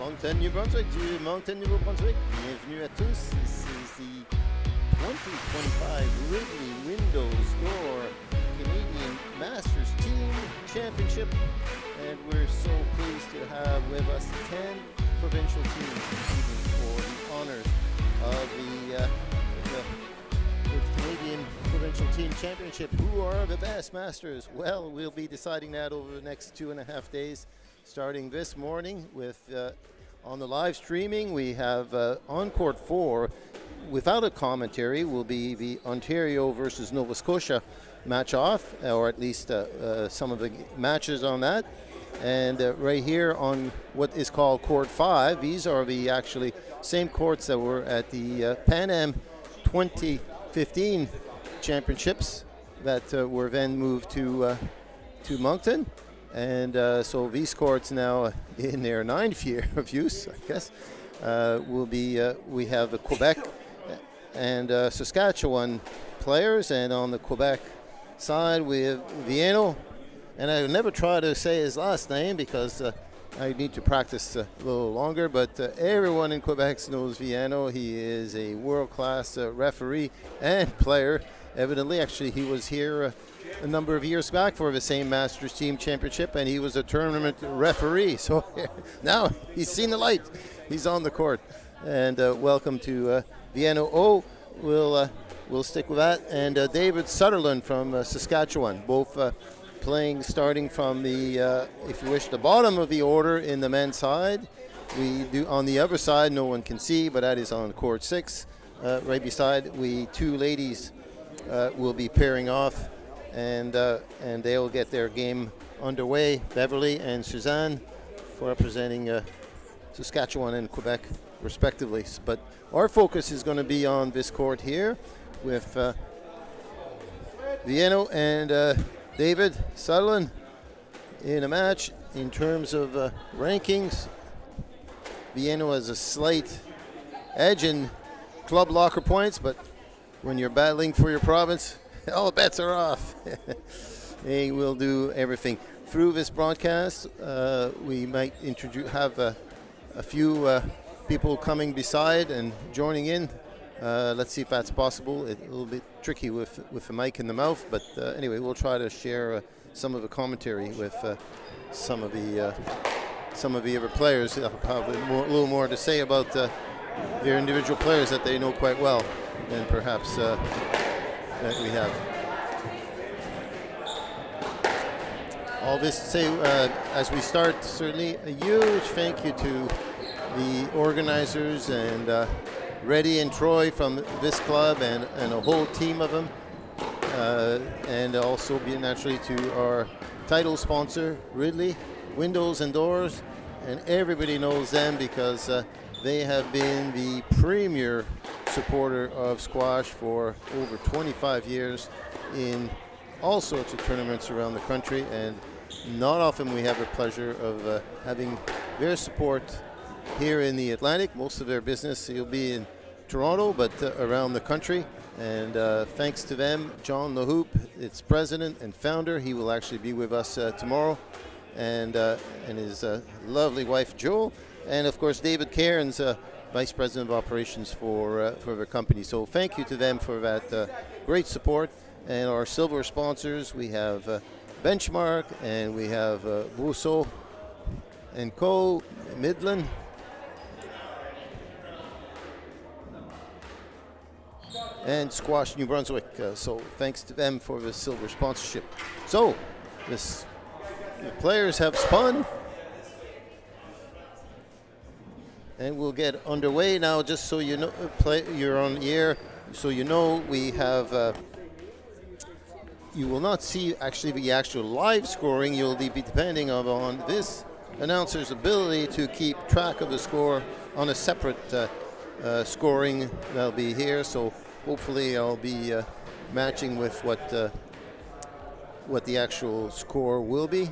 Moncton, New Brunswick, du Moncton, Nouveau Brunswick. Bienvenue à tous. This is the 2025 Ridley Windows Door Canadian Masters Team Championship. And we're so pleased to have with us 10 provincial teams competing for the honors of the Canadian Provincial Team Championship. Who are the best masters? Well, we'll be deciding that over the next 2.5 days, starting this morning with on the live streaming. We have on court 4 without a commentary will be the Ontario versus Nova Scotia match off, or at least some of the matches on that. And right here on what is called court 5, these are the actually same courts that were at the Pan Am 2015 championships that were then moved to Moncton. And so these courts now in their 9th year of use, I guess, will be, we have the Quebec and Saskatchewan players, and on the Quebec side we have Vieno, and I never try to say his last name because I need to practice a little longer, but everyone in Quebec knows Vieno. He is a world-class referee and player. Evidently, actually, he was here a number of years back for the same Masters Team Championship, and he was a tournament referee. So now he's seen the light. He's on the court. And welcome to Vieno. Oh, we'll stick with that. And David Sutherland from Saskatchewan, both playing starting from the, if you wish, the bottom of the order in the men's side. We do on the other side, no one can see, but that is on court 6. Right beside, we two ladies will be pairing off, and they'll get their game underway. Beverly and Suzanne for representing Saskatchewan and Quebec respectively. But our focus is going to be on this court here with Vieno and David Sutherland in a match. In terms of rankings, Vieno has a slight edge in club locker points, but when you're battling for your province, all bets are off. He will do everything. Through this broadcast, we might have a few people coming beside and joining in. Let's see if that's possible. It's a little bit tricky with the mic in the mouth, but anyway, we'll try to share some of the commentary with some of the other players. They'll probably a little more to say about their individual players that they know quite well than perhaps that we have. All this to say, as we start, certainly a huge thank you to the organizers and Reddy and Troy from this club and a whole team of them, and also be naturally to our title sponsor, Ridley Windows and Doors, and everybody knows them because they have been the premier supporter of squash for over 25 years in all sorts of tournaments around the country, and not often we have the pleasure of having their support here in the Atlantic. Most of their business will be in Toronto, but around the country. And thanks to them, John LaHoop, its president and founder, he will actually be with us tomorrow, and his lovely wife Joel, and of course David Cairns, Vice President of Operations for their company. So thank you to them for that great support. And our silver sponsors, we have Benchmark, and we have Rousseau & Co., Midland, and Squash New Brunswick. So thanks to them for the silver sponsorship. So the players have spun, and we'll get underway now. Just so you know, you're on the air, so you know we have. You will not see actually the actual live scoring. You'll be depending on this announcer's ability to keep track of the score on a separate scoring that'll be here. So hopefully I'll be matching with what the actual score will be.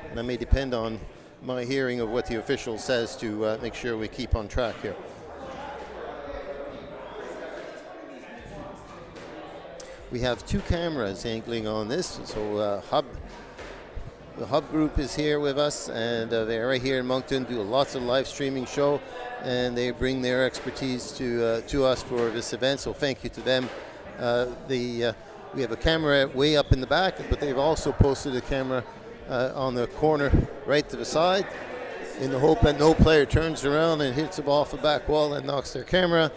And that may depend on my hearing of what the official says to make sure we keep on track here. We have two cameras angling on this, so Hub the Hub Group is here with us, and they're right here in Moncton, do lots of live streaming show, and they bring their expertise to us for this event, so thank you to them. We have a camera way up in the back, but they've also posted a camera on the corner right to the side, in the hope that no player turns around and hits the ball off the back wall and knocks their camera.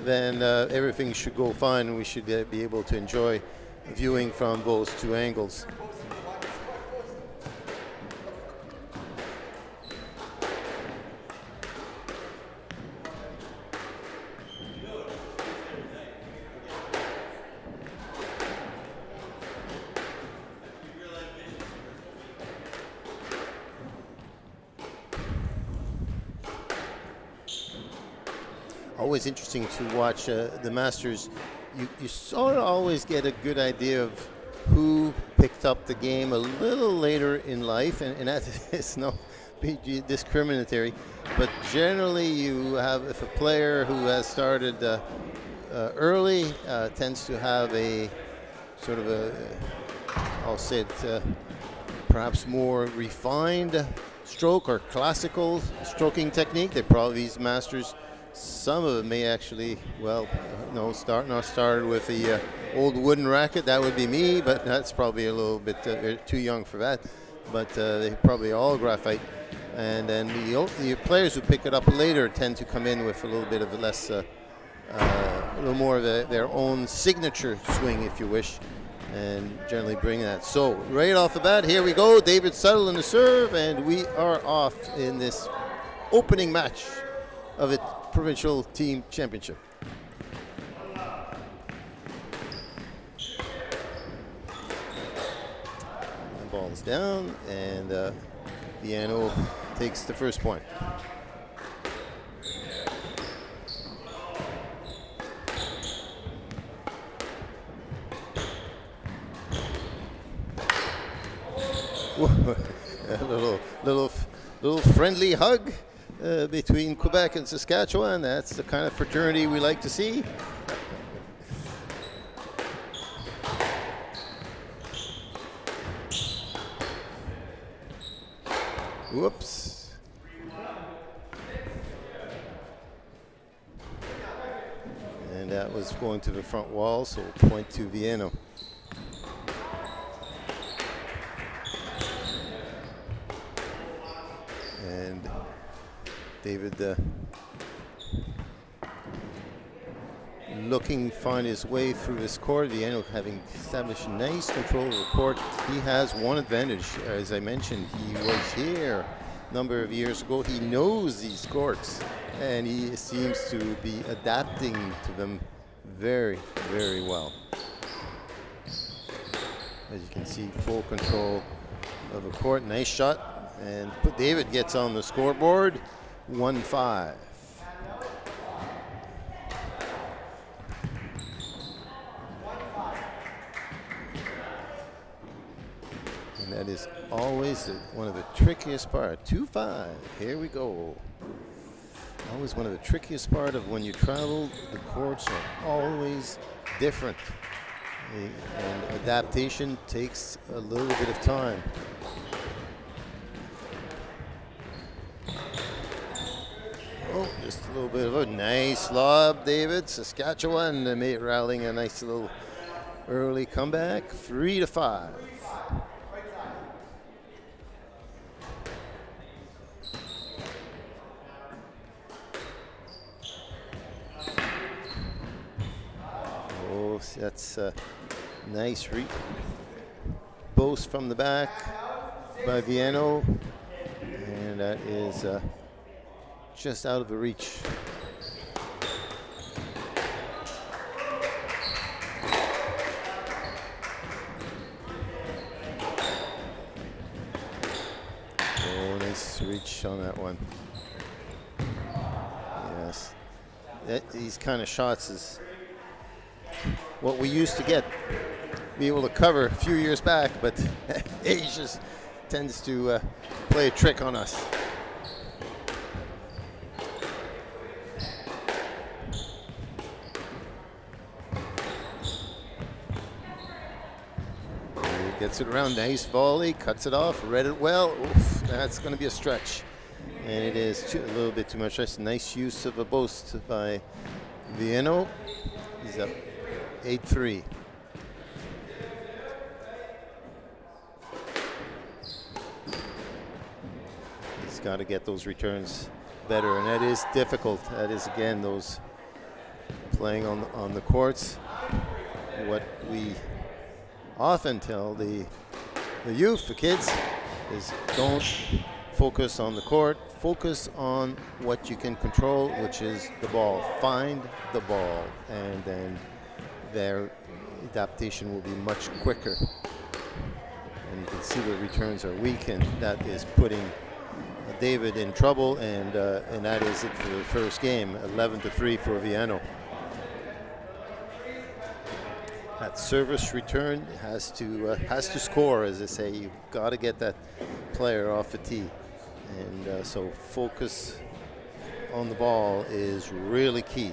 Then everything should go fine, and we should be able to enjoy viewing from those two angles. Always interesting to watch the Masters. You sort of always get a good idea of who picked up the game a little later in life, and that is not be discriminatory, but generally you have, if a player who has started early tends to have a sort of a, I'll say it, perhaps more refined stroke or classical stroking technique. These Masters, some of it may actually, well, no, started with the old wooden racket. That would be me, but that's probably a little bit too young for that. But they probably all graphite. And then the players who pick it up later tend to come in with a little bit of a less, a little more of their own signature swing, if you wish, and generally bring that. So right off the bat, here we go. David Settle in the serve, and we are off in this opening match of it. Provincial Team Championship. The ball is down, and Viano takes the first point. A little friendly hug between Quebec and Saskatchewan. That's the kind of fraternity we like to see. Whoops. And that was going to the front wall, so point to Viano. And David looking to find his way through this court. Viano having established nice control of the court. He has one advantage. As I mentioned, he was here a number of years ago. He knows these courts, and he seems to be adapting to them very, very well. As you can see, full control of the court. Nice shot. And David gets on the scoreboard. 1-5. And that is always one of the trickiest parts. 2-5. Here we go. Always one of the trickiest part of when you travel. The courts are always different, and adaptation takes a little bit of time. Oh, just a little bit of a nice lob, David. Saskatchewan rallying a nice little early comeback. 3-5. Oh, that's a nice boast from the back by Viano, and that is just out of the reach. Oh, nice reach on that one. Yes, these kind of shots is what we used to be able to cover a few years back, but age just tends to play a trick on us. gets it around, nice volley, cuts it off, read it well. Oof, that's going to be a stretch. And it is a little bit too much. That's a nice use of a boast by Viano. He's up 8-3. He's got to get those returns better, and that is difficult. That is, again, those playing on the courts. What we often tell the youth, the kids, is don't focus on the court. Focus on what you can control, which is the ball. Find the ball, and then their adaptation will be much quicker. And you can see the returns are weak, and that is putting David in trouble, and that is it for the first game. 11-3 for Viano. That service return has to score, as I say. You've got to get that player off the tee, and so focus on the ball is really key.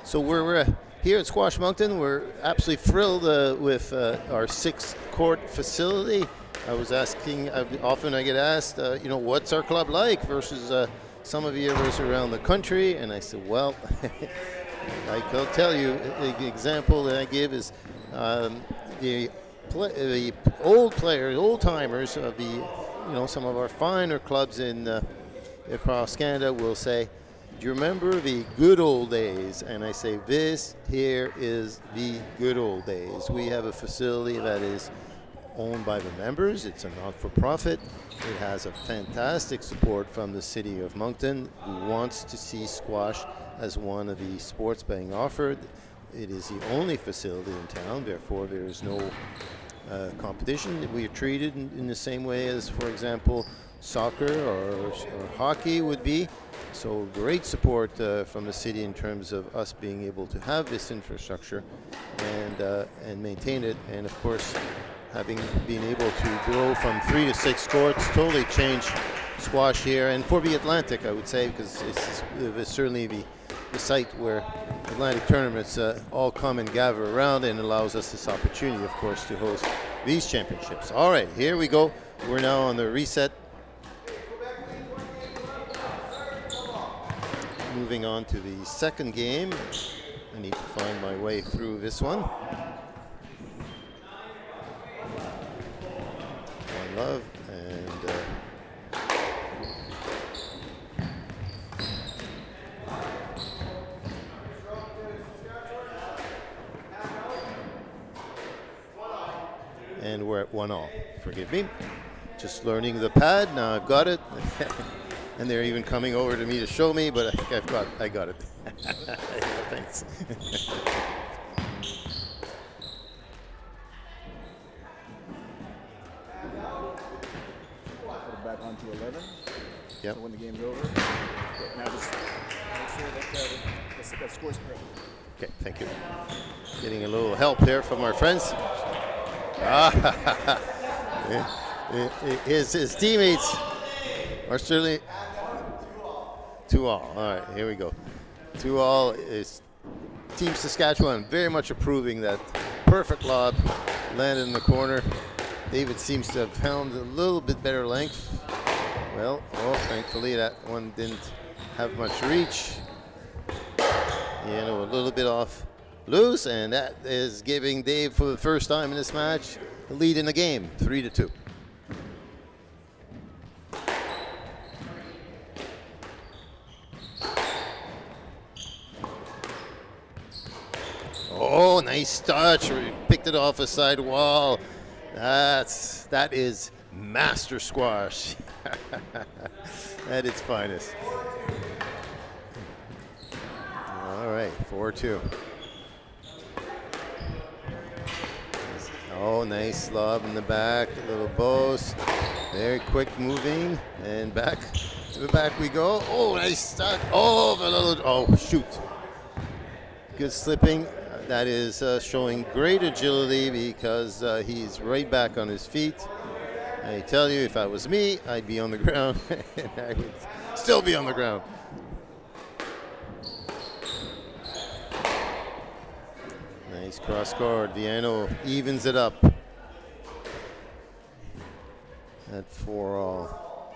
So we're here at Squash Moncton. We're absolutely thrilled with our 6-court facility. I was asking, often I get asked, what's our club like versus some of you around the country, and I said, well. I'll tell you, the example that I give is the old players, old timers of some of our finer clubs in across Canada will say, "Do you remember the good old days?" And I say, "This here is the good old days." We have a facility that is owned by the members. It's a not-for-profit. It has a fantastic support from the city of Moncton, who wants to see squash as one of the sports being offered. It is the only facility in town, therefore there is no competition. We are treated in the same way as, for example, soccer or hockey would be. So great support from the city in terms of us being able to have this infrastructure and maintain it, and of course having been able to grow from 3 to 6 courts, totally change squash here, and for the Atlantic, I would say, because it's certainly the site where Atlantic tournaments all come and gather around, and allows us this opportunity, of course, to host these championships. All right, here we go. We're now on the reset. Moving on to the second game. I need to find my way through this one. Love and we're at 1-all. Forgive me. Just learning the pad. Now I've got it. And they're even coming over to me to show me, but I think I got it. Thanks. Back onto 11. Yep. So when the game's over, now just make sure that score's correct. Okay, thank you. Getting a little help there from our friends. His teammates are certainly 2-all. All right, here we go. 2-all is Team Saskatchewan very much approving that perfect lob landed in the corner. David seems to have found a little bit better length. Well, thankfully that one didn't have much reach. A little bit off loose, and that is giving Dave, for the first time in this match, the lead in the game, 3-2. Oh, nice touch. Picked it off a side wall. That is master squash at its finest. All right, 4-2. Oh, nice lob in the back, a little boast. Very quick moving, and back to the back we go. Oh, nice start. Oh, shoot. Good slipping. That is showing great agility, because he's right back on his feet. I tell you, if I was me, I'd be on the ground, and I would still be on the ground. Nice cross court. Viano evens it up at 4-all.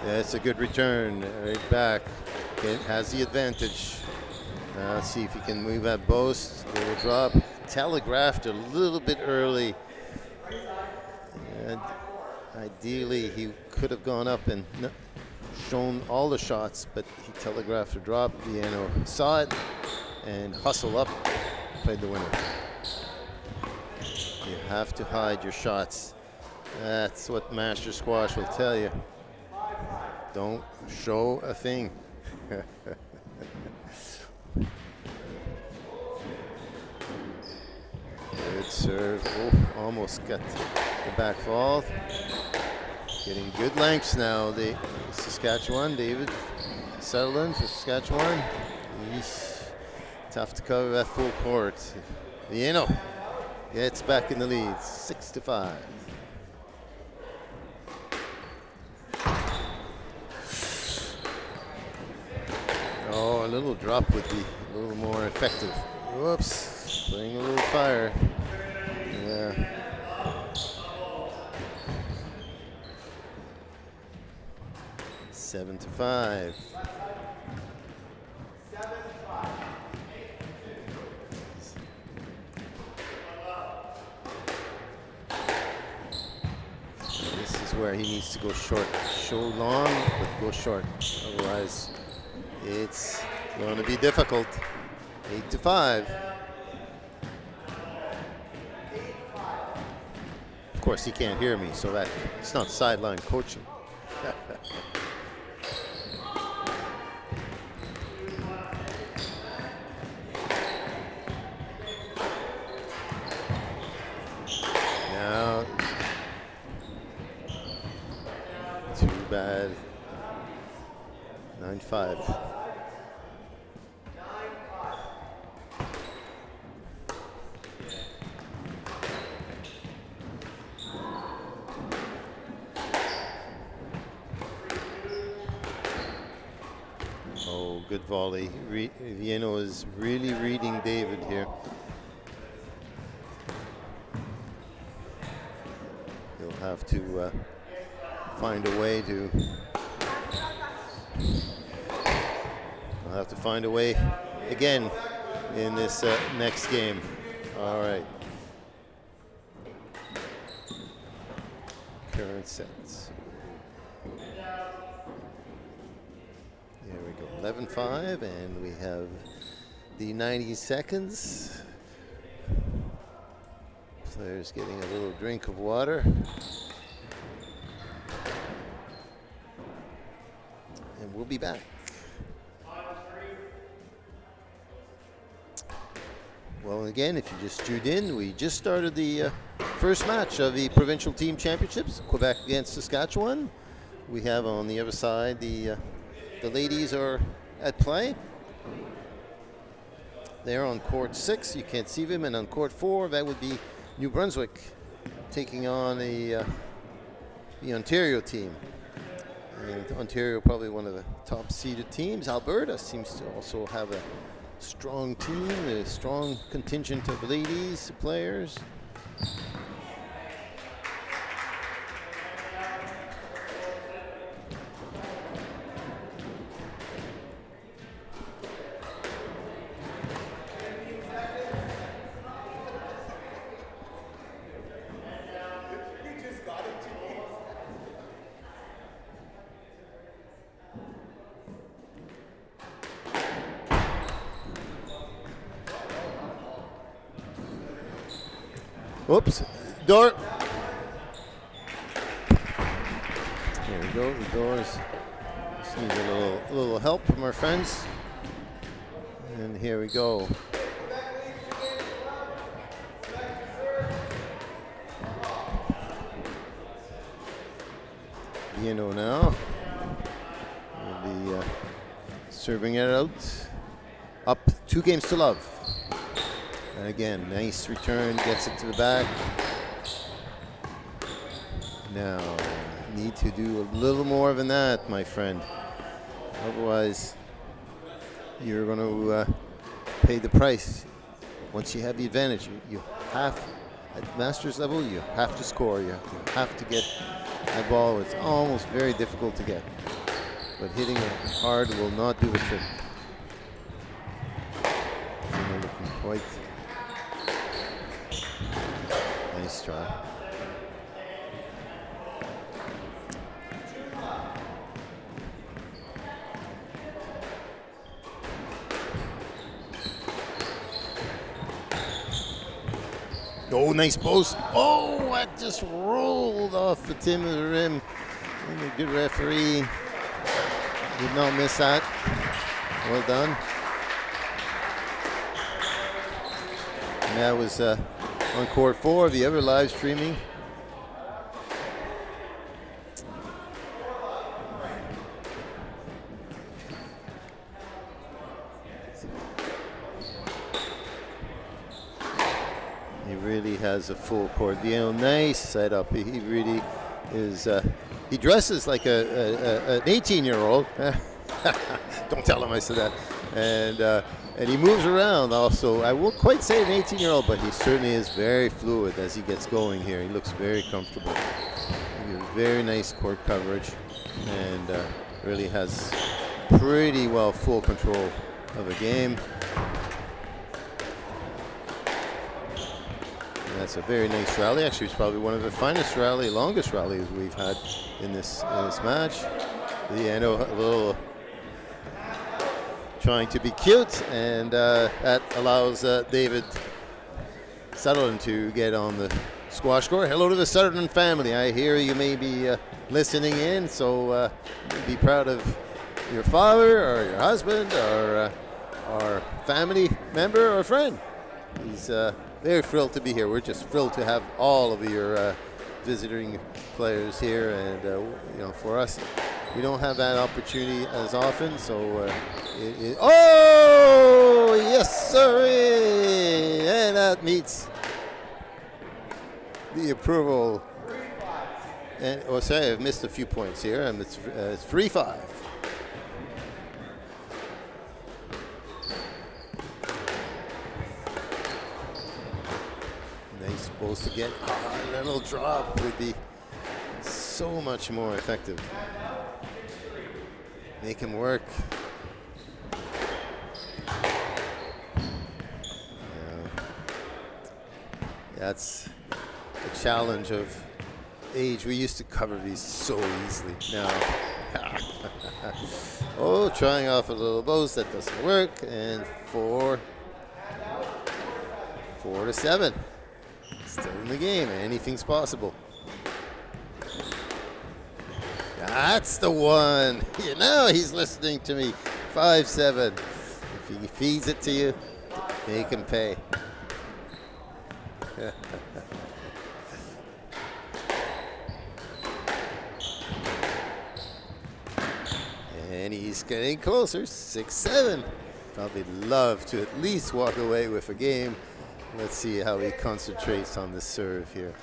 That's a good return. Right back. It has the advantage. Let's see if he can move that boast. Little drop. Telegraphed a little bit early. And ideally, he could have gone up and shown all the shots, but he telegraphed a drop. Viano saw it and hustled up, played the winner. You have to hide your shots. That's what Master Squash will tell you. Don't show a thing. Good serve. Oh, almost got the back fall. Getting good lengths now. The Saskatchewan, David Sutherland for Saskatchewan. He's tough to cover that full court. Viano gets back in the lead, 6-5. Oh, a little drop would be a little more effective. Whoops, playing a little fire. Yeah. Seven to 5. This is where he needs to go short. Show long, but go short. Otherwise, it's going to be difficult. 8 to 5. Of course, he can't hear me, so that it's not sideline coaching. Now, too bad. 9-5. Oh, good volley. Viano is really reading David here. He'll have to find a way to. I'll have to find a way again in this next game. All right. Current sets. There we go. 11-5, and we have the 90 seconds. Players getting a little drink of water. And we'll be back. Well, again, if you just tuned in, we just started the first match of the Provincial Team Championships, Quebec against Saskatchewan. We have on the other side the ladies are at play. They're on court 6. You can't see them, and on court 4, that would be New Brunswick taking on the Ontario team. And Ontario probably one of the top seeded teams. Alberta seems to also have a strong team, a strong contingent of ladies players. Whoops, door. There we go, the doors. Just need a little help from our friends. And here we go. Viano now will be serving it out. Up 2 games to love. And again, nice return, gets it to the back. Now, need to do a little more than that, my friend. Otherwise, you're going to pay the price. Once you have the advantage, you have, at Masters level, you have to score. You have to get that ball. It's almost very difficult to get. But hitting it hard will not do the trick. Looking quite nice try. Oh, nice post. Oh, that just rolled off the tip of the rim. And a good referee did not miss that. Well done. And that was on court 4 of the other live streaming. He really has a full court view. Nice setup. He really is. He dresses like an 18-year-old. Don't tell him I said that. And he moves around also. I won't quite say an 18-year-old, but he certainly is very fluid as he gets going here. He looks very comfortable. Very nice court coverage, and really has pretty well full control of the game. That's a very nice rally. Actually, it's probably one of the finest longest rallies we've had in this match. I know a little trying to be cute, and that allows David Sutherland to get on the squash court. Hello to the Sutherland family. I hear you may be listening in, so be proud of your father or your husband or family member or friend. He's very thrilled to be here. We're just thrilled to have all of your visiting players here, and you know, for us, we don't have that opportunity as often. So, oh yes, sir, and that meets the approval. And oh, sorry, I've missed a few points here, and it's 3-5. Nice supposed to get a little drop would be so much more effective. Make him work. Yeah. That's the challenge of age. We used to cover these so easily. Now, oh, trying off a little boast, that doesn't work. And 4-7. Still in the game. Anything's possible. That's the one. You know he's listening to me. 5-7. If he feeds it to you, make him pay. And he's getting closer. 6-7. Probably love to at least walk away with a game. Let's see how he concentrates on the serve here.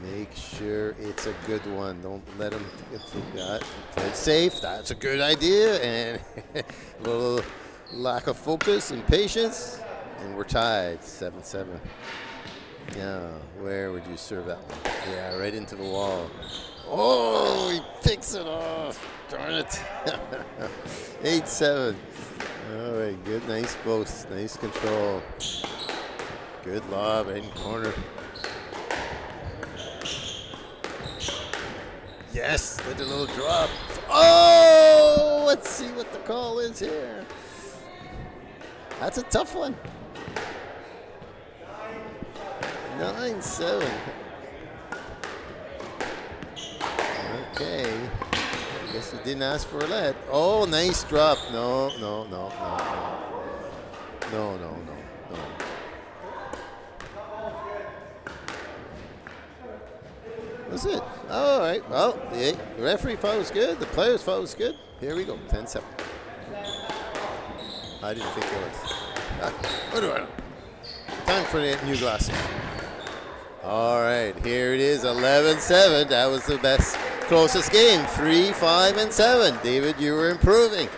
Make sure it's a good one. Don't let him get that. It's safe. That's a good idea. And a little lack of focus and patience. And we're tied. 7-7. Yeah, where would you serve that one? Yeah, right into the wall. Oh, he picks it off. Darn it. 8-7. All right, good, nice post. Nice control. Good lob in corner. Yes, with a little drop. Oh, let's see what the call is here. That's a tough one. 9-7. Okay. I guess he didn't ask for a let. Oh, nice drop. No. That's it. All right. Well, the referee thought it was good. The players thought it was good. Here we go. 10-7. I didn't think it was. What do I know? Time for the new glasses. All right. Here it is. 11-7. That was the best Closest game, 3, 5, and 7. David, you were improving.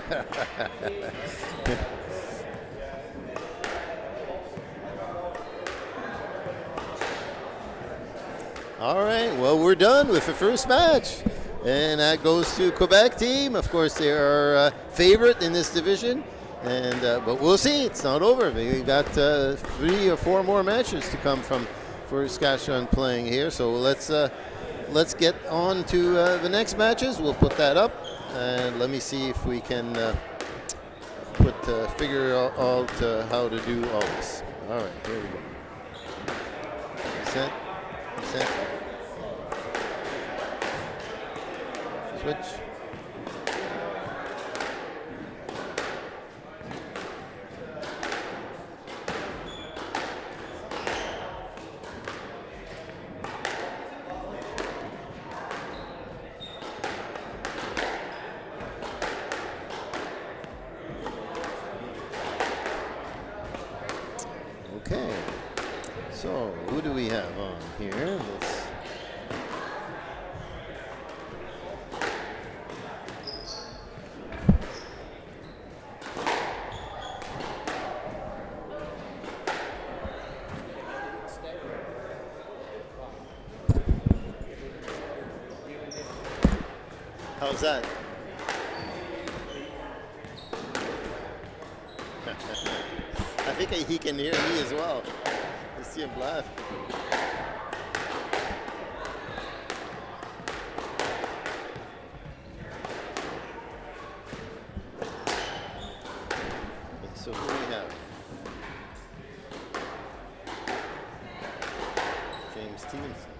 All right, well, we're done with the first match. And that goes to Quebec team. Of course, they are favorite in this division. And but we'll see. It's not over. We've got 3 or 4 more matches to come from for Saskatchewan playing here. So let's get on to the next matches. We'll put that up, and let me see if we can figure out how to do all this. All right, here we go. Set. Switch. Okay, so who do we have on here? How's that? I think he can hear me as well. I see him laugh. So who do we have? James Stevenson.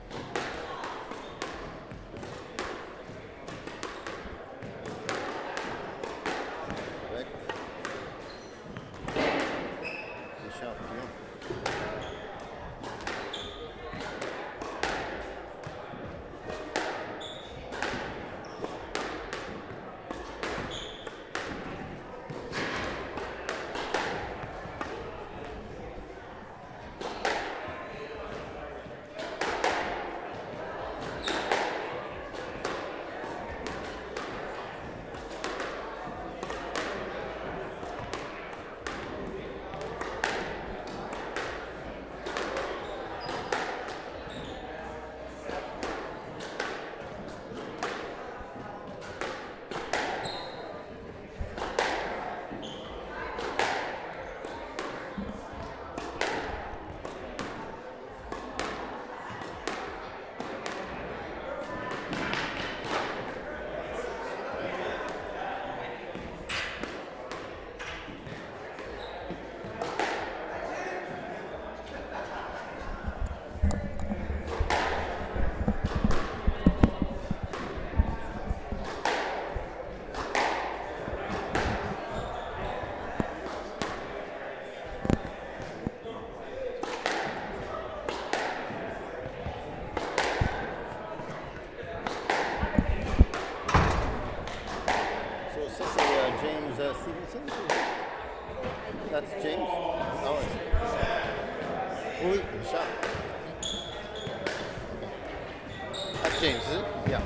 Stevenson? That's James? Oh, it's shot. That's James, is it? Yeah.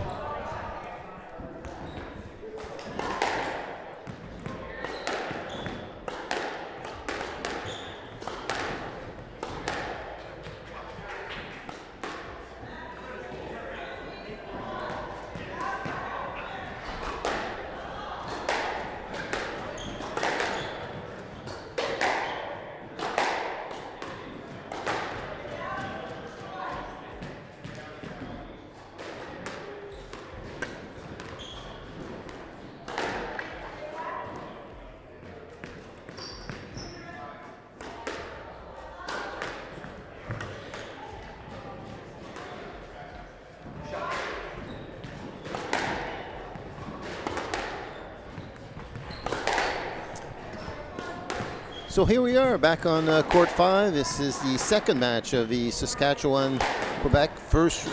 So here we are back on court 5. This is the second match of the Saskatchewan-Quebec first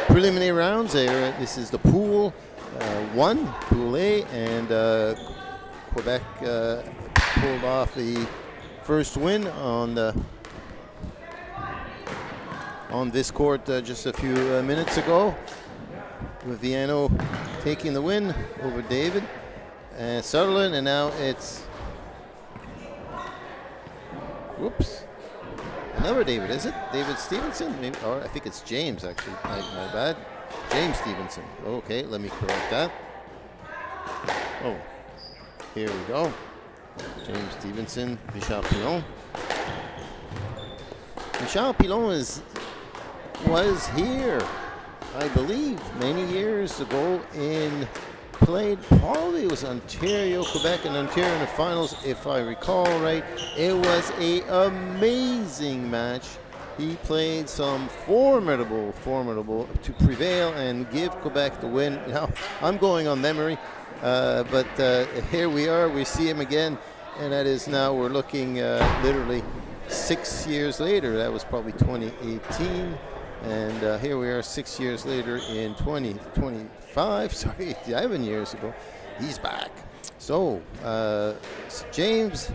preliminary rounds. This is the Pool 1, Pool A, and Quebec pulled off the first win on this court just a few minutes ago. with Viano taking the win over David and Sutherland, and now it's whoops, another David, is it? David Stevenson? Maybe, or I think it's James actually. My bad. James Stevenson. Okay, let me correct that. Oh, here we go. James Stevenson, Richard Pilon. Richard Pilon was here, I believe, many years ago played, probably it was Ontario, Quebec, and Ontario in the finals, if I recall right. It was an amazing match. He played some formidable to prevail and give Quebec the win. Now, I'm going on memory, but here we are. We see him again, and that is now we're looking literally 6 years later. That was probably 2018. And here we are 6 years later in 2025, sorry, 11 years ago. He's back. So, James.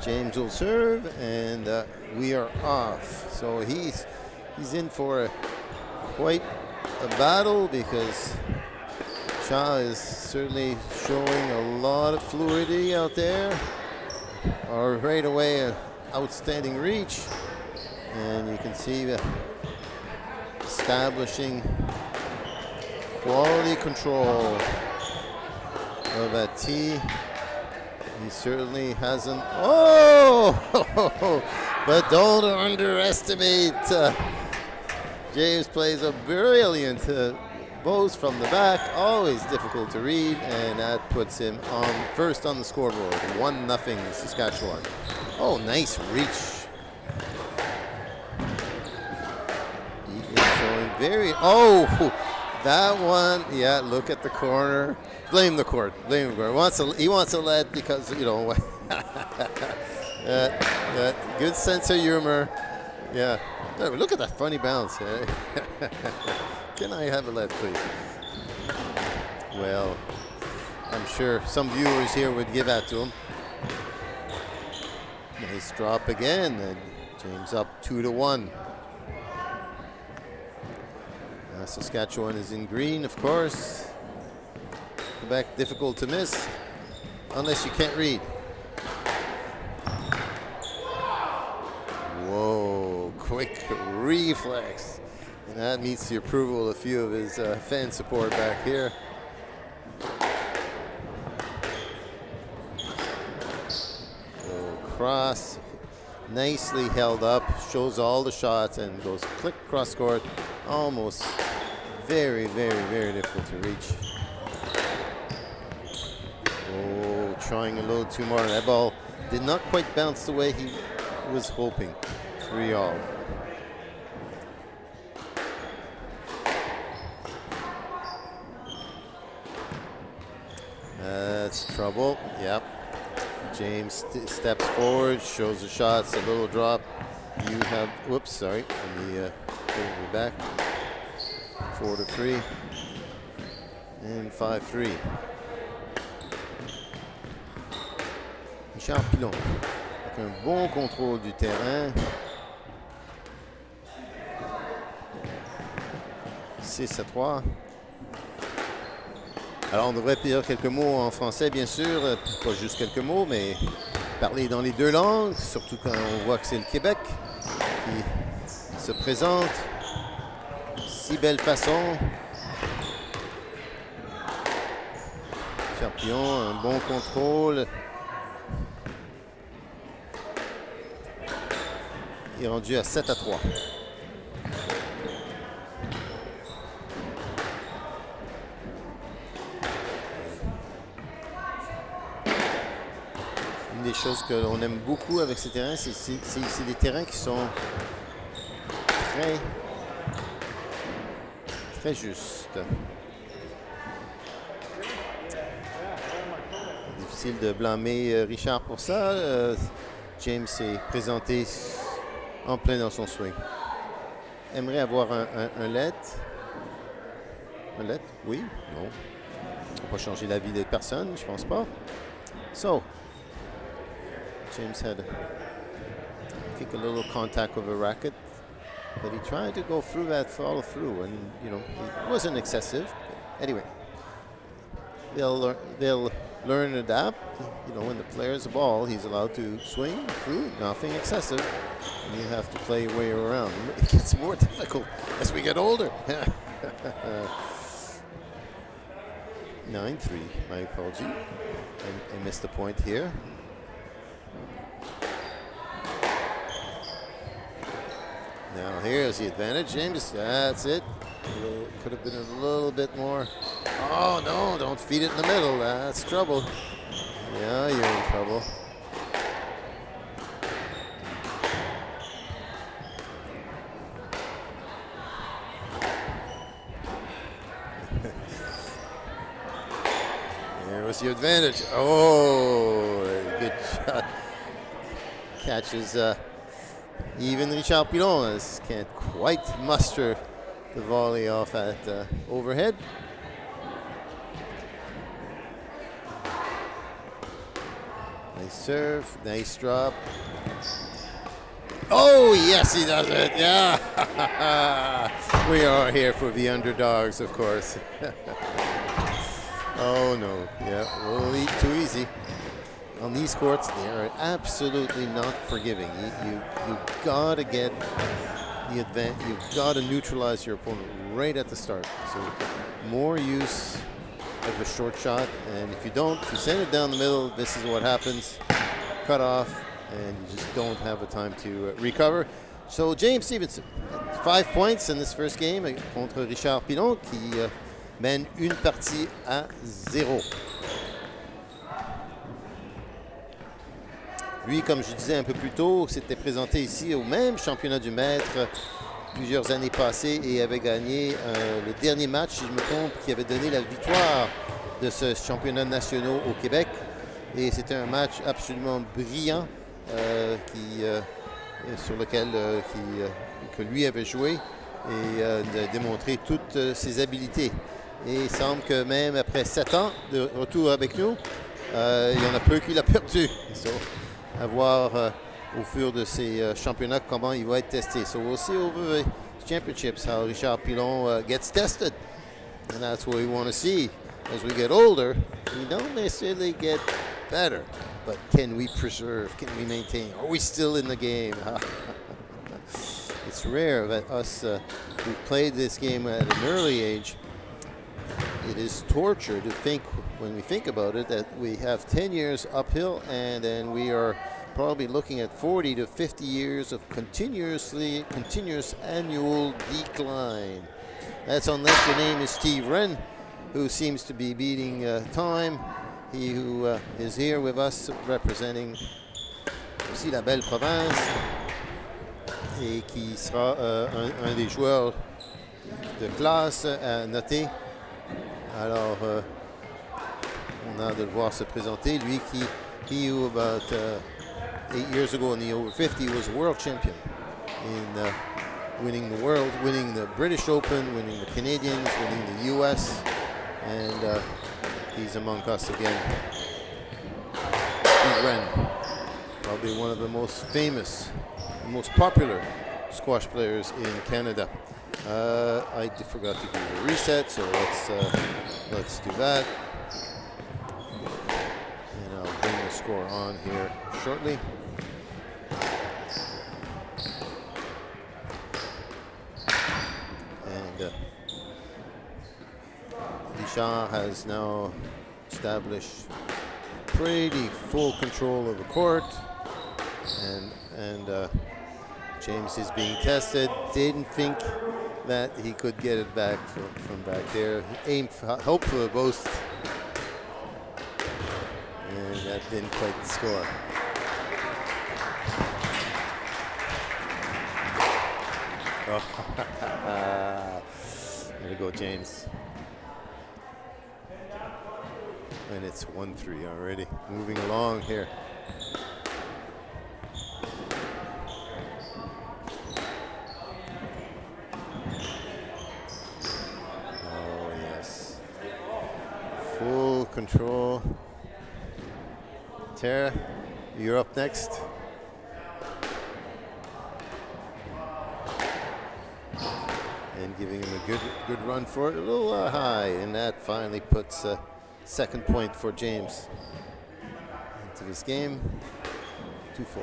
James will serve, and we are off. So he's in for quite a battle, because Shaw is certainly showing a lot of fluidity out there. Or right away, outstanding reach, and you can see establishing quality control of that tee. He certainly hasn't. Oh, but don't underestimate. James plays a brilliant boast from the back, always difficult to read, and that puts him on first on the scoreboard. 1-0 Saskatchewan. Oh, nice reach. He is showing very. Oh, that one. Yeah, look at the corner. Blame the court. Blame the court. He wants to let, because, you know, that good sense of humor. Yeah. Look at that funny bounce. Eh? Can I have a let, please? Well, I'm sure some viewers here would give that to him. Nice drop again. And James up 2-1. Saskatchewan is in green, of course. Quebec difficult to miss unless you can't read. Whoa, quick reflex. And that meets the approval of a few of his fan support back here. So cross, nicely held up, shows all the shots and goes click cross court. Almost very difficult to reach. Oh, trying a little too more. That ball did not quite bounce the way he was hoping. 3-all. That's trouble. Yep. James steps forward, shows the shots, a little drop. You have, whoops, sorry. Let me pull back. 4-3 and 5-3. Richard Pilon avec un bon contrôle du terrain. 6-3. Alors on devrait dire quelques mots en français, bien sûr, pas juste quelques mots, mais parler dans les deux langues, surtout quand on voit que c'est le Québec qui se présente. Si belle façon. Champion, un bon contrôle. Il est rendu à 7-3. Une des choses que l'on aime beaucoup avec ces terrains, c'est des terrains qui sont très justes. Difficile de blâmer Richard pour ça. James s'est présenté en plein dans son swing. Aimerait avoir un let. Un let? Oui? Non. Ça va pas changer la vie de personne, je pense pas. So, James had, I think, a little contact with a racket, but he tried to go through that follow through, and it wasn't excessive. Anyway, they'll learn and adapt. When the player's a ball, he's allowed to swing through, nothing excessive, and you have to play your way around. It gets more difficult as we get older. 9-3, my apology. I missed the point here. Now here's the advantage, James. That's it. Could have been a little bit more. Oh no, don't feed it in the middle. That's trouble. Yeah, you're in trouble. There was the advantage. Oh, good shot. Catches even Richard Pilon can't quite muster the volley off at overhead. Nice serve, nice drop. Oh, yes, he does it. Yeah. We are here for the underdogs, of course. Oh, no. Yeah, we'll eat too easy. On these courts, they are absolutely not forgiving. You gotta get the advantage. You've got to neutralize your opponent right at the start. So more use of a short shot, and if you don't, if you send it down the middle, this is what happens. Cut off, and you just don't have the time to recover. So James Stevenson, 5 points in this first game contre Richard Pilon, qui mène une partie à 0. Lui, comme je disais un peu plus tôt, s'était présenté ici au même championnat du maître plusieurs années passées et avait gagné le dernier match, si je me trompe, qui avait donné la victoire de ce championnat national au Québec. Et c'était un match absolument brillant sur lequel que lui avait joué et a démontré toutes ses habiletés. Et il semble que même après 7 ans de retour avec nous, il y en a peu qui l'a perdu. À voir au fur de ces championnats comment il va être testé. So we'll see over the championships how Richard Pilon gets tested. And that's what we want to see. As we get older, we don't necessarily get better, but can we preserve, can we maintain, are we still in the game? It's rare that us who've played this game at an early age, it is torture to think, when we think about it, that we have 10 years uphill and then we are probably looking at 40 to 50 years of continuous annual decline. That's unless your name is Steve Wren, who seems to be beating time. He who is here with us representing aussi la belle province et qui sera un des joueurs de classe à noter. Alors, on a de le voir se présenter. Lui he who about 8 years ago in the over 50 was a world champion in winning the British Open, winning the Canadians, winning the US, and he's among us again. Steve Wren, probably one of the most famous, the most popular squash players in Canada. I forgot to do a reset, so let's do that. And I'll bring the score on here shortly. And Richard has now established pretty full control of the court, and James is being tested. Didn't think that he could get it back from back there. Aimed for, hope for a boast, and that didn't quite score. Oh. There we go, James. And it's 1-3 already. Moving along here. control. Tara, you're up next. And giving him a good run for it, a little high, and that finally puts a second point for James into this game. 2-4.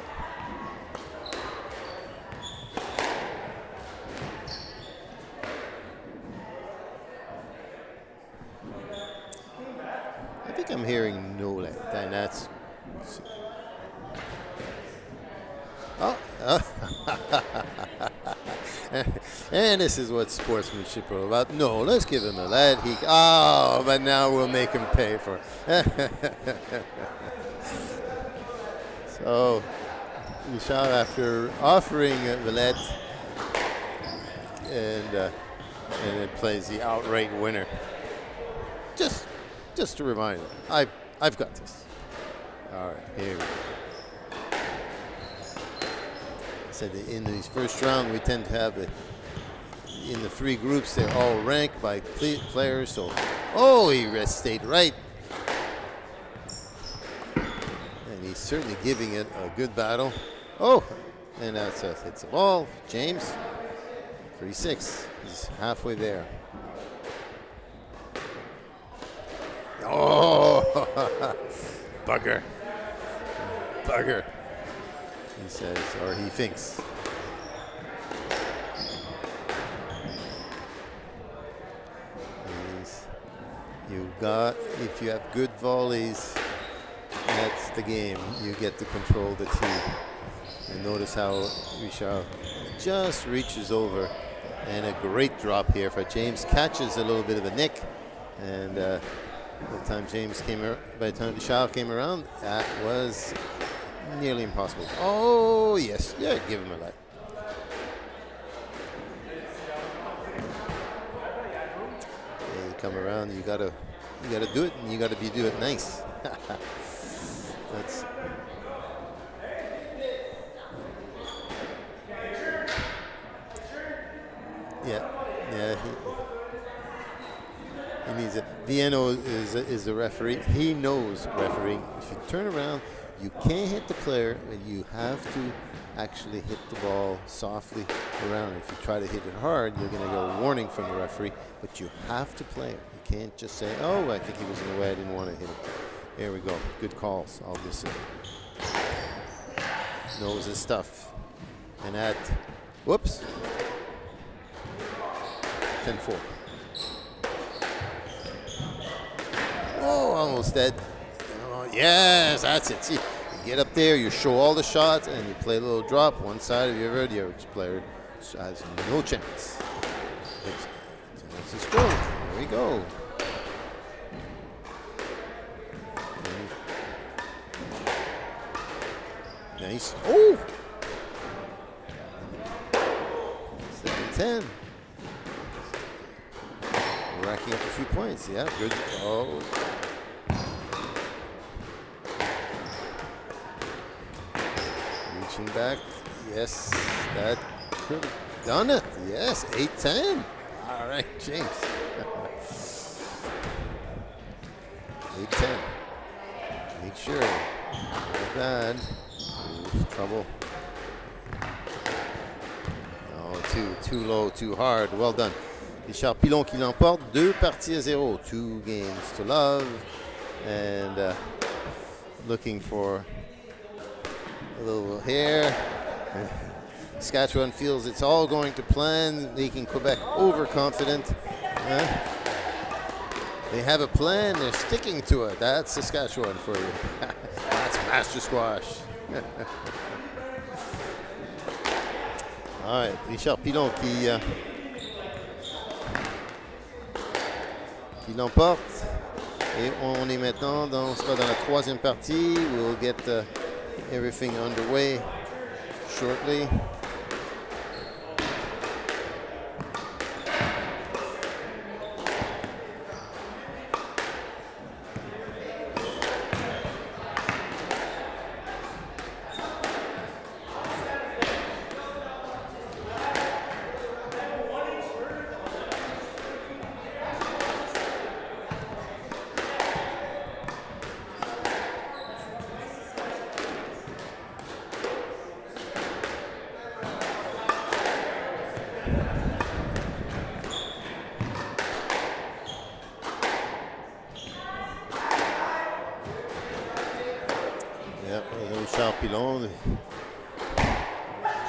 I think I'm hearing no let, and that's. Oh. And this is what sportsmanship is about. No, let's give him a let. But now we'll make him pay for it. So, Michel, after offering the let, and it plays the outright winner. Just a reminder, I've got this. All right, here we go. Said that in these first round we tend to have in the three groups they're all ranked by players. So, he stayed right, and he's certainly giving it a good battle. And that's hits the ball. James, 36. He's halfway there. Bugger. He says, or he thinks. If you have good volleys, that's the game. You get to control the tee. And notice how Richard just reaches over, and a great drop here for James. Catches a little bit of a nick, and by the time Richard came around, that was nearly impossible. Oh yes, yeah, give him a let. Yeah, you come around, you gotta do it, and you gotta do it nice. That's. Yeah. He needs it. Vieno is the referee. He knows refereeing. If you turn around, you can't hit the player, and you have to actually hit the ball softly around. If you try to hit it hard, you're going to get a warning from the referee, but you have to play it. You can't just say, I think he was in the way, I didn't want to hit him. There we go. Good calls, obviously. Knows his stuff. And at, whoops, 10-4. Almost dead. Yes, that's it. See, you get up there, you show all the shots, and you play a little drop one side of your the other player has no chance. It's a stroke. There we go. Nice. 7-10. Racking up a few points. Yeah, good. Reaching back. Yes, that could have done it. Yes, 8-10. All right, James. 8-10. Make sure. Not bad. Trouble. No, too low, too hard. Well done. Richard Pilon qui l'emporte, 2-0. 2 games to love. And looking for a little here. Saskatchewan feels it's all going to plan, making Quebec overconfident. They have a plan, they're sticking to it. That's Saskatchewan for you. That's Master Squash. All right, Richard Pilon qui l'emporte. Et on est maintenant on sera dans la troisième partie. We'll get everything underway shortly.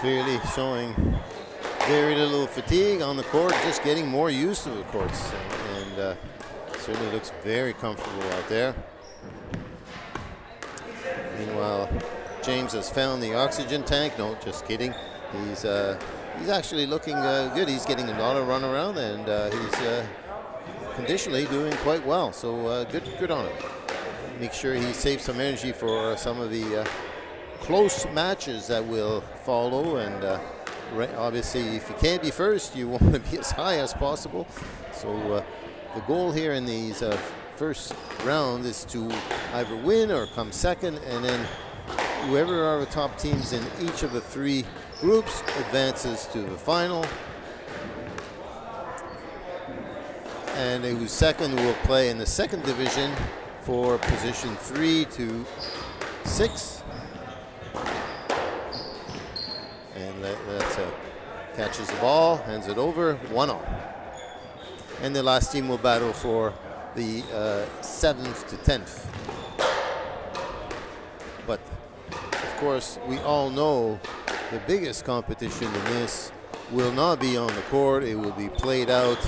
clearly showing very little fatigue on the court, just getting more used to the courts, and certainly looks very comfortable out there. Meanwhile, James has found the oxygen tank. No, just kidding. He's actually looking good. He's getting a lot of run around, and he's conditionally doing quite well. So good on him. Make sure he saves some energy for some of the close matches that will follow. And obviously, if you can't be first, you want to be as high as possible. So the goal here in these first round is to either win or come second, and then whoever are the top teams in each of the three groups advances to the final, and who's second will play in the second division for position 3 to 6, and that's catches the ball, hands it over, 1-0, and the last team will battle for the 7th to 10th. But of course, we all know the biggest competition in this will not be on the court. It will be played out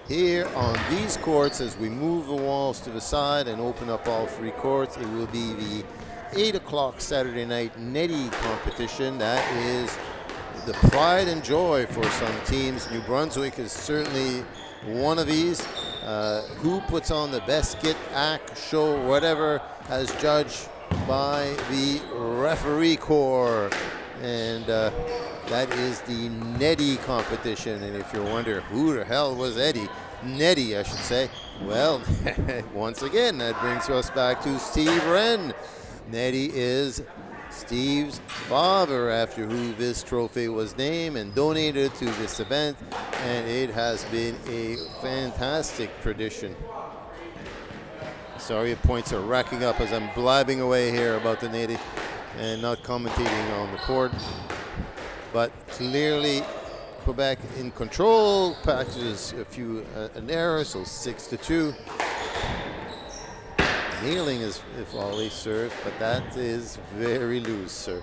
here on these courts as we move the walls to the side and open up all three courts. It will be the 8 o'clock Saturday night netty competition. That is the pride and joy for some teams. New Brunswick is certainly one of these. Who puts on the best skit, act, show, whatever, as judged by the referee corps, and that is the Netty competition. And if you're wondering who the hell was Netty, I should say, well, once again, that brings us back to Steve Wren. Netty is Steve's father, after who this trophy was named and donated to this event, and it has been a fantastic tradition. Sorry, points are racking up as I'm blabbing away here about the Netty and not commentating on the court. But clearly, Quebec in control, packages an error, so 6-2. Kneeling is volley serve, but that is very loose, sir.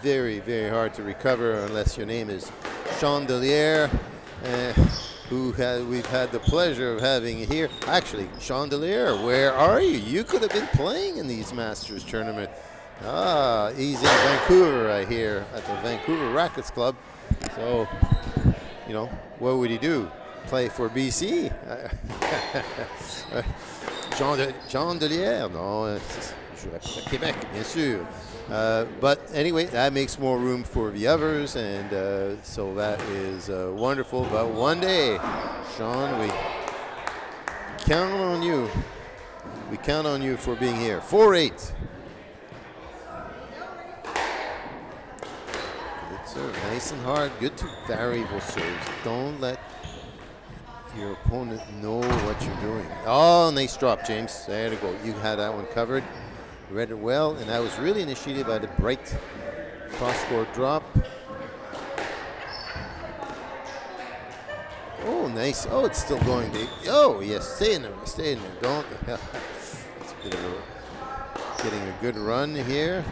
Very, very hard to recover unless your name is Chandelier, who we've had the pleasure of having here. Actually, Chandelier, where are you? You could have been playing in these Masters tournament. He's in Vancouver, I hear, at the Vancouver Rackets Club. So, you know, what would he do? Play for BC? Chandelier, non, je joue à Québec, bien sûr. But anyway, that makes more room for the others, and so that is wonderful. But one day, Sean, we count on you. We count on you for being here. 4-8. Good serve, nice and hard. Good to variable serves. Don't let your opponent know what you're doing. Oh, nice drop, James. There you go. You had that one covered. Read it well, and that was really initiated by the bright cross-court drop. Oh, nice. Oh, it's still going. Oh, yes. Stay in there. Stay in there. Don't. It's a bit of getting a good run here.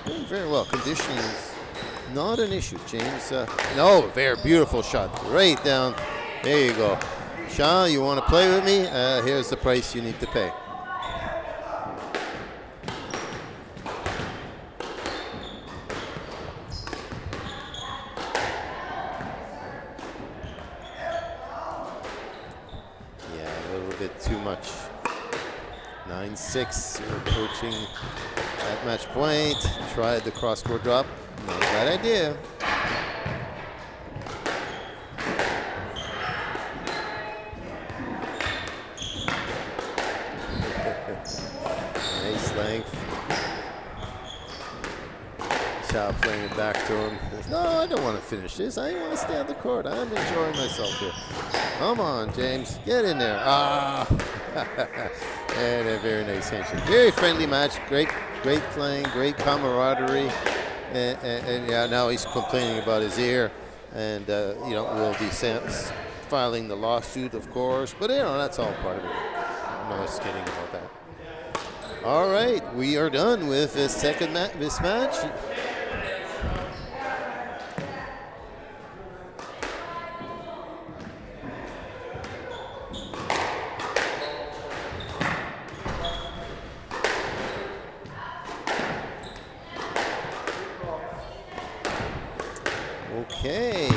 Doing very well. Conditioning is not an issue, James. No, very beautiful shot. Right down. There you go. Sean, you want to play with me? Here's the price you need to pay. Yeah, a little bit too much. 9-6, we're approaching at match point. Tried the cross-court drop. Not a bad idea. Nice length. Chow playing it back to him. No, I don't want to finish this. I want to stay on the court. I'm enjoying myself here. Come on, James. Get in there. Ah. And a very nice handshake. Very friendly match. Great playing. Great camaraderie. And yeah, now he's complaining about his ear. And, you know, we'll be filing the lawsuit, of course. But, you know, that's all part of it. I'm not kidding about that. All right, we are done with this match. Okay,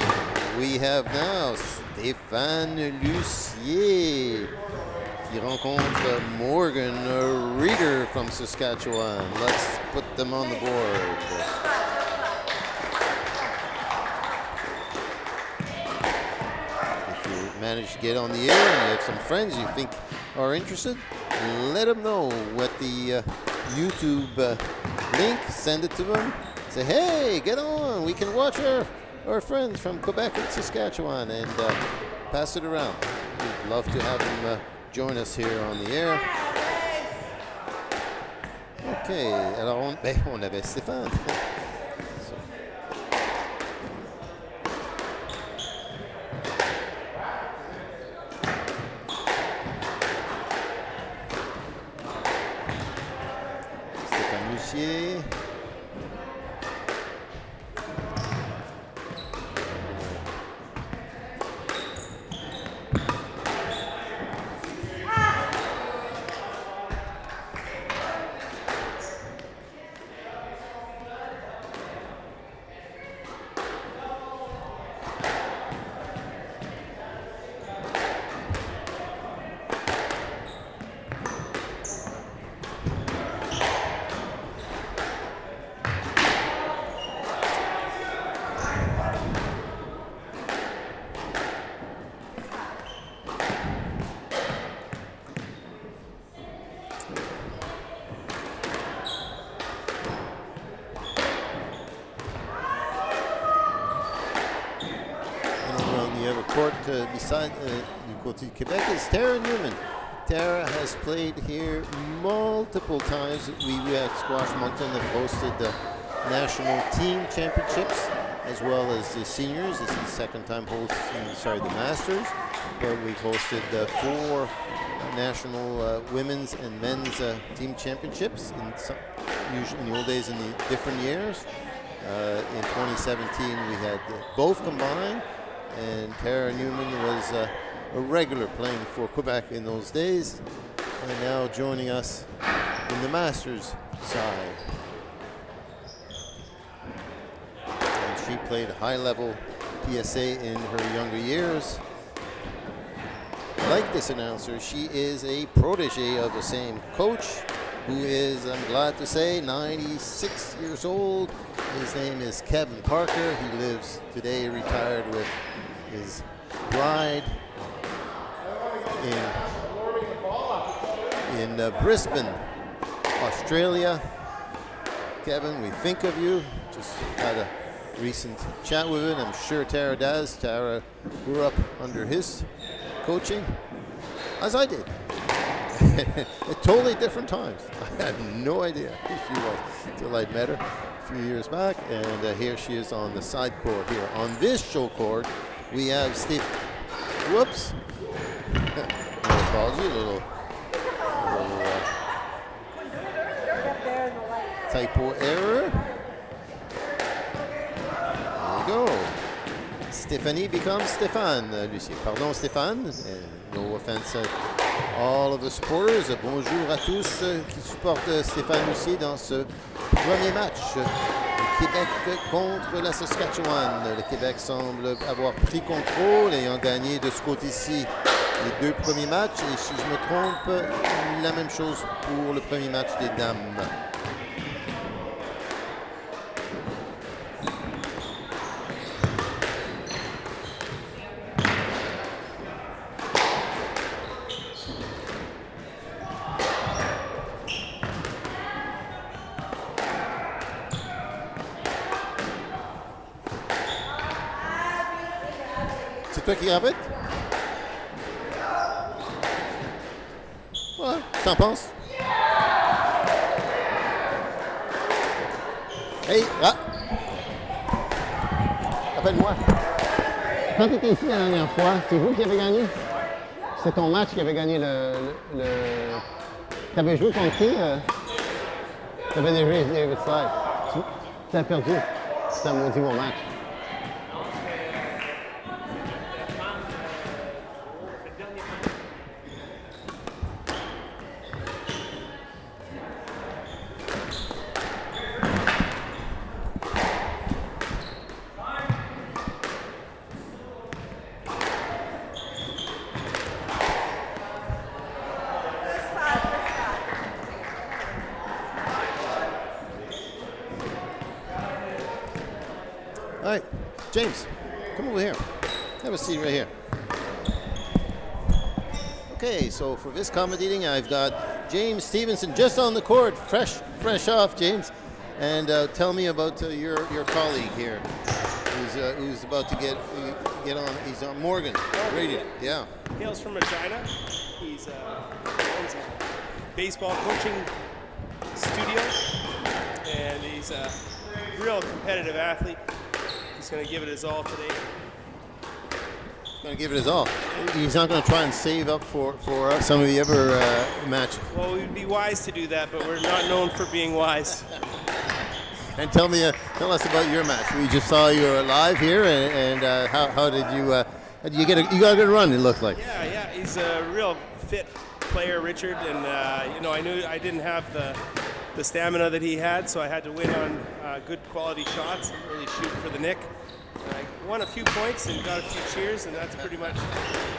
we have now Stéphane Lucier qui rencontre Morgan Reeder from Saskatchewan. Let's put them on the board. If you manage to get on the air and you have some friends you think are interested, let them know what the YouTube link, send it to them. Say, hey, get on, we can watch our friends from Quebec and Saskatchewan, and pass it around. We'd love to have them join us here on the air. Okay, alors on avait Stéphane. Stéphane Lucier. Beside du côté du Québec is Tara Newman. Tara has played here multiple times. We at Squash Moncton have hosted the national team championships as well as the seniors. This is the second time hosting, the Masters. But we've hosted 4 national women's and men's team championships usually in the old days in the different years. In 2017 we had both combined. And Tara Newman was a regular playing for Quebec in those days, and now joining us in the Masters side. And she played high-level PSA in her younger years. Like this announcer, she is a protege of the same coach, who is, I'm glad to say, 96 years old. His name is Kevin Parker. He lives today retired with his bride in Brisbane, Australia. Kevin, we think of you. Just had a recent chat with him. I'm sure Tara does. Tara grew up under his coaching, as I did. At totally different times. I had no idea who she was until I met her a few years back. And here she is on the side court here. On this show court, we have Steve. Whoops. No apology, a little typo error. There you go. Stephanie becomes Stéphane Lucier. Pardon, Stéphane. No offense to all of the supporters. Bonjour à tous qui supportent Stéphane Lucier dans ce premier match. Le Québec contre la Saskatchewan. Le Québec semble avoir pris contrôle, ayant gagné de ce côté-ci les 2 premiers matchs. Et si je me trompe, la même chose pour le premier match des dames. C'est toi qui arbitre? Ouais, t'en penses? Hey, ah! Appelle-moi. Quand tu étais ici la dernière fois, c'est vous qui avez gagné? C'est ton match qui avait gagné le... Tu avais joué contre qui? Tu avais déjà David Slide. Tu as perdu. C'est un maudit bon match. All right, James, come over here. Have a seat right here. Okay, so for this commentating, I've got James Stevenson just on the court, fresh off, James. And tell me about your colleague here, who's about to get on. He's on Morgan. Rated, yeah. Hails from Regina. He's owns a baseball coaching studio, and he's a real competitive athlete. He's going to give it his all today. Going to give it his all. He's not going to try and save up for some of the other matches. Well, we'd be wise to do that, but we're not known for being wise. And tell us about your match. We just saw you were live here, and how did you get you got a good run? It looked like. Yeah, he's a real fit player, Richard, and I knew I didn't have the stamina that he had, so I had to win on good quality shots and really shoot for the nick. And I won a few points and got a few cheers, and that's pretty much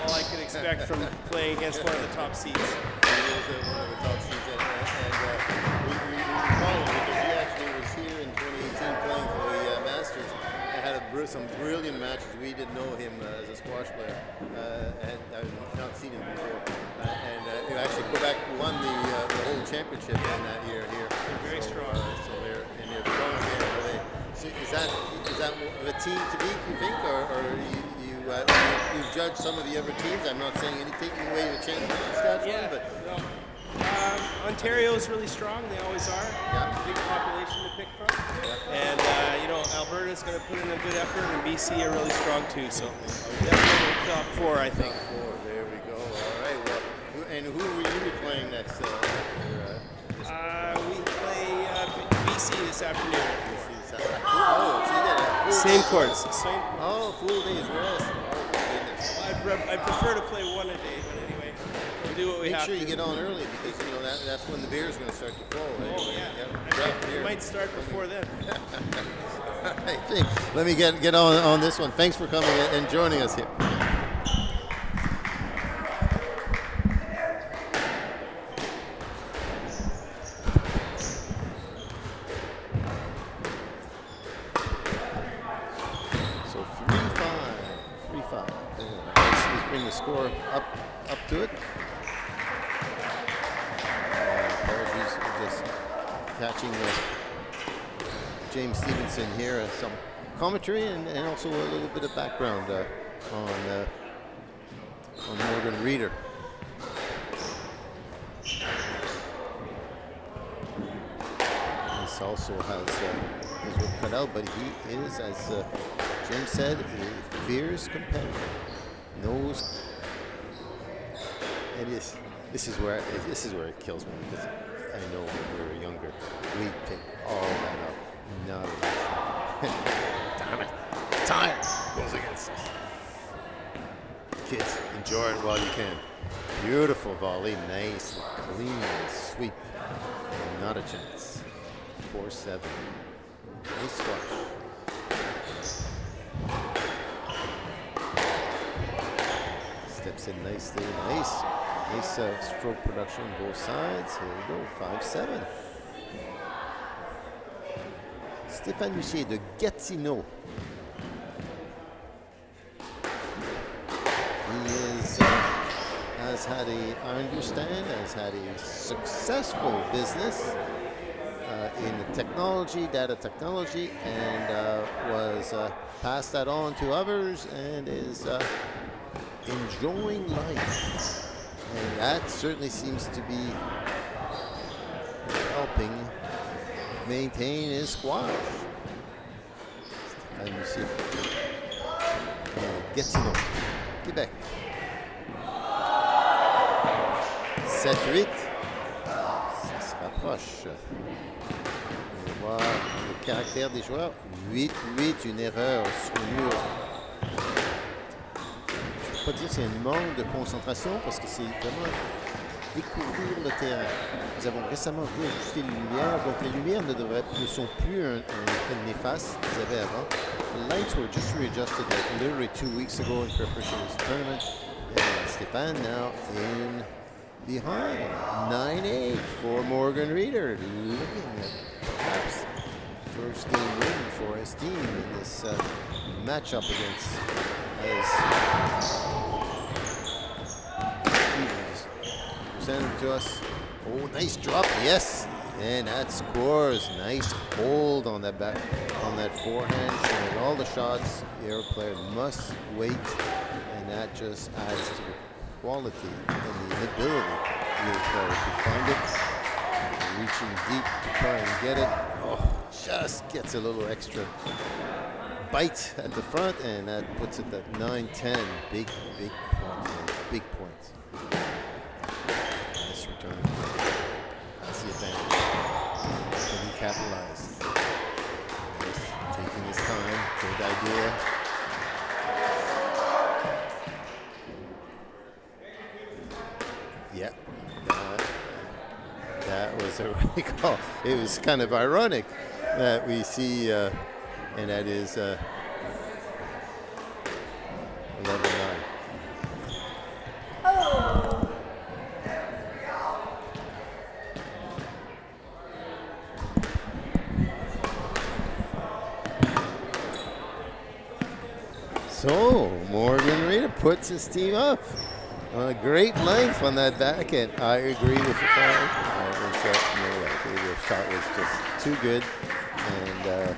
all I could expect from playing against one of the top seeds. He was one of the top seeds, and we recall him because he actually was here in 2018 playing for the Masters. I had some brilliant matches. We didn't know him as a squash player, and I've not seen him before. And actually, Quebec won the whole championship in that year here. They're very strong. So they're strong again. So is that a team to beat, you think, or you've judged some of the other teams? I'm not saying anything away to change Saskatchewan, but Ontario is really strong. They always are. Yeah. Big population to pick from. Yeah. And Alberta's going to put in a good effort, and BC are really strong too. So definitely top 4, I think. Top 4. There we go. All right. Well, and who will you be playing next? We play BC this afternoon. Oh, so you Same courts. full day's rest. Oh, goodness. I prefer to play one a day, but anyway, we'll do what we have Make sure to. you get on early because that's when the beer's going to start to flow. Right? Oh, yeah. Draft beer. It might start before then. All right, James, let me get on this one. Thanks for coming and joining us here. So 3-5. Let's bring the score up to it. Apologies for just catching James Stevenson here, some commentary and also a little bit of background on Morgan Reeder. This also has his work cut out, but he is, as James said, a fierce competitor. Knows, and this is where it kills me because I know when we were younger, we pick all that up. Not damn it, time goes against us. Kids, enjoy it while you can. Beautiful volley, nice, clean sweep. Not a chance. 4-7. Nice squash. Steps in nicely. Nice stroke production both sides. Here we go. 5-7. Stéphane Lucier de Gatineau. He has had a successful business in technology, data technology, and was passed that on to others and is enjoying life. And that certainly seems to be helping maintain his squash. And you see, Gatineau, Québec. 7-8. Ça se rapproche. On va voir le caractère des joueurs. 8-8, une erreur sur le mur. Je ne peux pas dire que c'est un manque de concentration parce que c'est vraiment découvrir le terrain. Nous avons récemment ajusté les lumières, donc les lumières ne sont plus un effet néfaste qu'ils avaient avant. The lights were just readjusted like literally 2 weeks ago in preparation for this tournament. And Stéphane now in behind. 9-8 for Morgan Reeder. Looking at perhaps first game win for his team in this matchup against presented to us. Oh, nice drop, yes, and that scores. Nice hold on that back, on that forehand, showing all the shots. The air player must wait, and that just adds to the quality and the ability of the player to find it, reaching deep to try and get it. Oh, just gets a little extra bite at the front, and that puts it at 9-10. Big point, big point. Nice return. That's the advantage. Can he capitalize? Nice. Taking his time. Good idea. Yeah. That was a right call. It was kind of ironic that we see, and that is 11-9. So Morgan Reeder puts his team up. A great length on that backhand. I agree with the call. The shot was just too good, and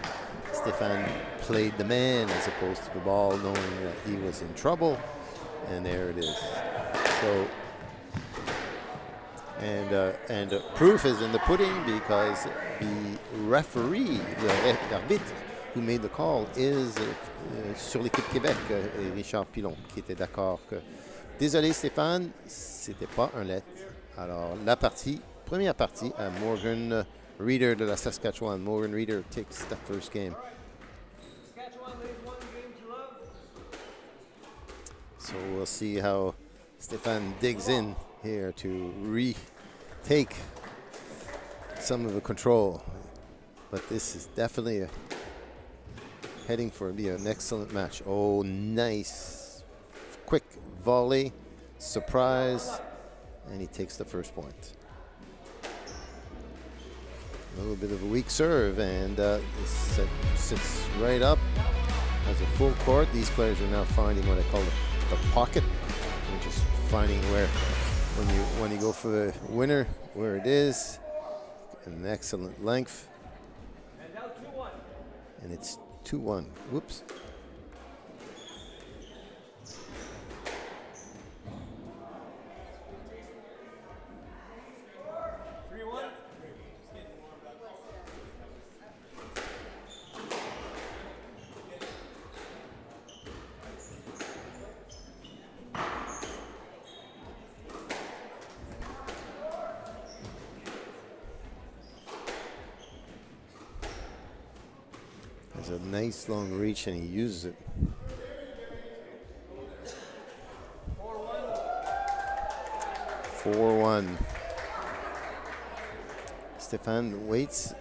Stefan played the man as opposed to the ball, knowing that he was in trouble, and there it is. So, and proof is in the pudding, because the referee, l'arbitre who made the call, is sur l'équipe Québec, Richard Pilon, qui était d'accord que désolé Stéphane, c'était pas un let. Alors la première partie à Morgan Reeder de la Saskatchewan. Morgan Reeder takes the first game. So we'll see how Stéphane digs in here to retake some of the control. But this is definitely heading for be an excellent match. Oh, nice quick volley, surprise, and he takes the first point. A little bit of a weak serve, and sits right up as a full court. These players are now finding what I call the pocket. They're just finding where, when you go for the winner, where it is. An excellent length. And it's 2-1. Whoops. There's a nice long reach, and he uses it. 4-1. Stefan waits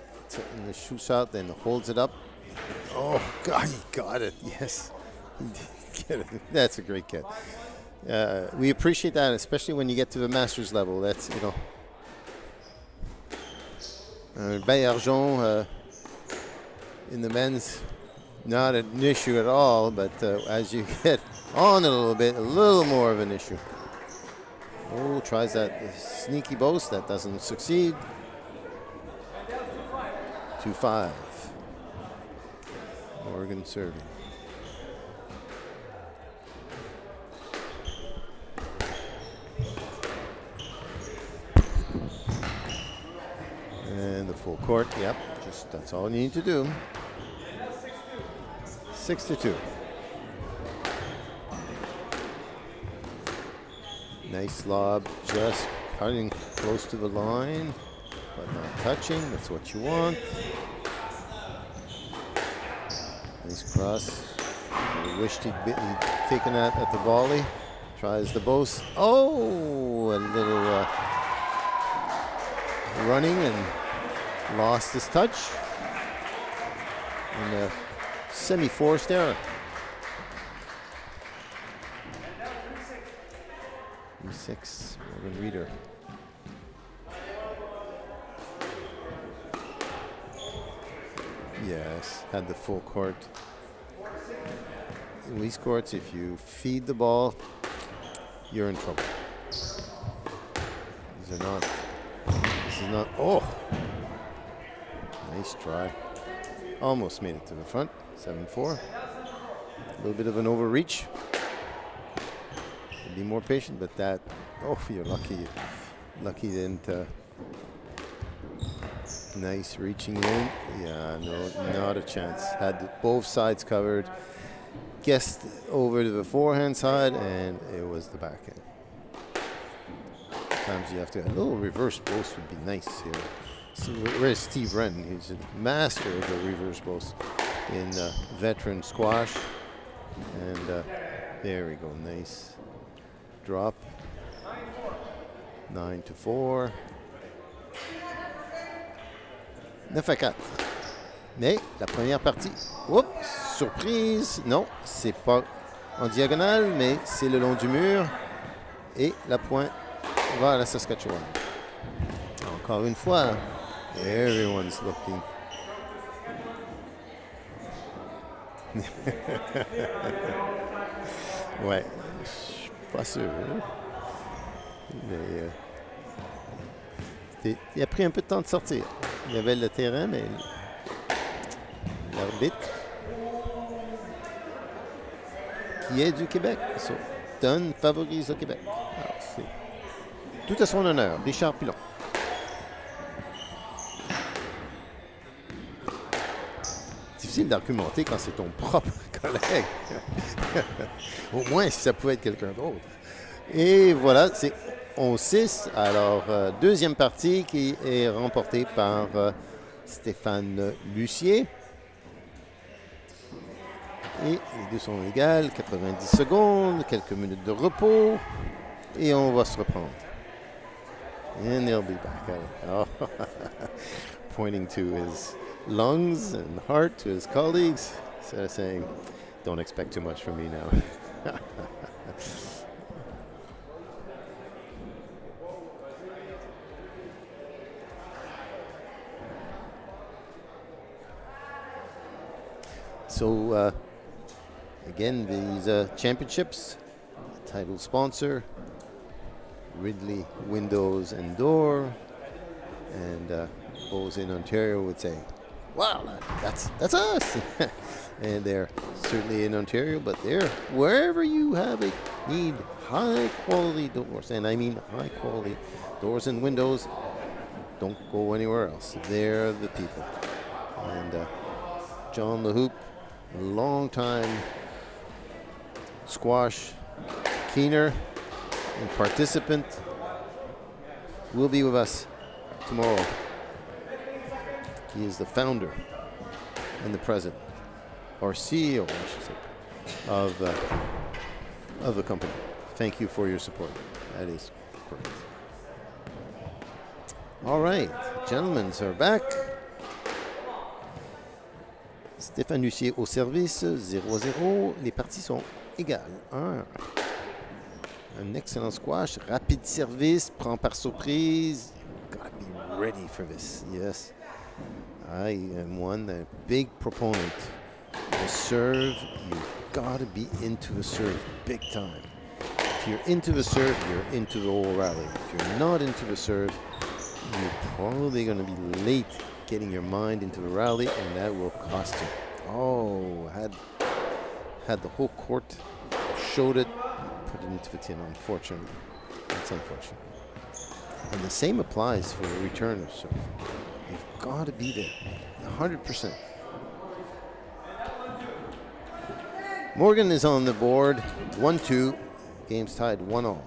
in the shoot shot, then holds it up. Oh, God, he got it. Yes. Get it. That's a great get. We appreciate that, especially when you get to the Masters level. That's, Baillargeon, in the men's, not an issue at all, but as you get on a little more of an issue. Oh, tries that sneaky boast, that doesn't succeed. 2-5. Morgan serving. And the full court, yep, that's all you need to do. 6-2. Nice lob, just cutting close to the line, but not touching. That's what you want. Nice cross. I wished he'd taken that at the volley. Tries the boast. Oh, a little running and lost his touch. And a semi-forced error. 3-6, Morgan Reeder. Yes, had the full court. In these courts, if you feed the ball, you're in trouble. These are not. This is not. Oh! Nice try. Almost made it to the front. 7-4. A little bit of an overreach. Be more patient, but that. Oh, you're lucky. Lucky didn't. Nice reaching in. Yeah, no, not a chance. Had both sides covered. Guessed over to the forehand side, and it was the backhand. Sometimes you have to. A little reverse post would be nice here. So where's Steve Wren? He's a master of the reverse post in veteran squash. And there we go. Nice drop. 9-4. 9-4. Mais la première partie, oups, surprise, non, c'est pas en diagonale, mais c'est le long du mur. Et la pointe va à la Saskatchewan. Encore une fois, everyone's looking. Ouais, je suis pas sûr. Hein? Mais il a pris un peu de temps de sortir. Il y avait le terrain, mais l'arbitre, qui est du Québec, favorise le Québec. Alors, c'est tout à son honneur, Richard Pilon. Difficile d'argumenter quand c'est ton propre collègue. Au moins, si ça pouvait être quelqu'un d'autre. Et voilà, c'est 11-6. Alors, deuxième partie qui est remportée par Stéphane Lucier. Et les deux sont égales, 90 secondes, quelques minutes de repos. Et on va se reprendre. And they'll be back. Oh. Pointing to his lungs and heart to his colleagues. So saying, don't expect too much from me now. So, again, these championships, title sponsor, Ridley Windows and Door, and those in Ontario would say, wow, that's us. And they're certainly in Ontario, but they're wherever you have a need high quality doors, and I mean high quality doors and windows, don't go anywhere else. They're the people. And John LaHoop, a long time squash keener and participant, will be with us tomorrow. He is the founder and the president, or CEO, I should say, of the company. Thank you for your support. That is correct. All right, gentlemen are back. Stéphane Lucier au service, 0-0. Les parties sont égales. Un excellent squash, rapide service, prend par surprise. Gotta be ready for this, yes. I am one, a big proponent. The serve, you've got to be into the serve big time. If you're into the serve, you're into the whole rally. If you're not into the serve, you're probably going to be late getting your mind into the rally, and that will cost you. Oh, had the whole court, showed it, put it into the tin, unfortunately. That's unfortunate. And the same applies for the return of serve. You've got to be there, 100%. Morgan is on the board, 1-2. Game's tied 1-1.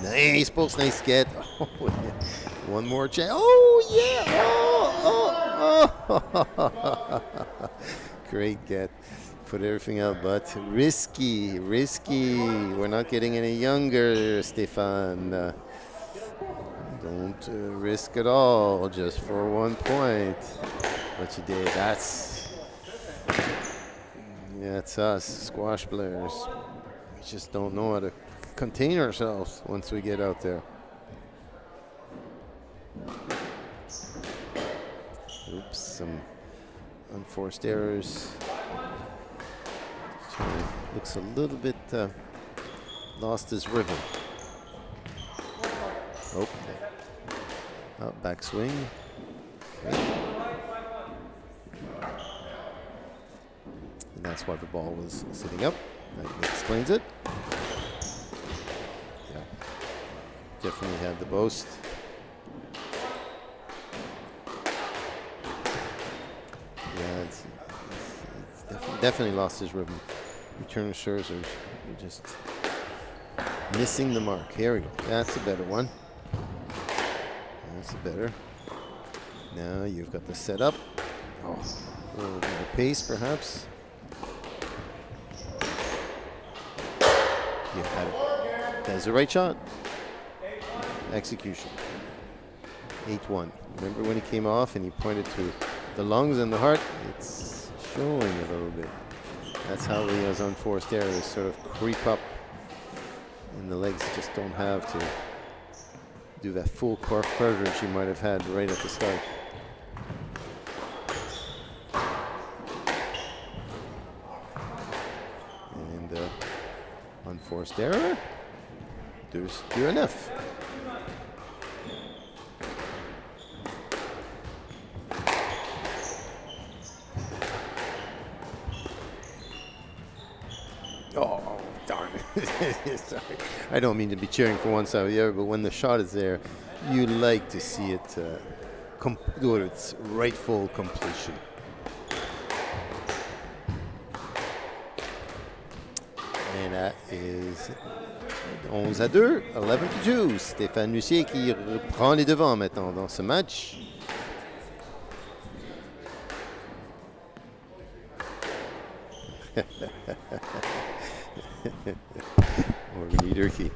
Nice post, nice get. Oh, yeah. One more chance. Oh, yeah. Oh. Great get. Put everything out, but risky. We're not getting any younger, Stéphane. Don't risk it all just for 1 point. But you did. That's us, squash players. We just don't know how to contain ourselves once we get out there. Oops, some unforced errors. Looks a little bit lost his rhythm. Oh, back swing. Okay. And that's why the ball was sitting up. That explains it. Yeah, definitely had the boast. Yeah, it's definitely lost his rhythm. Return serves are just missing the mark. Here we go. That's a better one. That's a better. Now you've got the setup. Oh, a little bit of pace, perhaps. You had it. That's the right shot. Execution. 8-1. Remember when he came off and he pointed to the lungs and the heart? It's showing a little bit. That's how those unforced errors sort of creep up, and the legs just don't have to do that full core pressure she might have had right at the start. And unforced error. There's enough. Oh, darn it. Sorry. I don't mean to be cheering for one side or the other, but when the shot is there, you like to see it go to its rightful completion. And that is 11-2, 11-2. Stéphane Lucier qui reprend les devants maintenant dans ce match. Morgan Leader qui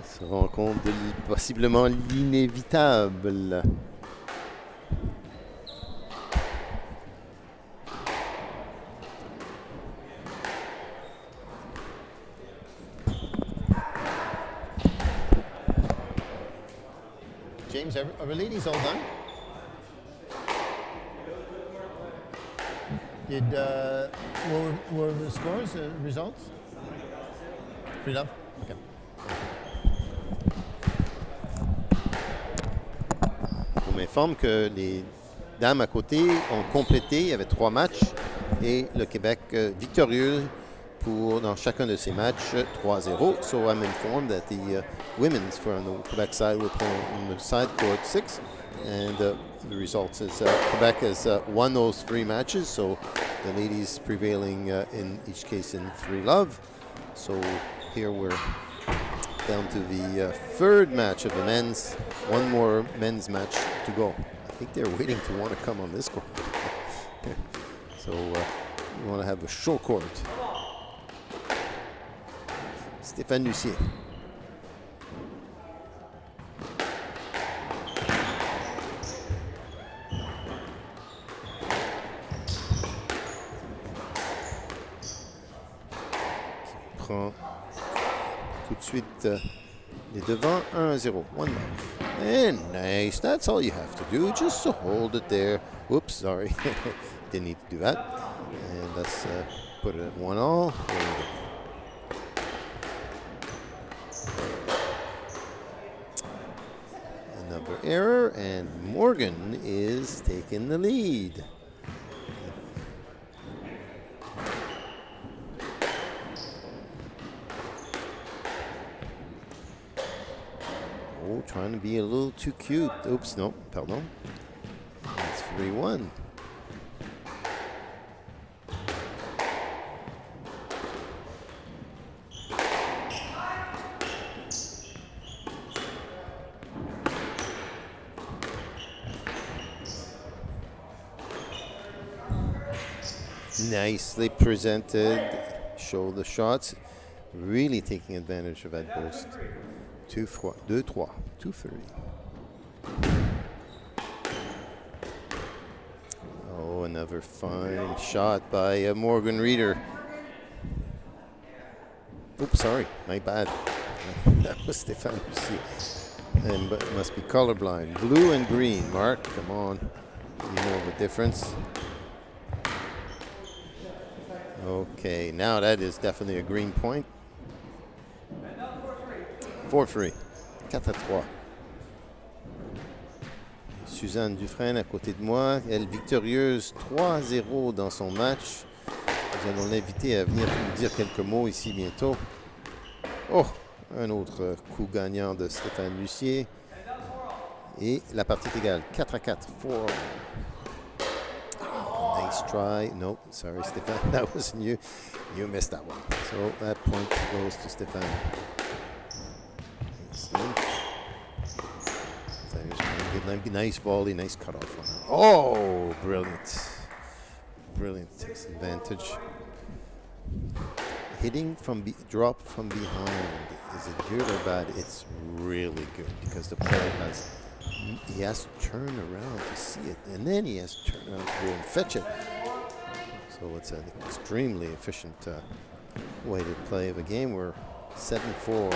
se rend compte de possiblement l'inévitable. James, are the ladies all done? Did what were the scores, results? Free love? Okay. On m'informe que les dames à côté ont complété, il y avait 3 matchs, et le Québec victorieux dans chacun de ces matchs 3-0. So I'm informed that the women's from the Quebec side were playing on the side court 6, and the results is Quebec has won those 3 matches, so the ladies prevailing in each case in 3-love. So here we're down to the 3rd match of the men's. One more men's match to go. I think they're waiting to want to come on this court. So we want to have a show court. Stéphane Lucier. Prend tout de suite les devants 1-0. 1 love. And nice. That's all you have to do. Just to hold it there. Whoops, sorry. Didn't need to do that. And let's put it at 1-all. There we go. Another error, and Morgan is taking the lead. Oh, trying to be a little too cute. Oops, no, pardon. It's 3-1. Nicely presented, show the shots, really taking advantage of that boost. 2-3, 2-3. Oh, another fine shot by Morgan Reeder. Oops, sorry, my bad. That was Stéphane Lucier. And it must be colorblind. Blue and green. Mark, come on. You know the difference. Okay, now that is definitely a green point. 4-3. 4-3. Suzanne Dufresne à côté de moi, elle victorieuse 3-0 dans son match. Nous allons l'inviter à venir nous dire quelques mots ici bientôt. Oh, un autre coup gagnant de Stéphane Lucier. Et la partie est égale, 4-4. 4. Oh, nice try. No, sorry, Stéphane, that wasn't you. You missed that one. So that point goes to Stéphane. Nice volley, nice cutoff on that. Oh, brilliant. Brilliant, takes advantage. Hitting from drop from behind, is it good or bad? It's really good because the player he has to turn around to see it, and then he has to turn around to go and fetch it. So it's an extremely efficient way to play the game. We're 7-4,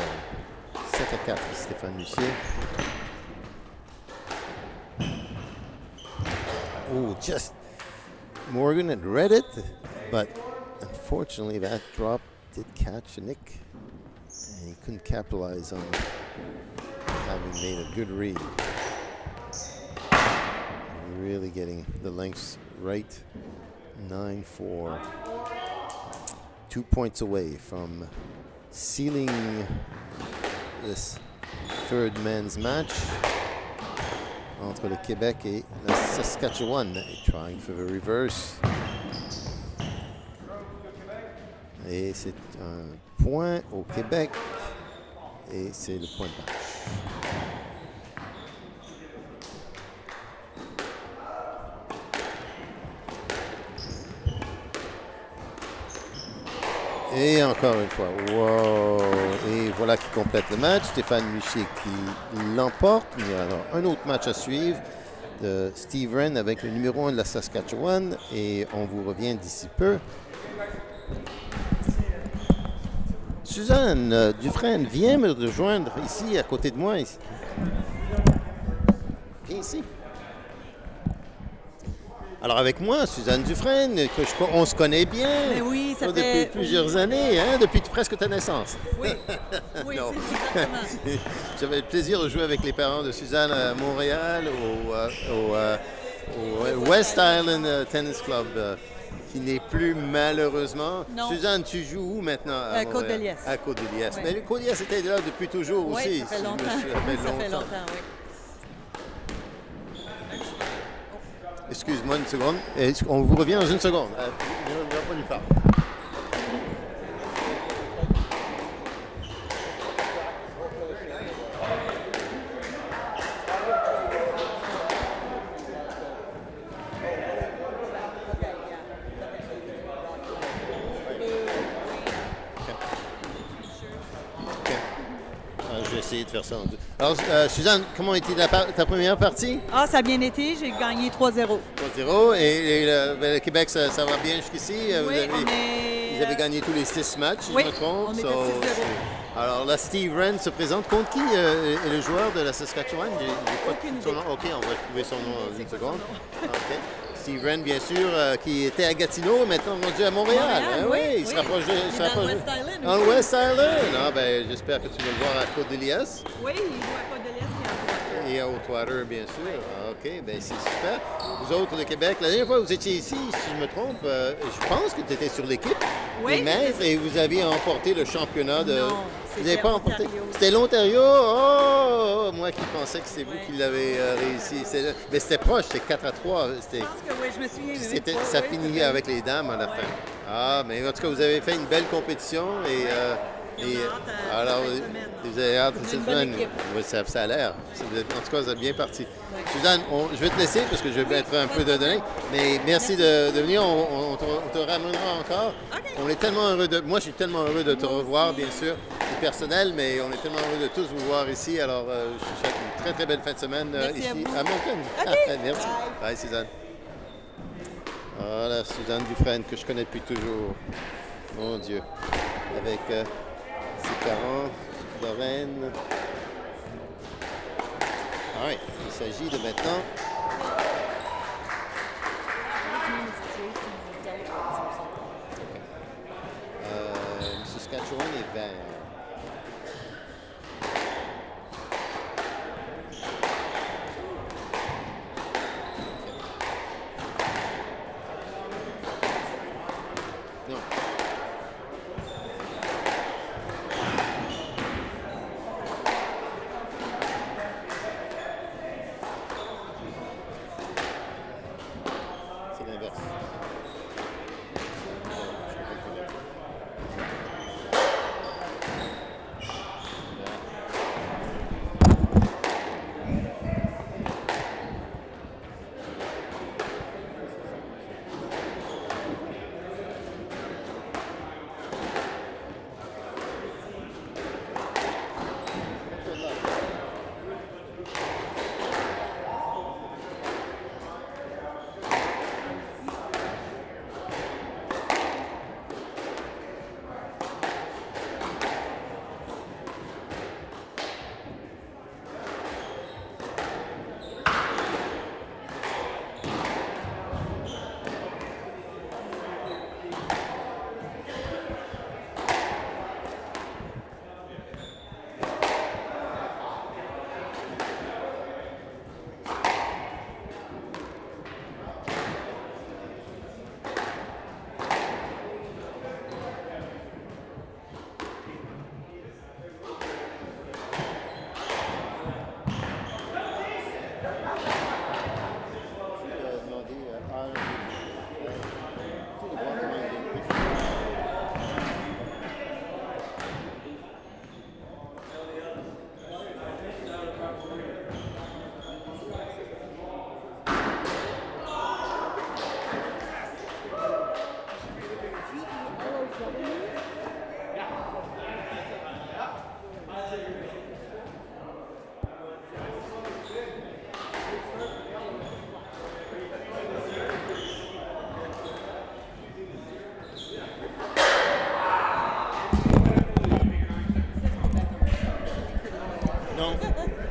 7-4 Stéphane Lucier. Oh, just Morgan had read it, but unfortunately that drop did catch a nick, and he couldn't capitalize on having made a good read. Really getting the lengths right. 9-4. 2 points away from sealing this third men's match entre le Québec et la Saskatchewan. Trying for the reverse. Et c'est un point au Québec. Et c'est le point de match. Et encore une fois, wow! Et voilà qui complète le match. Stéphane Lucier qui l'emporte. Il y a alors un autre match à suivre de Steve Wren avec le numéro 1 de la Saskatchewan. Et on vous revient d'ici peu. Suzanne Dufresne, viens me rejoindre ici, à côté de moi. Ici. Viens ici. Alors avec moi, Suzanne Dufresne, on se connaît bien. Mais oui, ça depuis fait plusieurs années, hein, depuis presque ta naissance. Oui, oui, Non. c'est exactement. J'avais le plaisir de jouer avec les parents de Suzanne à Montréal, au West Island Tennis Club, qui n'est plus malheureusement. Non. Suzanne, tu joues où maintenant? À Côte-de-Liesse. À Côte-de-Liesse. Oui. Mais Côte-de-Liesse était là depuis toujours Oui, aussi. ça fait si je me longtemps. souviens. Ça fait longtemps, oui. Excuse-moi une seconde. On vous revient dans une seconde. Je ne vais pas lui parler. Je vais essayer de faire ça. Alors, Suzanne, comment était ta première partie? Ah, ça a bien été. J'ai gagné 3-0. 3-0. Et le Québec, ça va bien jusqu'ici? Oui, Vous avez gagné tous les 6 matchs, si Oui, je me trompe. on est à 6-0. Alors là, Steve Wren se présente. Contre qui est le joueur de la Saskatchewan? J'ai pas Aucune son idée. nom. OK, on va trouver son nom dans une seconde. OK. Steve Wren, bien sûr, qui était à Gatineau, maintenant rendu à Montréal. Montréal, Hein, oui, il se oui. rapproche de... Il est dans le West Island Dans le aussi. West Island. Ah, ben, j'espère que tu vas le voir à Côte-de-Liesse. Oui, il joue à Côte-de-Liesse et à Côte-de-Liesse. Et à Haute-Water, bien sûr. Ah, OK, bien c'est super. Vous autres, le Québec, la dernière fois que vous étiez ici, si je me trompe, je pense que tu étais sur l'équipe Oui, des maîtres et vous aviez remporté le championnat de... Non, vous c'était n'avez pas remporté? Ontario. C'était l'Ontario? Oh! Moi qui pensais que c'est vous qui l'avez réussi. Mais c'était proche, c'était 4-3. Je pense que oui, je me souviens. Ça finit avec les dames à la fin. Ah, mais en tout cas, vous avez fait une belle compétition et alors, vous avez hâte de cette une bonne semaine. équipe. Oui, ça a l'air. En tout cas, vous êtes bien parti. Suzanne, je vais te laisser parce que je vais mettre un peu de données. Mais merci de venir. On te ramènera encore. OK. On est tellement heureux moi, je suis tellement heureux de te revoir, bien sûr. C'est personnel, mais on est tellement heureux de tous vous voir ici. Alors, je vous souhaite une très, très belle fin de semaine Merci ici à vous. Moncton. OK. Merci. Bye, Suzanne. Voilà, Suzanne Dufresne, que je connais depuis toujours. Mon Dieu. Avec 40, Lorraine. All right, il s'agit de maintenant. Saskatchewan est vert.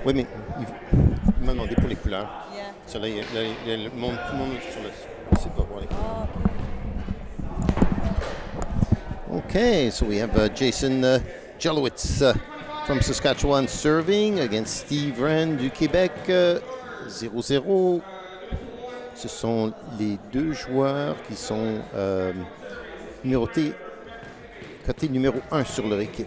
Oui, mais il m'a demandé pour les couleurs. Yeah. Ça, là, il y a le monde sur le site va voir les couleurs. Okay, so we have Jason Jelowitz from Saskatchewan serving against Steve Wren du Québec, 0-0. Ce sont les deux joueurs qui sont numérotés, côté numéro 1 sur leur équipe.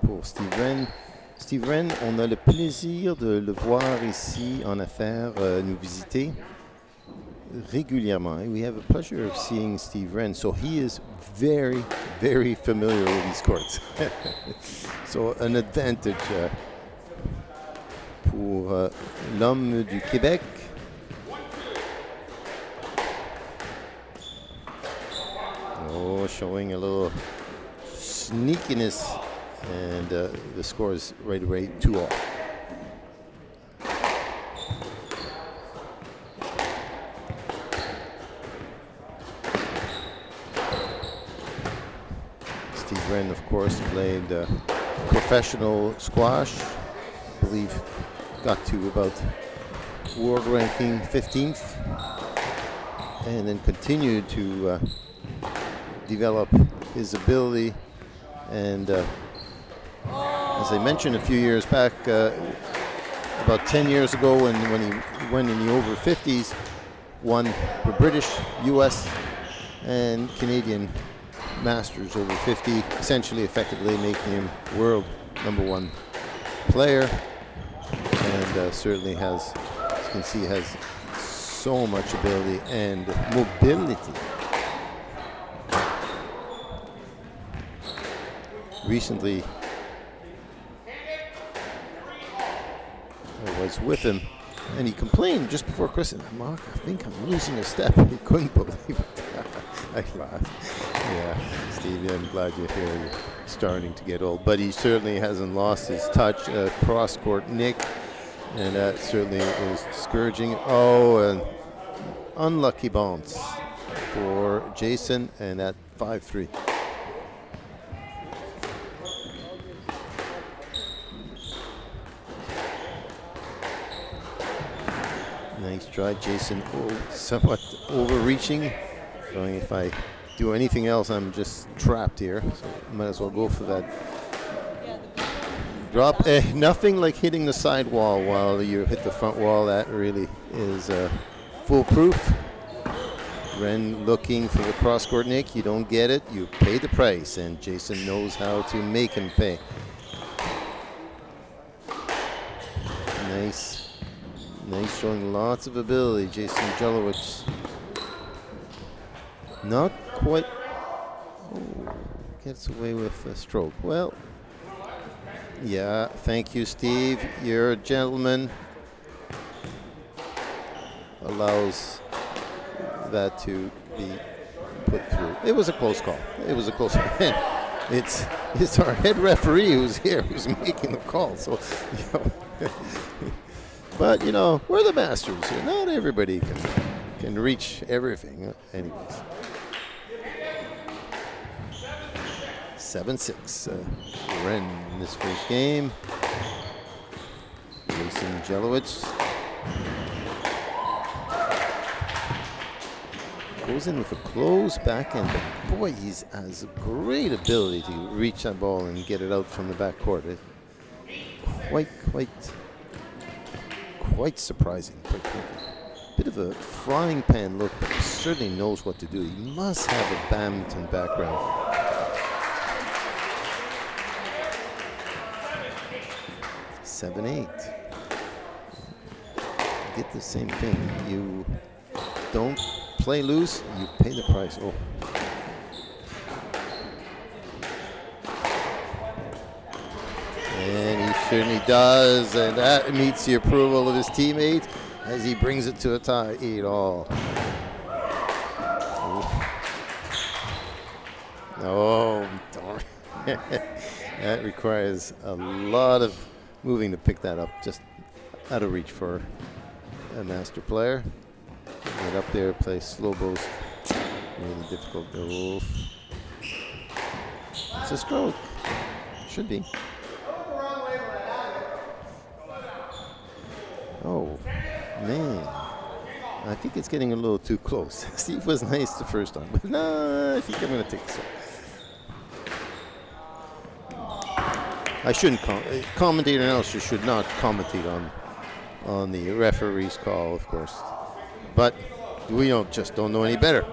Pour Steve Wren. Steve Wren, on a le plaisir de le voir ici en affaires nous visiter régulièrement. We have a pleasure of seeing Steve Wren. So he is very, very familiar with these courts. So an advantage pour l'homme du Québec. Oh, showing a little sneakiness. And the score is right away 2-all. Steve Wren, of course, played professional squash. I believe got to about world ranking 15th. And then continued to develop his ability. And as I mentioned a few years back, about 10 years ago, when he went in the over 50s, won the British, US, and Canadian Masters over 50, essentially effectively making him world #1 player, and certainly has, as you can see, has so much ability and mobility. Recently, I was with him, and he complained just before Christmas, "Mark, I think I'm losing a step." He couldn't believe it. I laughed. Yeah, Steve, I'm glad you're here. You're starting to get old, but he certainly hasn't lost his touch. Cross-court nick, and that certainly is discouraging. Oh, an unlucky bounce for Jason, and at 5-3. Nice try, Jason. Somewhat overreaching. Going, if I do anything else, I'm just trapped here. So might as well go for that drop. Nothing like hitting the side wall while you hit the front wall. That really is foolproof. Ren looking for the cross-court nick. You don't get it, you pay the price, and Jason knows how to make him pay. Nice. Nice, showing lots of ability, Jason Jelowicz. Not quite. Oh, gets away with a stroke. Well, yeah, thank you, Steve. You're a gentleman. Allows that to be put through. It was a close call. It was a close call. It's our head referee who's here, who's making the call. So, but we're the masters here. Not everybody can reach everything. Anyways, 7-6. Ren in this first game. Jason Jelowicz goes in with a close backhand, but boy, he has a great ability to reach that ball and get it out from the backcourt. Quite surprising. Bit of a frying pan look, but he certainly knows what to do. He must have a badminton background. Seven, 8. Get the same thing. You don't play loose, you pay the price. Oh. And he certainly does, and that meets the approval of his teammate as he brings it to a tie, 8-all. Oh, that requires a lot of moving to pick that up, just out of reach for a master player. Get up there, play slow both. Really difficult. Oh. It's a stroke. Should be. Oh, man. I think it's getting a little too close. Steve was nice the first time, but no, I think I'm going to take this one. I shouldn't commentator analysis should not commentate on the referee's call, of course. But we don't know any better.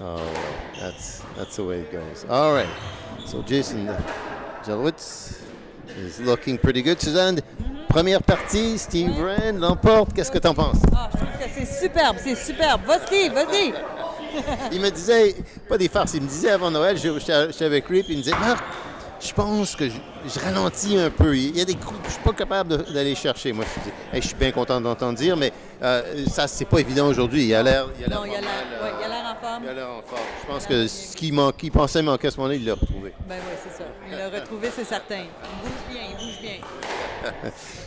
Oh, that's the way it goes. All right. So Jason Jelowicz is looking pretty good. Suzanne, première partie, Steve Ren l'emporte. Qu'est-ce que t'en penses? Ah, je trouve que c'est superbe, c'est superbe. Vas-y, vas-y. Il me disait, pas des farces, il me disait avant Noël, j'étais avec lui, puis il me disait, Marc, je pense que je ralentis un peu. Il y a des coups que je suis pas capable d'aller chercher. Moi, je dis, hey, je suis bien content d'entendre dire, mais ça, c'est pas évident aujourd'hui. Il a l'air Non, il a l'air en forme. Il a l'air en forme. Je pense que ce qu'il pensait manquer à ce moment-là, il l'a retrouvé. Ben oui, c'est ça. Il l'a retrouvé, c'est certain. Il bouge bien.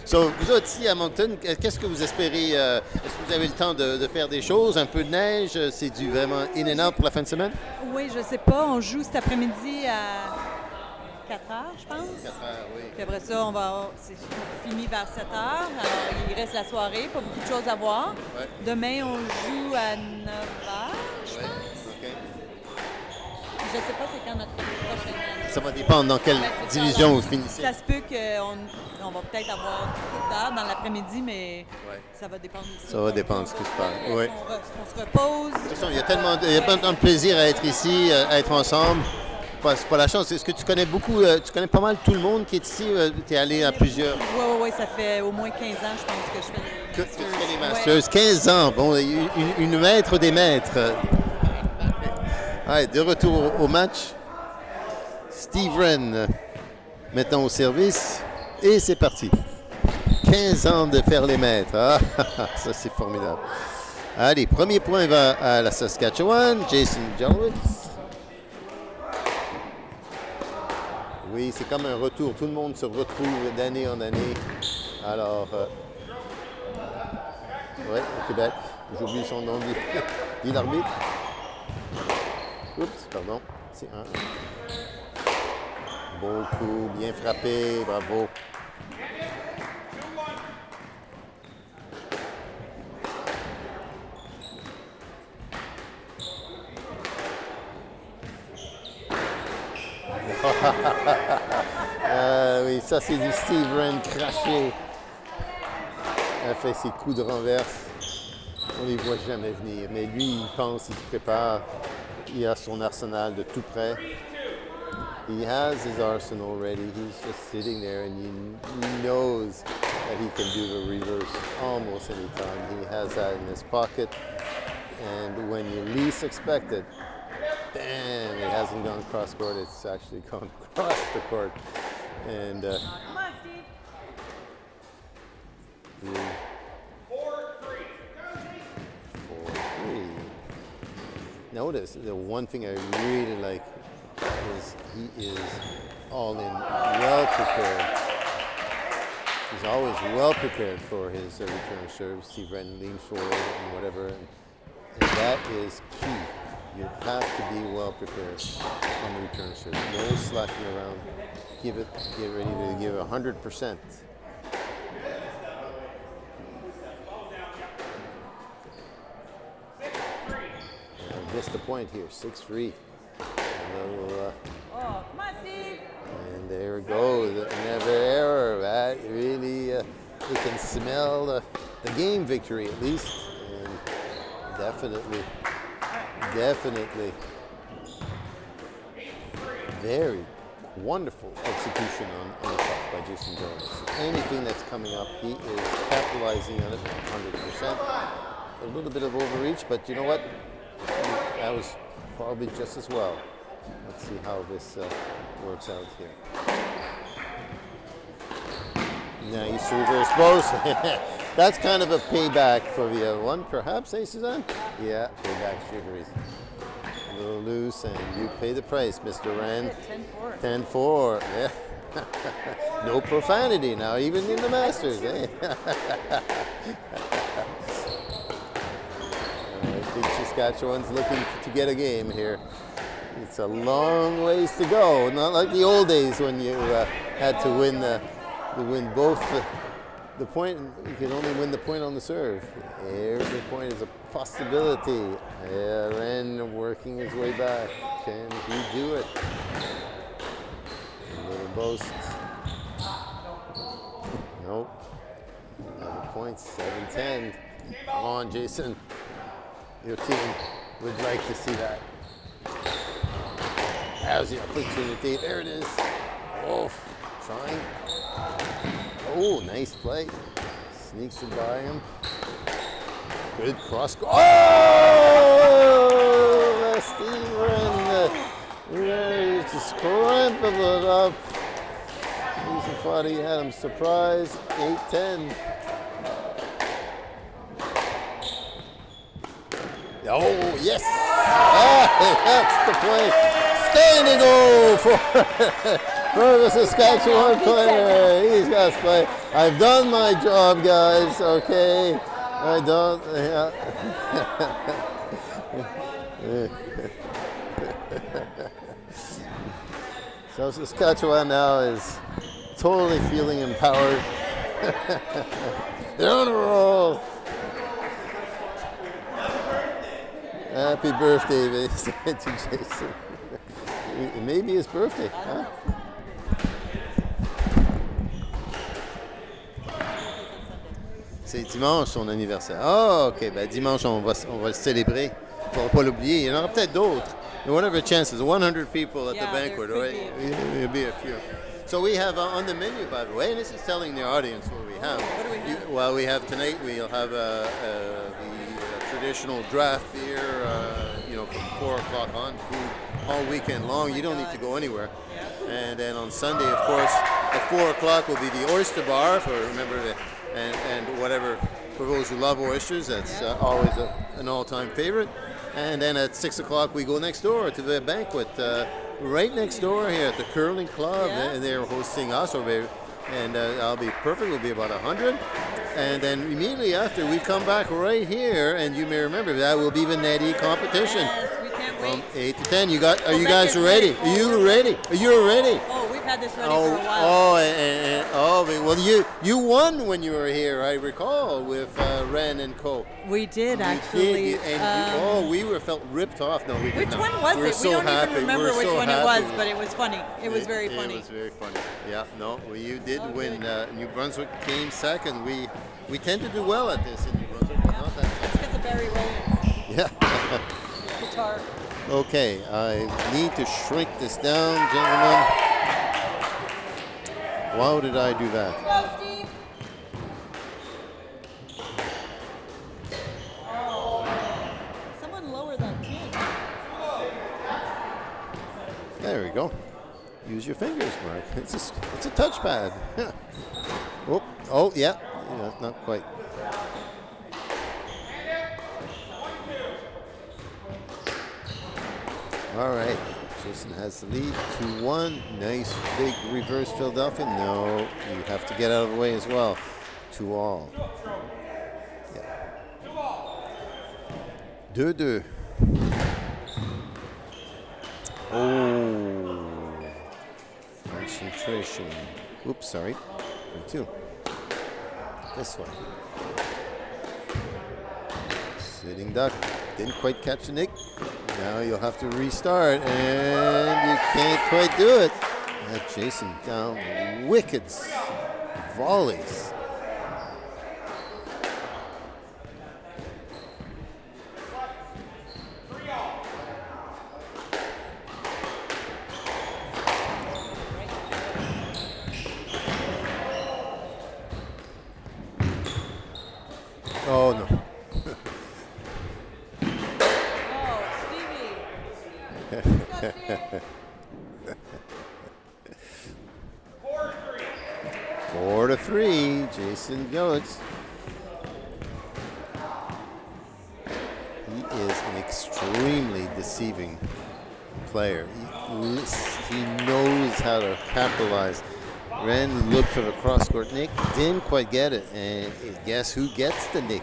So, vous autres ici à Moncton, qu'est-ce que vous espérez? Est-ce que vous avez le temps de faire des choses? Un peu de neige? C'est du vraiment in and out pour la fin de semaine? Oui, je sais pas. On joue cet après-midi à 4 heures, je pense. 4 heures, oui. Puis après ça, c'est fini vers 7 heures. Alors, il reste la soirée, pas beaucoup de choses à voir. Ouais. Demain, on joue à 9 heures, je pense. OK. Je sais pas c'est quand notre prochaine match. Ça va dépendre dans quelle division vous finissez. Ça se peut qu'on va peut-être avoir beaucoup d'heures dans l'après-midi, mais ça va dépendre aussi. Ça va dépendre de ce qui se passe. Oui. On se repose. De toute façon, il y a tellement de plaisir à être ici, à être ensemble. C'est pas la chance. Est-ce que tu connais tu connais pas mal tout le monde qui est ici? Tu es allé à plusieurs. Oui, ça fait au moins 15 ans, je pense, que je fais tu fais les Masters. 15 ans, bon, une maître des maîtres. Allez, de retour au match. Steve Ren, maintenant au service. Et c'est parti. 15 ans de faire les maîtres. Ah, ça, c'est formidable. Allez, premier point va à la Saskatchewan, Jason Jolowitz. Oui, c'est comme un retour. Tout le monde se retrouve d'année en année. Alors, ouais, au Québec, j'oublie son nom, dit l'arbitre. Oups, pardon, c'est un. Beau coup, bien frappé, bravo. Oui, ça c'est du Steve Wren craché. Elle fait ses coups de renverse. On ne les voit jamais venir. Mais lui, il pense, il se prépare. Il a son arsenal de tout près. He has his arsenal ready. He's just sitting there and he knows that he can do the reverse almost any time. He has that in his pocket. And when you least expect it, bam, it hasn't gone cross court, it's actually gone across the court. And Come on, Steve. 4-3. Notice the one thing I really like is he is all in, well prepared. He's always well prepared for his return serve. Steve Wren leans forward and whatever, and that is key. You have to be well prepared on the return serve. No slacking around. Get ready to give 100%. Missed the point here, 6-3. Oh, come on, Steve. And there we go, never error. That really, you can smell the game victory at least. And definitely, very wonderful execution on the puck by Jason Jones. Anything that's coming up, he is capitalizing on it 100%. A little bit of overreach, but you know what? That was probably just as well. Let's see how this works out here. Nice reverse post. That's kind of a payback for the other one, perhaps, eh, Suzanne? Yeah, payback shooteries. A little loose, and you pay the price, Mr. Wren. 10-4. 10-4, yeah. No profanity now, even in the Masters, eh? I think Saskatchewan's looking to get a game here. It's a long ways to go. Not like the old days when you had to win both the point. You could only win the point on the serve. Every point is a possibility. Yeah, Wren working his way back. Can he do it? A little boast. Nope. Another point. 7-10. Come on, Jason. Your team would like to see that. How's the opportunity? There it is. Oh, trying. Oh, nice play. Sneaks it by him. Good cross. Oh! Steve Wren just scrambled it up. Jason thought he had him surprised. 8-10. Oh, yes! That's the play. Standing goal for the Saskatchewan player. He's got to play. I've done my job, guys. Okay, I don't. Yeah. So Saskatchewan now is totally feeling empowered. They're on a roll. Happy birthday, to Jason. It may be his birthday, huh? C'est dimanche son anniversaire. Ah, ok. Ben dimanche on va le célébrer. Il ne faudra pas l'oublier. Il y en aura peut-être d'autres. Whatever chances, 100 people at the banquet, right? There'll be a few. So we have on the menu, by the way, and this is telling the audience what we have. What do we have? Well, we have tonight. We'll have the traditional draft beer. From 4 o'clock on, food all weekend long. You don't need to go anywhere. And then on Sunday, of course, at 4 o'clock will be the oyster bar. For remember and whatever. For those who love oysters, that's always an all-time favorite. And then at 6 o'clock, we go next door to the banquet, right next door here at the Curling Club. Yeah. And they're hosting us, and I'll be perfect. We'll be about 100. And then immediately after, we come back right here, and you may remember that will be the netty competition. Yes, we can't wait. From 8 to 10. Are you guys ready? Are you ready? Are you ready? Oh, we've had this ready for a while. Well, you won when you were here, I recall, with Ren and Co. We did, You actually. did, and we felt ripped off. No, we did Which not. one was we were it? So We don't happy. even remember which one it was, but it was funny. It was very It funny. was very funny. Yeah, no, you did Oh, win. good. New Brunswick came second. We tend to do well at this in New Brunswick, but not that It's because of Barry Williams. Yeah. Guitar. Okay, I need to shrink this down, gentlemen. Why did I do that? Go, Steve. Someone lower that kid. There we go. Use your fingers, Mark. It's a touchpad. Yeah, not quite. All right, Jason has the lead, 2-1. Nice big reverse Philadelphia. No, you have to get out of the way as well. 2-all. Yeah. 2-2. Oh, concentration. Oops, sorry. 2. This way. Sitting duck. Didn't quite catch the nick. Now you'll have to restart, and you can't quite do it. Jason down wicked volleys. Oh no. Four to 3, Jason Gillets. He is an extremely deceiving player. He knows how to capitalize. Ren looked for the cross-court nick, didn't quite get it, and guess who gets the nick?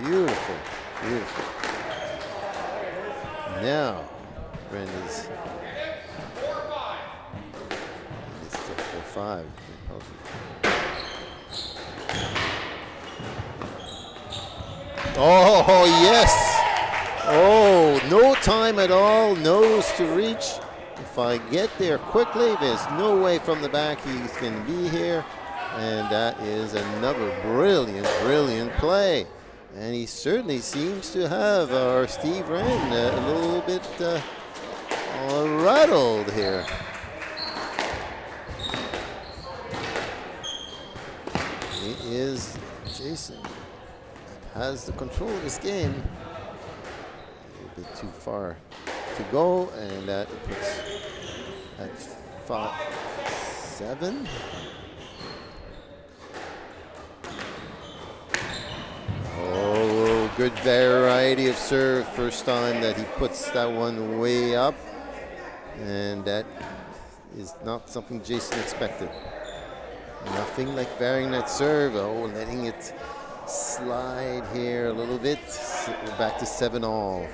Beautiful, beautiful. Now, Ren is 4-5. Oh, yes. Oh, no time at all. Nose to reach. If I get there quickly, there's no way from the back he can be here. And that is another brilliant, brilliant play. And he certainly seems to have our Steve Wren a little bit rattled here. It is Jason that has the control of this game. A little bit too far to go, and that puts at 5-7. Oh, good variety of serve. First time that he puts that one way up, and that is not something Jason expected. Nothing like varying that serve. Oh, letting it slide here a little bit. We're back to 7-all.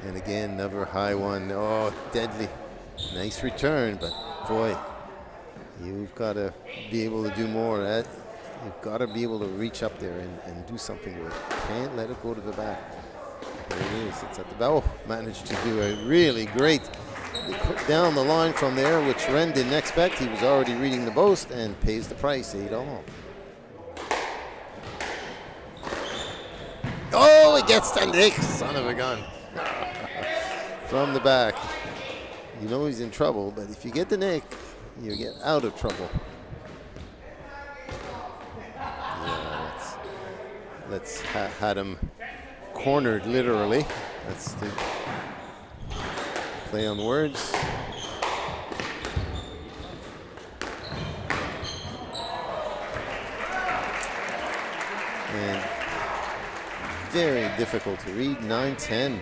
And again, another high one. Oh, deadly. Nice return, but boy, you've got to be able to do more. You've got to be able to reach up there and do something with it. Can't let it go to the back. There it is. It's at the bow. Managed to do a really great down the line from there, which Ren didn't expect. He was already reading the boast and pays the price, 8-all. Oh, he gets the nick, son of a gun. From the back. You know he's in trouble, but if you get the nick, you get out of trouble. Yeah, let's had him cornered literally. That's the play on words. And very difficult to read. 9-10.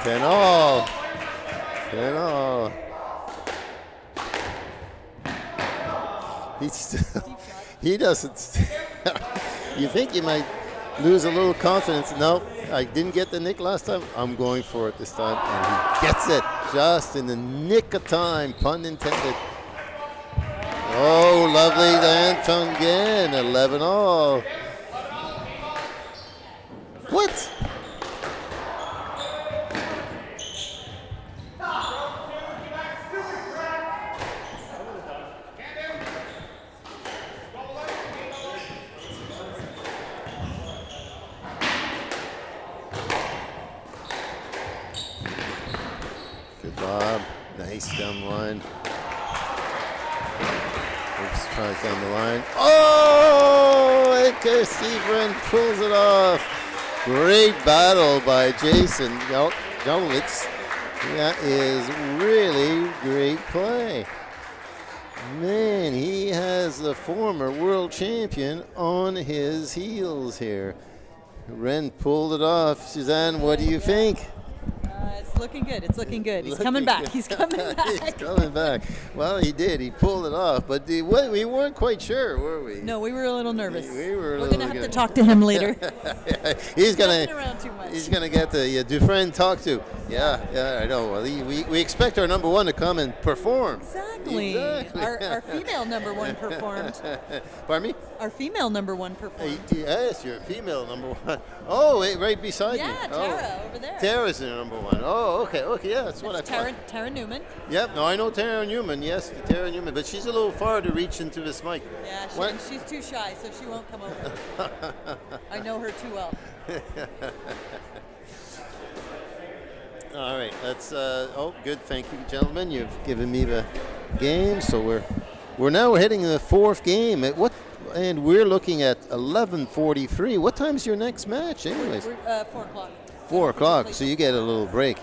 Ten all. He doesn't. You think he might lose a little confidence? No, I didn't get the nick last time. I'm going for it this time, and he gets it just in the nick of time. Pun intended. Oh, lovely Anton again. 11 all. What? Bob, nice down the line. Oops, tries down the line. Oh, Edgar Severin pulls it off. Great battle by Jason Jolowitz. That is really great play. Man, he has the former world champion on his heels here. Ren pulled it off. Suzanne, what do you think? It's looking good. It's looking good. He's coming back. He's coming back. He's coming back. Well, he did. He pulled it off. But we weren't quite sure, were we? No, we were a little nervous. We're going to have to talk to him later. He's gonna get the Dufresne talk to. Yeah, I know. Well, we expect our number one to come and perform. Exactly. Our female number one performed. Pardon me? Our female number one performed. Yes, you're a female number one. Oh, wait, right beside me. Yeah, Tara over there. Tara's the number one. Oh, okay, yeah, that's what I thought. Tara Newman. Yep, no, I know Tara Newman. Yes, Tara Newman, but she's a little far to reach into this mic. Yeah, she's too shy, so she won't come over. I know her too well. All right, let's. Good. Thank you, gentlemen. You've given me the game, so we're now heading to the fourth game. And we're looking at 11:43. What time's your next match, anyways? 4 o'clock. 4 o'clock. So you get a little break.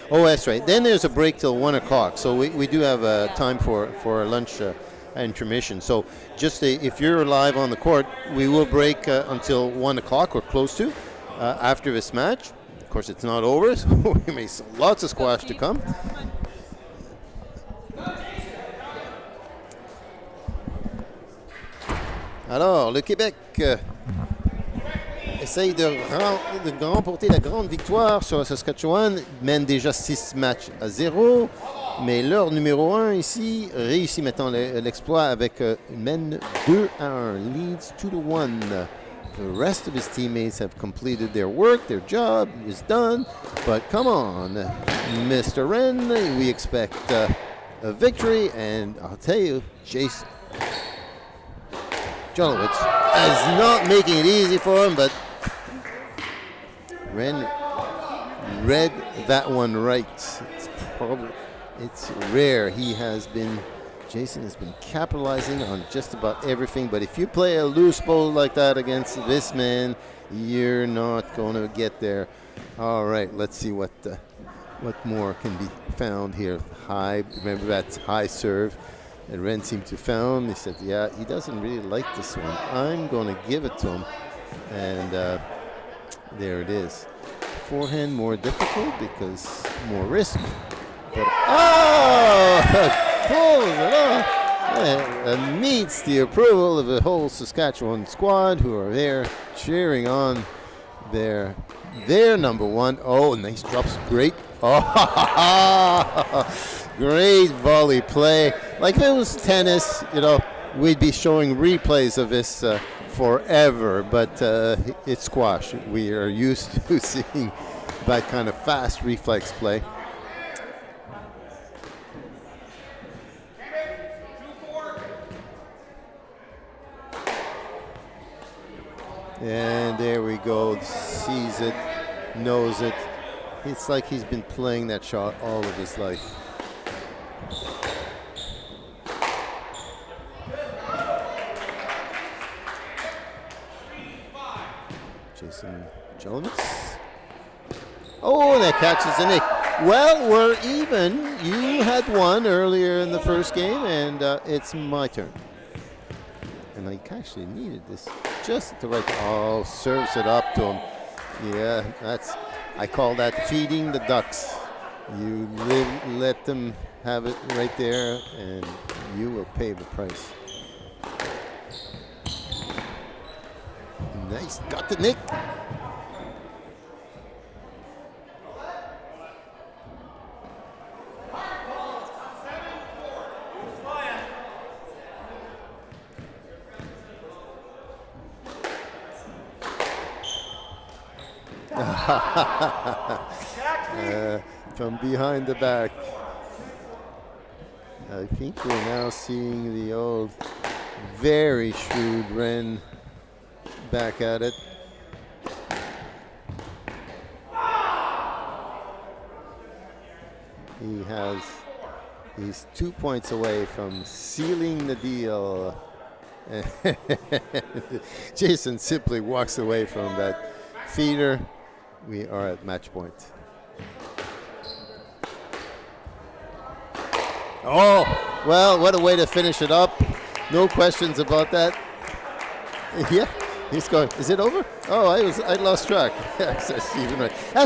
Oh, that's right. Then there's a break till 1 o'clock. So we do have time for a lunch intermission. So just if you're live on the court, we will break until 1 o'clock or close to after this match. Of course, it's not over, so we may lots of squash to come. Alors, le Québec essaye de remporter la grande victoire sur la Saskatchewan, mène déjà 6 matchs à 0, mais leur numéro 1 ici réussit maintenant l'exploit avec mène 2-1, leads 2-1. The rest of his teammates have completed their work, their job is done, but come on, Mr. Wren, we expect a victory, and I'll tell you, Jason Jolowitz is not making it easy for him, but Ren read that one right. It's rare. Jason has been capitalizing on just about everything, but if you play a loose ball like that against this man, you're not going to get there. All right, let's see what more can be found here. High, remember that's high serve. And Ren seemed to found. He said, yeah, he doesn't really like this one. I'm going to give it to him. And there it is. Forehand more difficult because more risk. But, pulls it off. And meets the approval of the whole Saskatchewan squad who are there cheering on their number one. Oh, nice drops. Great. Oh, great volley play. Like if it was tennis, we'd be showing replays of this forever, but it's squash. We are used to seeing that kind of fast reflex play. And there we go. Sees it, knows it. It's like he's been playing that shot all of his life. Jason Jolowitz. Oh, that catches the nick. Well, we're even. You had one earlier in the first game, and it's my turn. And I actually needed this just at the right. Oh, serves it up to him. Yeah, I call that feeding the ducks. You let them have it right there, and you will pay the price. Nice, got the nick. From behind the back. I think we're now seeing the old, very shrewd Ren back at it. He's 2 points away from sealing the deal. Jason simply walks away from that feeder. We are at match point. Oh, well, what a way to finish it up. No questions about that. Yeah, he's going, is it over? Oh, I lost track. That's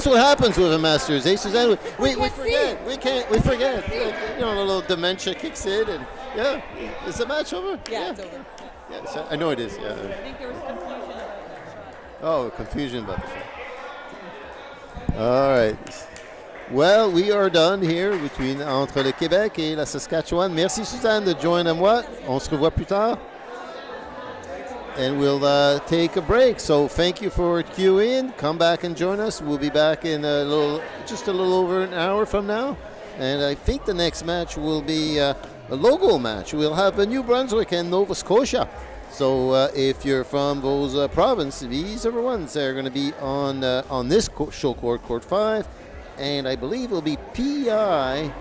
what happens with a Masters. Eh, Suzanne? We forget. We forget. You know, a little dementia kicks in, and yeah, is the match over? Yeah, it's over. Yeah, so I know it is. Yeah. I think there was confusion about that shot. Oh, confusion about the shot. All right. Well, we are done here between entre le Québec et la Saskatchewan. Merci Suzanne de join à moi. On se revoit plus tard. And we'll take a break. So thank you for queuing in. Come back and join us. We'll be back in just a little over an hour from now. And I think the next match will be a local match. We'll have New Brunswick and Nova Scotia. So if you're from those provinces, these are the ones that are going to be on this show court, Court 5. And I believe it'll be PI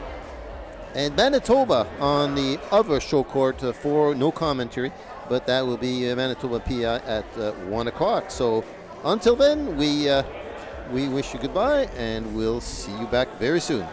and Manitoba on the other show court for no commentary, but that will be Manitoba PI at 1 o'clock. So until then, we wish you goodbye, and we'll see you back very soon.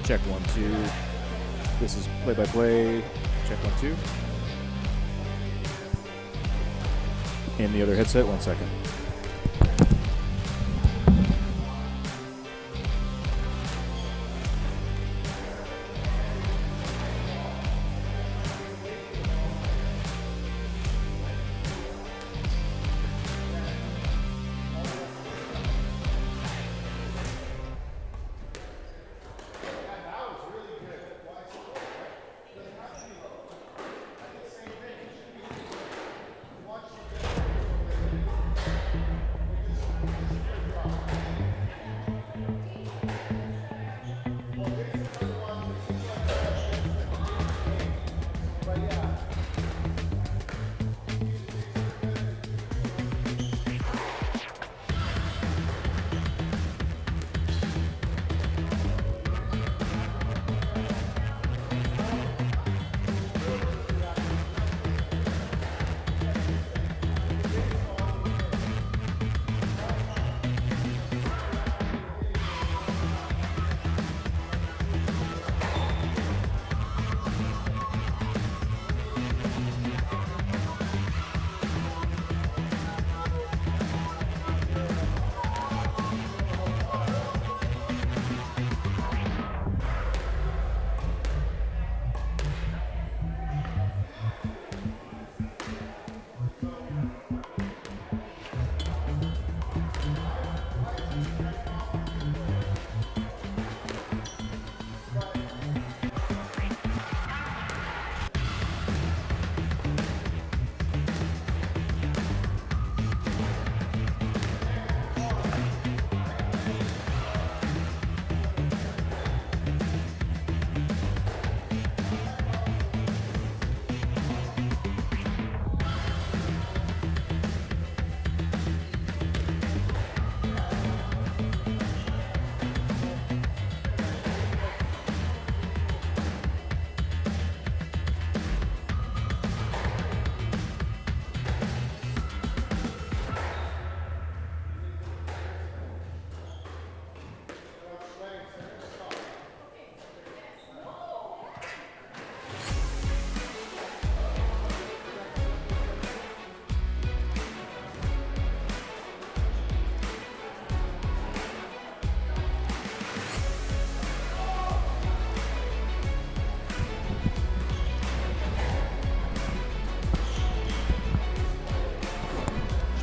Check 1, 2. This is play-by-play. Check 1, 2. In the other headset, 1 second.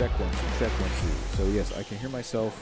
Check 1, 2. Check 1, 2. So yes, I can hear myself.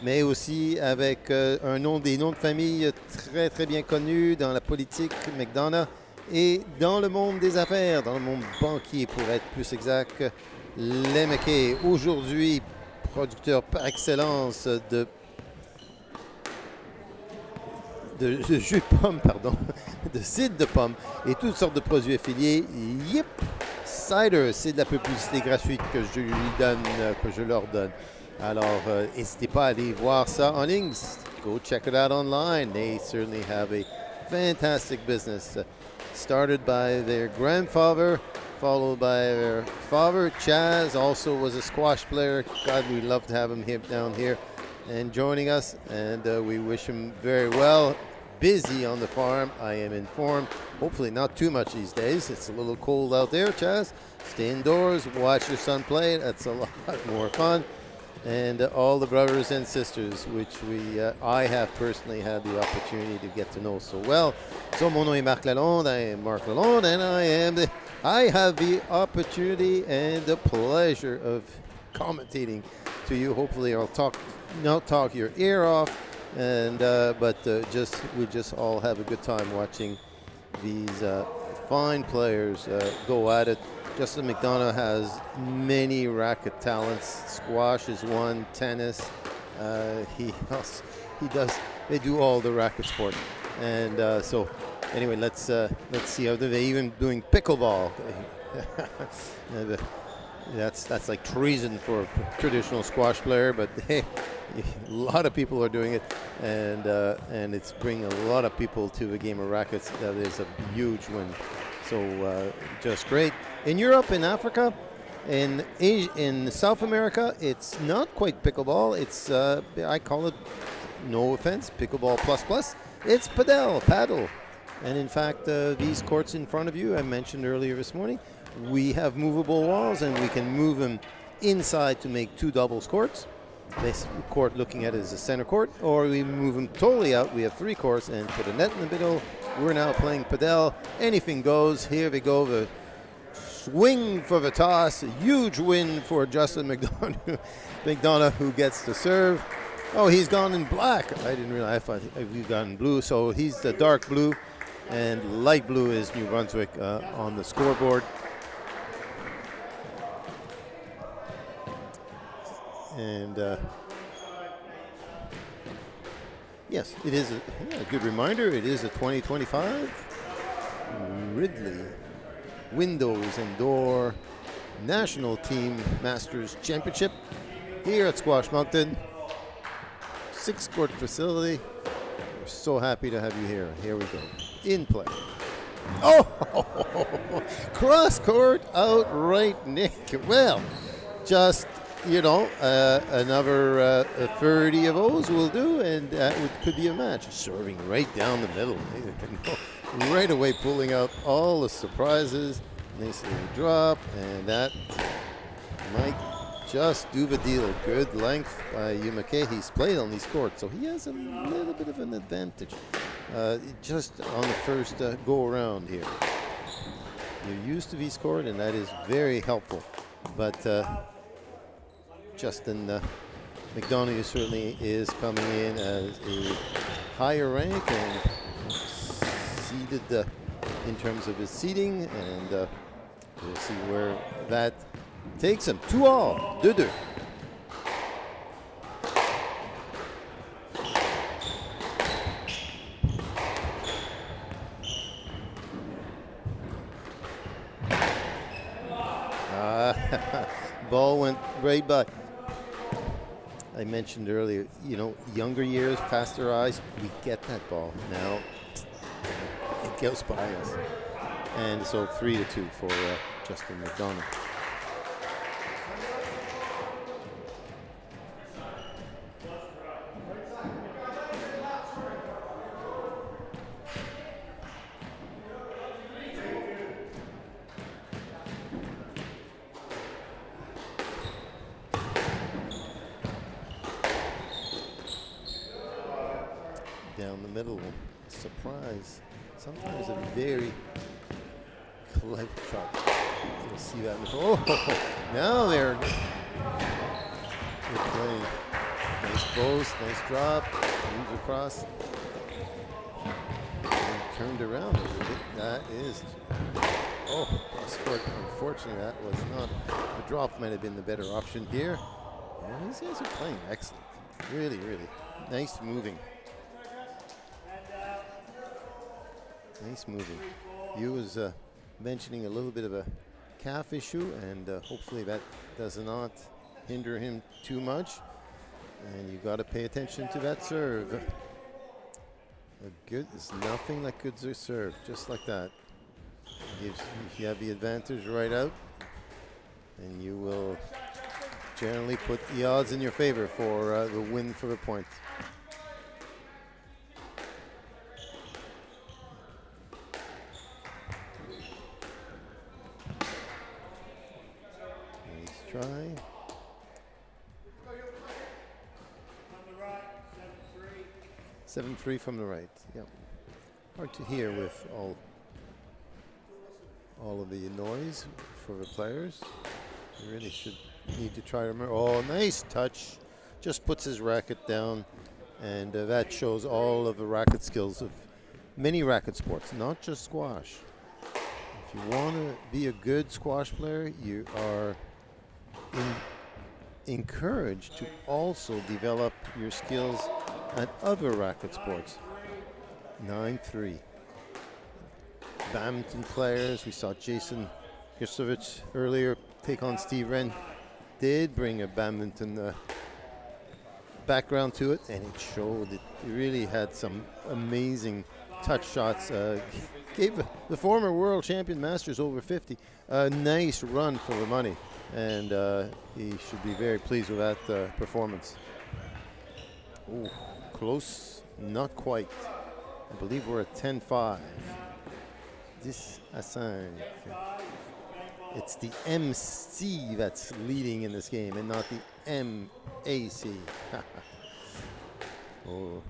mais aussi avec des noms de famille très très bien connus dans la politique, McDonough, et dans le monde des affaires, dans le monde banquier pour être plus exact. Lemeke, aujourd'hui producteur par excellence de jus de pomme, pardon, de cidre de pomme et toutes sortes de produits affiliés. Yep, cider, c'est de la publicité gratuite que je lui donne, que je leur donne. Alors, n'hésitez pas à aller voir ça en ligne. Go check it out online. They certainly have a fantastic business. Started by their grandfather, followed by their father. Chaz also was a squash player. God, we'd love to have him down here and joining us. And we wish him very well. Busy on the farm, I am informed. Hopefully not too much these days. It's a little cold out there, Chaz. Stay indoors, watch your son play. That's a lot more fun. And all the brothers and sisters, which I have personally had the opportunity to get to know so well. So, mon nom est Marc Lalonde. I am Marc Lalonde, and I have the opportunity and the pleasure of commentating to you. Hopefully, I'll not talk your ear off, and but we just all have a good time watching these fine players go at it. Justin McDonough has many racket talents. Squash is one, tennis. They do all the racket sport. And so anyway, let's see how they're even doing pickleball. That's like treason for a traditional squash player, but hey, a lot of people are doing it, and it's bringing a lot of people to the game of rackets. That is a huge win. So just great. In Europe, in Africa, in Asia, in South America, it's not quite pickleball. It's I call it, no offense, pickleball plus. It's paddle. And in fact, these courts in front of you, I mentioned earlier this morning, we have movable walls, and we can move them inside to make two doubles courts. This court looking at it is a center court, or we move them totally out. We have three courts and put a net in the middle. We're now playing padel. Anything goes. Here we go. The swing for the toss. A huge win for Justin McDonough, who gets to serve. Oh, he's gone in black. I didn't realize. I thought we've gone in blue. So he's the dark blue, and light blue is New Brunswick on the scoreboard. And yes, it is a good reminder. It is a 2025 Ridley Windows and Door National Team Masters Championship here at Squash Moncton. 6-court facility. We're so happy to have you here. Here we go. In play. Oh, cross court outright, Nick. Well, just, you know, another 30 of those will do, and could be a match. Serving right down the middle. Right away pulling out all the surprises. Nice little drop, and that might just do the deal. Good length by Yumake. He's played on these courts, so he has a little bit of an advantage just on the first go around here. You're used to these court, and that is very helpful. But Justin McDonough certainly is coming in as a higher rank and seeded in terms of his seeding, and we'll see where that takes him. 2-all, 2-2. Ball went right by. I mentioned earlier, you know, younger years, faster eyes, we get that ball. Now it goes by us. And so 3-2 for Justin McDonough. Down the middle, surprise. Sometimes a very clever shot. You'll see that. Oh, now they're playing. Nice post, nice drop, moves across, and turned around a little bit. That is, cross court. Unfortunately, that was not. The drop might have been the better option here. And these guys are playing excellent. Really, really nice moving. Nice moving. You was mentioning a little bit of a calf issue, and hopefully that does not hinder him too much. And you got to pay attention to that serve. It's nothing like good serve, just like that. If you have the advantage right out, and you will generally put the odds in your favor for the win for the point. Try. 7-3 from the right. Yep. Hard to hear with all of the noise for the players. You really should need to try to remember. Oh, nice touch. Just puts his racket down, and that shows all of the racket skills of many racket sports, not just squash. If you want to be a good squash player, you are encouraged to also develop your skills at other racket sports. 9-3. Badminton players, we saw Jason Grisovich earlier take on Steve Wren, did bring a badminton background to it, and it showed. It really had some amazing touch shots. Gave the former world champion Masters over 50 a nice run for the money. And he should be very pleased with that performance. Ooh, close, not quite. I believe we're at 10-5. 10-5. It's the MC that's leading in this game, and not the MAC. Oh,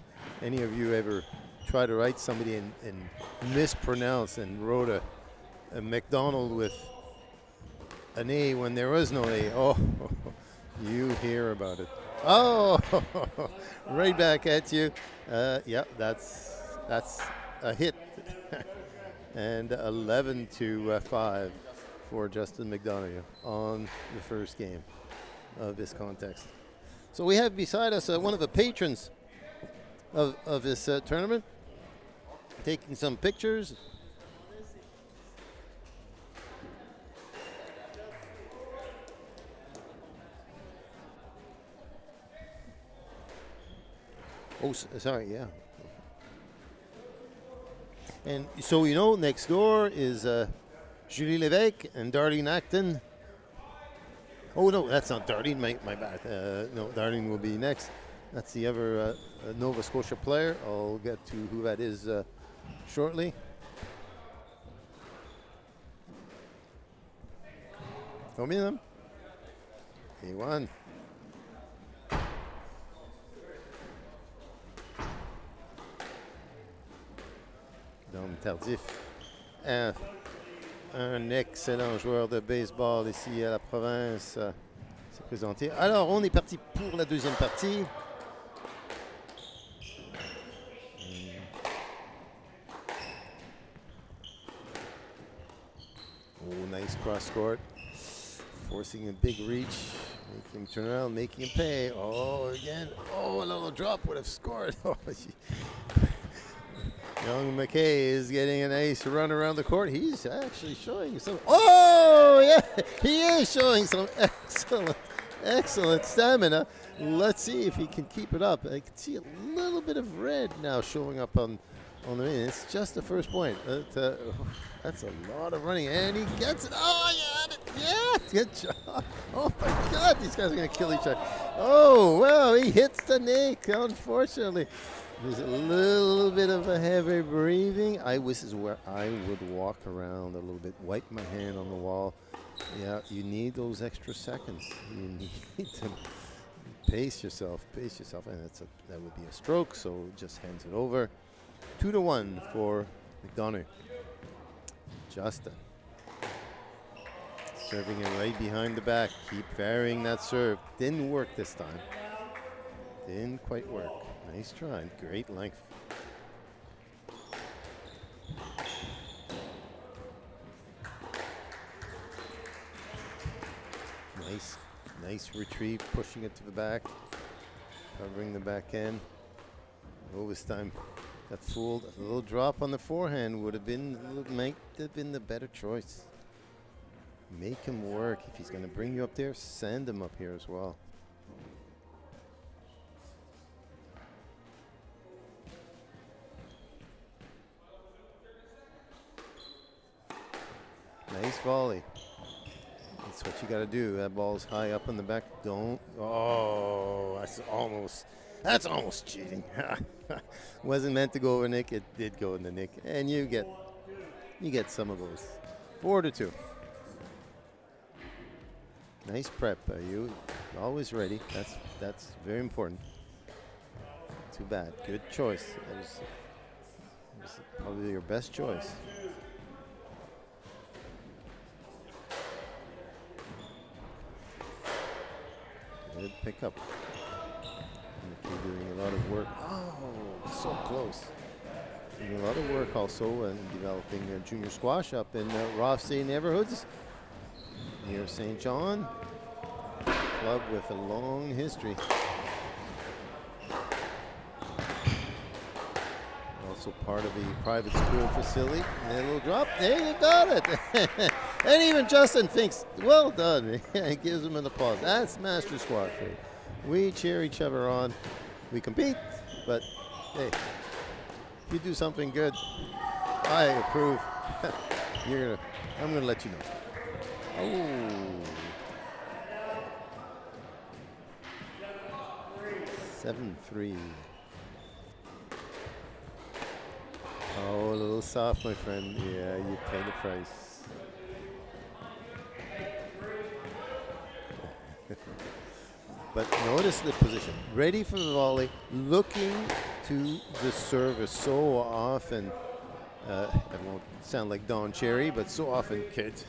any of you ever try to write somebody and mispronounce and wrote a McDonald with an A when there was no A? Oh, you hear about it. Oh, right back at you. Yeah, that's a hit. And 11-5 for Justin McDonough on the first game of this contest. So we have beside us one of the patrons of this tournament, taking some pictures. Oh, sorry, yeah. And so, you know, next door is Julie Lévesque and Darlene Acton. Oh, no, that's not Darlene, my bad. No, Darlene will be next. That's the other Nova Scotia player. I'll get to who that is shortly. Combien them? A1. Dom Tardif. Un excellent joueur de baseball ici à la province s'est présenté. Alors, on est parti pour la deuxième partie. Oh, nice cross court. Forcing a big reach. Making him turn around, making him pay. Oh, again. Oh, a little drop would have scored. Oh, young McKay is getting a nice run around the court. He's actually showing some. Oh, yeah. He is showing some excellent stamina. Let's see if he can keep it up. I can see a little bit of red now showing up on the ring. It's just the first point. That's a lot of running, and he gets it. Oh, yeah, good job. Oh my God, these guys are gonna kill each other. Oh well, he hits the neck. Unfortunately, there's a little bit of a heavy breathing. This is where I would walk around a little bit, wipe my hand on the wall. Yeah, you need those extra seconds. You need to pace yourself, and that would be a stroke. So just hands it over. 2-1 for McDonough. Justin. Serving it right behind the back. Keep varying that serve. Didn't work this time. Didn't quite work. Nice try. Great length. Nice retrieve. Pushing it to the back. Covering the back end. Oh, this time got fooled. A little drop on the forehand might have been the better choice. Make him work. If he's going to bring you up there, send him up here as well. Nice volley. That's what you got to do. That ball's high up in the back. Don't. Oh, that's almost cheating. Wasn't meant to go over Nick. It did go in the Nick, and you get some of those. 4-2. Nice prep. You always ready. That's very important. Too bad. Good choice. It was probably your best choice. Good pickup. McKay doing a lot of work. Oh, so close. Doing a lot of work also in developing junior squash up in Rothsay neighborhoods near St. John. Club with a long history. Also part of the private school facility. And a little drop. There you got it. And even Justin thinks, well done. He gives him an applause. That's master squash. We cheer each other on. We compete, but hey, if you do something good, I approve. I'm gonna let you know. Oh. 7-3. Oh, a little soft, my friend. Yeah, you pay the price. But notice the position. Ready for the volley, looking to the service. So often, I won't sound like Don Cherry, but so often kids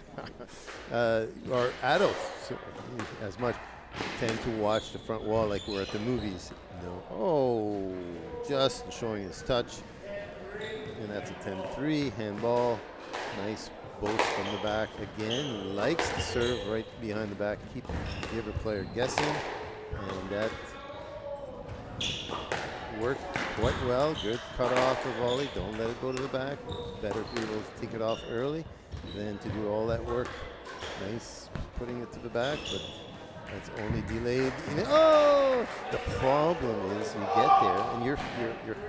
or adults as much tend to watch the front wall like we're at the movies. No. Oh, just showing his touch. And that's a 10-3 handball. Nice both from the back. Again, likes to serve right behind the back. Keep the other player guessing. And that worked quite well. Good cut off the volley. Don't let it go to the back. Better to be able to take it off early than to do all that work. Nice putting it to the back, but That's only delayed. Oh, the problem is you get there and you're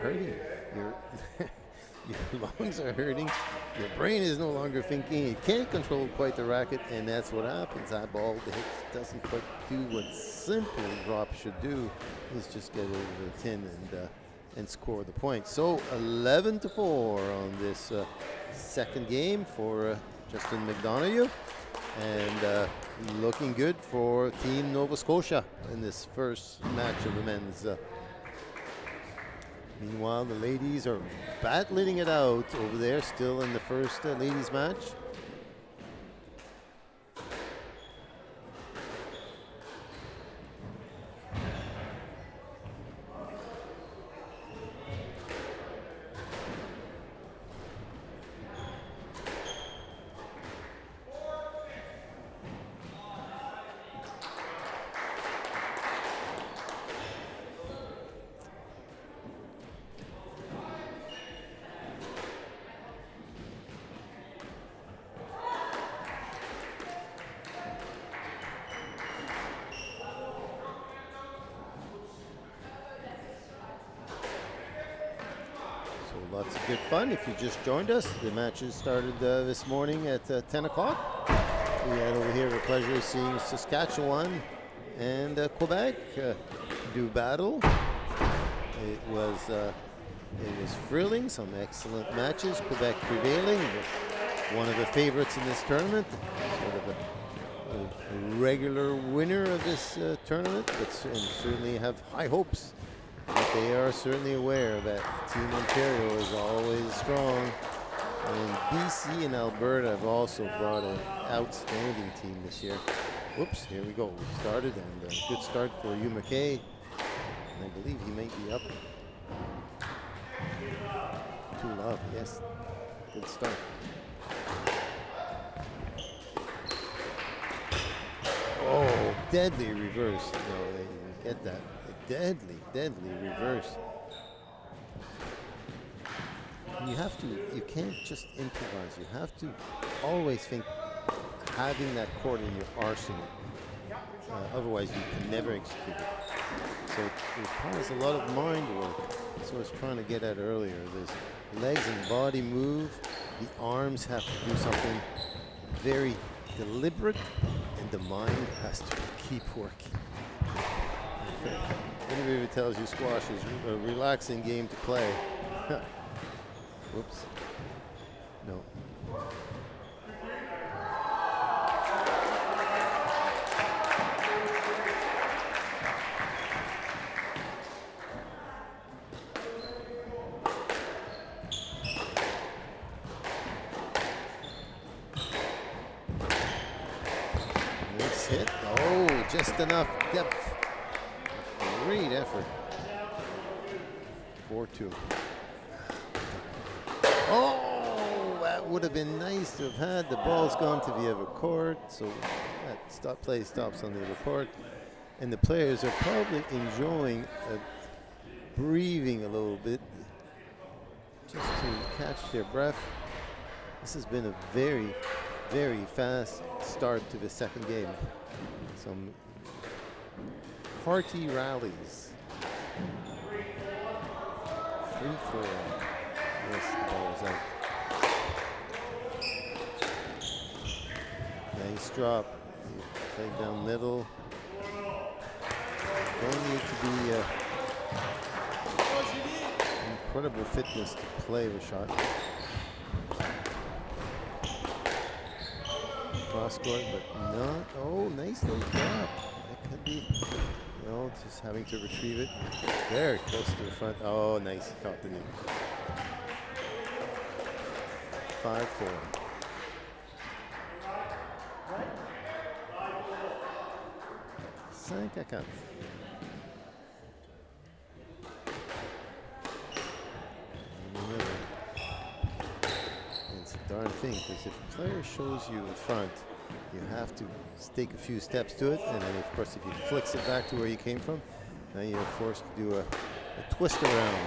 hurting. Your lungs are hurting. Your brain is no longer thinking. You can't control quite the racket, and that's what happens. That ball doesn't quite do what simple drop should do. Is just get over the tin and score the point. So 11-4 on this second game for Justin McDonough, and looking good for Team Nova Scotia in this first match of the men's. Meanwhile, the ladies are battling it out over there, still in the first ladies match. Lots of good fun. If you just joined us, the matches started this morning at 10 o'clock. We had over here the pleasure of seeing Saskatchewan and Quebec do battle. It was thrilling, some excellent matches. Quebec prevailing, one of the favorites in this tournament, sort of a regular winner of this tournament, but and certainly have high hopes. But they are certainly aware that Team Ontario is always strong. And BC and Alberta have also brought an outstanding team this year. Whoops, here we go. We started, and a good start for Hugh McKay. And I believe he might be up. Too loud, yes. Good start. Oh, deadly reverse. No, they didn't get that. Deadly reverse. And you can't just improvise. You have to always think having that chord in your arsenal. Otherwise, you can never execute it. So it requires a lot of mind work. That's what I was trying to get at earlier. There's legs and body move. The arms have to do something very deliberate, and the mind has to keep working. Anybody who tells you squash is a relaxing game to play. Whoops. No. Nice hit. Oh, just enough depth. Great effort. 4-2. Oh, that would have been nice to have had. The ball's gone to the other court, so that play stops on the other court. And the players are probably enjoying breathing a little bit just to catch their breath. This has been a very, very fast start to the second game. Some hearty rallies. 3-4. Yes, the ball was out. Nice drop. Played down middle. Don't need to be incredible fitness to play the shot. Cross court, but not. Oh, nice little drop. That could be. No, just having to retrieve it. Very close to the front. Oh, nice. Caught the knee. 5-4. Cinq à 4. It's a darn thing, because if a player shows you in front, you have to take a few steps to it, and then of course if you flicks it back to where you came from, now you're forced to do a twist around.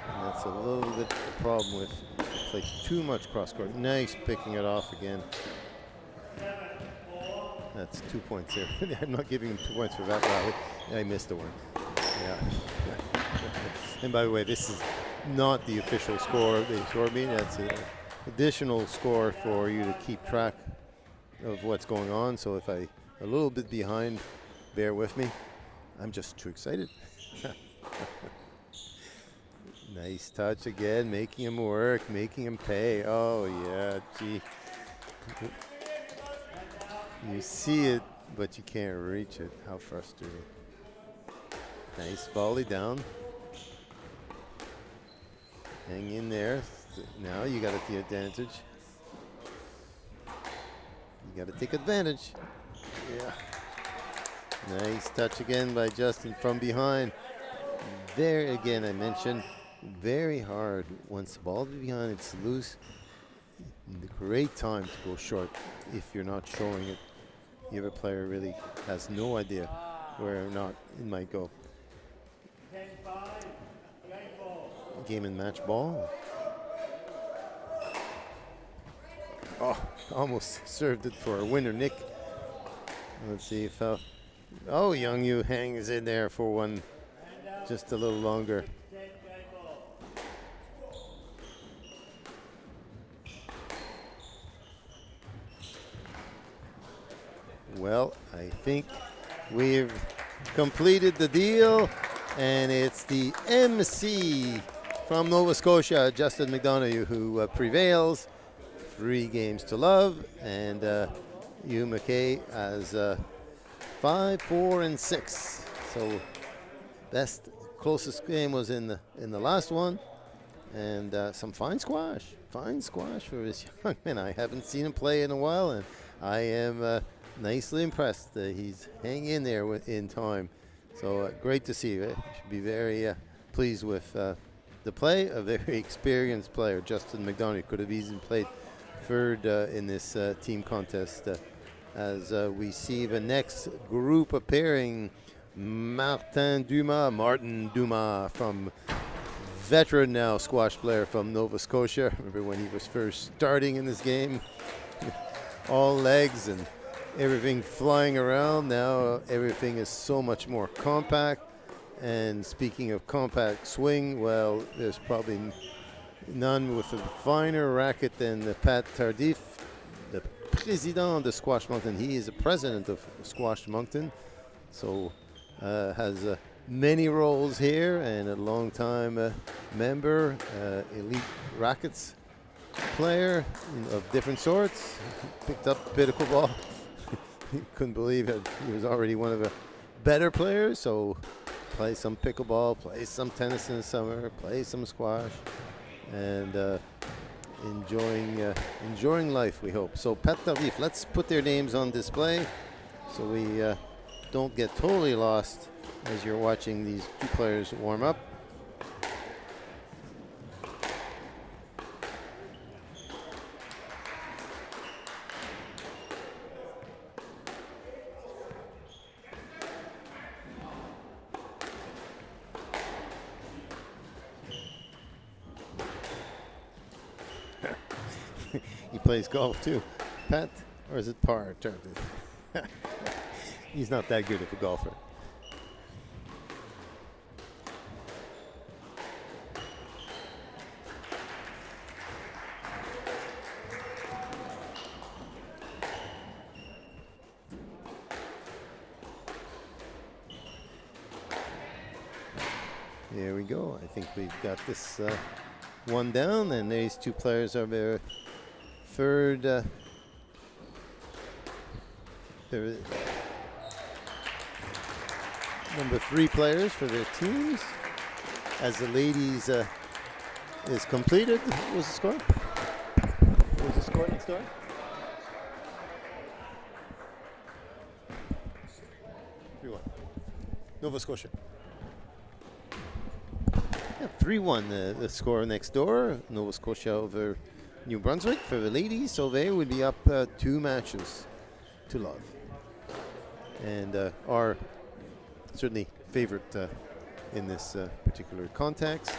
And that's a little bit the problem with if you play too much cross court. Nice picking it off again. That's 2 points there. I'm not giving him 2 points for that rally. I missed the one. Yeah. And by the way, this is not the official score they scored me. That's an additional score for you to keep track of what's going on. So if I'm a little bit behind, bear with me. I'm just too excited. Nice touch again, making him work, making him pay. Oh yeah, gee. You see it, but you can't reach it. How frustrating. Nice volley down. Hang in there. Now you got the advantage. You got to take advantage. Yeah. Nice touch again by Justin from behind. There again, I mentioned, very hard. Once the ball is behind, it's loose. Great time to go short if you're not showing it. The other player really has no idea where or not it might go. Game and match ball. Oh, almost served it for a winner, Nick. Let's see if Young Yu hangs in there for one just a little longer. Well, I think we've completed the deal, and it's the MC from Nova Scotia, Justin McDonough, who prevails. 3 games to love, and Hugh McKay has 5, 4, and 6. So closest game was in the last one, and some fine squash for this young man. I haven't seen him play in a while, and I am nicely impressed. He's hanging in there in time. So great to see. Should be very pleased with the play. A very experienced player, Justin McDonough, could have easily played third in this team contest. As we see the next group appearing, Martin Dumas from veteran now squash player from Nova Scotia. Remember when he was first starting in this game? All legs and everything flying around. Now everything is so much more compact. And speaking of compact swing, well, there's probably none with a finer racket than Pat Tardif, the president of Squash Moncton. He is the president of Squash Moncton, so has many roles here and a long time member, elite rackets player of different sorts. Picked up pickleball. Couldn't believe it. He was already one of the better players, so play some pickleball, play some tennis in the summer, play some squash, and enjoying life, we hope. So Pat Tardif, let's put their names on display so we don't get totally lost as you're watching these 2 players warm up. He plays golf too. Pat, or is it par? He's not that good of a golfer. There we go. I think we've got this one down, and these 2 players are their third number 3 players for their teams. As the ladies is completed, what was the score? What was the score next door? Nova Scotia. Yeah, 3-1 the score next door. Nova Scotia over New Brunswick for the ladies, so they would be up 2 matches to love, and are certainly favorite in this particular context.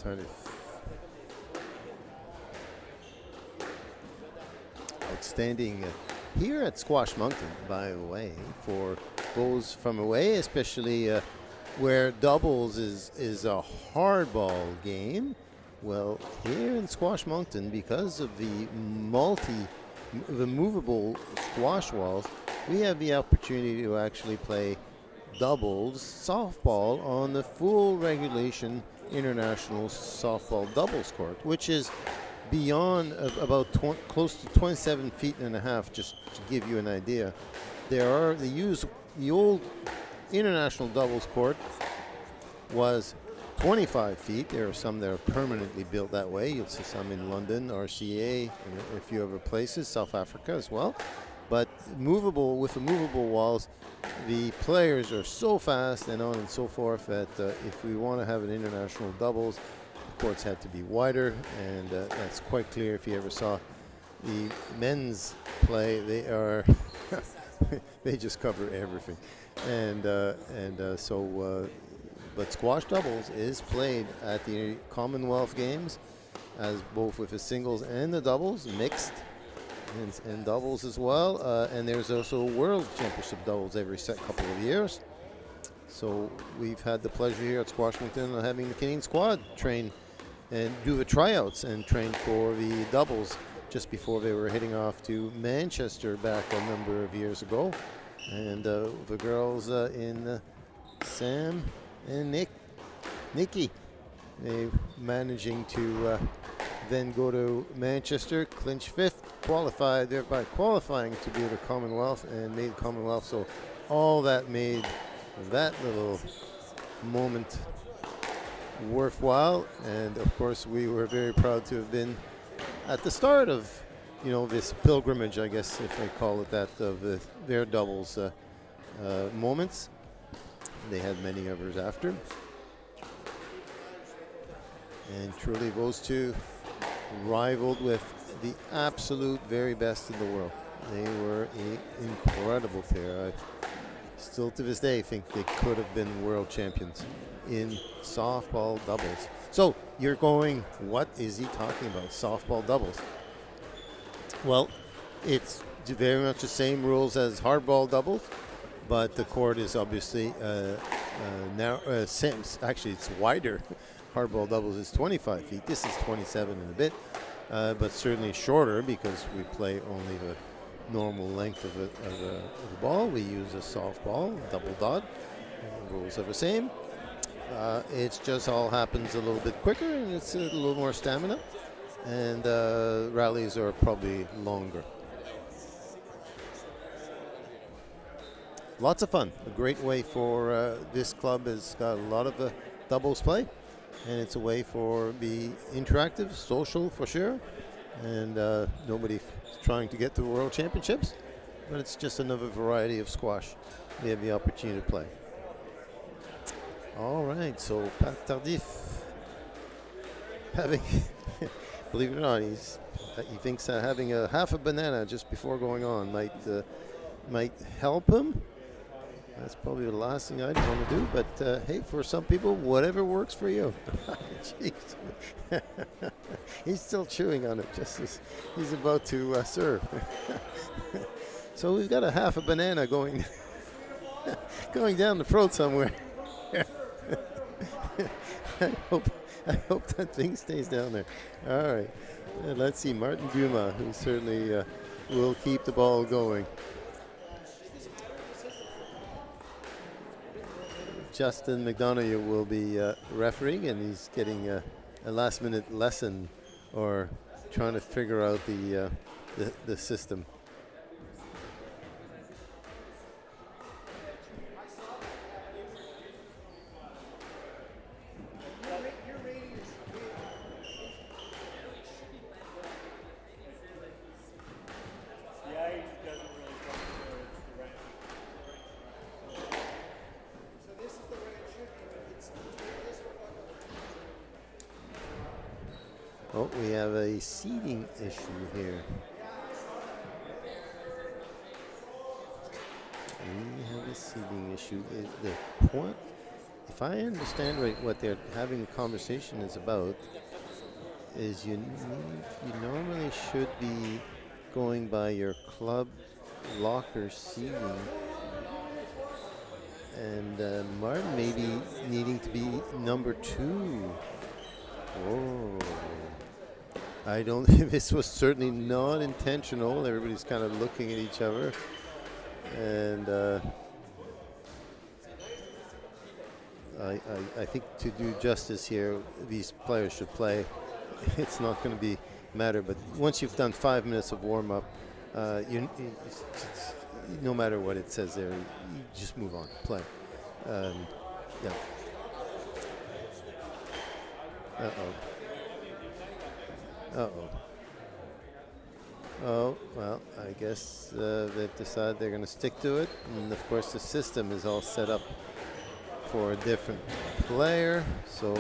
Tardif. Outstanding here at Squash Moncton, by the way, for those from away, especially where doubles is a hardball game. Well, here in Squash Moncton, because of the movable squash walls, we have the opportunity to actually play doubles softball on the full regulation international softball doubles court, which is beyond about close to 27 feet and a half, just to give you an idea. They use the old international doubles court was 25 feet. There are some that are permanently built that way. You'll see some in London, RCA, and a few other places, South Africa as well. But movable, with the movable walls, the players are so fast and on and so forth that if we want to have an international doubles, the courts had to be wider, and that's quite clear. If you ever saw the men's play, they are they just cover everything, but squash doubles is played at the Commonwealth Games, as both with the singles and the doubles, mixed and doubles as well. And there's also World Championship doubles every couple of years. So we've had the pleasure here at Squash Moncton of having the Canadian squad train and do the tryouts and train for the doubles just before they were heading off to Manchester back a number of years ago. And the girls in Sam and Nikki, they managing to then go to Manchester, clinch fifth, qualify, thereby qualifying to be the Commonwealth, and made Commonwealth. So all that made that little moment worthwhile. And of course, we were very proud to have been at the start of, this pilgrimage, I guess, if I call it that, of their doubles moments. They had many others after. And truly, those two rivaled with the absolute very best in the world. They were an incredible pair. I still to this day think they could have been world champions in softball doubles. So you're going, what is he talking about? Softball doubles. Well, it's very much the same rules as hardball doubles, but the court is obviously now actually it's wider. Hardball doubles is 25 feet. This is 27 and a bit, but certainly shorter because we play only the normal length of the ball. We use a softball, double dot. The rules are the same. It's just all happens a little bit quicker, and it's a little more stamina, and rallies are probably longer. Lots of fun. A great way for this club has got a lot of doubles play, and it's a way for be interactive, social for sure, and nobody trying to get to the World Championships, but it's just another variety of squash we have the opportunity to play. All right, so Pat Tardif having, believe it or not, he thinks having a half a banana just before going on might help him. That's probably the last thing I'd want to do, but hey, for some people, whatever works for you. Jeez. He's still chewing on it just as he's about to serve. So we've got a half a banana going down the throat somewhere. I hope that thing stays down there. All right, let's see, Martin Dumas, who certainly will keep the ball going. Justin McDonough will be refereeing, and he's getting a last-minute lesson or trying to figure out the system. Oh, we have a seating issue here. We have a seating issue. The point if I understand right, what they're having the conversation is about is you normally should be going by your club locker seating, and Martin maybe needing to be number 2. Oh, I don't. This was certainly not intentional. Everybody's kind of looking at each other, and I think to do justice here, these players should play. It's not going to be matter, but once you've done 5 minutes of warm up, no matter what it says there, you just move on, play. Yeah. Oh, well, I guess they've decided they're going to stick to it, and of course the system is all set up for a different player, so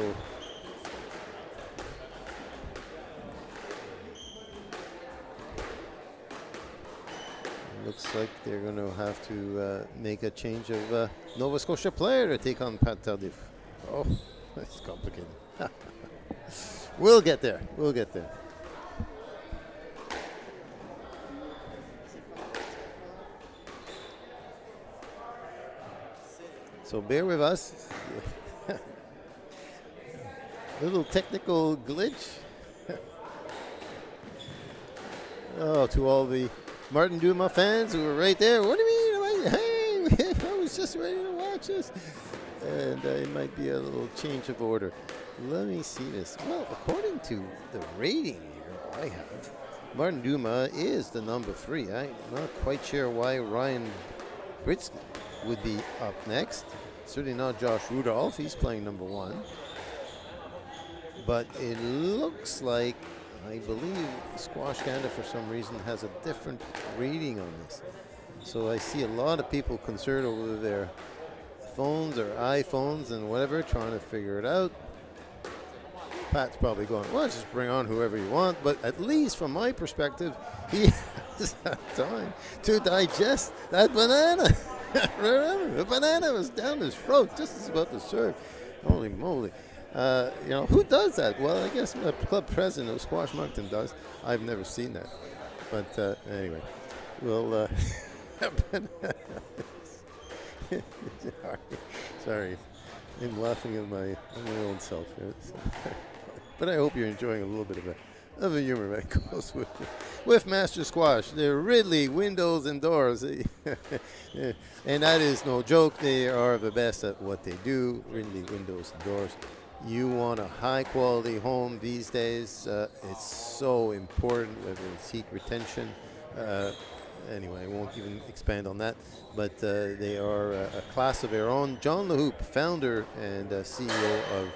looks like they're going to have to make a change of Nova Scotia player to take on Pat Tardif. Oh, that's complicated. We'll get there. We'll get there. So bear with us. Little technical glitch. Oh, to all the Martin Dumas fans who were right there. What do you mean? Hey, I was just ready to watch this. And it might be a little change of order. Let me see this. Well, according to the rating here I have, Martin Dumas is the number 3. I'm not quite sure why Ryan Britsky would be up next. Certainly not Josh Rudolph. He's playing number 1. But it looks like, I believe Squash Canada for some reason has a different rating on this. So I see a lot of people concerned over their phones or iPhones and whatever, trying to figure it out. Pat's probably going, well, just bring on whoever you want. But at least from my perspective, he has had time to digest that banana. Remember, the banana was down his throat just as about to serve. Holy moly. Who does that? Well, I guess the club president of Squash Moncton does. I've never seen that. But anyway, we'll... Sorry. I'm laughing at my own self here. But I hope you're enjoying a little bit of a humor that goes with Master Squash. They're Ridley windows and doors. And that is no joke. They are the best at what they do, Ridley windows and doors. You want a high quality home these days. It's so important, whether it's heat retention. Anyway, I won't even expand on that. But they are a class of their own. John LaHoop, founder and CEO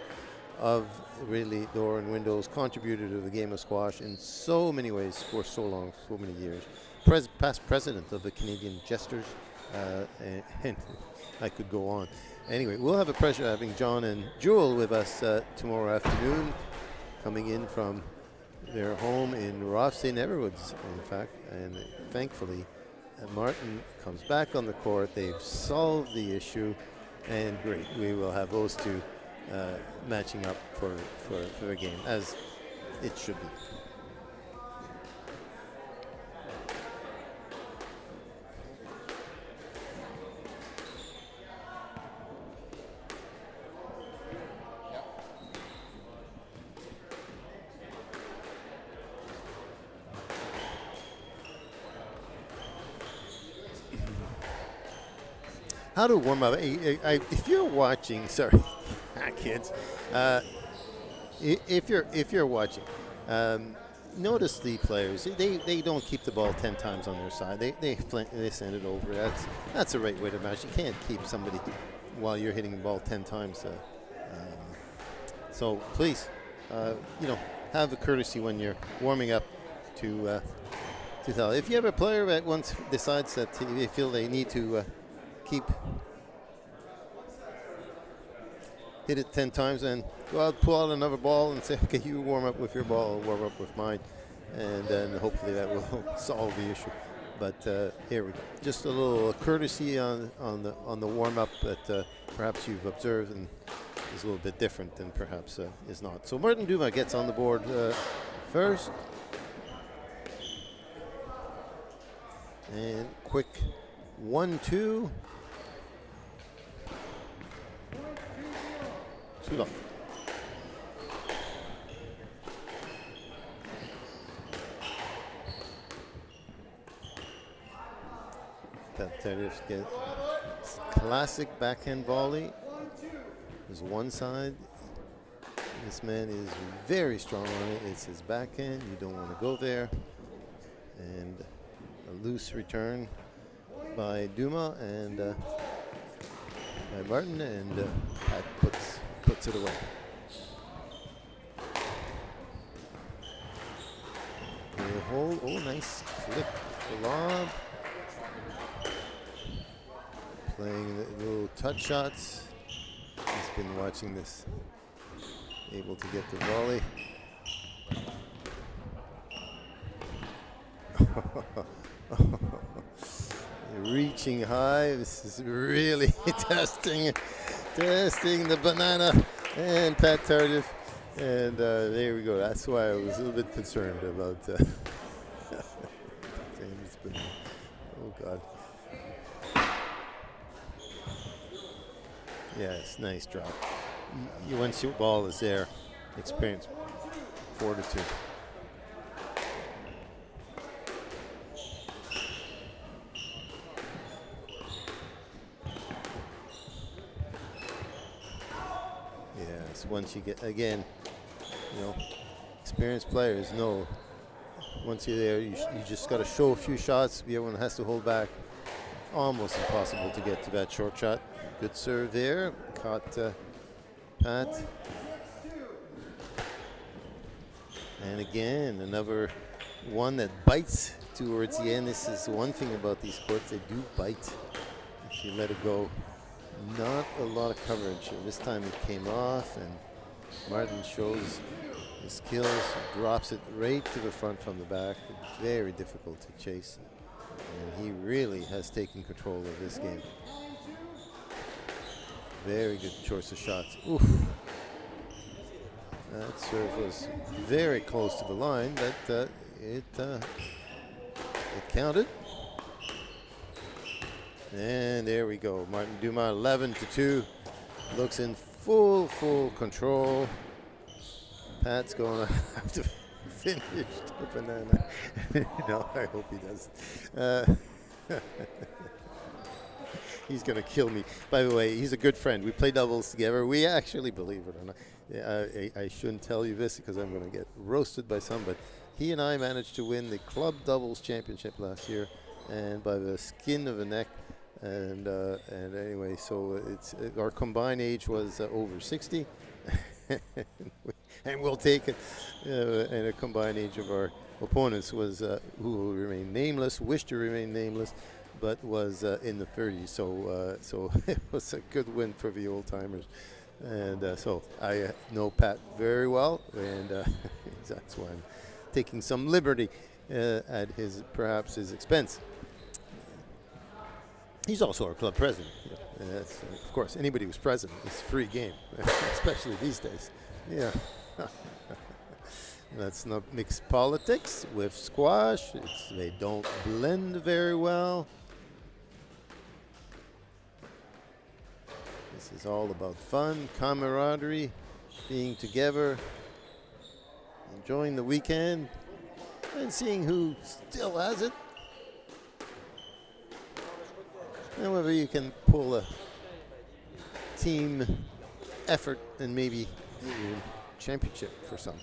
of Ridley Door and Windows, contributed to the game of squash in so many ways for so long, so many years. Past president of the Canadian Jesters, and I could go on. Anyway, we'll have a pleasure having John and Jewel with us tomorrow afternoon, coming in from their home in Rothsay Neverwoods, in fact, and thankfully Martin comes back on the court. They've solved the issue, and great. We will have those two matching up for a game, as it should be. How to warm up? If you're watching, sorry, kids. If you're watching, notice the players. They don't keep the ball 10 times on their side. They send it over. That's the right way to match. You can't keep somebody while you're hitting the ball 10 times. So please, have the courtesy when you're warming up to tell. If you have a player that once decides that they feel they need to hit it 10 times and go out, pull out another ball and say, okay, you warm up with your ball, I'll warm up with mine, and then hopefully that will solve the issue. But here we go. Just a little courtesy on the warm up that perhaps you've observed and is a little bit different than perhaps is not. So Martin Dumas gets on the board first. And quick 1-2. Too long. Tadeusz gets classic backhand volley. There's one side. This man is very strong on it. It's his backhand. You don't want to go there. And a loose return by Dumas and by Martin, and Pat puts it away. The hold. Oh, nice flip lob. Playing the little touch shots. He's been watching this. Able to get the volley. Reaching high. This is really testing the banana and Pat Tardif. And there we go. That's why I was a little bit concerned about famous banana. Oh God. Yes, nice drop. Once your ball is there, experience, fortitude. Yes, once you get, again, you know, experienced players know once you're there, you just got to show a few shots. Everyone has to hold back. Almost impossible to get to that short shot. Good serve there. Caught Pat. And again, another one that bites towards the end. This is one thing about these courts. They do bite if you let it go. Not a lot of coverage. This time it came off, and Martin shows his skills. Drops it right to the front from the back. Very difficult to chase. And he really has taken control of this game. Very good choice of shots. Oof. That serve was very close to the line, but it counted. And there we go. Martin Dumas 11-2. Looks in full control. Pat's going to have to finish the banana. No, I hope he does. He's going to kill me. By the way, he's a good friend. We play doubles together. We actually, believe it or not, I shouldn't tell you this because I'm going to get roasted by some, but he and I managed to win the club doubles championship last year, and by the skin of the neck. And anyway, so our combined age was over 60. And we'll take it. And a combined age of our opponents was, who will remain nameless, wish to remain nameless, but was in the 30s. So it was a good win for the old timers. And so I know Pat very well, and that's why I'm taking some liberty at perhaps his expense. He's also our club president. Of course, anybody who's president is free game, especially these days. Yeah. Let's not mix politics with squash. They don't blend very well. This is all about fun, camaraderie, being together, enjoying the weekend, and seeing who still has it. And whether you can pull a team effort and maybe a championship for some.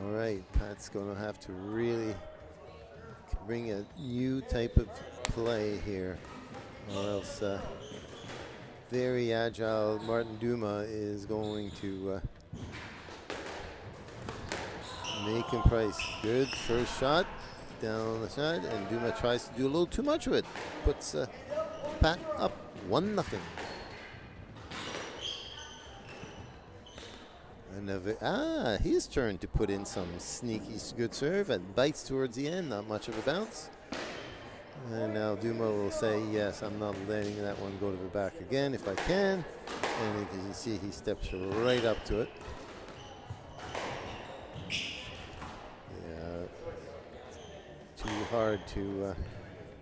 All right, Pat's going to have to really bring a new type of play here, or else very agile Martin Dumas is going to Macon Price, good first shot down the side, and Duma tries to do a little too much of it. Puts Pat up 1-0. And his turn to put in some sneaky good serve and bites towards the end, not much of a bounce. And now Duma will say, yes, I'm not letting that one go to the back again if I can. And as you see, he steps right up to it. Yeah, too hard to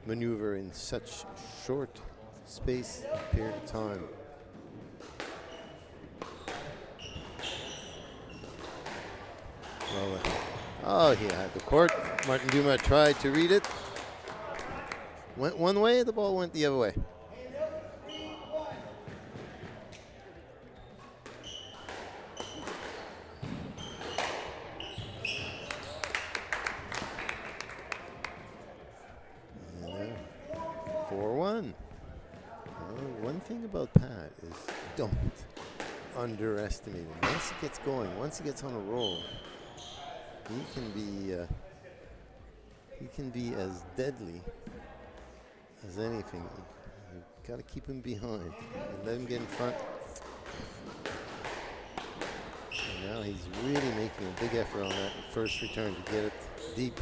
maneuver in such short space period of time. Well, he had the court. Martin Duma tried to read it. Went one way, the ball went the other way. And 4-1. One thing about Pat is don't underestimate him. Once he gets going, once he gets on a roll, he can be as deadly as anything. You've got to keep him behind. Let him get in front. And now he's really making a big effort on that first return to get it deep.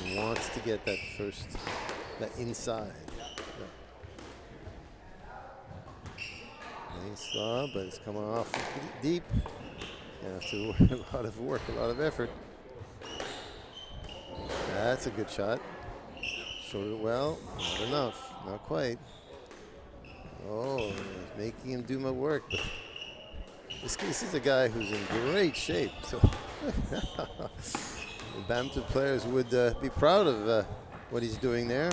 He wants to get that inside. Nice lob, but it's coming off deep. You have to a lot of work, a lot of effort. That's a good shot. Showed it well. Not enough. Not quite. Oh, he's making him do my work. But this is a guy who's in great shape. So the badminton players would be proud of what he's doing there.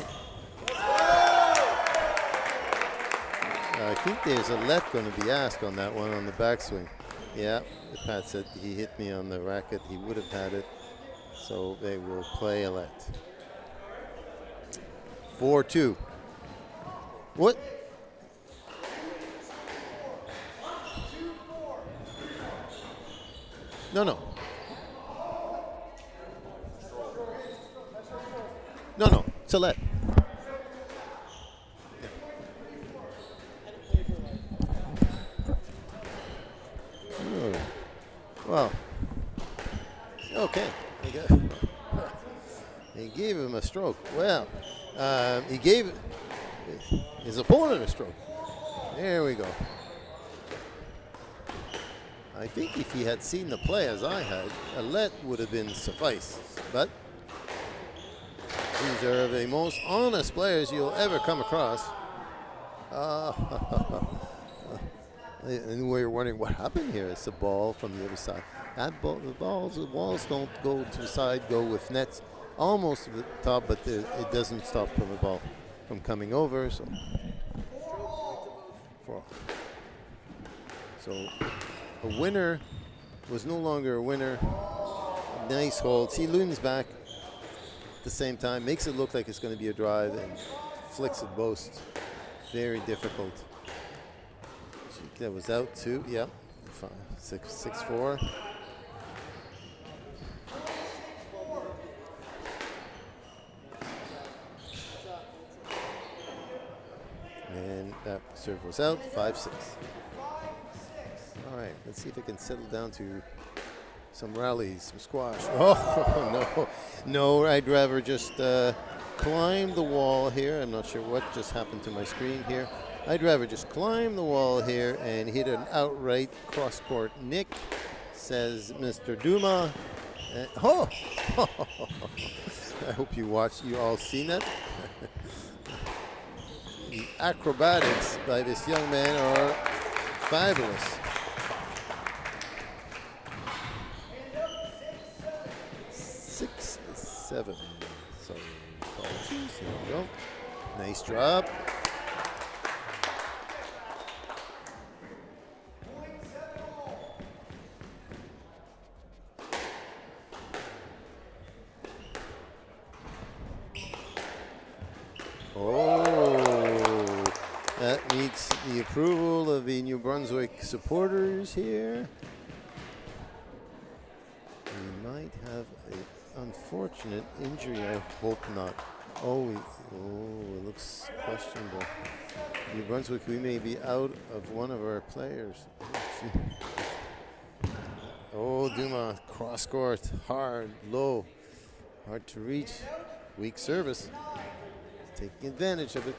I think there's a let going to be asked on that one on the backswing. Yeah, Pat said he hit me on the racket. He would have had it. So they will play a let. 4-2. What? No. No, it's a let. Well, okay. He gave him a stroke. Well, he gave his opponent a stroke. There we go. I think if he had seen the play as I had, a let would have been suffice. But these are the most honest players you'll ever come across. And we're wondering what happened here. It's a ball from the other side. That ball, the walls don't go to the side, go with nets almost to the top, but it doesn't stop from the ball from coming over. So, a winner was no longer a winner. Nice hold. See, Loon's back at the same time, makes it look like it's going to be a drive and flicks it both. Very difficult. That was out too. Yep. 6-4. And that serve was out. 5-6. All right. Let's see if it can settle down to some rallies, some squash. Oh no! I'd rather just climb the wall here. I'm not sure what just happened to my screen here. I'd rather just climb the wall here and hit an outright cross-court nick, says Mr. Duma. I hope you all seen that. The acrobatics by this young man are fabulous. 6-7. So apologies. There we go. Nice drop. The approval of the New Brunswick supporters here. We might have an unfortunate injury. I hope not. Oh, it looks questionable. New Brunswick, we may be out of one of our players. Oh, Dumas, cross court, hard, low, hard to reach, weak service. Taking advantage of it.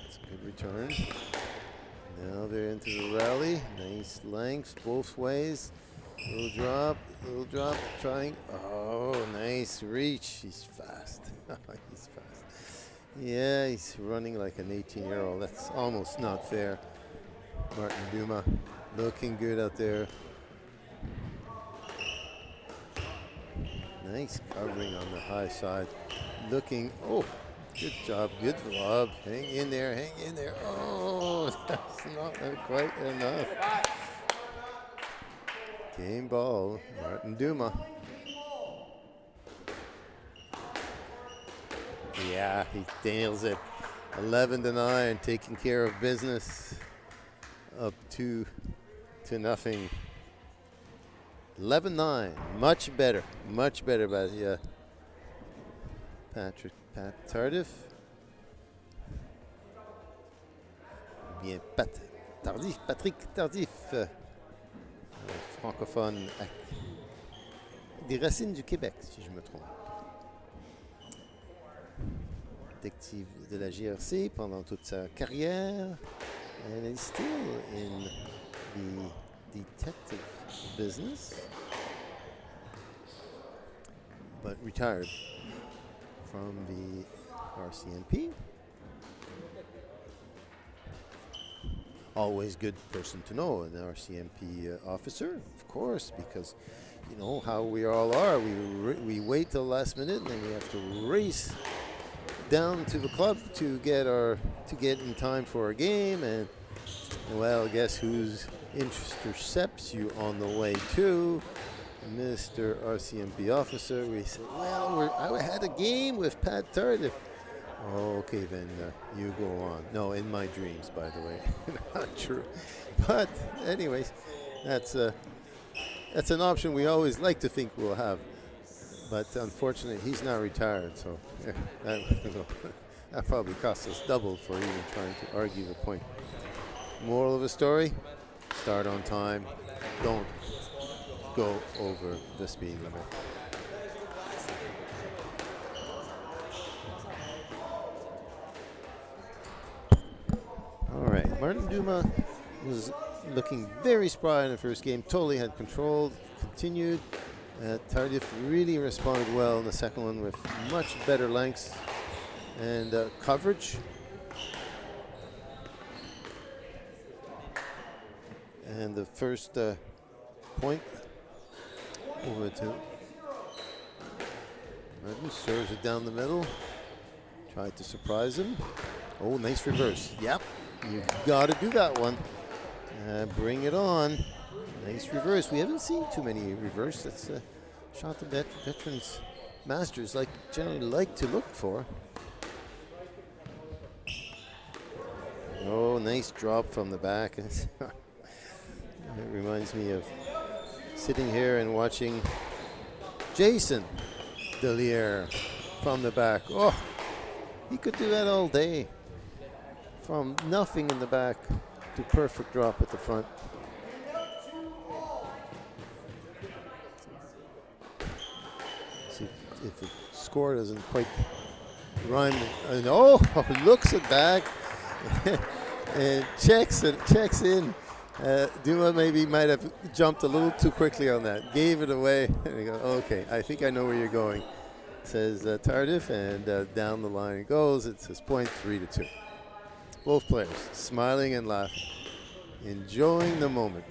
It's a good return. Now they're into the rally. Nice lengths both ways. Little drop, trying. Oh, nice reach. He's fast. He's fast. Yeah, he's running like an 18-year-old. That's almost not fair. Martin Dumas looking good out there. Nice covering on the high side. Looking, oh, good job, good lob. Hang in there, hang in there. Oh, that's not quite enough. Game ball, Martin Dumas. Yeah, he nails it. 11-9, taking care of business. Up 2-0. 11-9, much better by Pat Tardif. Bien, Patrick Tardif, francophone des racines du Québec, si je me trompe. Détective de la GRC pendant toute sa carrière, and he's still in the detective business, but retired from the RCMP. Always good person to know, an RCMP officer, of course, because you know how we all are. We wait till the last minute, and then we have to race down to the club to get in time for a game, and well, guess who's intercepts you on the way to? Mr. RCMP officer. We said, well, I had a game with Pat Tardif. Oh, okay, then you go on. No, in my dreams, by the way. Not true. But anyways, that's an option we always like to think we'll have. But unfortunately, he's now retired, so that probably cost us double for even trying to argue the point. Moral of the story, start on time. Don't go over the speed limit. All right, Martin Dumas was looking very spry in the first game, totally had control, continued. Tardif really responded well in the second one with much better lengths and coverage. And the first point over to Martin, serves it down the middle. Tried to surprise him. Oh, nice reverse. Yep, you got to do that one. Bring it on. Nice reverse. We haven't seen too many reverse. That's a shot the veterans masters generally like to look for. Oh, nice drop from the back. It reminds me of sitting here and watching Jason Deliere from the back. Oh, he could do that all day. From nothing in the back to perfect drop at the front. See if the score doesn't quite rhyme. And oh, looks it back and checks in. Dumas might have jumped a little too quickly on that. Gave it away. And he goes, okay, I think I know where you're going, says Tardif, and down the line it goes. It's his point, 3-2. Both players smiling and laughing, enjoying the moment.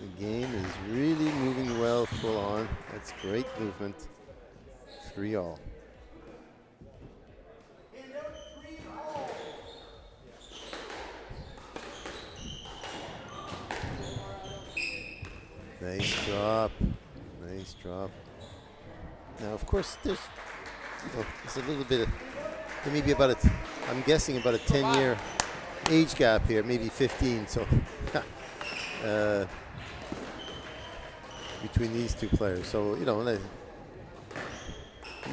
The game is really moving well, full on. That's great movement. 3-all. Nice drop. Nice drop. Now, of course, there's a little bit of, maybe about I'm guessing about a 10-year age gap here, maybe 15. So between these two players. So, you know,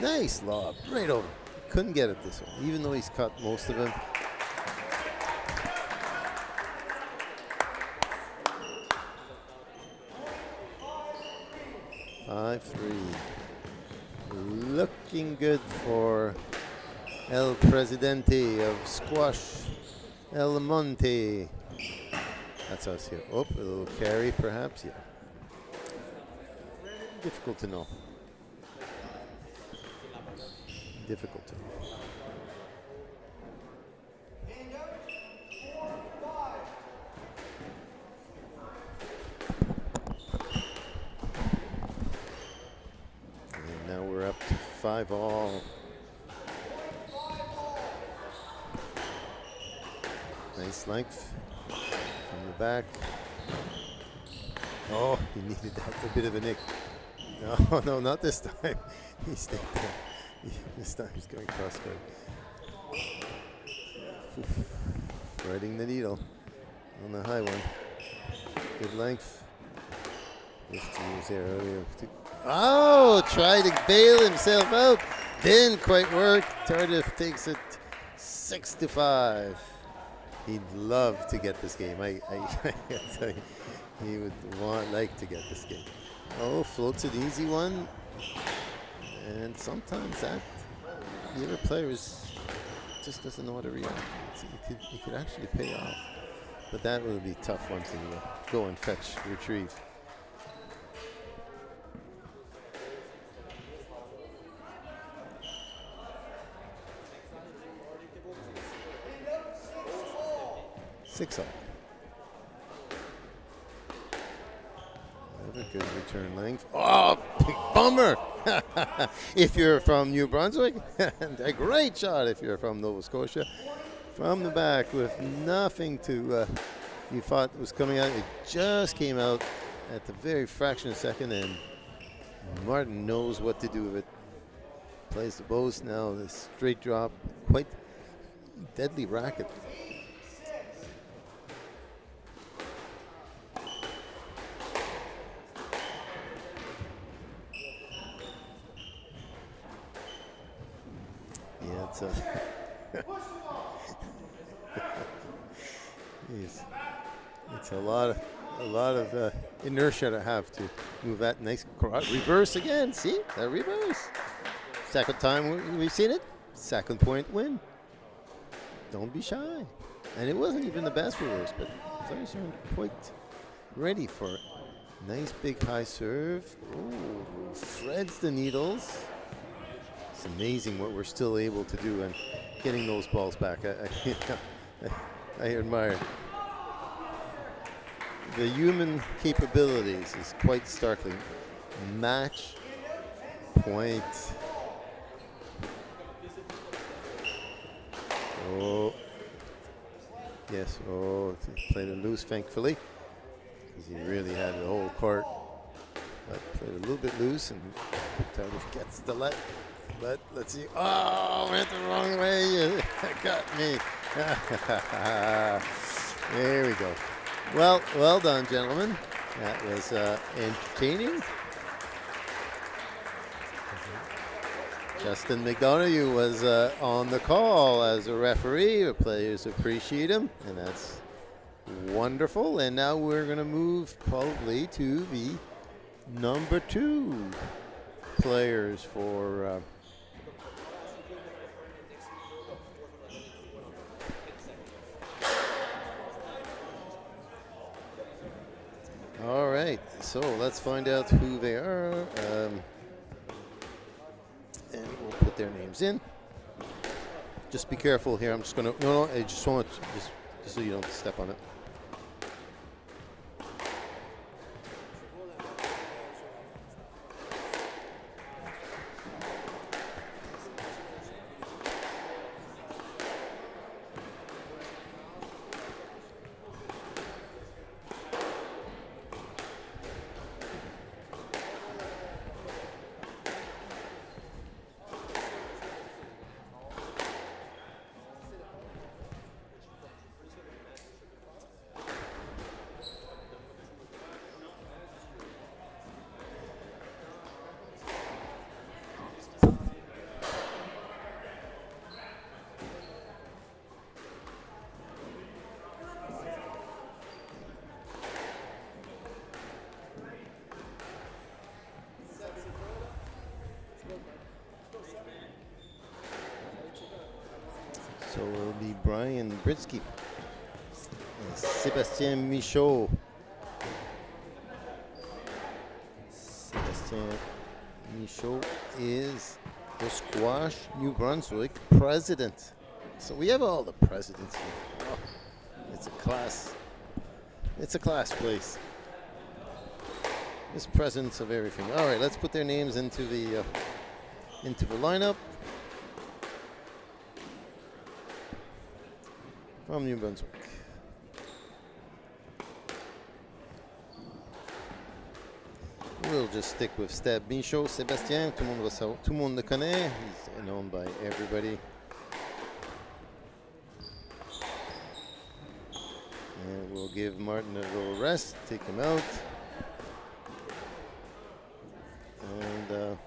nice lob right over. Couldn't get it this one, even though he's cut most of them. Five, 3. Looking good for El Presidente of Squash, El Monte. That's us here. Oh, a little carry perhaps, yeah. Difficult to know. Difficult to know. And now we're up to 5 all. Nice length from the back. Oh, he needed that, a bit of a nick. No, no, not this time. He stayed there. This time he's going cross court. Threading the needle on the high one. Good length. Just to use there earlier. Oh, tried to bail himself out. Didn't quite work. Tardif takes it 6-5. He'd love to get this game. I tell you, he would like to get this game. Oh, floats an easy one. And sometimes that the other player just doesn't know how to react. It could actually pay off. But that would be a tough one to go and fetch, retrieve. Six all. Another good return length. Oh, big bummer! If you're from New Brunswick, and a great shot if you're from Nova Scotia. From the back with nothing to, you thought was coming out. It just came out at the very fraction of a second, and Martin knows what to do with it. Plays the bows now, the straight drop, quite deadly racket. Yeah, it's it's a lot of inertia to have to move that nice reverse again. See that reverse? Second time we've seen it. Second point win. Don't be shy. And it wasn't even the best reverse, but players are quite ready for it. Nice big high serve. Ooh, threads the needles. It's amazing what we're still able to do and getting those balls back. I admire. The human capabilities is quite startling. Match point. Oh, yes. Oh, he played it loose, thankfully, because he really had the whole court. But played a little bit loose, and Tardif gets the let. But let's see. Oh, went the wrong way. You got me. There we go. Well done, gentlemen. That was entertaining. Justin McDonough was on the call as a referee. The players appreciate him, and that's wonderful. And now we're going to move probably to the number 2 players for all right, so let's find out who they are, and we'll put their names in. Just be careful here. I'm just gonna I just want just so you don't step on it. Ryan Britsky. Sébastien Michaud. Sébastien Michaud is the Squash New Brunswick president. So we have all the presidents here. Oh, it's a class. It's a class place. There's presidents of everything. All right, let's put their names into the lineup. From New Brunswick. We'll just stick with Stab Michaud, Sébastien. Tout le monde le connaît. He's known by everybody. And we'll give Martin a little rest, take him out. And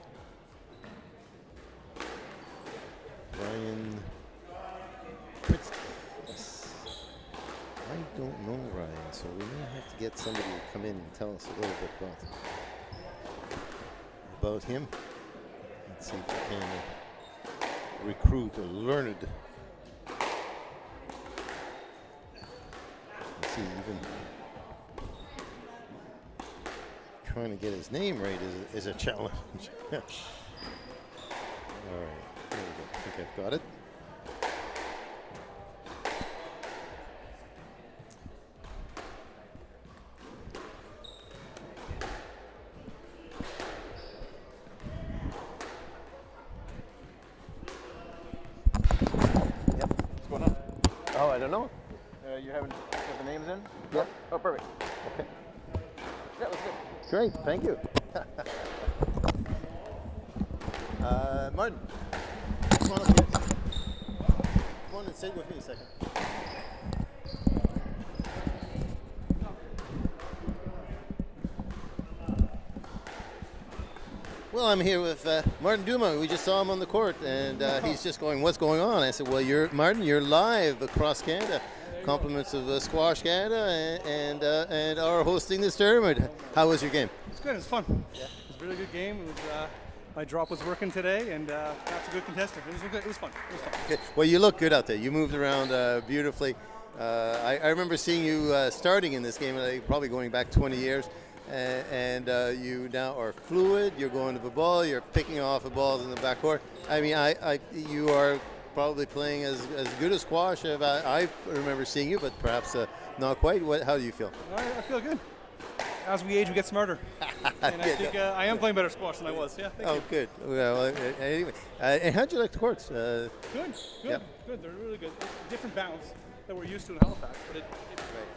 Ryan. Yes. I don't know Ryan, so we may have to get somebody to come in and tell us a little bit about him. Let's see if we can recruit a learned. Let's see, even trying to get his name right is a challenge. All right, there we go. I think I've got it. Oh, I don't know. You haven't put the names in? Yeah. Oh, perfect. Okay. That was good. Great, thank you. Martin, come on up here. Come on and sit with me a second. Well, I'm here with Martin Duma. We just saw him on the court, and he's just going, "What's going on?" I said, "Well, Martin. You're live across Canada. Compliments of Squash Canada, and are hosting this tournament. How was your game?" It's good. It's fun. Yeah. It was a really good game. It was, my drop was working today, and that's a good contestant. It was good. It was fun. It was fun. Okay. Well, you look good out there. You moved around beautifully. I remember seeing you starting in this game, probably going back 20 years. And you now are fluid. You're going to the ball. You're picking off the balls in the backcourt. I mean, you are probably playing as good a squash as I remember seeing you, but perhaps not quite. How do you feel? I feel good. As we age, we get smarter. And I think I am playing better squash than I was. Yeah. Thank you. Good. Well, anyway, and how'd you like the courts? Good. Yep. Good. They're really good. Different bounce that we're used to in Halifax, but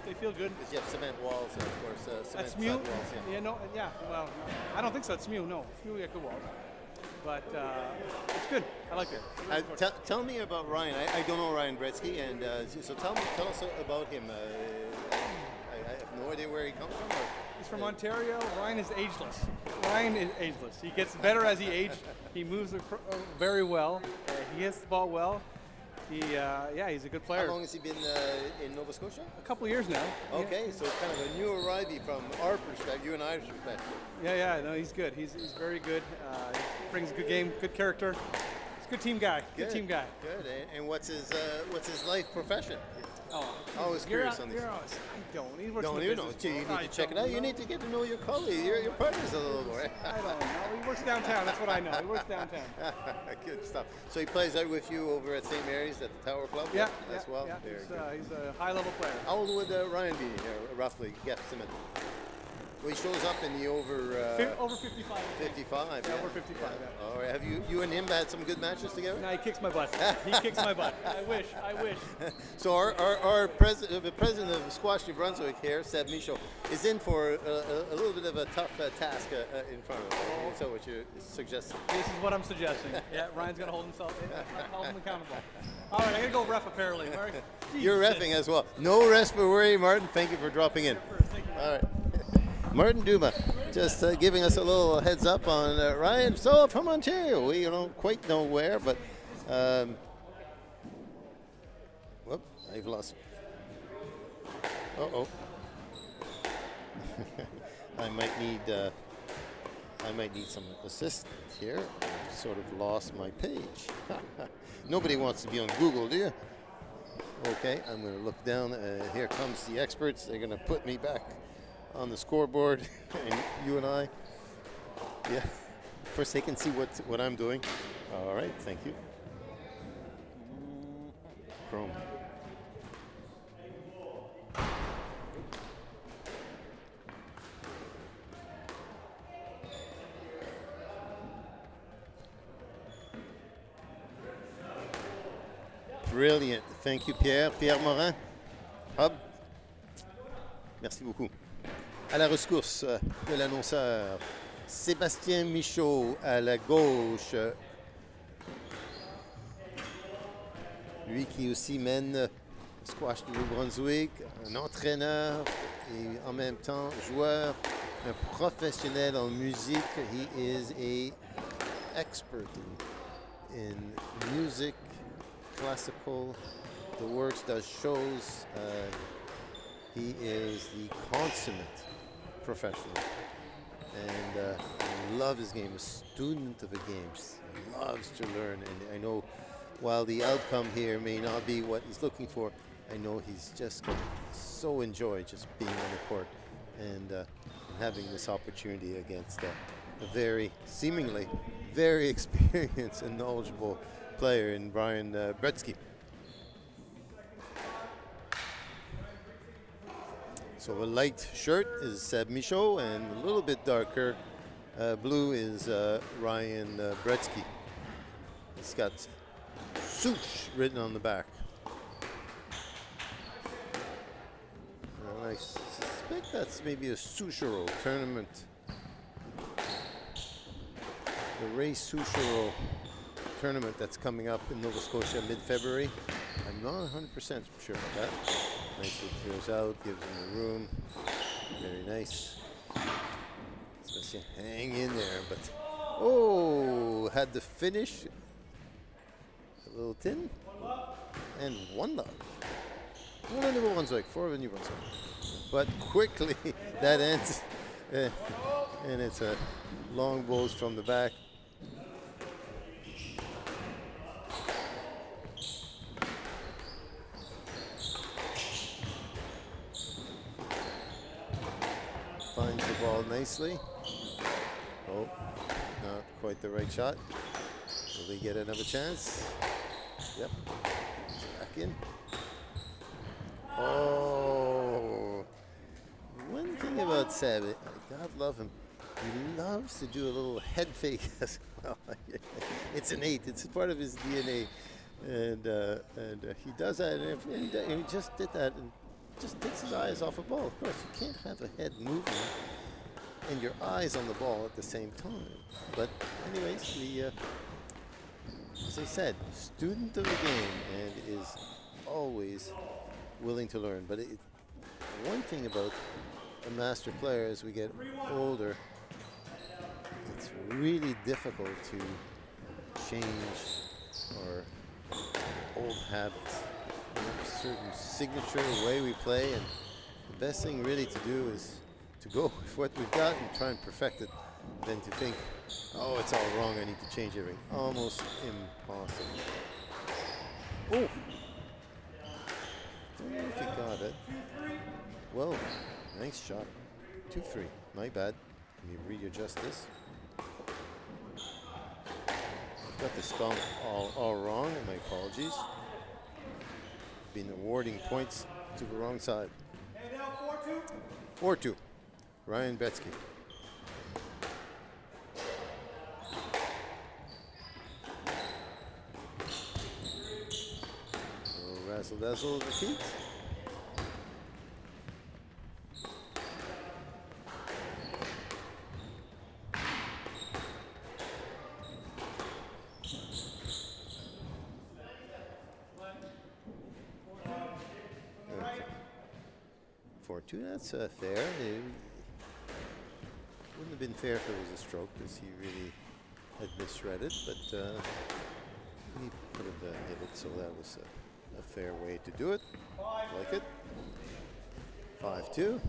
they feel good. Because you have cement walls, and of course, cement That's side Mew. walls. Yeah. Well, I don't think so. It's Mew. No, it's Mew. We got good walls. But it's good. I like it. Really Tell me about Ryan. I don't know Ryan Bretsky, and so tell us about him. I have no idea where he comes from. He's from Ontario. Ryan is ageless. He gets better as he ages. He moves very well. He hits the ball well. He's a good player. How long has he been in Nova Scotia? A couple years now. Okay, so kind of a new arrivee from our perspective, you and I's perspective. No, he's good. He's very good. He brings a good game, good character. He's a good team guy. Good team guy. Good. And what's his life profession? Always curious on this. I don't. He works Don't in the you know? business. You need to check it out. You need to get to know your colleague, your partners a little more. I don't know. He works downtown. That's what I know. He works downtown. Good stuff. So he plays out with you over at St. Mary's at the Tower Club? Yeah. As well? Yeah. Very good. He's a high-level player. How old would Ryan be, roughly, guesstimate? Well, he shows up in the over 55. 55. Yeah, over 55. Yeah. All right. Have you and him had some good matches together? No, he kicks my butt. He kicks my butt. I wish. So our the president of Squash New Brunswick here, Seb Michaud, is in for a little bit of a tough task in front of him. Is that what you're suggesting? This is what I'm suggesting. Yeah, Ryan's gonna hold himself. Hold him accountable. All right, I gotta go ref apparently. You're reffing as well. No rest for worry, Martin. Thank you for dropping in. All right. Martin Duma, just giving us a little heads up on Ryan. So from Ontario, we don't quite know where, but whoop, I've lost. Uh-oh. I might need some assistance here. I've sort of lost my page. Nobody wants to be on Google, do you? Okay, I'm going to look down. Here comes the experts. They're going to put me back on the scoreboard, and you and I. Yeah. First, they can see what I'm doing. All right, thank you. Chrome. Brilliant. Thank you, Pierre. Pierre Morin. Hub. Merci beaucoup. À la rescourse de l'annonceur, Sébastien Michaud à la gauche. Lui qui aussi mène le squash du Nouveau-Brunswick, un entraîneur et en même temps joueur, un professionnel en musique. He is a expert in music, classical, the works, does shows. He is the consummate professional and loves his game, a student of the games, loves to learn. And I know while the outcome here may not be what he's looking for, I know he's just so enjoy just being on the court and having this opportunity against a very, seemingly, very experienced and knowledgeable player in Brian Bretsky. So a light shirt is Seb Michaud, and a little bit darker blue is Ryan Bretsky. It's got Such written on the back. And I suspect that's maybe a Sushiro tournament. The Ray Sushiro tournament that's coming up in Nova Scotia mid-February. I'm not 100% sure about that. Nicely clears out, gives him the room. Very nice. Especially hang in there, but oh, had the finish. A little tin. And one love. One of the ones like 4 of the new ones. But quickly that ends. And it's a long bows from the back. Finds the ball nicely. Oh, not quite the right shot. Will he get another chance? Yep. Back in. Oh. One thing about Seb, God love him, he loves to do a little head fake as well. It's innate. It's part of his DNA. And he does that, and he just did that and just takes his eyes off a ball. Of course, you can't have a head moving and your eyes on the ball at the same time. But anyways, as I said, student of the game and is always willing to learn. But one thing about a master player as we get older, it's really difficult to change our old habits. We have a certain signature way we play, and the best thing really to do is to go with what we've got and try and perfect it, than to think, oh, it's all wrong, I need to change everything. Almost impossible. Oh! Don't know if he got it. Well, nice shot. 2-3. My bad. Let me readjust this. I've got the stomp all wrong, and my apologies. Been awarding points to the wrong side. 4-2. Ryan Bretsky. Razzle dazzle of the feet. Okay. 4-2, that's fair. It wouldn't have been fair if it was a stroke, because he really had misread it, but he could have hit it, so that was a fair way to do it. Like it. 5-2.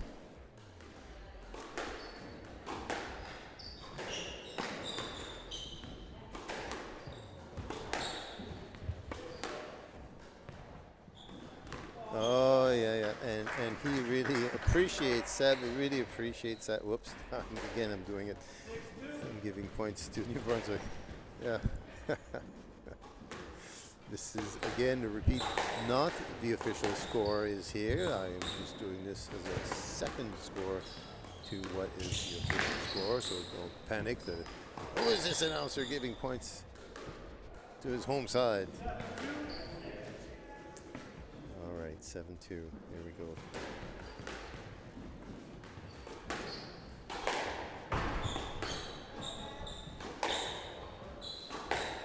Oh yeah, and he really appreciates that. He really appreciates that. Whoops! Again, I'm doing it. I'm giving points to New Brunswick. Yeah. This is again a repeat. Not the official score is here. I am just doing this as a second score to what is the official score. So don't panic. Who is this announcer giving points to his home side? 7-2. Here we go.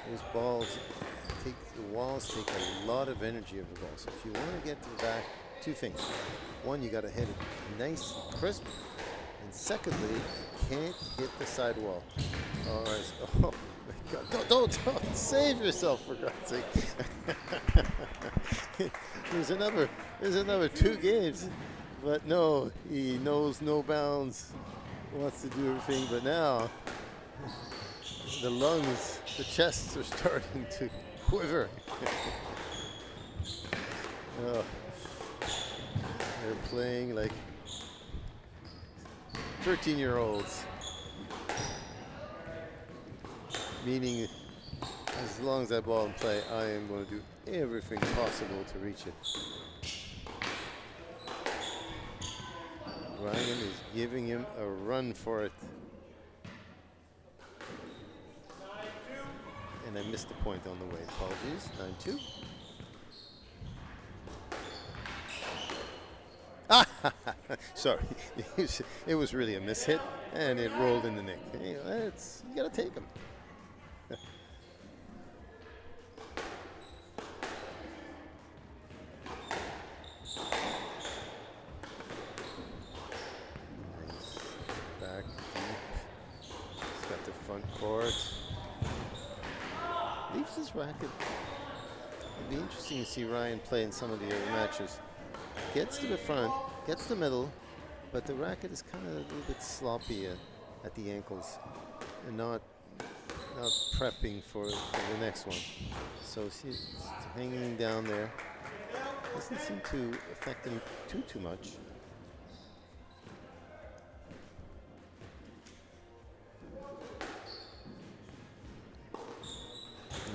Those balls take the walls take a lot of energy of the ball. So if you want to get to the back, two things. One, you got to hit it nice, crisp, and secondly, you can't hit the sidewall. All right. Oh my God! Don't save yourself for God's sake. There's another 2 games, but no, he knows no bounds, wants to do everything, but now the lungs, the chests are starting to quiver. Oh, they're playing like 13-year-olds, meaning as long as that ball in play, I am going to do everything possible to reach it. Ryan is giving him a run for it. And I missed the point on the way. Apologies. 9-2. Sorry. It was really a mishit, and it rolled in the net. You know, you got to take them. Racket. It'd be interesting to see Ryan play in some of the other matches. Gets to the front, gets the middle, but the racket is kind of a little bit sloppy at the ankles and not prepping for the next one. So he's hanging down there. Doesn't seem to affect him too much.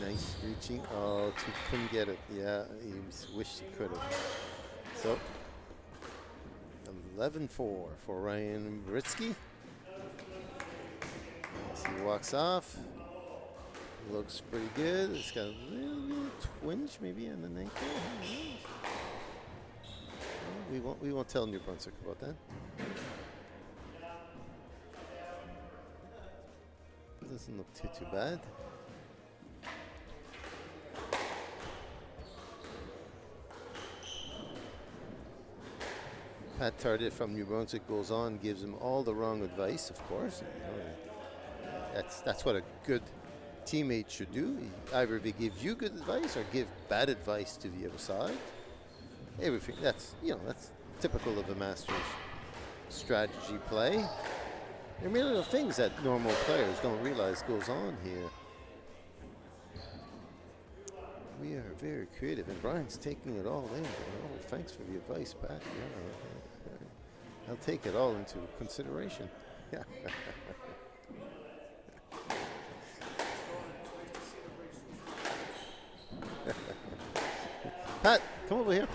Nice reaching. Oh, couldn't get it. Yeah, he wished he could have. So, 11-4 for Ryan Britsky. As he walks off, looks pretty good. It's got a little twinge maybe on the ankle. We won't tell New Brunswick about that. Doesn't look too bad. Pat Tardif from New Brunswick goes on, gives him all the wrong advice, of course. You know, that's what a good teammate should do. Either they give you good advice or give bad advice to the other side. Everything that's typical of a Masters strategy play. There are many little things that normal players don't realize goes on here. We are very creative, and Brian's taking it all in. Oh, thanks for the advice, Pat. Yeah. I'll take it all into consideration. Yeah. Pat, come over here.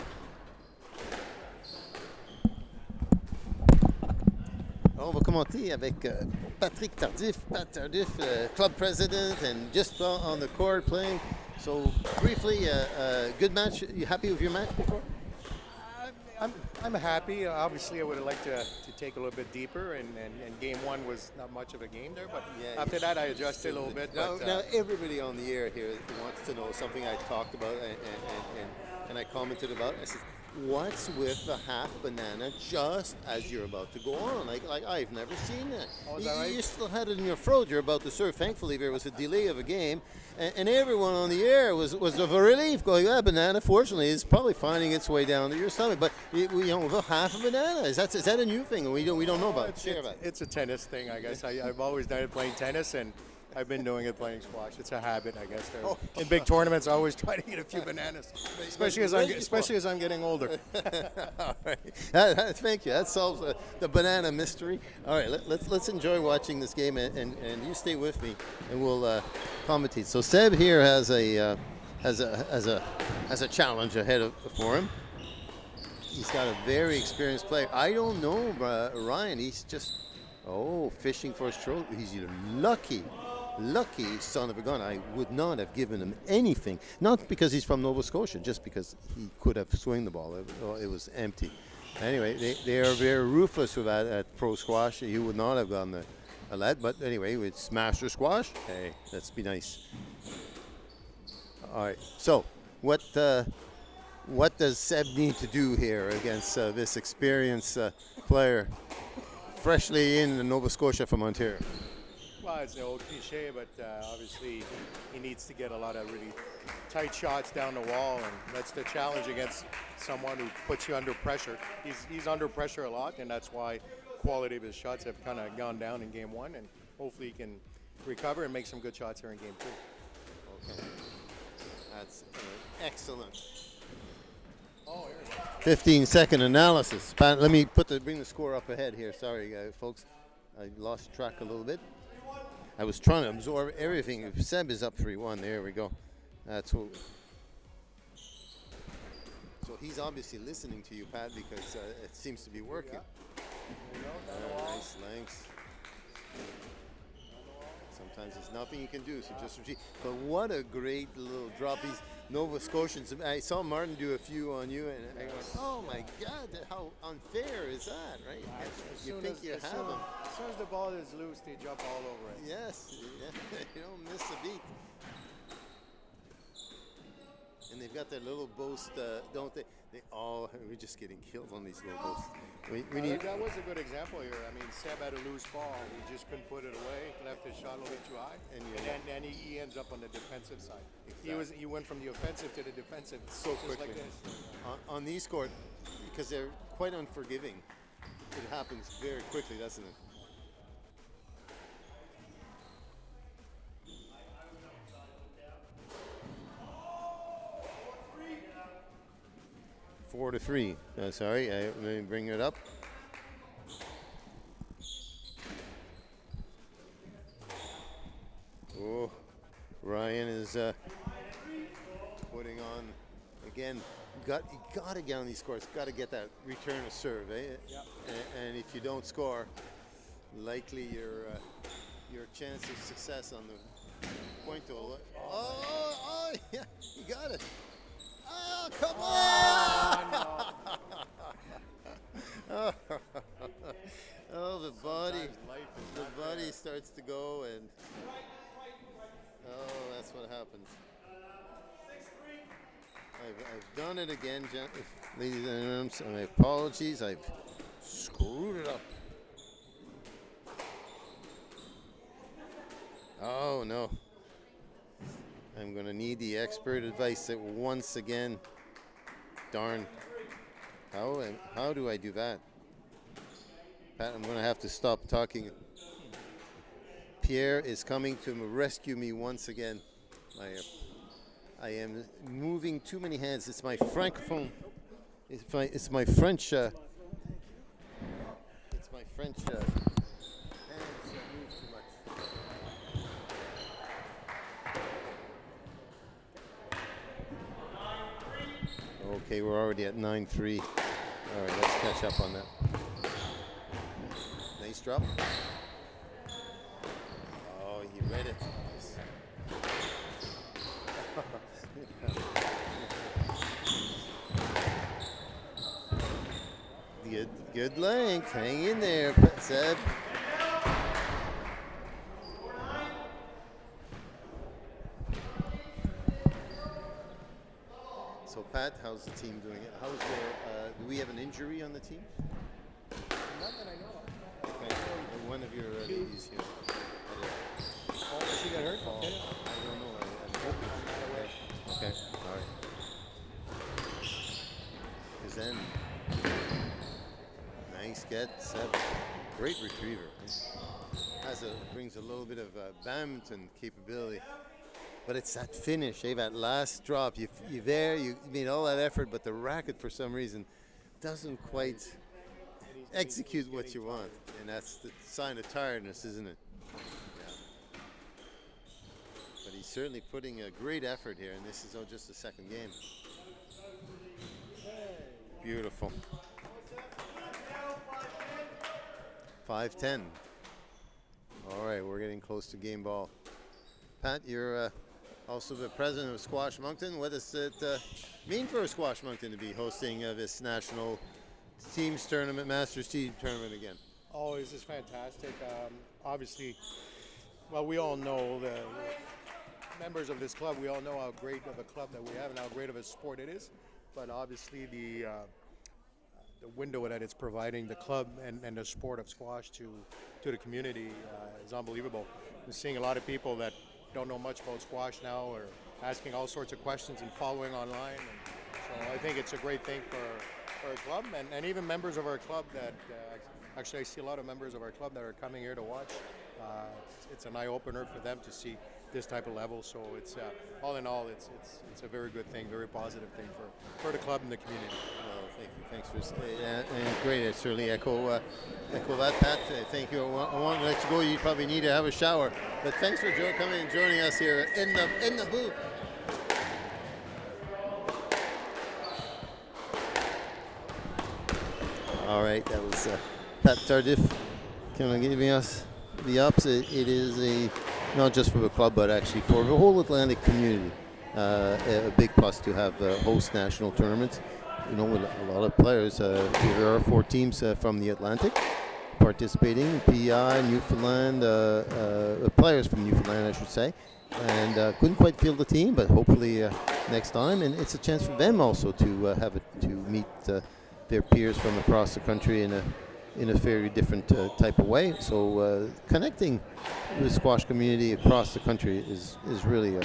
On va commenter avec Patrick Tardif, Pat Tardif, club president, and just on the court playing. So briefly, good match. You happy with your match before? I'm happy. Obviously, I would have liked to take a little bit deeper, and game one was not much of a game there. But yeah, after that, I adjusted a little bit. Now everybody on the air here wants to know something I talked about and I commented about. I said, what's with the half banana just as you're about to go on? Like I've never seen that. Oh, is that right? You still had it in your throat. You're about to serve. Thankfully, there was a delay of a game, and everyone on the air was of a relief, going, banana. Fortunately, is probably finding its way down to your stomach. But the half a banana is that a new thing? We don't know about it. It's a tennis thing, I guess. I've always done it playing tennis, and I've been doing it playing squash. It's a habit, I guess. In big tournaments, I always try to get a few bananas, especially as I'm getting older. All right. Thank you. That solves the banana mystery. All right, let's enjoy watching this game, and you stay with me, and we'll commentate. So Seb here has a challenge ahead for him. He's got a very experienced player. I don't know, Ryan. He's just fishing for a stroke. He's lucky son of a gun. I would not have given him anything. Not because he's from Nova Scotia, just because he could have swung the ball. It was empty. Anyway, they are very ruthless with that at pro squash. He would not have gone a lead, but anyway, it's master squash. Hey, let's be nice. All right. So, what does Seb need to do here against this experienced player, freshly in Nova Scotia from Ontario? Well, it's the old cliche, but obviously he needs to get a lot of really tight shots down the wall, and that's the challenge against someone who puts you under pressure. He's under pressure a lot, and that's why quality of his shots have kind of gone down in game one, and hopefully he can recover and make some good shots here in game two. Okay, that's excellent. Oh, here we go. 15-second analysis. Pat, let me bring the score up ahead here. Sorry, folks, I lost track a little bit. I was trying to absorb everything. Seb is up 3-1. There we go. That's what. So he's obviously listening to you, Pat, because it seems to be working. Yeah. There you go. Nice lengths. Sometimes there's nothing you can do, so just repeat. But what a great little drop. These Nova Scotians. I saw Martin do a few on you, and I go, oh my God, how unfair is that, right? You think you have them. As soon as the ball is loose, they jump all over it. Yes, you don't miss a beat. And they've got their little boast, don't they? We're just getting killed on these little boasts. We need. That was a good example here. I mean, Seb had a loose ball. He just couldn't put it away. Left his shot a little bit too high, and then he ends up on the defensive side. Exactly. He went from the offensive to the defensive so quickly. Like this. On these courts, because they're quite unforgiving, it happens very quickly, doesn't it? Four to 3. Sorry, let me bring it up. Oh, Ryan is putting on again. You got to get on these scores. Got to get that return of serve, eh? Yep. And if you don't score, likely your chance of success on the point total. Oh, yeah, you got it. Oh, come on! Oh, no. Oh, the body starts to go, and that's what happens. I've done it again, ladies and gentlemen. So my apologies. I've screwed it up. Oh no. I'm going to need the expert advice once again. Darn. How do I do that? Pat, I'm going to have to stop talking. Pierre is coming to rescue me once again. I am moving too many hands. It's my francophone. It's my French. It's my French hands that move too much. Okay, we're already at 9-3. All right, let's catch up on that. Nice drop. Oh, he read it. Good length. Hang in there, Seb. So, Pat, how's the team doing? Do we have an injury on the team? Not that I know of. Okay. One of your ladies here. Oh, she got hurt? Okay. I don't know. I'm hoping. Okay. All right. Because then, nice get, Seb. Great retriever. brings a little bit of badminton capability. But it's that finish, that last drop. You're there, you made all that effort, but the racket, for some reason, doesn't quite execute what you want. And that's the sign of tiredness, isn't it? Yeah. But he's certainly putting a great effort here, and this is just the second game. Beautiful. 5-10. All right, we're getting close to game ball. Pat, you're also the president of Squash Moncton. What does it mean for Squash Moncton to be hosting this national teams tournament, Masters team tournament again? Oh, this is fantastic. Obviously, well, we all know, the members of this club, we all know how great of a club that we have and how great of a sport it is. But obviously the window that it's providing the club and the sport of squash to the community is unbelievable. We're seeing a lot of people that don't know much about squash now or asking all sorts of questions and following online. And so I think it's a great thing for our club and even members of our club that actually I see a lot of members of our club that are coming here to watch. It's an eye-opener for them to see this type of level. So it's all in all, it's a very good thing, very positive thing for the club and the community. Well, thank you. Thanks for and great. I certainly echo that, Pat. Thank you. I want to let you go. You probably need to have a shower. But thanks for coming and joining us here in the booth. All right, that was Pat Tardif giving us the ups. It is not just for the club, but actually for the whole Atlantic community. A big plus to have host national tournaments. You know, with a lot of players. There are 4 teams from the Atlantic participating. PEI, Newfoundland, players from Newfoundland, I should say. And couldn't quite field the team, but hopefully next time. And it's a chance for them also to meet their peers from across the country in a very different type of way. So connecting the squash community across the country is really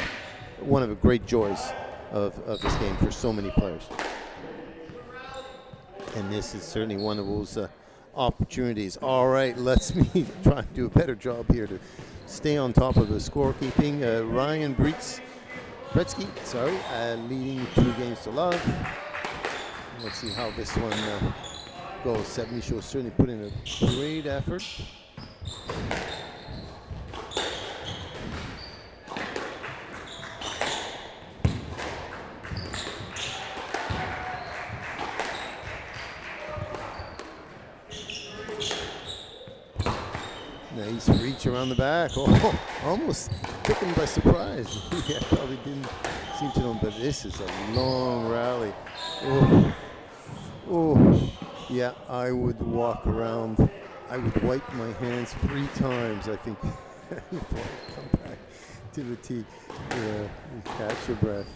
one of the great joys of this game for so many players. And this is certainly one of those opportunities. All right, let's me try and do a better job here to stay on top of the scorekeeping. Ryan Bretsky, leading 2 games to love. Let's see how this one goes. Seb Michaud certainly put in a great effort. Nice reach around the back. Oh, almost took him by surprise. Yeah, probably didn't seem to know, but this is a long rally. Oh, yeah, I would walk around. I would wipe my hands 3 times, I think, before I come back to the tee. Yeah, catch your breath.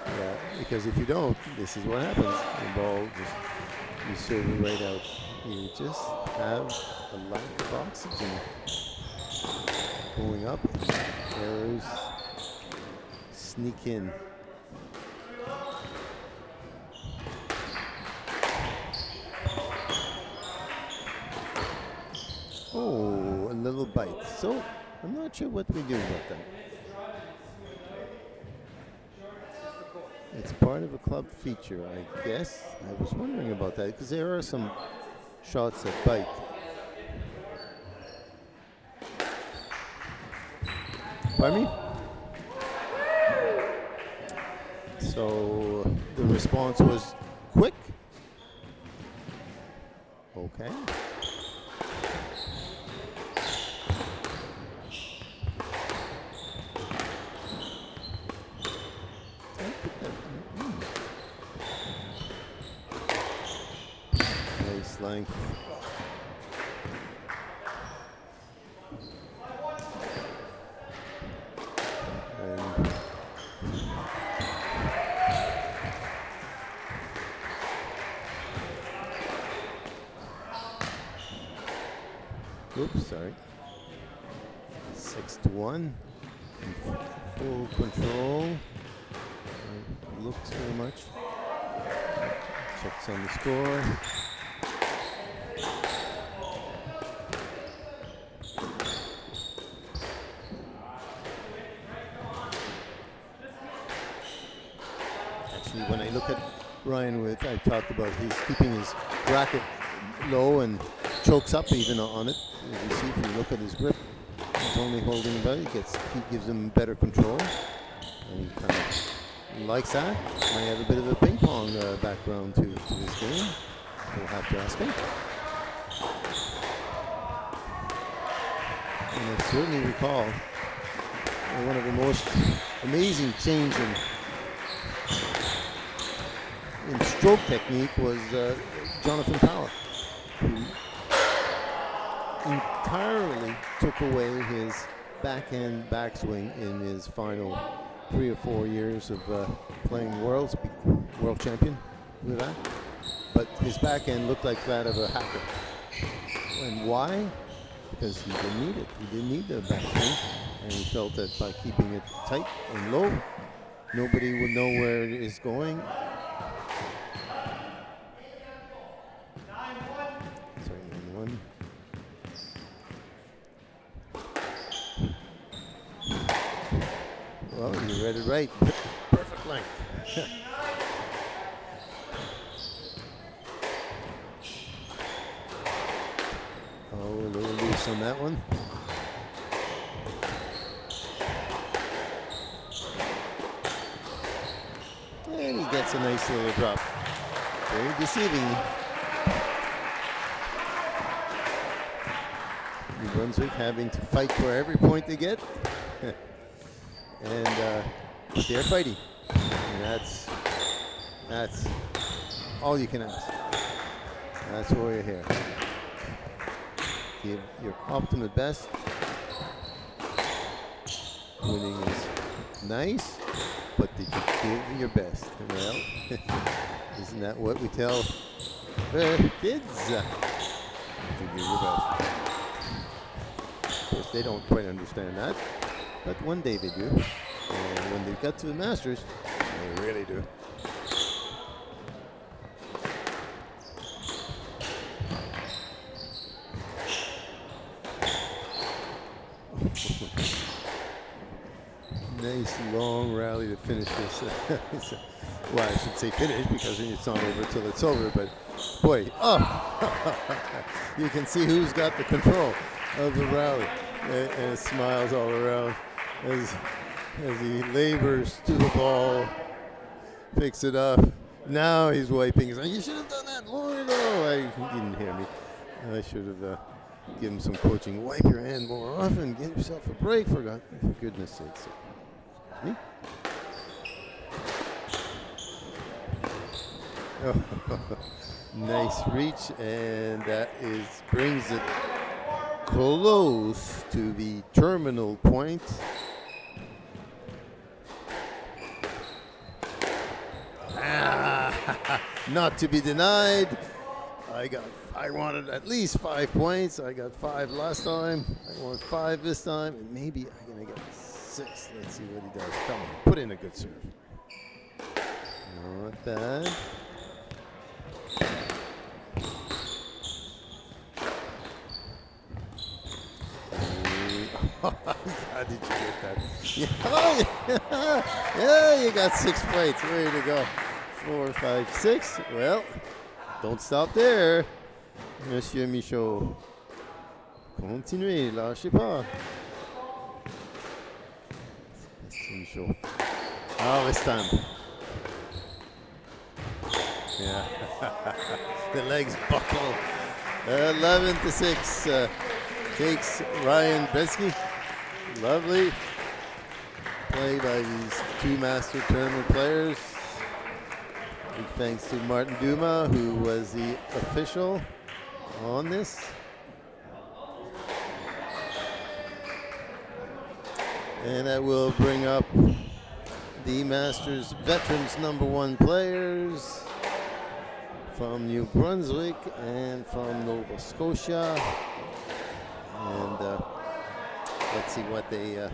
Yeah, because if you don't, this is what happens. The ball you serve it right out. You just have a lack of oxygen going up. Errors sneak in. Oh, a little bite. So I'm not sure what we do about that. It's part of a club feature, I guess. I was wondering about that because there are some shots that bite. Pardon me? So the response was quick. Okay. Nice length. Oops, sorry. 6-1. Full control. Looks very much. Checks on the score. Ryan, with I talked about he's keeping his racket low and chokes up even on it. As you see, if you look at his grip, he's only holding about. He gives him better control, and he kind of likes that. Might have a bit of a ping pong background to this game. We'll have to ask him. And I certainly recall one of the most amazing change in stroke technique was Jonathan Power, who entirely took away his backhand backswing in his final 3 or 4 years of playing world champion with that. But his backhand looked like that of a hacker. And why? Because he didn't need it. He didn't need the backswing. And he felt that by keeping it tight and low, nobody would know where it is going. Sorry, 9-1. Well, you read it right. Perfect length. Oh, a little loose on that one. And he gets a nice little drop. Very deceiving. New Brunswick having to fight for every point they get. And but they're fighting. And that's all you can ask. That's why you're here. Give your optimum best. Winning is nice, but did you give your best? Well, isn't that what we tell the kids? Did you give your best? Of course, they don't quite understand that, but one day they do. And when they get to the Masters, they really do. Nice long rally to finish this. Well, I should say finish because it's not over till it's over, but boy, oh, you can see who's got the control of the rally, and it smiles all around as he labors to the ball, picks it up. Now he's wiping. He's like, you should have done that long ago. He didn't hear me. I should have given him some coaching. Wipe your hand more often. Give yourself a break, for goodness sakes. Me? Oh, nice reach, and that brings it close to the terminal point. Not to be denied. I wanted at least 5 points. I got 5 last time. I want 5 this time, and maybe I'm gonna get 6. Let's see what he does. Come on, put in a good serve. Not bad. How did you get that? Yeah, oh, yeah. Yeah, you got 6 points. Way to go. 4, 5, 6. Well, don't stop there, Monsieur Michaud. Continuez, lâchez pas. Michaud. Oh, this time. Yeah. The legs buckle. 11-6 takes Ryan Bresky. Lovely play by these 2 Master Tournament players. Big thanks to Martin Duma, who was the official on this. And that will bring up the Masters veterans #1 players from New Brunswick and from Nova Scotia. And let's see what they have.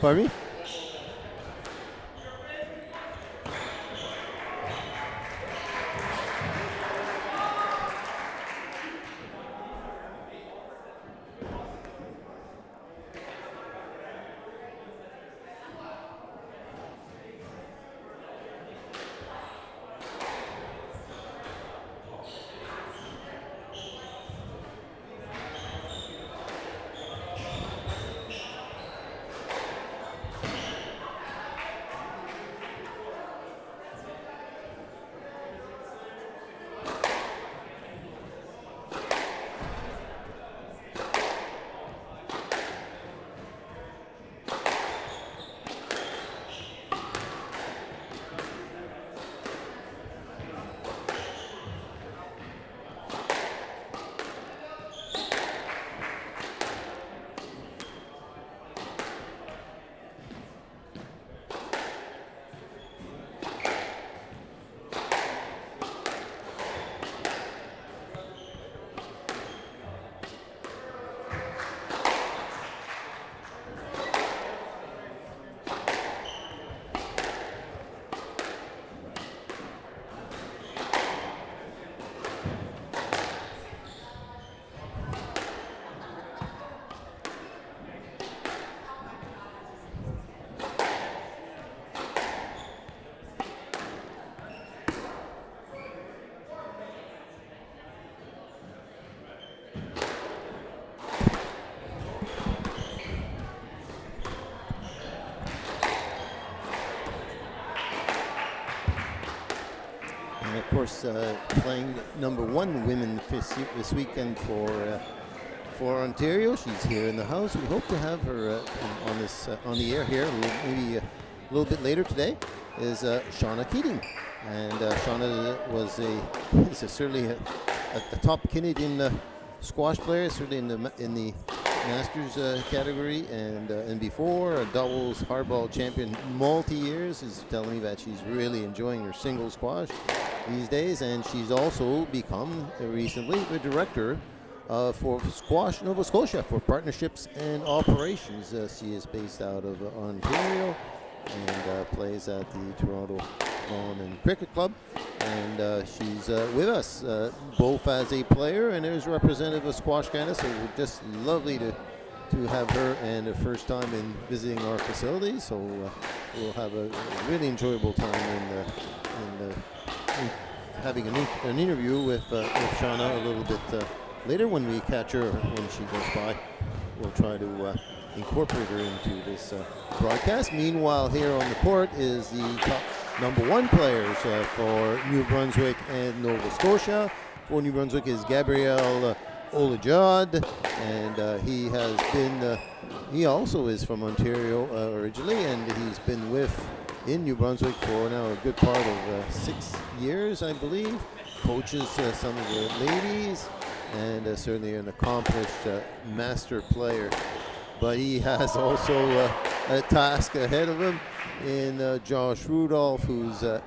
Pardon me? And of course, playing #1 women this weekend for Ontario. She's here in the house. We hope to have her on the air here maybe a little bit later today. Is Shauna Keating, and Shauna is certainly a top Canadian squash player, certainly in the Masters category, and before a doubles hardball champion multi-years. Is telling me that she's really enjoying her single squash these days, and she's also become recently the director for Squash Nova Scotia for partnerships and operations. She is based out of Ontario and plays at the Toronto Lawn and Cricket Club, and she's with us both as a player and as representative of Squash Canada. So we're just lovely to have her, and the first time in visiting our facility. So we'll have a really enjoyable time in having an interview with Shauna a little bit later when we catch her when she goes by. We'll try to incorporate her into this broadcast. Meanwhile, here on the court is the top #1 players for New Brunswick and Nova Scotia. For New Brunswick is Gabriel Olajad, and he also is from Ontario originally, and he's been in New Brunswick for now a good part of 6 years, I believe. Coaches some of the ladies, and certainly an accomplished master player. But he has also a task ahead of him in Josh Rudolph, who's a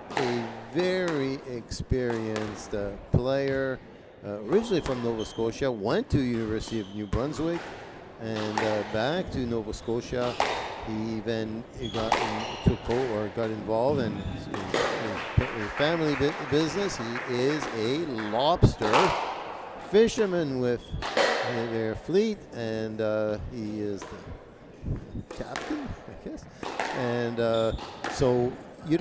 very experienced player, originally from Nova Scotia, went to University of New Brunswick, and back to Nova Scotia. He then got involved in his family business. He is a lobster fisherman with their fleet, and he is the captain, I guess. And so he's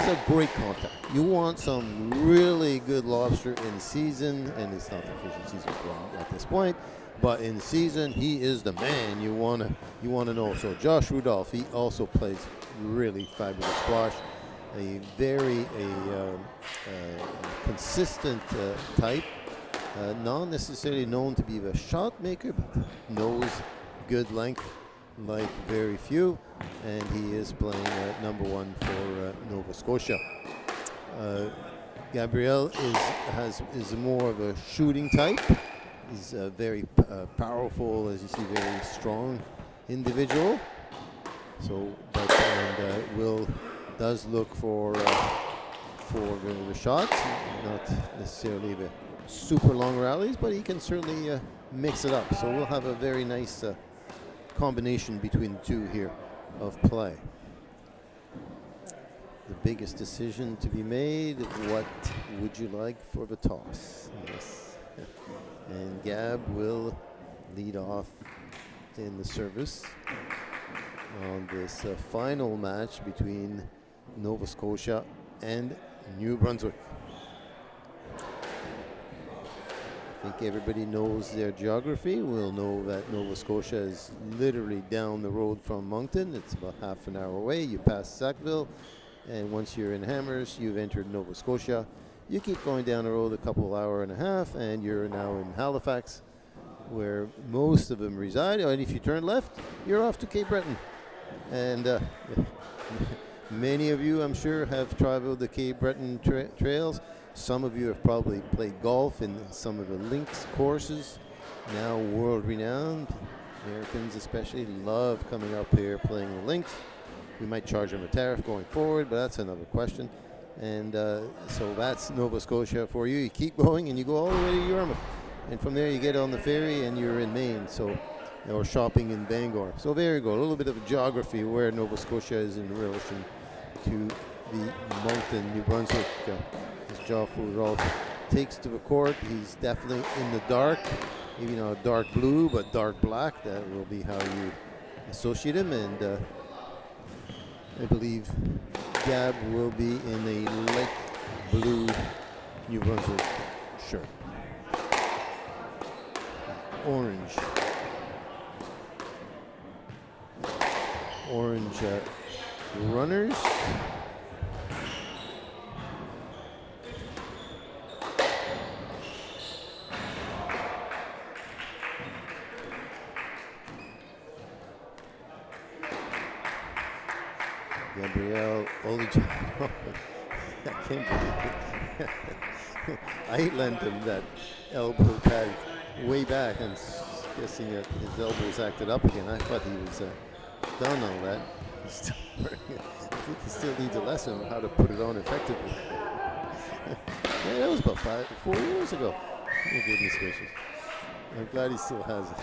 a great contact. You want some really good lobster in season, and it's not the fishing season at this point, but in season he is the man you want to know. So Josh Rudolph, he also plays really fabulous squash, a very consistent type. Not necessarily known to be the shot maker, but knows good length like very few, and he is playing #1 for Nova Scotia. Gabriel is more of a shooting type. He's a very powerful, as you see, very strong individual. So, does look for the shots, not necessarily the super long rallies, but he can certainly mix it up. So we'll have a very nice combination between the two here of play. The biggest decision to be made: what would you like for the toss? Yes. And Gab will lead off in the service on this final match between Nova Scotia and New Brunswick. I think everybody knows their geography. We'll know that Nova Scotia is literally down the road from Moncton. It's about half an hour away. You pass Sackville, and once you're in Hammers, you've entered Nova Scotia. You keep going down the road a couple hour and a half, and you're now in Halifax, where most of them reside. And if you turn left, you're off to Cape Breton. And many of you, I'm sure, have traveled the Cape Breton trails. Some of you have probably played golf in some of the links courses, now world-renowned. Americans especially love coming up here playing the links. We might charge them a tariff going forward, but that's another question. And so that's Nova Scotia for you. You keep going and you go all the way to Yarmouth. And from there you get on the ferry and you're in Maine, or shopping in Bangor. So there you go, a little bit of geography where Nova Scotia is in relation to the Moncton, New Brunswick. As Josh Rudolph takes to the court, he's definitely in the dark, maybe not dark blue, but dark black. That will be how you associate him. And I believe Gab will be in a light blue New Brunswick shirt. Orange runners. Gabriel Olijan. I can't believe it. I lent him that elbow pad way back, and guessing that his elbows acted up again. I thought he was done on that. He's still I think he still needs a lesson on how to put it on effectively. Yeah, that was about 4 years ago. Oh, goodness gracious. I'm glad he still has it.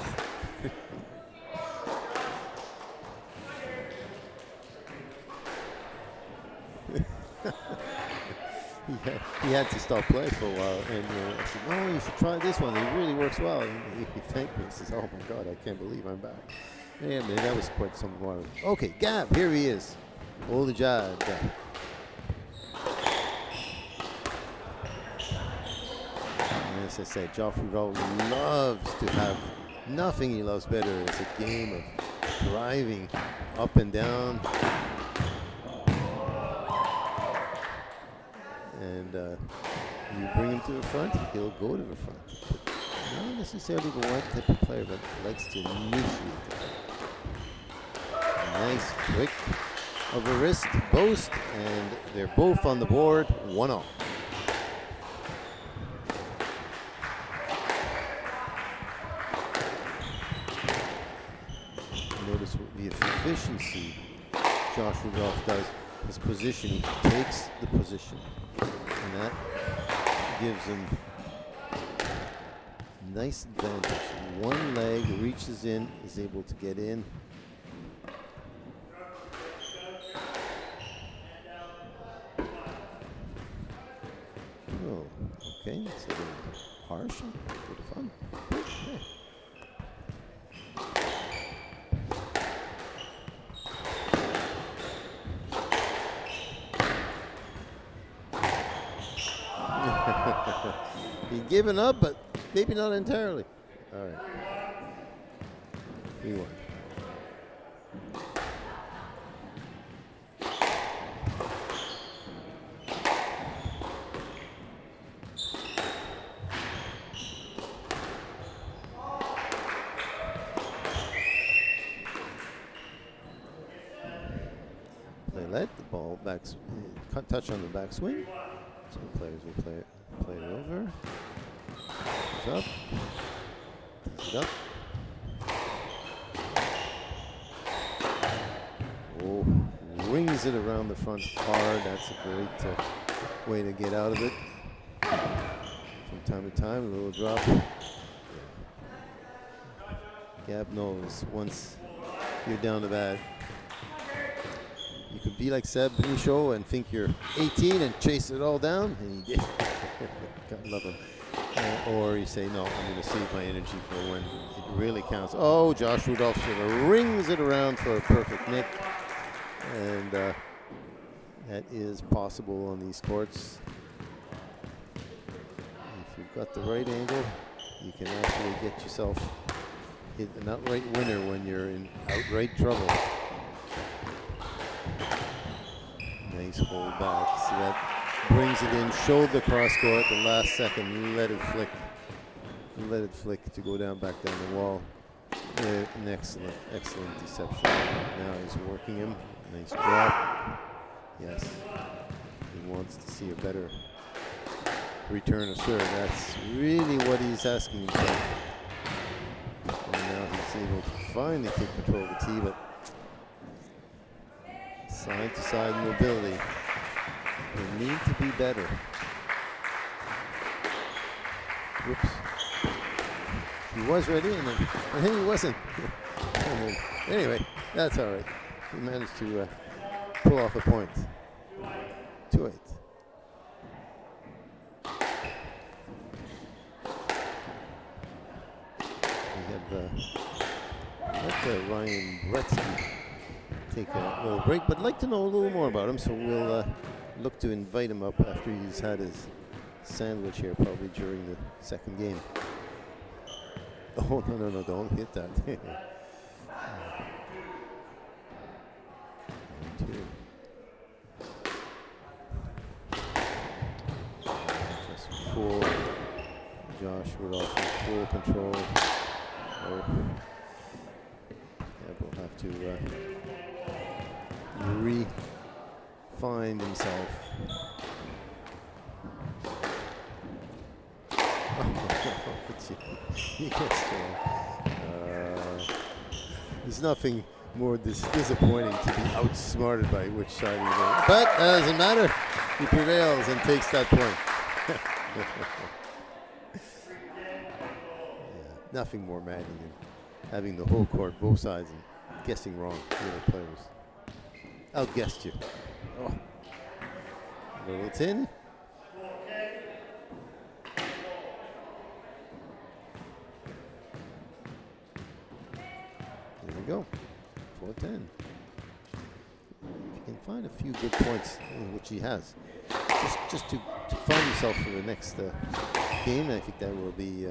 he had to stop playing for a while, and I said, "No, you should try this one. It really works well." And he thanked me. He says, "Oh my God, I can't believe I'm back." Yeah, man, that was quite some while. Okay, Gab, here he is. Olijad. As I said, Geoffrey Rowell loves to have nothing he loves better. It's a game of driving up and down. And you bring him to the front, he'll go to the front. But not necessarily the one type of player that likes to initiate. Nice quick of a wrist post, and they're both on the board, 1-all. Notice the efficiency Josh Rudolph does. His position, he takes the position, and that gives him nice advantage. One leg reaches in, is able to get in. Oh, okay, it's a little harsh, a bit of fun. Okay. He's given up, but maybe not entirely. All right. 3-1. Play let the ball back, touch on the backswing. So players will play it over. It's up. It's up. Oh, rings it around the front hard. That's a great way to get out of it. From time to time, a little drop. Gab knows once you're down the bat, you could be like Seb Michaud and think you're 18 and chase it all down, and he did. God love him. Or you say, no, I'm going to save my energy for when it really counts. Oh, Josh Rudolph sort of rings it around for a perfect nick. And that is possible on these courts. If you've got the right angle, you can actually get yourself hit an outright winner when you're in outright trouble. Nice hold back. See that? Brings it in, showed the cross court at the last second, let it flick to go back down the wall. An excellent deception. Now he's working him. Nice drop. Yes. He wants to see a better return of serve. That's really what he's asking himself. And now he's able to finally take control of the tee, but side to side mobility. They need to be better. Whoops. He was ready, and then he wasn't. Anyway, that's all right. He managed to pull off a point. 2-8. We have let Ryan Gretzky take a little break, but I'd like to know a little more about him, so we'll look to invite him up after he's had his sandwich here, probably during the second game. Oh, no, don't hit that. Just full. Josh Rudolph in full control. Oh. Yeah, we'll have to find himself. He gets there's nothing more disappointing to be outsmarted by which side he goes. But it doesn't matter. He prevails and takes that point. Nothing more maddening than having the whole court, both sides, and guessing wrong. The other players outguessed you. Oh. Littleton. There we go. 4-10. He can find a few good points, which he has. Just to find himself for the next game, I think that will be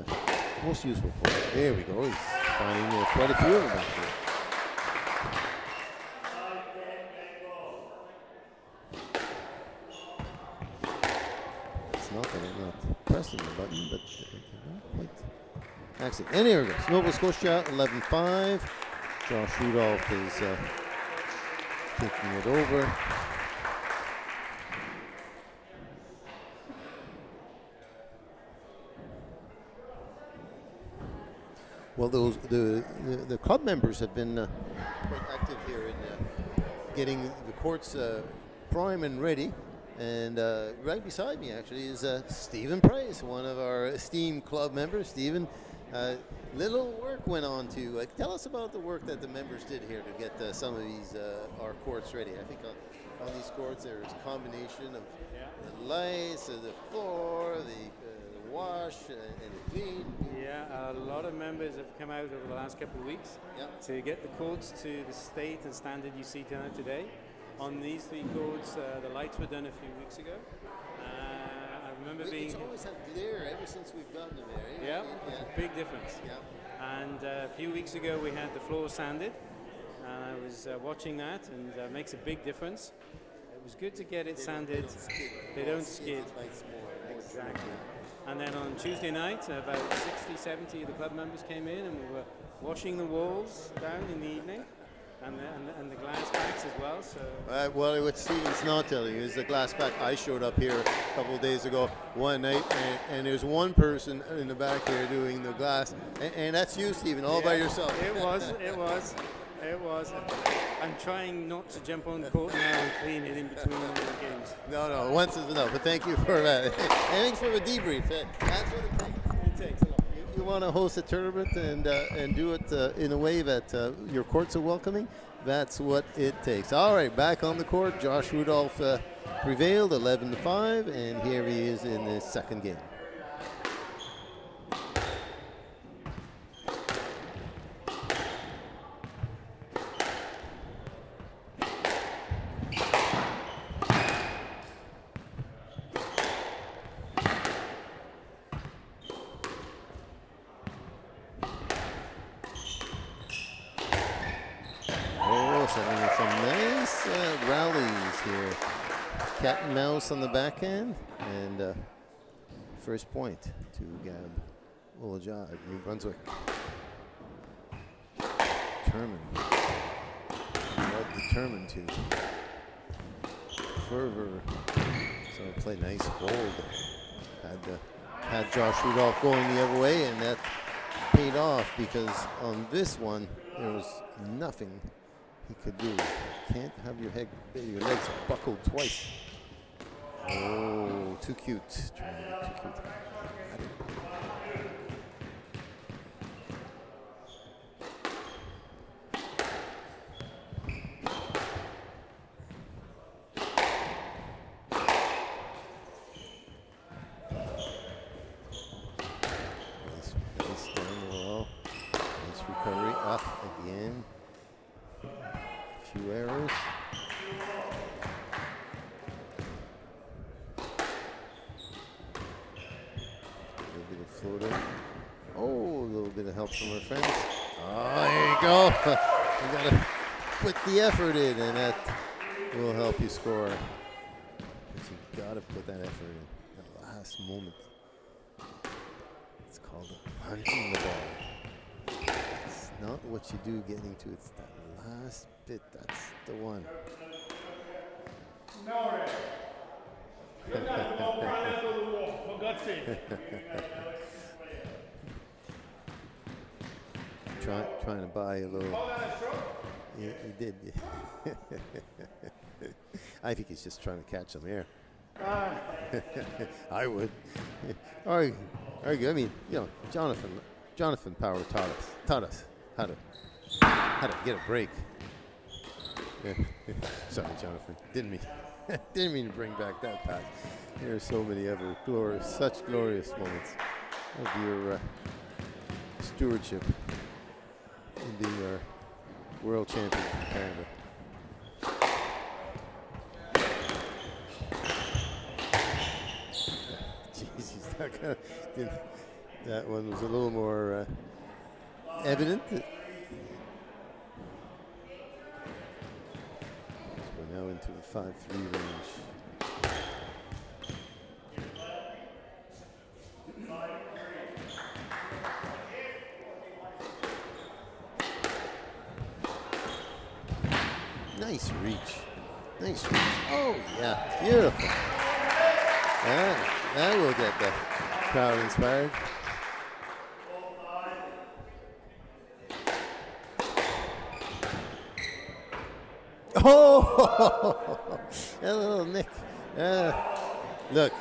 most useful for him. There we go. He's finding quite a few of them back here. It's not that I'm not pressing the button, but not quite. Excellent. And here it goes. Nova Scotia 11-5. Josh Rudolph is taking it over. Well, the club members have been quite active here in getting the courts prime and ready. And right beside me, actually, is Stephen Price, one of our esteemed club members. Stephen, little work went on to tell us about the work that the members did here to get some of these our courts ready. I think on these courts there's a combination of the lights, the floor, the wash, and the clean. Yeah, a lot of members have come out over the last couple of weeks to get the courts to the state and standard you see today. On these 3 courts, the lights were done a few weeks ago. I remember being... It's always had glare ever since we've gotten them there. Yeah, it's a big difference. Yeah. And a few weeks ago we had the floor sanded. I was watching that, and it makes a big difference. It was good to get it sanded. They don't skid. Exactly. And then on Tuesday night, about 60, 70 of the club members came in, and we were washing the walls down in the evening. And the glass backs as well. So well, what Stephen's not telling you is the glass back. I showed up here a couple of days ago one night, and there's one person in the back here doing the glass, and that's you, Stephen, all by yourself. It was. I'm trying not to jump on the court now and clean it in between the games. No, once is enough. But thank you for that. Thanks for the debrief. That's what it takes. You want to host a tournament and do it in a way that your courts are welcoming, that's what it takes. All right, back on the court. Josh Rudolph prevailed 11-5, and here he is in the second game. Cat and mouse on the backhand, and first point to Gab Olajad, New Brunswick. Determined to fervor. So play nice hold. Had Josh Rudolph going the other way, and that paid off because on this one there was nothing he could do. Can't have your legs buckled twice. Oh, too cute. Trying to get too cute. Nice down the wall. Nice recovery. Up again. A few errors. Floater. Oh, a little bit of help from our friends. Oh, there you go. You got to put the effort in, and that will help you score. But you got to put that effort in. That last moment. It's called punching the ball. It's not what you do getting to. It's that last bit. That's the one. Trying to buy a little. Yeah, he did. I think he's just trying to catch some air. I would. Argue. I mean, you know, Jonathan Power taught us how to get a break. Sorry, Jonathan. Didn't mean to bring back that pass. There are so many other such glorious moments of your stewardship in being our world champion from Canada. Jeez, he's not gonna. That one was a little more evident. We're now into the 5-3 range. Nice reach. Nice reach. Oh, yeah. Beautiful. That will get the crowd inspired. Oh, that little nick. Look,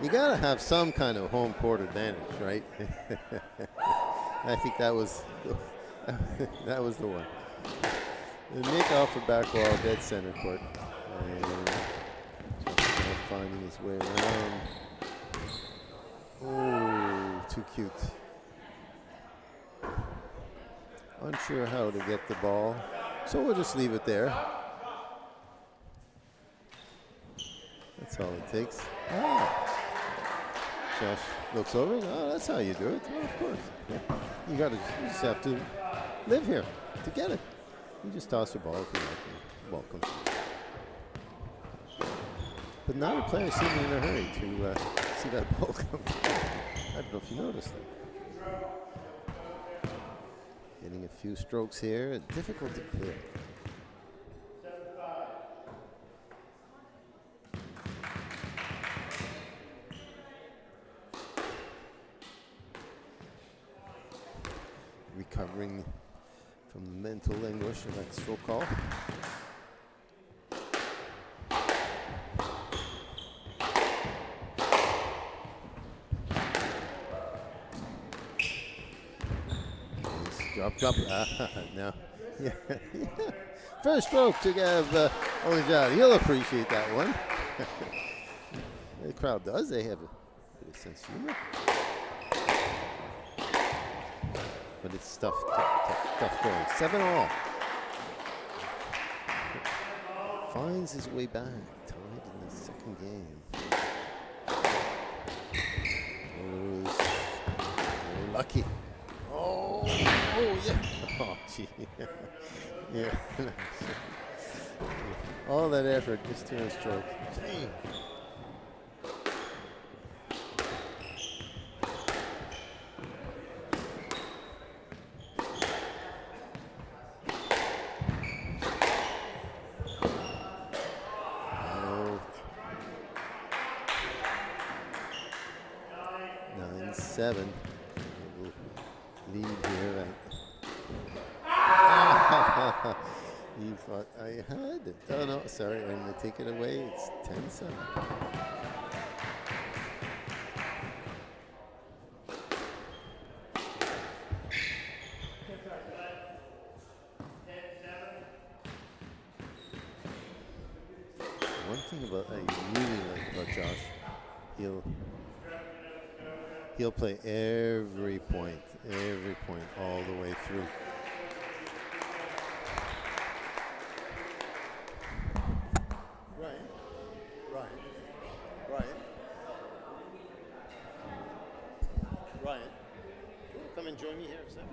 you got to have some kind of home court advantage, right? I think that was the one. The nick off the back wall, dead center court. And just finding his way around. Oh, too cute. Unsure how to get the ball, so we'll just leave it there. That's all it takes. Josh looks over. Oh, that's how you do it. Oh, of course. Yeah. You just have to live here to get it. You just toss the ball if you like. Welcome. But not a player seeming in a hurry to see that ball come. I don't know if you noticed that. Getting a few strokes here, difficult to clear. Recovering from the mental anguish of that stroke call. Drop. Now, yeah. First stroke to give Ojad. He'll appreciate that one. The crowd does. They have a bit of sense of humor. But it's tough going. 7-all. Finds his way back. Tied in the second game. Oh, lucky. Oh, yeah. Oh, gee. Yeah. All that effort just to a stroke. Gee. Oh. 9-7. Lead here. You thought I had it. Oh no, sorry, I'm going to take it away. It's 10-7. One thing about I really like about Josh, he'll play every point all the way through. Ryan, come and join me here a second.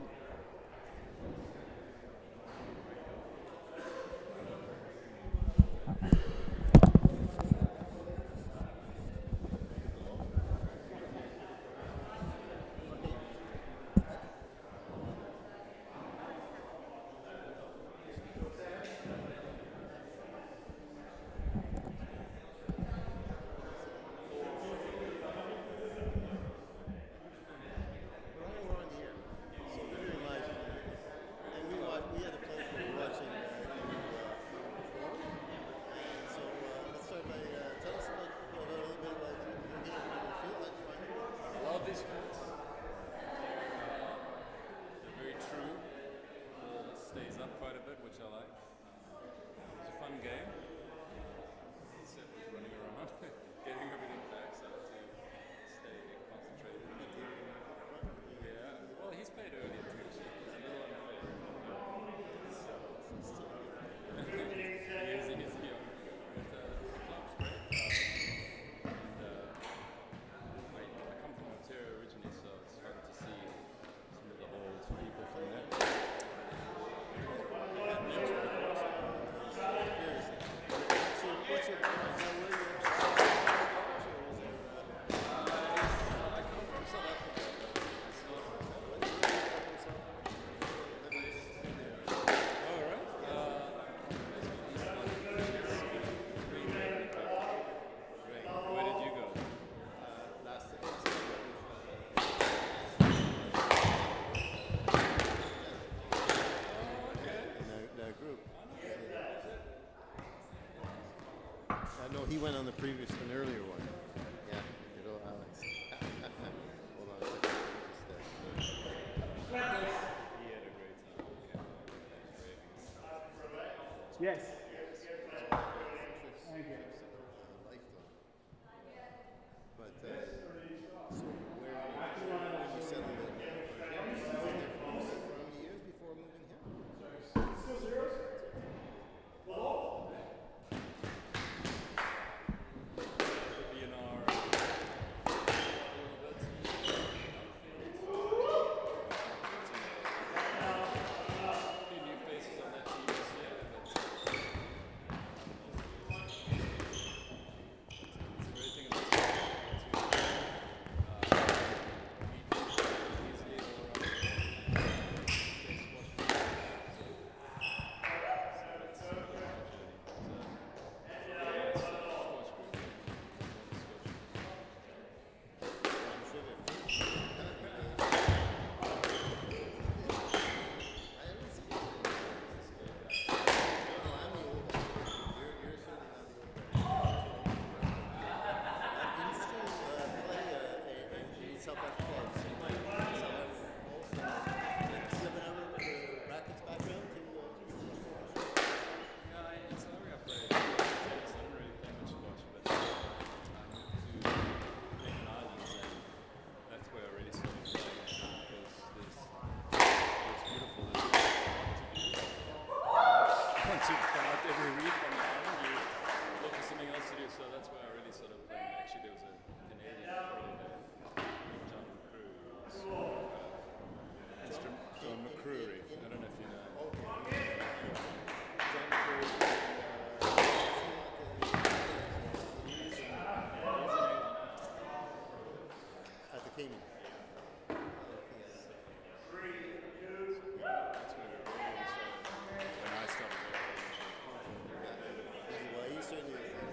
No, he went on the previous, an earlier one. Yeah, you know, Alex. Hold on a second. He had a great time. Yes. Thank you. But so where you settled in? How many years before moving here? Be an hour. Few new faces on that team this year, but it's a great thing about to meet easily all around. Stay squash free. So that's a journey. But yeah, it's squash group. South Africa. Do you have another rackets background? Yeah, in South Africa I played tennis. I don't really play much squash, but I moved to Cayman Islands, and that's where I really started playing because it's beautiful. There's a lot to do. Once you come out every week on the island, you look for something else to do. So that's where I really started playing. Actually, there was a Canadian pro there, John McCreary. I don't know if you know. At the Cayman. That's where it really started. When I started there. Well, he certainly is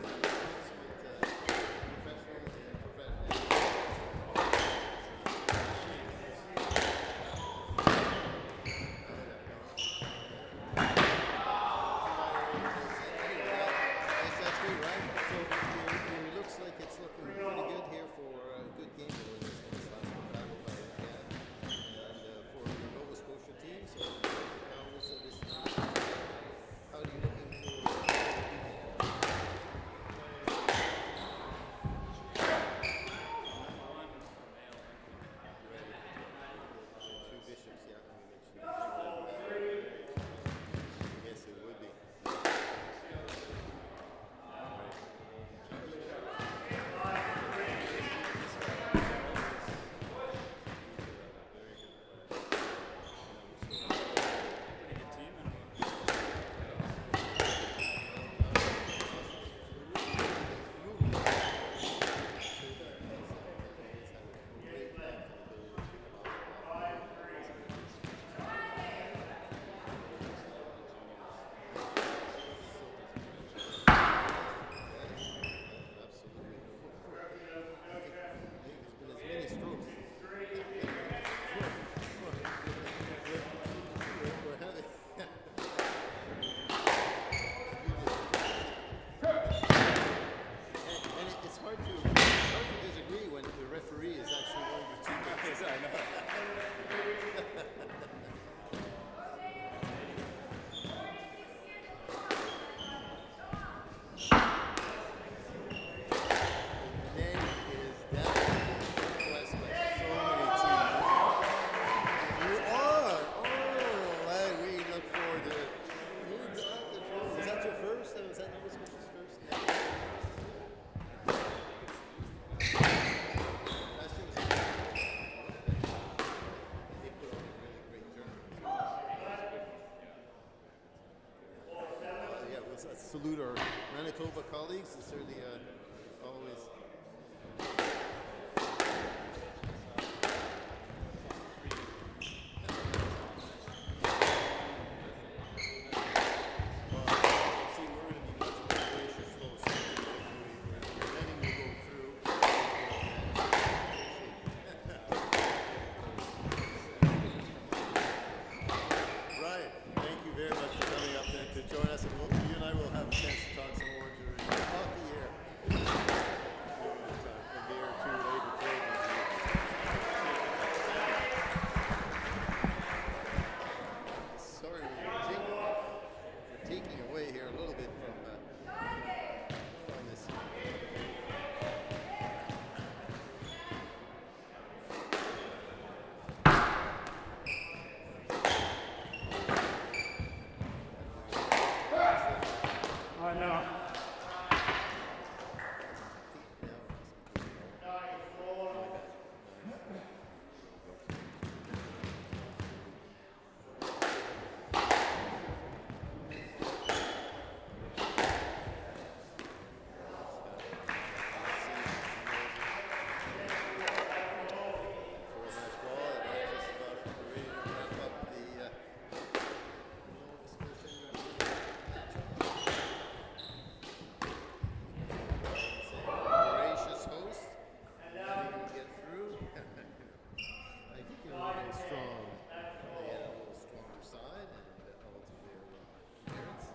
That's great, right? So it looks like it's looking pretty good here for a good game in this last battle by Gad and for the Nova Scotia team. So how are you looking for? Two bishops, yeah. Yes, it would be. Salute our Manitoba colleagues. It's certainly always. Right. Thank you very much for coming up to join us, and you and I will have a chance to talk some more during the coffee here. Gracious host. Get through. I think they're a little strong. They had a little stronger side and all to their merits.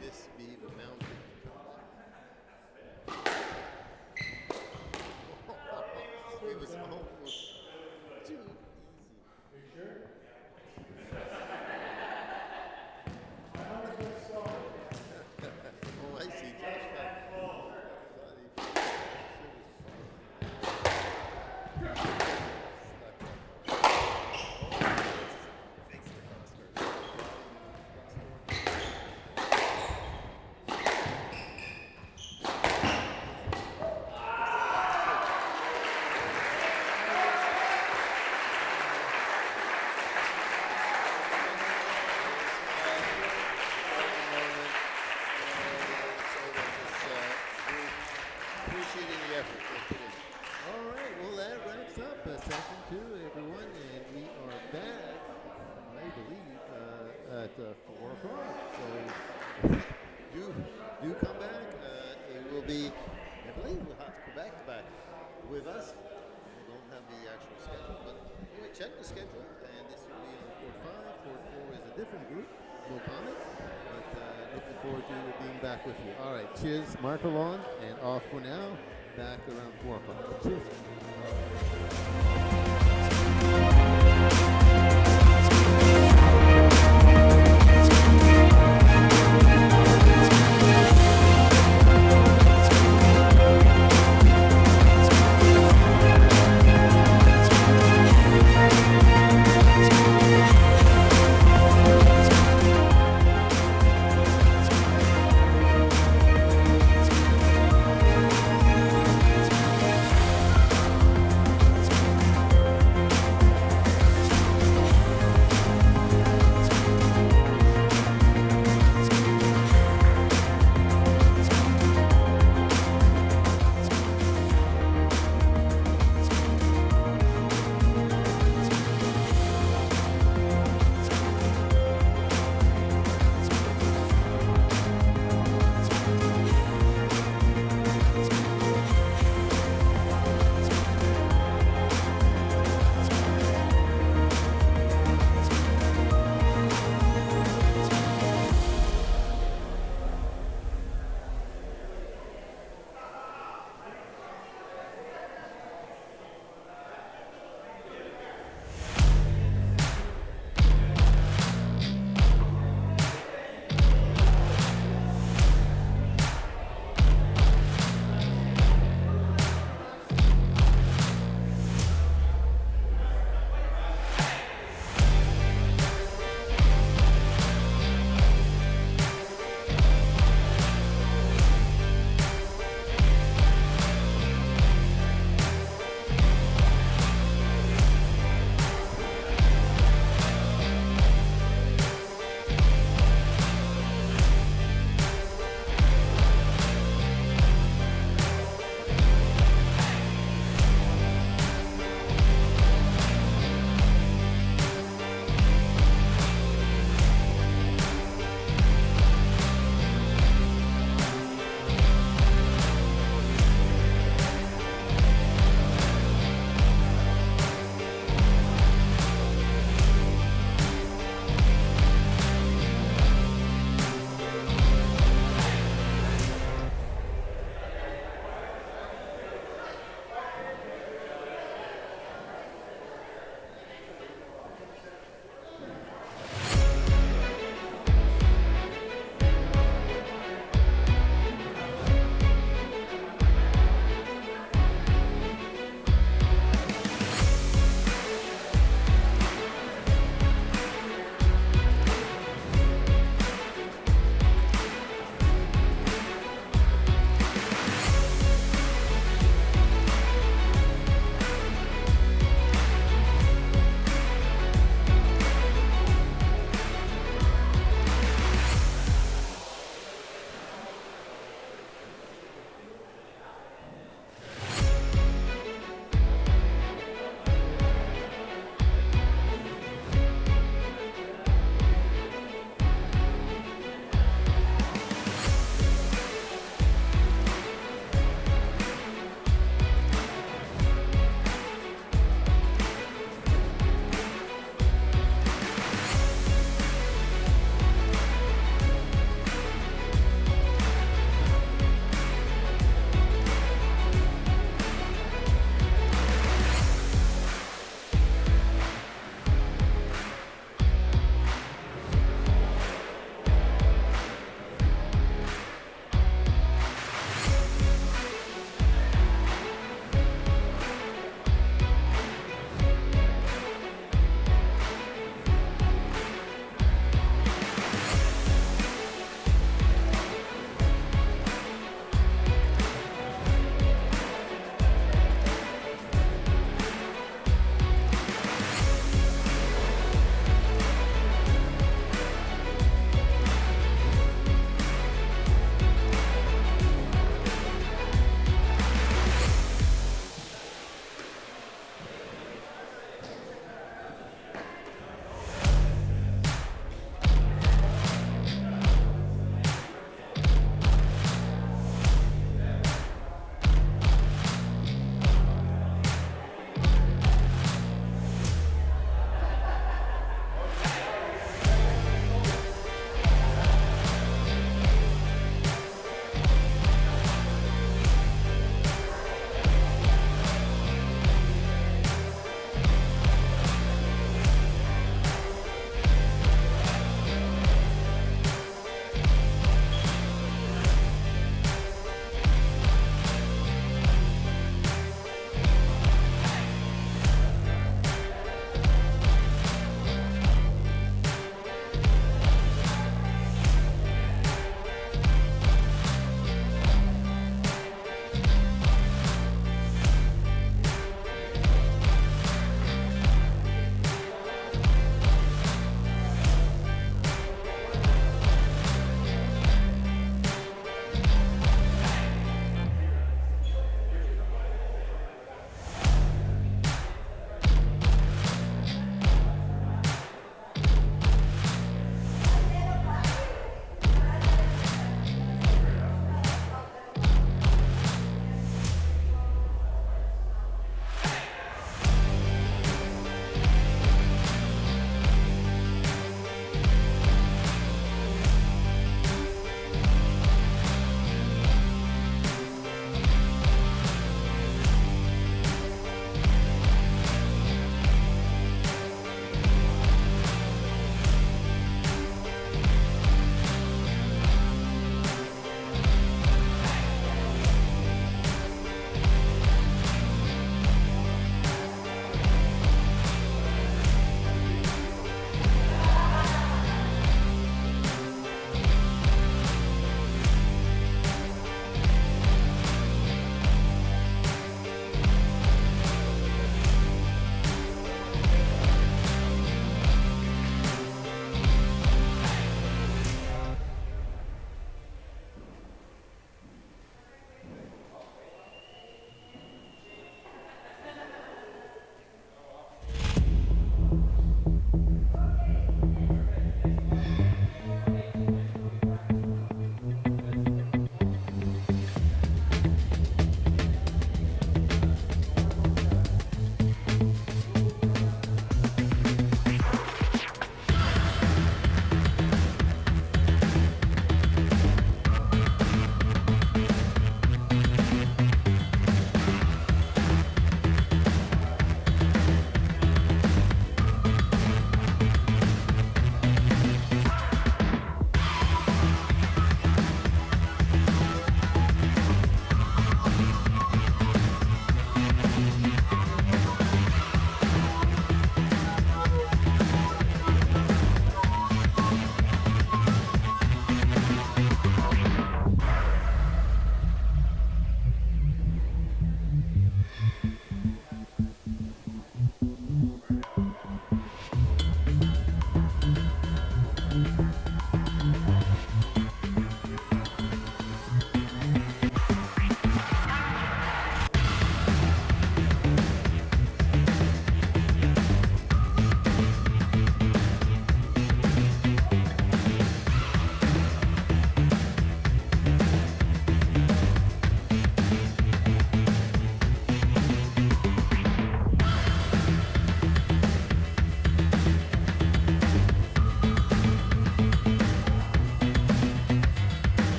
This be the mountain. It was almost too easy. Oh, I see. Appreciating the effort they put in. All right, well that wraps up session 2, everyone, and we are back, I believe, at 4 o'clock. So do come back. It will be, I believe we'll have Quebec back with us. We don't have the actual schedule, but anyway, check the schedule, and this will be on Court 5. Court 4 is a different group, no comment, but looking forward to being back with you. All right, cheers, Mark Alon, and off for now. Back around 4 o'clock. Cheers.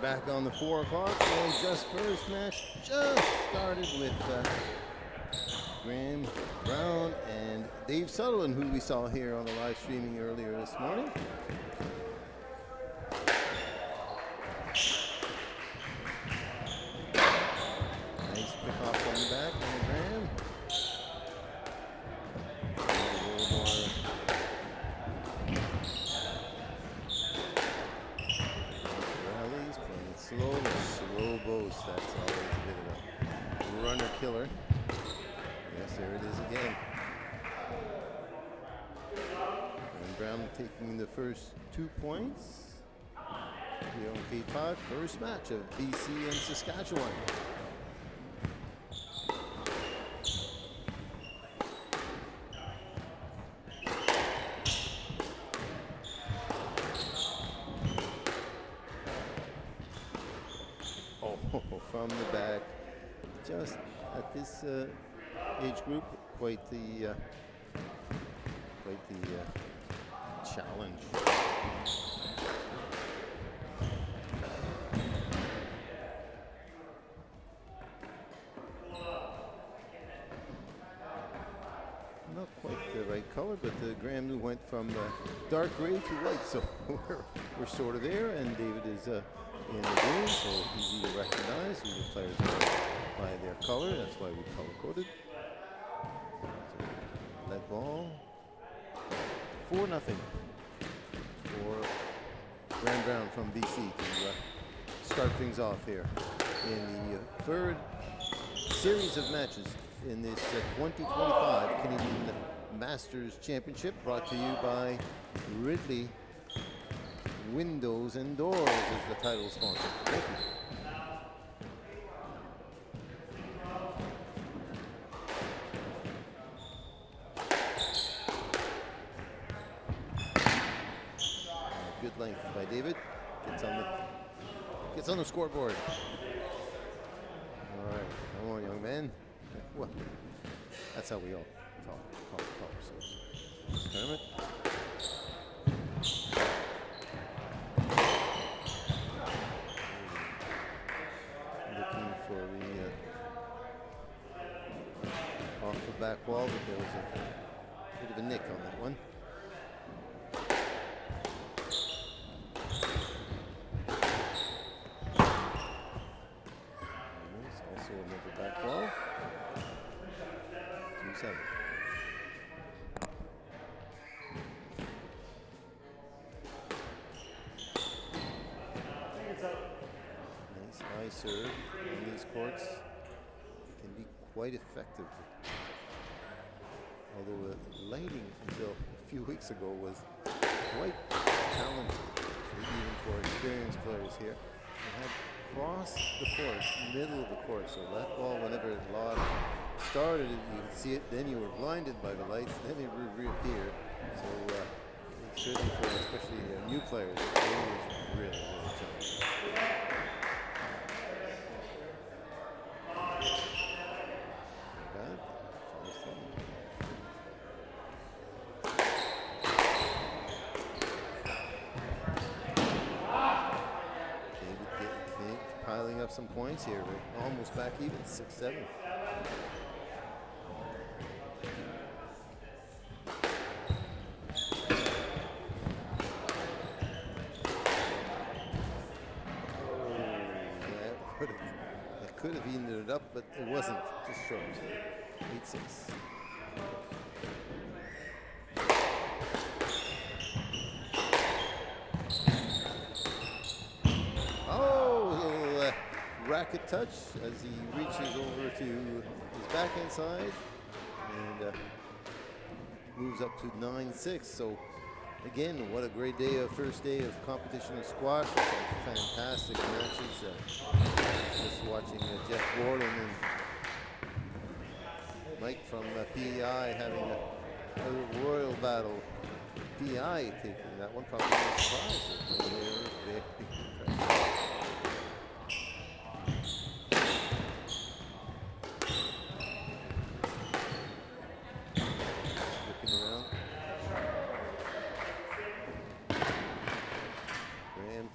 back on the 4 o'clock, and just first match just started with Graham Brown and Dave Sutherland, who we saw here on the live streaming earlier this morning. Nice pick off on the back on Graham. A little more rallies, playing slow boast. That's always a bit of a runner killer. Yes, there it is again. And Brown taking the first 2 points. Here on K5, first match of BC and Saskatchewan. From the back, just at this age group, quite the challenge. Not quite the right color, but Graham went from dark gray to white, so we're sort of there, and David is in the game, so easy to recognize who the players are by their color. That's why we color coded. So, lead ball. 4-0 for Graham Brown from BC to start things off here in the third series of matches in this 2025 Canadian Masters Championship, brought to you by Ridley Windows and Doors is the title sponsor. Thank you. Good length by David. Gets on the scoreboard. All right, come on, young man. Well, that's how we all talk ourselves. This tournament. For the off the back wall, but there was a bit of a nick on that one. There's also another back wall. 2-7. Nice high serve. These courts can be quite effective, although the lighting until a few weeks ago was quite challenging, even for experienced players here. They had crossed the court, middle of the court, so that ball, whenever it started, you could see it, then you were blinded by the lights, then it would reappear. So certainly for especially new players, it was really challenging. Piling up some points here. We're almost back even, 6-7. That could have evened it up, but it wasn't. Just short. 8-6. Racket touch as he reaches over to his backhand side and moves up to 9-6. So again, what a great day of first day of competition of squash. Fantastic matches. Just watching Jeff Borland and Mike from PEI having a royal battle. PEI taking that one, probably no surprise.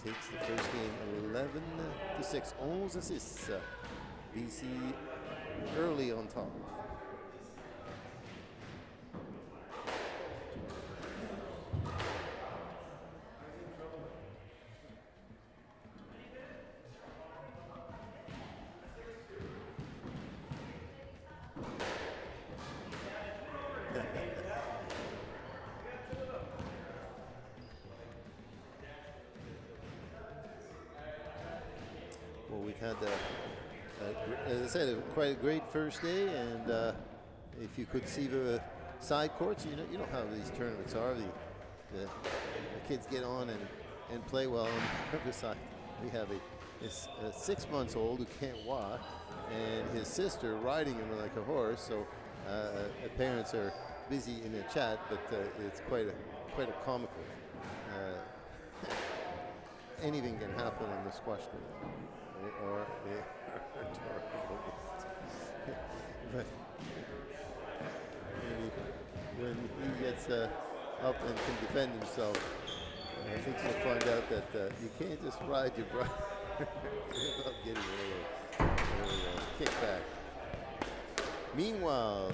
Takes the first game 11-6. points, 11 assists. BC early on top. Well, we've had, as I said, quite a great first day, and if you could see the side courts, you know how these tournaments are. The kids get on and play well on the side. We have a 6 months old who can't walk, and his sister riding him like a horse. So the parents are busy in a chat, but it's quite a comical. Anything can happen on the squash court. But when he gets up and can defend himself, I think you'll find out that you can't just ride your brother without getting a kickback. Meanwhile,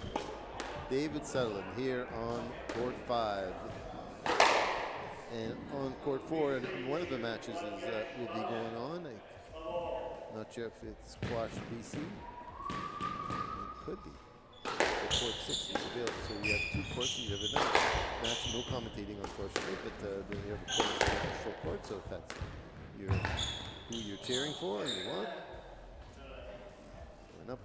David Sutherland here on court 5. And on court 4, and one of the matches will be going on. Not sure if it's squash BC. It could be. So court 6 is available. So you have 2 courts. You have another match, no commentating unfortunately, but then you have a court full court. So if that's who you're cheering for and you want. Going up.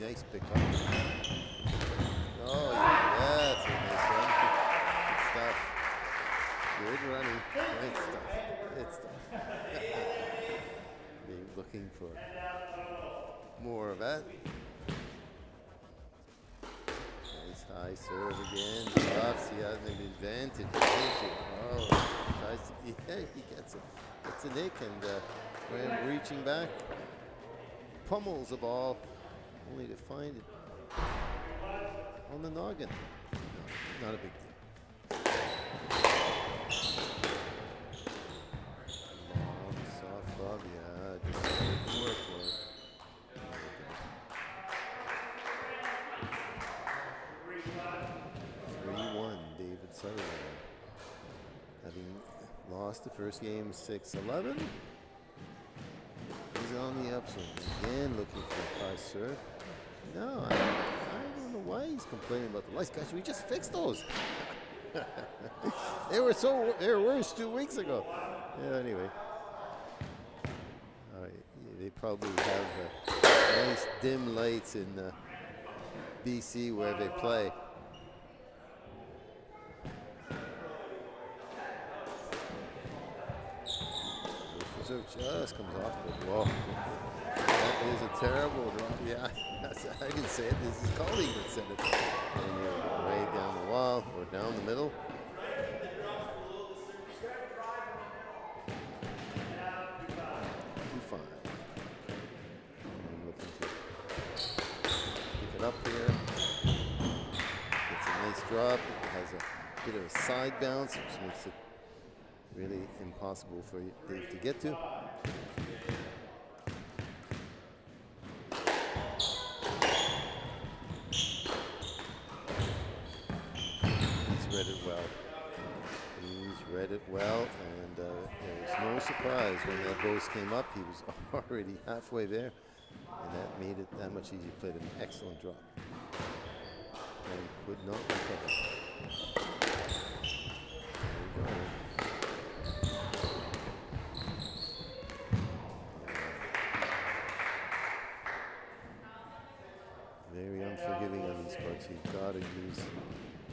Nice pick up. Oh, yeah, that's a nice one. Good stuff. Good running. Great stuff. Good stuff. Be looking for more of that. Nice high serve again. Drops. He has an advantage. Oh, tries to, yeah, he gets it. Gets a nick, and Graham reaching back. Pummels the ball. Only to find it on the noggin. No, not a big deal. Long, soft lob, yeah, just can work for it. 3-1, David Sutherland. Having lost the first game 6-11. He's on the upswing. Again, looking for a high serve. No, I don't know why he's complaining about the lights. Guys, we just fixed those. they were worse 2 weeks ago. Yeah, anyway. They probably have nice dim lights in BC where they play. Just comes off, but whoa. That is a terrible drop. Yeah, I didn't say it. This is colleague that said it. And you're way down the wall or down the middle. Too fine. I'm looking to pick it up here. It's a nice drop. It has a bit of a side bounce, which makes it really impossible for Dave to get to. He's read it well. He's read it well, and there was no surprise when that post came up. He was already halfway there, and that made it that much easier. Played an excellent drop and could not recover. There we go. Very unforgiving on these courts. You've got to use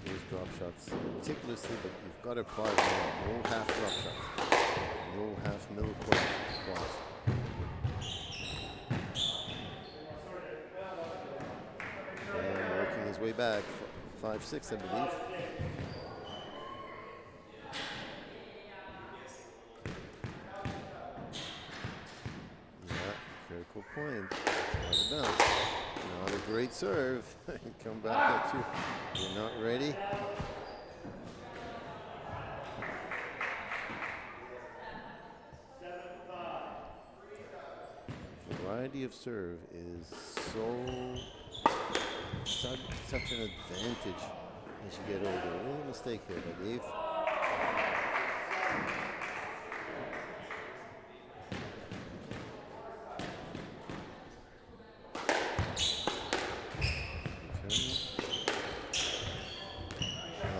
those drop shots meticulously, but you've got to apply them. No half drop shots. No half middle court squats. And working his way back. 5-6, I believe. Yeah, critical point. Out of bounds. Not a great serve. Come back at you. You're not ready. Variety of serve is such an advantage as you get older. A little mistake here by Dave.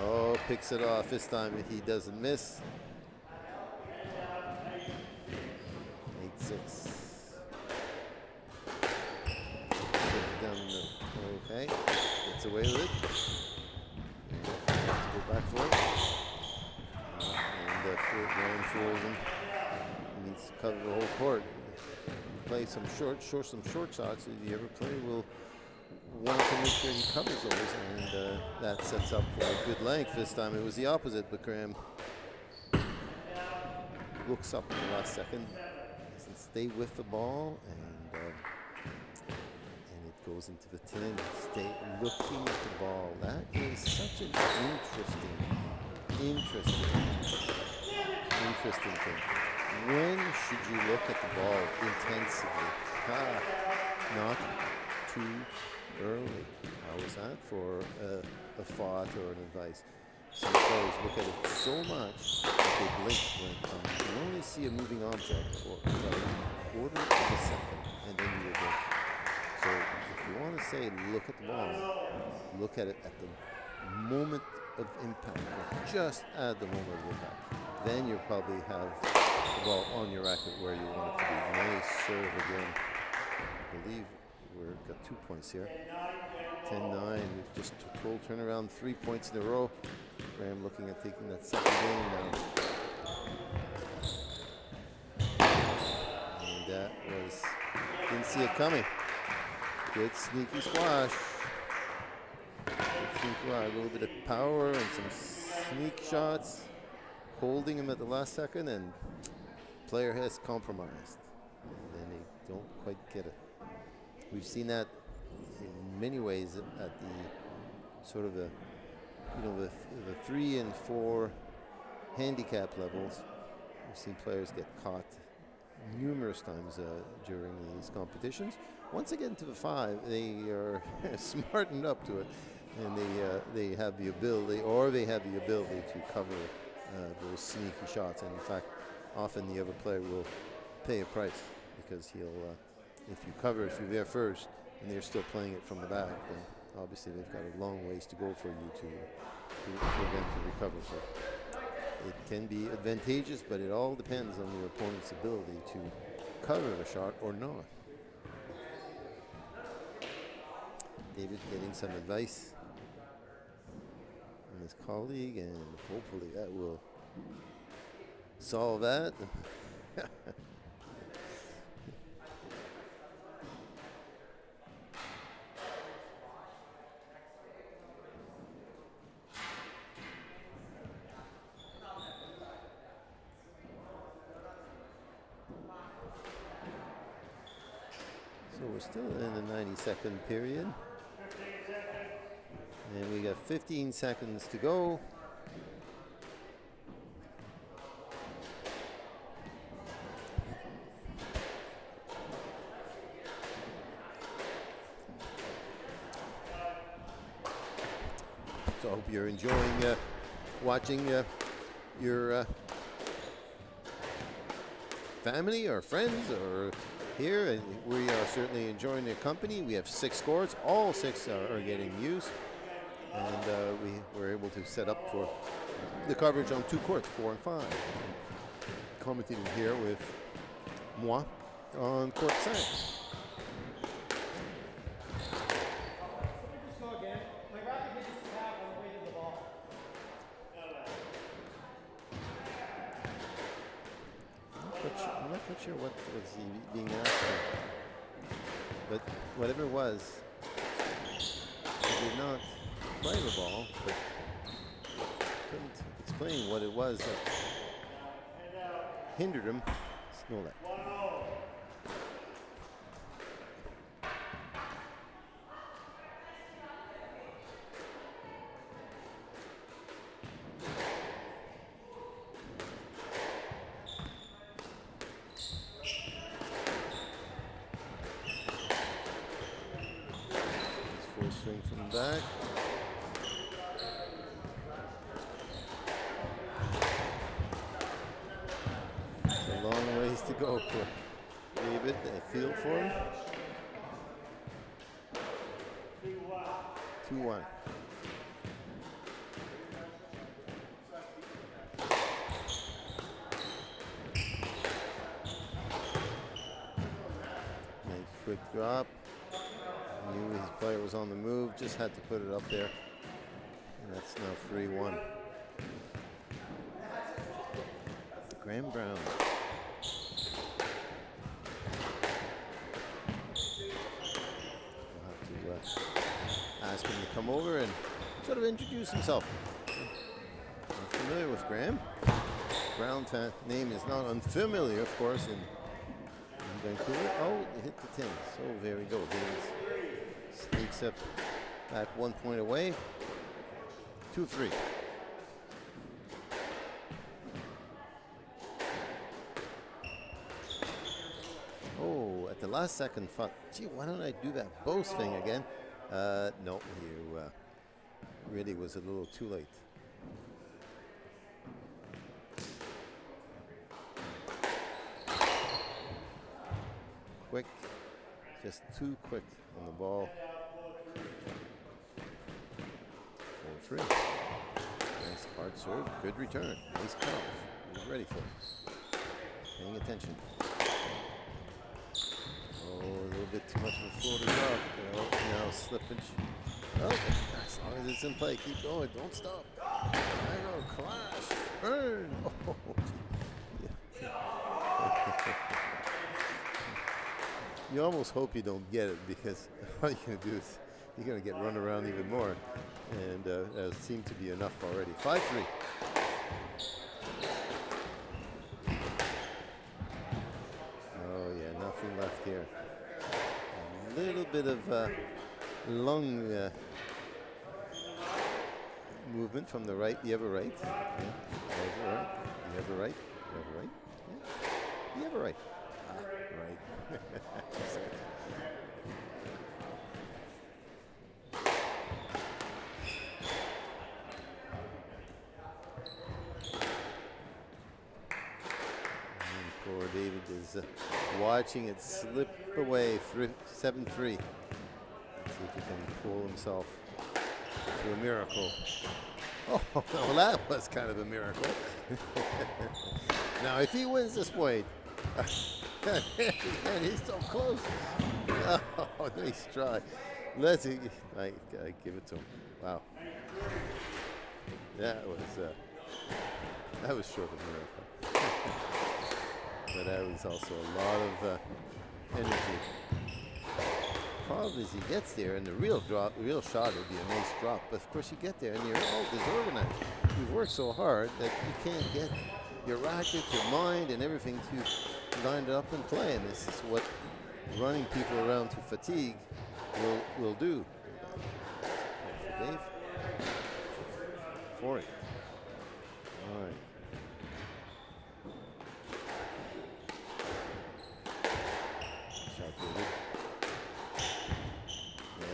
Oh, picks it off this time if he doesn't miss. 8-6. Okay, gets away with it. Go back for it. And Graham fools him. He needs to cover the whole court. Play some short shots. If you ever play, will want to make sure he covers those, and that sets up for a good length. This time it was the opposite, but Graham looks up in the last second, doesn't stay with the ball, and it goes into the tin. Stay looking at the ball. That is such an interesting thing. When should you look at the ball intensively? Not too early. How was that for a thought or an advice? Some players look at it so much that they blink when it comes. You can only see a moving object for about a quarter of a second, and then you will blink. So if you want to say look at the ball, look at it at the moment of impact, or just at the moment of impact. Then you'll probably have the ball on your racket where you want it to be. Nice serve again. I believe we've got 2 points here. 10-9. We've just full turnaround, 3 points in a row. Graham looking at taking that second game now. And that was, didn't see it coming. Good sneaky squash. A little bit of power and some sneak shots. Holding him at the last second, and player has compromised. And then they don't quite get it. We've seen that in many ways at the sort of the, the 3 and 4 handicap levels. We've seen players get caught numerous times during these competitions. Once they get into the 5, they are smartened up to it, and they have the ability, to cover those sneaky shots. And in fact, often the other player will pay a price because he'll, if you're there first and they're still playing it from the back, then obviously they've got a long ways to go for you for them to recover. So it can be advantageous, but it all depends on your opponent's ability to cover the shot or not. David getting some advice from his colleague, and hopefully that will solve that. So we're still in the 90-second period. And we got 15 seconds to go. So I hope you're enjoying watching your family or friends or here. And we are certainly enjoying their company. We have 6 courts. All 6 are getting used. And we were able to set up for the coverage on 2 courts, 4 and 5. Commenting here with moi on court 5. I'm not quite sure what was he being asked for, but whatever it was, he did not play the ball, but couldn't explain what it was that hindered him. Know that. swing from back. It's a long ways to go for David. I feel for him. 2-1. Nice quick drop. Knew his player was on the move, just had to put it up there. And that's now 3-1. Graham Brown. We'll have to ask him to come over and sort of introduce himself. I'm familiar with Graham. Brown name is not unfamiliar, of course, in Vancouver. Oh, he hit the 10. So there we go. Davis sneaks up at 1 point away. 2-3. Oh, at the last second, thought, gee, why don't I do that Bose thing again? No, you really was a little too late. Quick, just too quick on the ball. 4-3. Nice hard serve, good return. Nice cutoff. He was ready for it. Paying attention. Oh, a little bit too much of a floater drop. Now slippage. Oh, as long as it's in play, keep going. Don't stop. Arrow, clash, burn. Oh, you almost hope you don't get it, because all you're going to do is you're going to get run around even more. And that seemed to be enough already. 5-3. Oh, yeah, nothing left here. A little bit of lung movement from the right. You have a right. Yeah. You have a right. You have a right. You have a right. Yeah. You have a right. Ah, right. Poor David is watching it slip away through 7-3. Let's see if he can pull himself to a miracle. Oh, well, that was kind of a miracle. Now, if he wins this point, man, he's so close. Oh, nice try. Let's see. I give it to him. Wow. That was short of a miracle. But that was also a lot of energy. Problem is he gets there, and the real shot would be a nice drop. But of course you get there, and you're all disorganized. You've worked so hard that you can't get your racket, your mind, and everything to line it up and play. And this is what running people around to fatigue will do. Dave, for it. All right.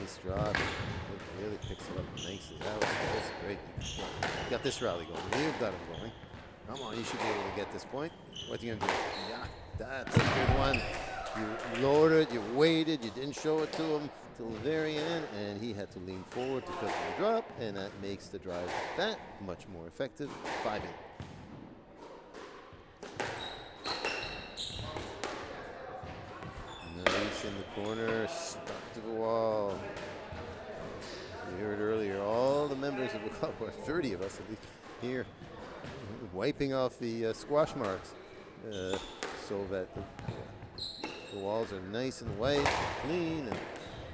Nice drop. It really picks it up nicely. That was great. Got this rally going. You've got him going. Come on, you should be able to get this point. What are you going to do? Yeah, that's a good one. You lowered it, you waited, you didn't show it to him till the very end, and he had to lean forward to cut the drop, and that makes the drive that much more effective. 5-8. Nice in the corner, stuck to the wall. You heard earlier, all the members of the club, or 30 of us at least, here, wiping off the squash marks, so that the walls are nice and white, clean, and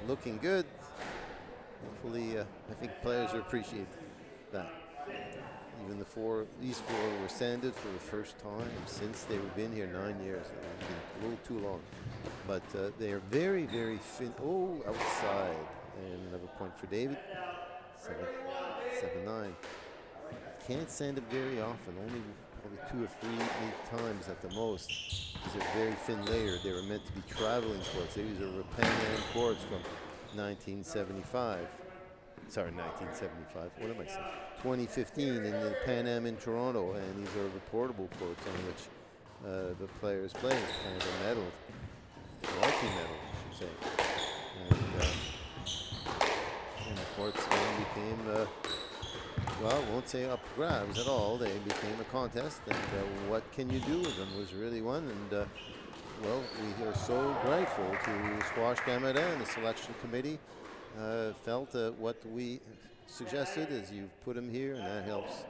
looking good. Hopefully, I think players will appreciate that. Even these four were sanded for the first time since they've been here 9 years. It's been a little too long. But they are very, very thin. Oh, outside. And another point for David. 7-9. Can't sand it very often. Only probably 2 or 3 times at the most. These are very thin layered. They were meant to be traveling quartz. These are Rapanian quartz from 1975. sorry, 1975. What am I saying? 2015 in the Pan Am in Toronto, and these are reportable courts on which the players play, kind of a medal, multi-medal, I should say. And the courts then became, well, I won't say up for grabs at all. They became a contest, and what can you do with them was really one. And well, we are so grateful to Squash Canada and the selection committee. Felt what we suggested is you put them here, and that helps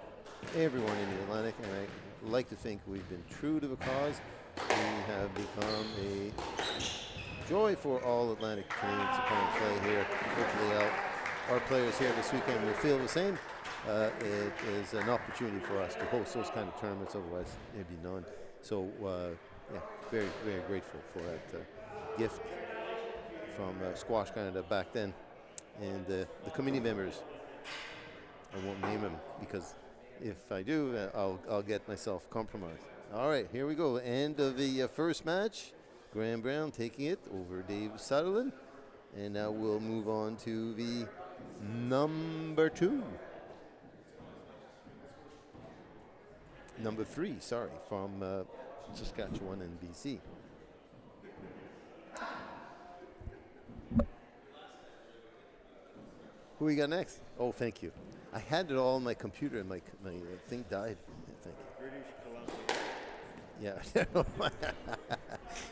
everyone in the Atlantic. And I like to think we've been true to the cause. We have become a joy for all Atlantic Canadians to come and play here. Hopefully our players here this weekend will feel the same. It is an opportunity for us to host those kind of tournaments, otherwise there'd be none. So yeah, very, very grateful for that gift from Squash Canada back then. And the committee members, I won't name them because if I do, I'll get myself compromised. All right, here we go. End of the first match. Graham Brown taking it over Dave Sutherland. And now we'll move on to the number 3, sorry, from Saskatchewan and BC. Who we got next? Oh, thank you. I had it all on my computer and my thing died. Thank you. British Columbia. Yeah,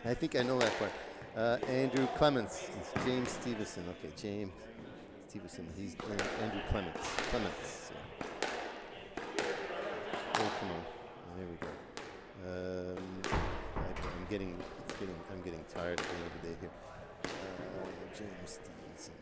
I think I know that part. Andrew Clements. It's James Stevenson. Okay, James Stevenson. He's Andrew Clements. Oh, come on. There we go. I'm getting tired at the end of the day here. James Stevenson.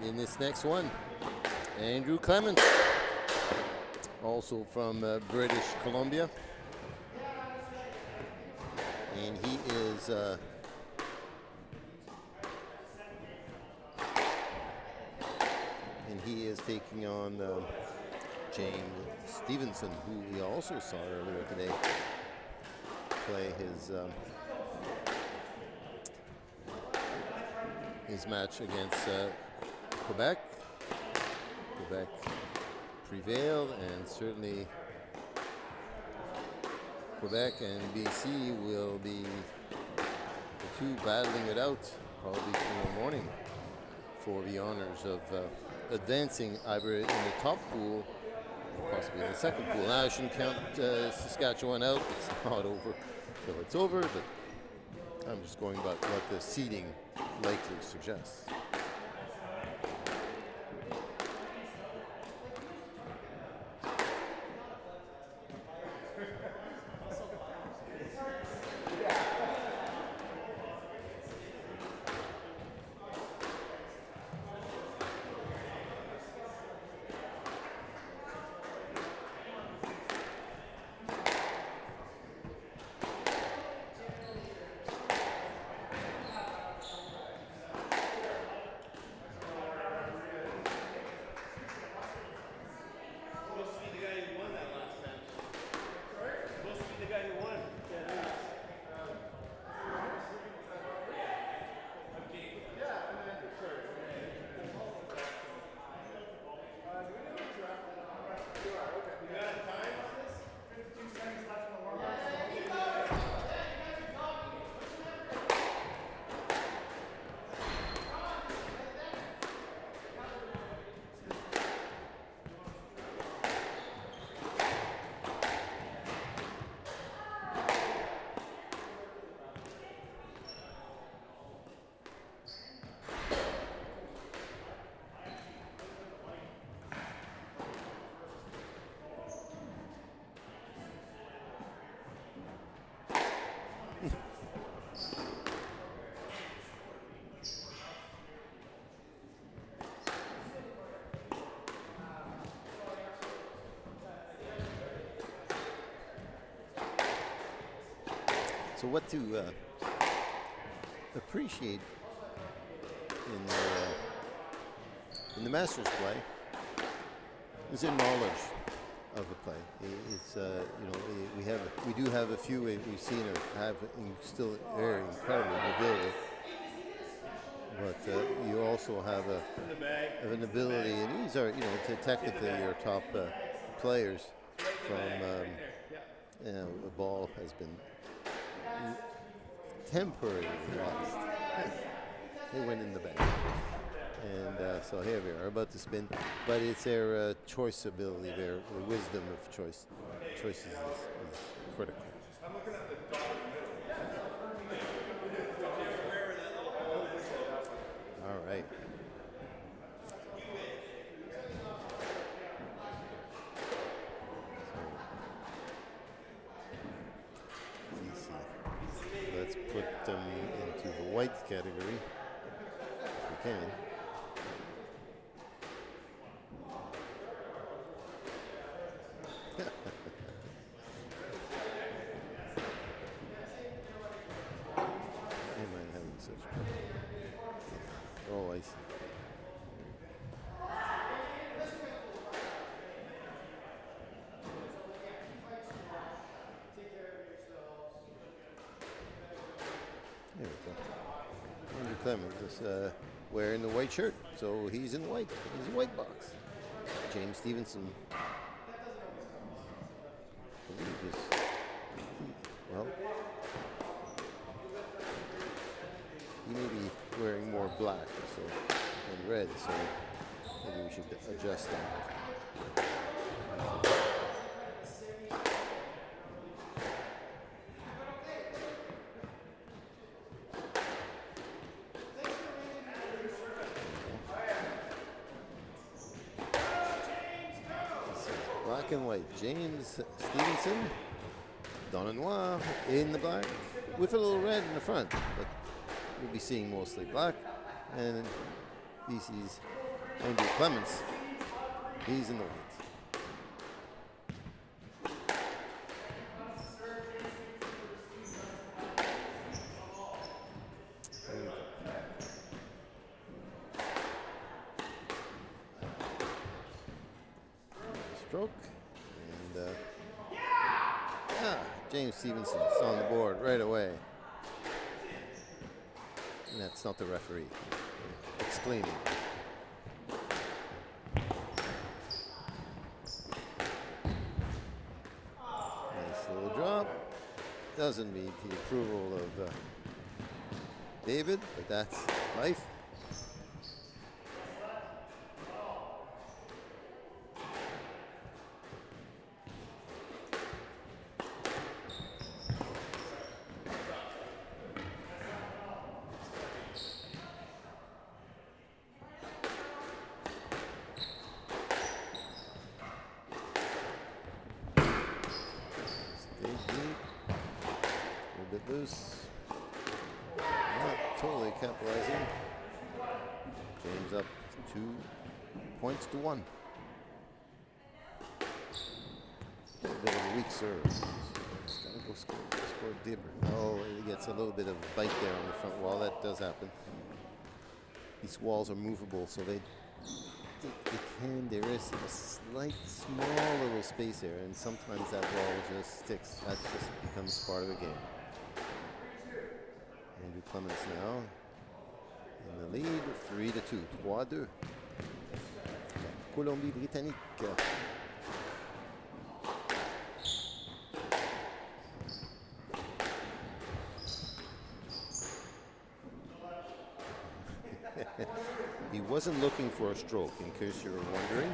In this next one, Andrew Clements, also from British Columbia, and he is taking on James Stevenson, who we also saw earlier today play his match against Quebec. Quebec prevailed, and certainly Quebec and BC will be the two battling it out probably tomorrow morning for the honors of advancing either in the top pool or possibly in the second pool. Now I shouldn't count Saskatchewan out. It's not over till it's over, but I'm just going about what the seeding likely suggests. So what to appreciate in the Masters play is their knowledge of the play. It's we do have a few we've seen or have still very incredible ability, but you also have an ability, and these are technically your top players from the ball has been temporarily lost. They went in the bank. And so here we are about to spin, but it's their choice ability, their wisdom of choices is critical. All right. Let's put them into the white category if we can. Oh, I see. There we go. Andrew Clemens is wearing the white shirt, so he's in white. He's a white box. James Stevenson. Well, he may be wearing more black than red, so maybe we should adjust that. Black and white. James Stevenson, Noir in the black, with a little red in the front, but we'll be seeing mostly black. And BC's Andrew Clements, he's in the white. Stroke, and James Stevenson's on the board right away. And that's not the referee exclaiming. Nice little drop. Doesn't meet the approval of David, but that's life. Loose. Not totally capitalizing. James up 2 points to 1. A bit of a weak serve. Just gotta go score deeper. Oh, he gets a little bit of a bite there on the front wall. That does happen. These walls are movable, so there is a slight, small little space there, and sometimes that wall just sticks. That just becomes part of the game. Andrew Clements now in the lead, 3-2, 3-2. Colombie-Britannique. He wasn't looking for a stroke, in case you were wondering.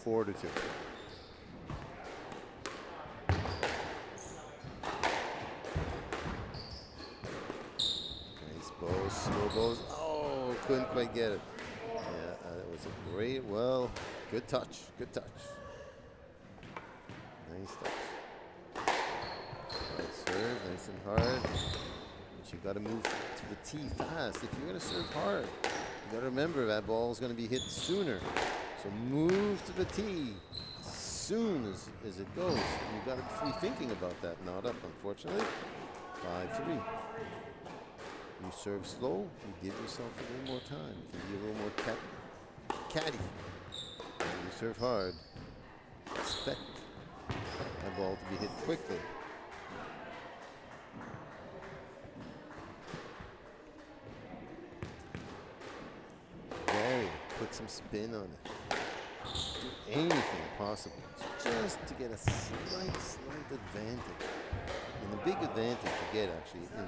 4-2. Slow bows. Oh, couldn't quite get it. Yeah, that was a great, good touch. Good touch. Nice touch. Nice serve, nice and hard. But you got to move to the tee fast. If you're going to serve hard, you got to remember that ball is going to be hit sooner. So move to the tee as soon as it goes. You got to be thinking about that. Not up, unfortunately. 5-3. You serve slow, you give yourself a little more time. Give you a little more caddy. You serve hard. Expect that ball to be hit quickly. Very, put some spin on it. Do anything possible just to get a slight advantage. And the big advantage you get actually in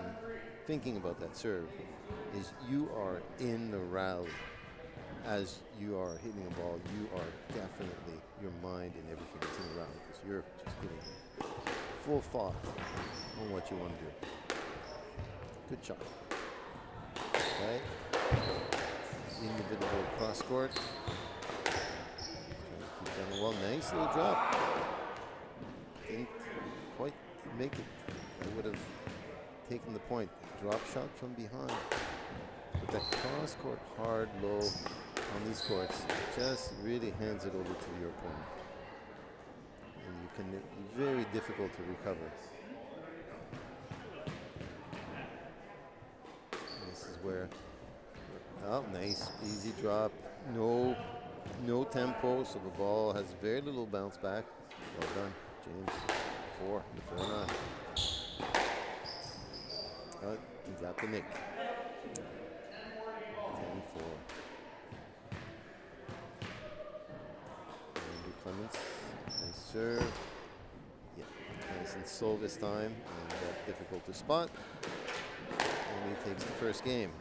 thinking about that serve is you are in the rally. As you are hitting a ball, you are definitely, your mind and everything is in the rally because you're just giving full thought on what you want to do. Good shot. Right? Individual cross court. Keep going well. Nice little drop. Didn't quite make it. I would have taken the point. Drop shot from behind. But that cross court hard low on these courts just really hands it over to your opponent. And you can, very difficult to recover. And this is where, oh, nice, easy drop. No tempo, so the ball has very little bounce back. Well done, James. 4, the 4-9. He's at the nick. 10-4. Andrew Clements, nice serve. Yeah, nice and slow this time, and difficult to spot. And he takes the first game.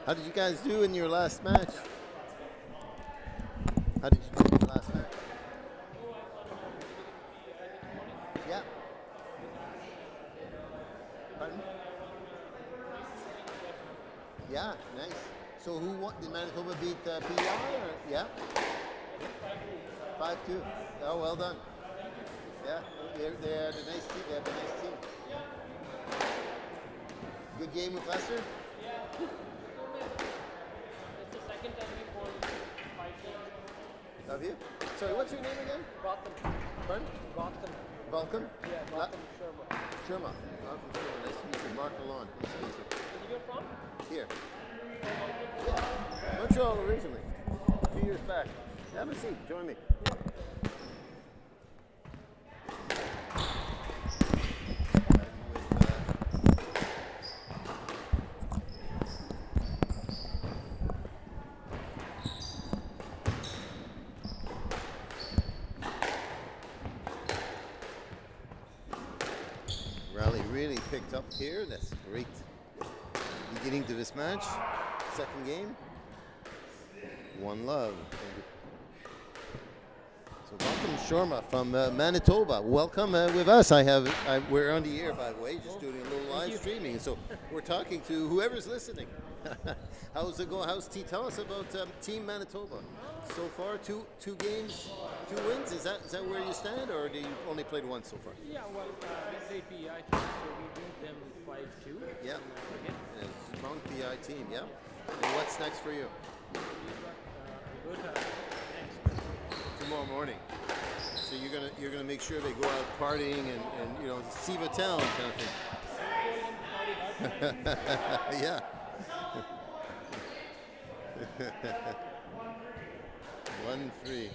How did you guys do in your last match? How did you do in your last match? Yeah. Pardon? Yeah, nice. So who won? Did Manitoba beat PEI? Or? Yeah. 5-2. Oh, well done. Yeah, they're a nice team. They have a nice team. Good game with Lester? Yeah. It's the second time we won 5 games. Have you? Sorry, what's your name again? Gotham. Pardon? Gotham. Welcome? Yeah, Gotham Sharma. Sherma. Malcolm Sherma. Nice to meet you. Mark Lalonde. Nice to meet you. Where you from? Here. Yeah. Montreal originally. A few years back. Have a seat. Join me. Rally really picked up here. That's great. Beginning to this match. Second game. One love. So welcome Sharma from Manitoba. Welcome with us. We're on the air, by the way, just doing a little live streaming. So we're talking to whoever's listening. How's it going? Tell us about Team Manitoba. So far, two games, 2 wins. Is that where you stand, or do you only played once so far? Yeah, well, we played PEI too, so we beat them 5-2. Yeah. Again. Yeah, strong PI team. Yeah. And what's next for you? We got Alberta next. Tomorrow morning. So you're gonna make sure they go out partying and Siva Town kind of thing. Yeah. 1-3.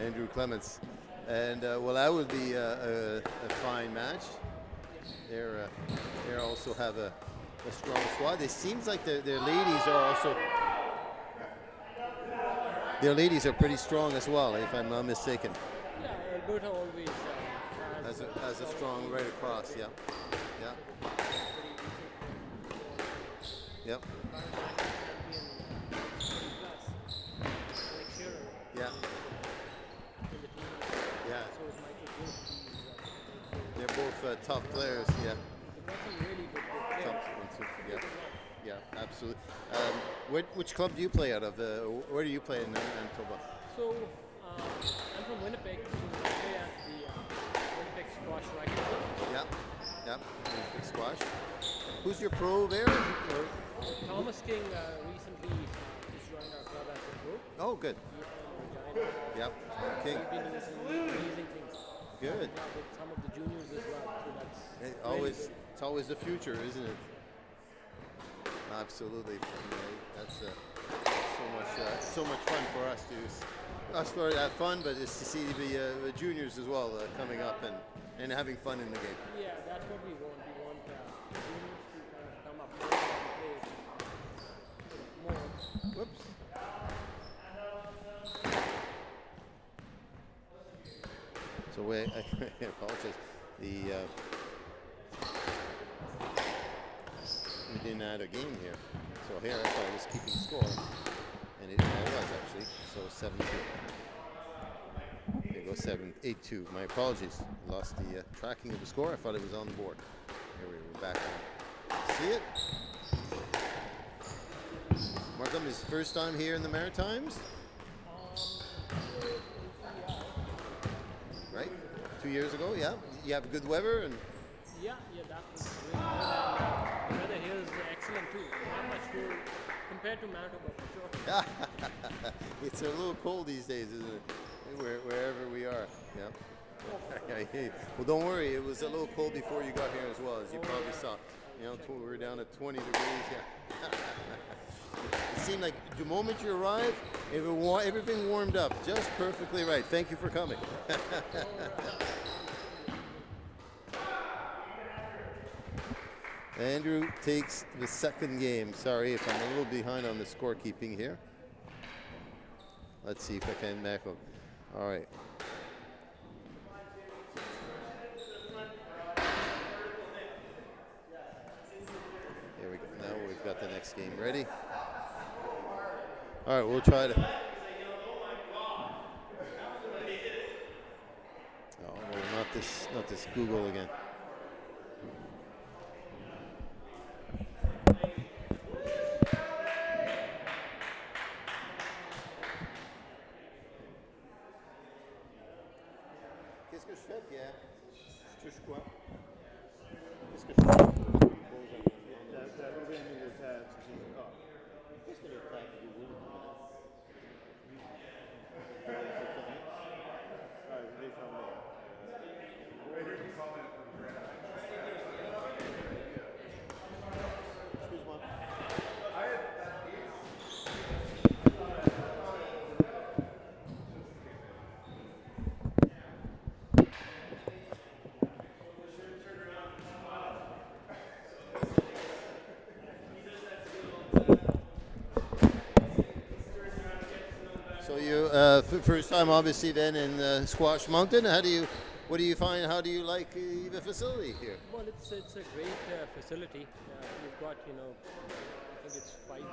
Andrew Clements, and well, that would be a fine match. They also have a strong squad. It seems like their ladies are also. Their ladies are pretty strong as well, if I'm not mistaken. Yeah, Alberta always has a strong right across. Yeah, yeah. Yep. Current national champion, 30 plus. Like Shearer. Yeah. In the team. Yeah. So is Michael Wood. They're both top players. Yeah. They've got some really good players. Top one, two, yeah. Yeah, absolutely. Which club do you play out of? Where do you play in Manitoba? So I'm from Winnipeg. So I play at the Winnipeg Squash Racquet Club. Yeah. Yeah. Big squash. Who's your pro there? Or- Thomas King recently just joined our club as a pro. Oh, good. He's from Regina. Yep. Okay. We've been doing some amazing things. Good. Yeah, with some of the juniors as well. So that's It really always, good. it's always the future, isn't it? Absolutely. That's so much fun for us to us for that fun, but it's to see the juniors as well coming up and having fun in the game. Yeah, that's what we want. We want the juniors to kind of come up more and play more. Whoops. So I apologize. We didn't add a game here. So here I thought I was keeping score, and I was actually. So 7-2. There goes 8-2. My apologies. Lost the tracking of the score. I thought it was on the board. Here we're back on. See it? Markham is first time here in the Maritimes. Right? 2 years ago, yeah. You have good weather and Yeah, that was really good. And the weather here is excellent too. Not much cold compared to Manitoba for sure. it's a little cold these days, isn't it? Wherever we are. Yeah. Well, don't worry. It was a little cold before you got here as well, as you probably saw. You know, we were down at 20 degrees. Yeah. It seemed like the moment you arrived, everything warmed up just perfectly right. Thank you for coming. Andrew takes the second game. Sorry if I'm a little behind on the scorekeeping here. Let's see if I can back up. All right. Here we go. Now we've got the next game ready. All right, we'll try to. Oh, no, not this Google again. Qu'est-ce que je fais, Pierre? Je touche quoi? Qu'est-ce que je fais? Qu'est-ce que le tab Google? Excuse-moi. So you first time obviously then in Squash Moncton. What do you find? How do you like the facility here? Well, it's a great facility. We've got, I think it's 5 or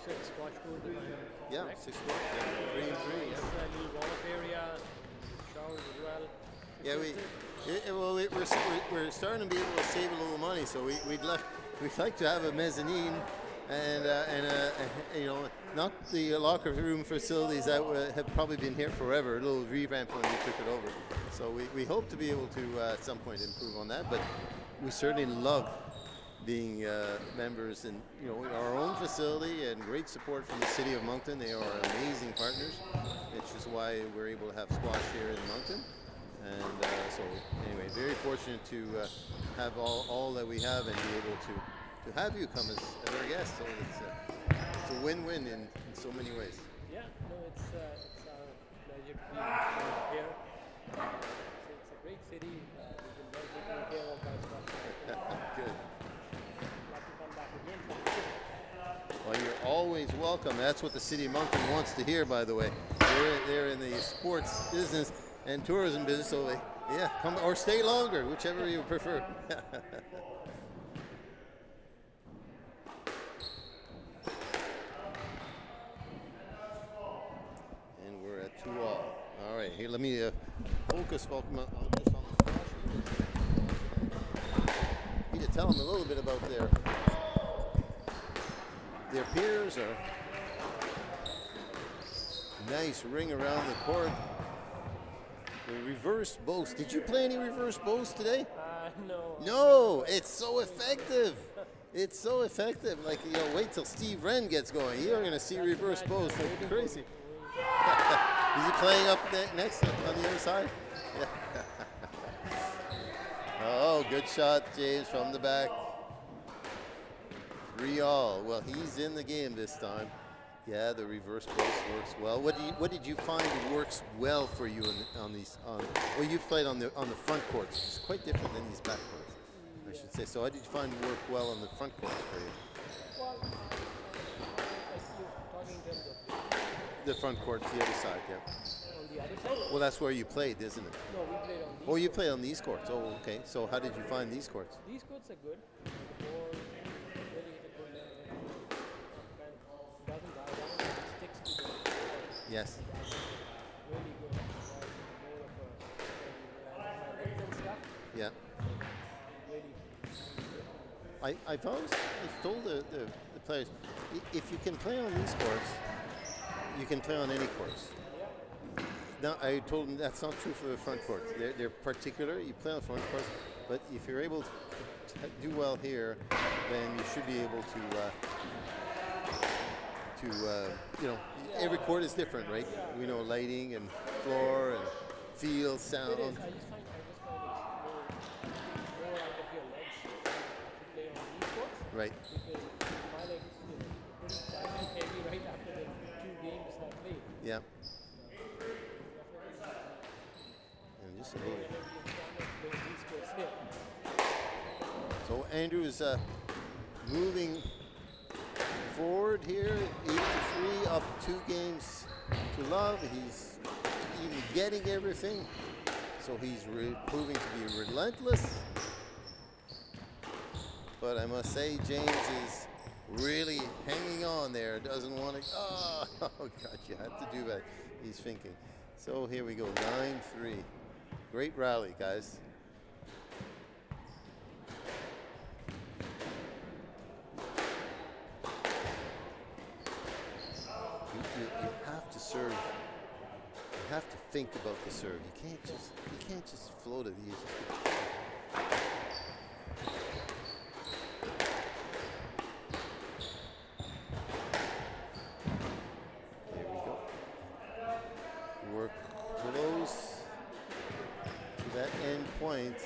6 squash courts. Yeah, correct? 6 courts, 3 and 3. It's a little warm-up area, showers as well. Yeah, we're starting to be able to save a little money, so we'd like to have a mezzanine and not the locker room facilities that have probably been here forever. A little revamp when we took it over. So we hope to be able to at some point improve on that, but we certainly love being members in our own facility, and great support from the city of Moncton. They are amazing partners, which is why we're able to have squash here in Moncton. And so anyway, very fortunate to have all that we have and be able to have you come as our guest. So it's a win-win in so many ways. Yeah, no, it's our pleasure to be here. It's a great city. We've been well taken care of by stuff. Good. Love to come back again. Well, you're always welcome. That's what the city of Moncton wants to hear, by the way. They're in the sports business and tourism business, so come or stay longer, whichever you prefer. let me focus just on the flash here. Need to tell them a little bit about their peers. Or nice ring around the court. The reverse boast. Did you play any reverse boast today? No. No, it's so effective. It's so effective. Like, wait till Steve Wren gets going. You're going to see reverse boast. It's crazy. Is he playing up next on the other side? Yeah. Oh, good shot, James, from the back. 3-all. Well, he's in the game this time. Yeah, the reverse post works well. What did you find works well for you on these? Well, you played on the front courts. It's quite different than these back courts, I should say. So, how did you find work well on the front courts for you? Well, you're talking in terms of The front courts, the other side, yeah. on the other side. Well, that's where you played, isn't it? No, we played on these. Oh, you play on these courts. Oh, okay. So, how did you find these courts? These courts are good. The ball really hit a good level. Doesn't die down, it sticks to the ball. Yes. Really good. More of a length and stuff. Yeah. Really. I've told the players, if you can play on these courts, you can play on any courts. Now, I told them that's not true for the front courts. They're particular. You play on the front courts, but if you're able to do well here, then you should be able to every court is different, right? We know lighting and floor and field, sound. I just find it's more out of your legs to play on these courts. Right. Because my legs pretty tight and heavy right after the 2 games I played. Yeah. And just a little. So Andrew is moving forward here, 8-3, up 2 games to love. He's even getting everything. So he's proving to be relentless. But I must say, James is really hanging on there. Doesn't want to. Oh, God, you had to do that. He's thinking. So here we go, 9-3. Great rally, guys. You have to serve. You have to think about the serve. You can't just float it. Here we go. We're close to that end point.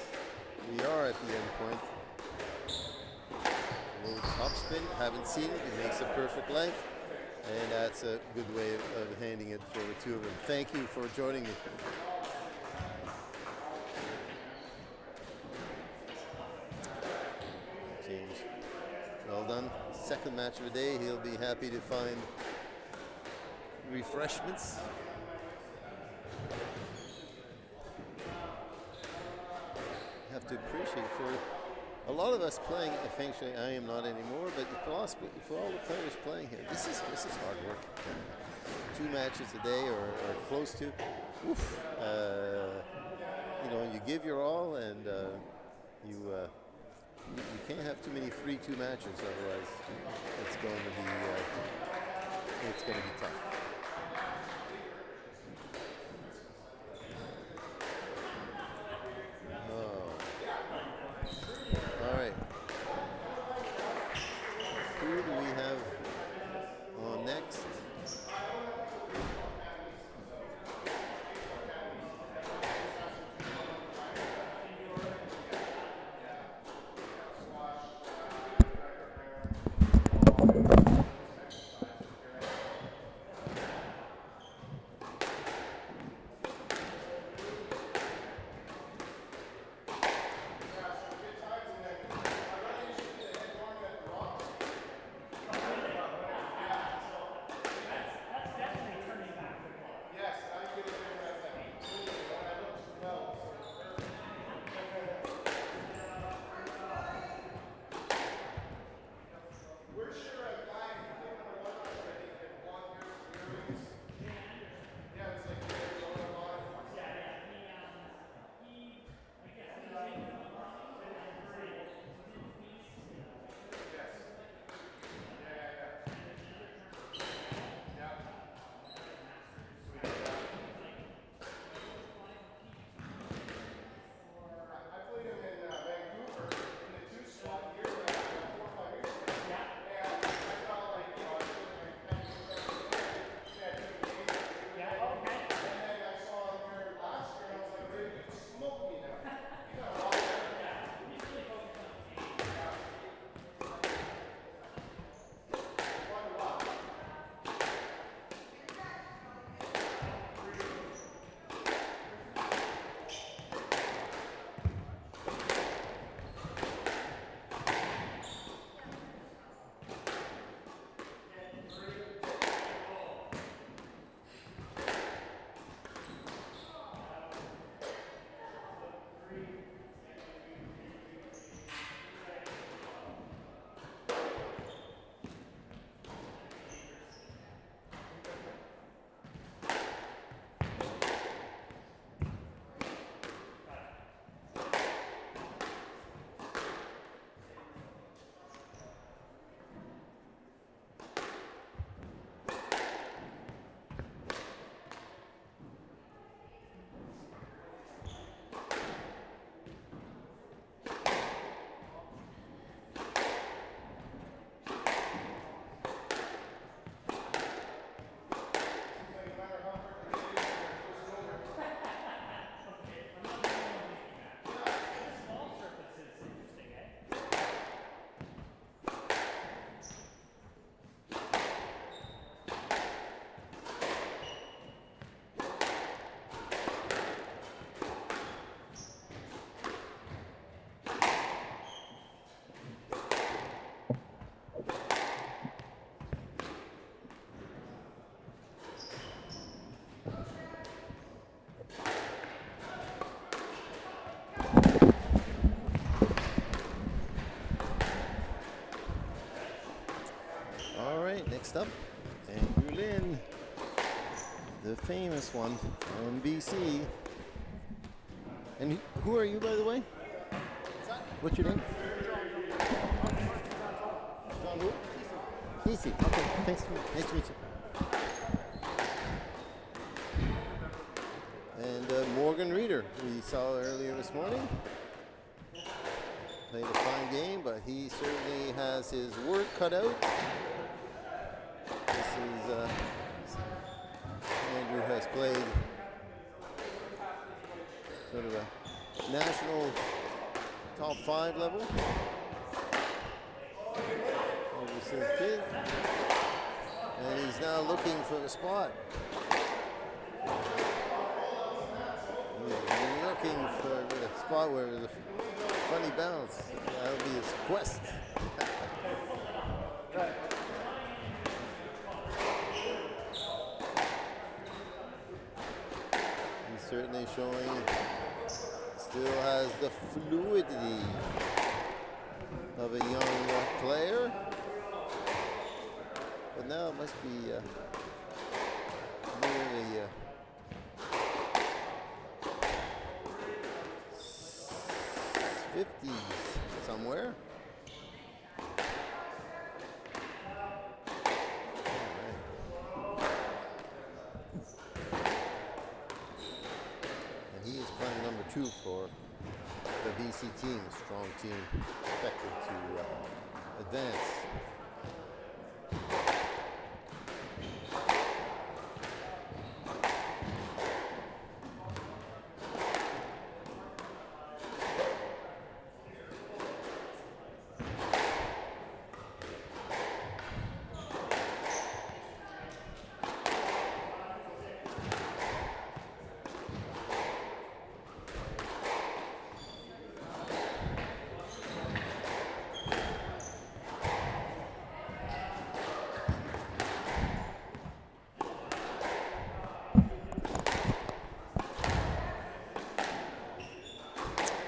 We are at the end point. A little top spin. Haven't seen it. It makes a perfect length. And that's a good way of handing it for the two of them. Thank you for joining me. James, well done. Second match of the day. He'll be happy to find refreshments. You have to appreciate for a lot of us playing, eventually I am not anymore, but for all the players playing here, this is hard work. 2 matches a day or close to. Oof. You give your all, and you can't have too many 3-2 matches, otherwise it's going to be tough. All right. Who do we have on next? Next up, Andrew Lynn, the famous one from BC. And who are you, by the way? What's your name? John who? Casey. Okay, thanks. Nice to meet you. And Morgan Reeder, we saw earlier this morning. Played a fine game, but he certainly has his work cut out. This is Andrew has played sort of a national top 5 level ever since kid, and he's now looking for the spot. He's looking for the spot where there's a funny bounce. That'll be his quest. He's certainly showing, still has the fluidity of a young player, but now it must be nearly 50s somewhere. And he is playing number 2 for the BC team, a strong team, expected to advance.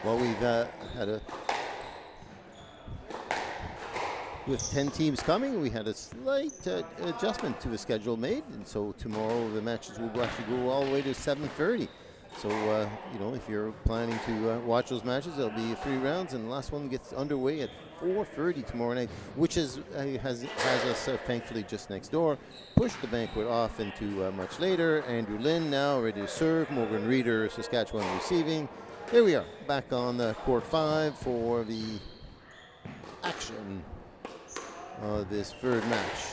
Well, we've had with 10 teams coming, we had a slight adjustment to the schedule made, and so tomorrow the matches will actually go all the way to 7:30. So, you know, if you're planning to watch those matches, there'll be 3 rounds, and the last one gets underway at 4:30 tomorrow night, which is has us thankfully just next door. Pushed the banquet off into much later. Andrew Lynn now ready to serve. Morgan Reeder, Saskatchewan receiving. Here we are, back on court 5 for the action of this 3rd match.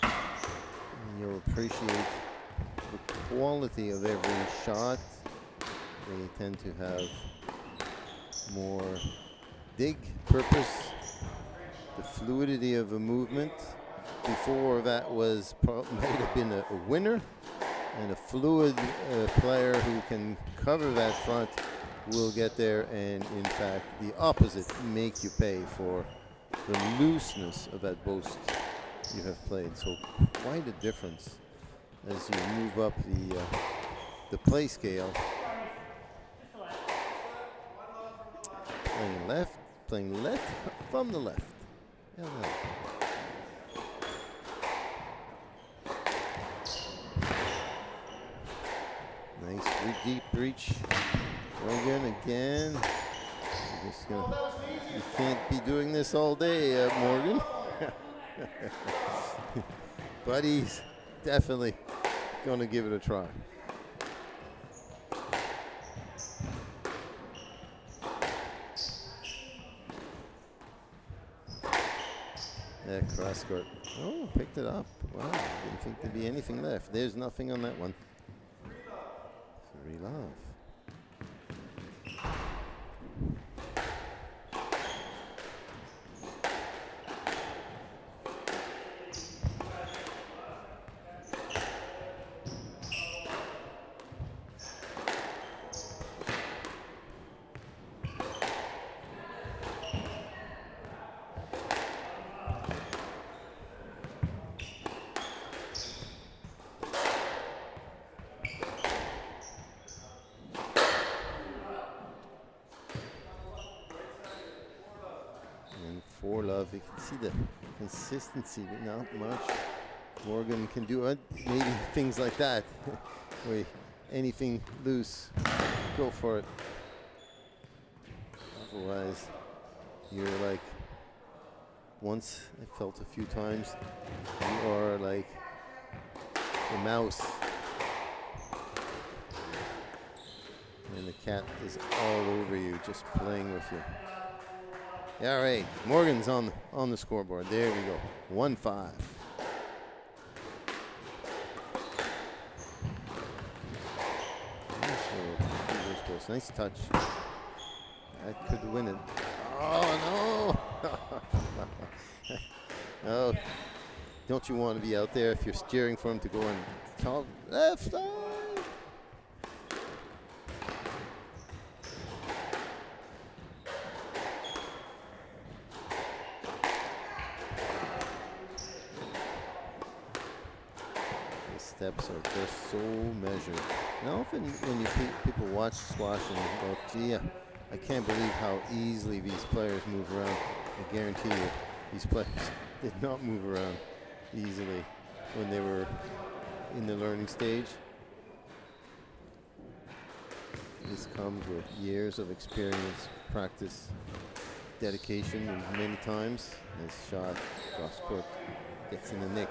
And you'll appreciate the quality of every shot. They tend to have more dig purpose, the fluidity of a movement. Before that was might have been a winner. And a fluid player who can cover that front will get there, and in fact the opposite, make you pay for the looseness of that boast you have played. So quite a difference as you move up the play scale. Playing left from the left. Yeah, nice deep reach. Morgan again. You can't be doing this all day, Morgan. But he's definitely going to give it a try. Yeah, cross court. Oh, picked it up. Wow, didn't think there'd be anything left. There's nothing on that one. Love. And for love, you can see the consistency, but not much. Morgan can do it, maybe things like that. Where anything loose, go for it. Otherwise, you're like, once I felt a few times, you are like a mouse. And the cat is all over you, just playing with you. All right, Morgan's on the scoreboard. There we go, 1-5. Nice touch. That could win it. Oh no! Oh, don't you want to be out there if you're steering for him to go in top left side? The steps are just so measured. And often when you people watch squash and go, gee, I can't believe how easily these players move around. I guarantee you, these players did not move around easily when they were in the learning stage. This comes with years of experience, practice, dedication, and many times. Nice shot, cross court, gets in the nick.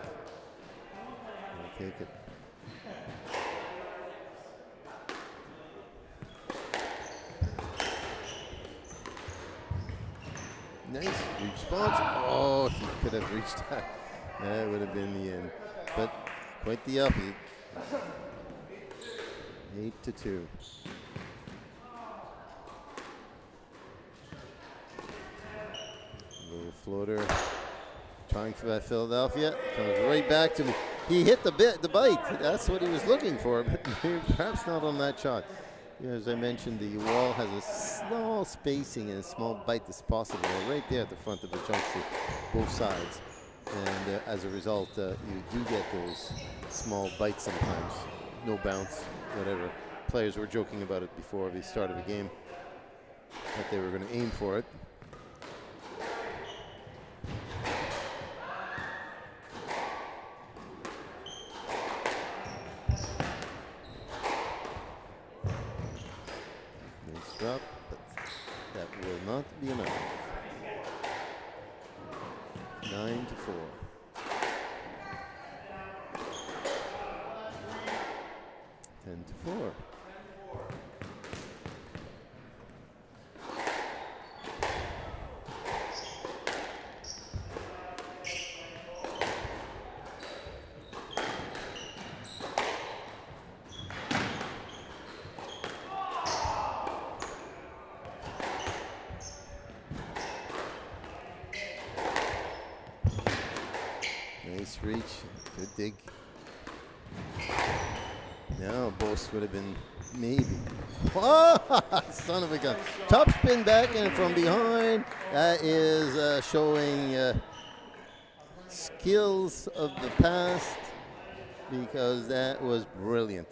I'll take it. Nice response. Oh, he could have reached that. That would have been the end. But quite the upbeat. 8-2. Little floater. Trying for that Philadelphia. Comes right back to me. He hit the bite. That's what he was looking for, but perhaps not on that shot. As I mentioned, the wall has a small spacing and a small bite that's possible right there at the front of the jump shoot, both sides. And as a result, you do get those small bites sometimes. No bounce, whatever. Players were joking about it before the start of the game, that they were going to aim for it. Drop, but that will not be enough. 9-4. Ten to 4. Nice reach, good dig. Now Bost would have been maybe. Oh, son of a gun. Top spin back and from behind. That is showing skills of the past, because that was brilliant.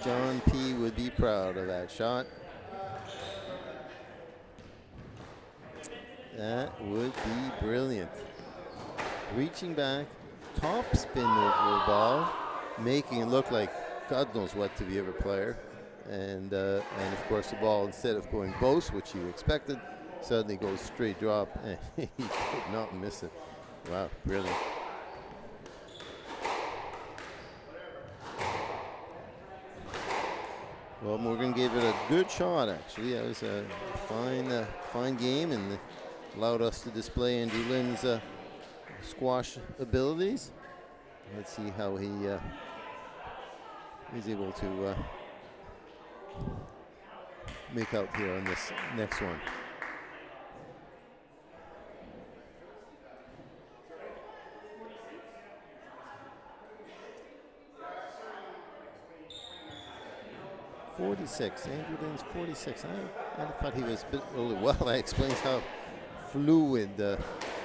John P. would be proud of that shot. That would be brilliant. Reaching back, top spin over the ball, making it look like God knows what to the other player. And of course the ball, instead of going Bost, which you expected, suddenly goes straight drop, and he could not miss it. Wow, brilliant. Well, Morgan gave it a good shot, actually. That was a fine game, and allowed us to display Andrew Lynn's squash abilities. Let's see how he is able to make out here on this next one. Andrew Lynn's 46. I thought he was a bit older. Well, that explains how fluid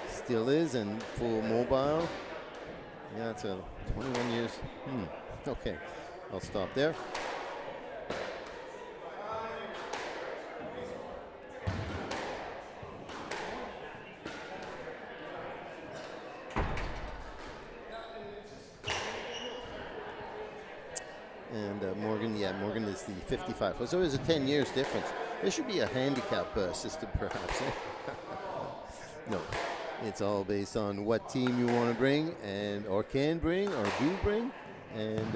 still is and full mobile. Yeah, it's a 21 years. Okay, I'll stop there. yeah, Morgan is the 55. So there's a 10 years difference. There should be a handicap system, perhaps. No, it's all based on what team you want to bring and or can bring or do bring. And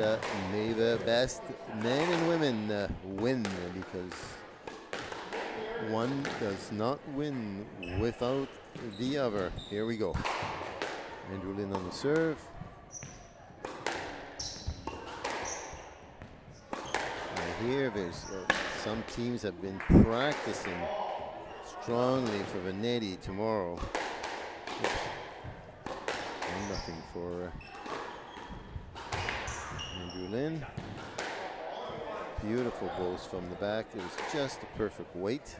may the best men and women win, because one does not win without the other. Here we go. Andrew Lynn on the serve. And here there's some teams have been practicing strongly for Vanetti tomorrow. And nothing for Andrew Lynn. Beautiful boast from the back. It was just a perfect weight.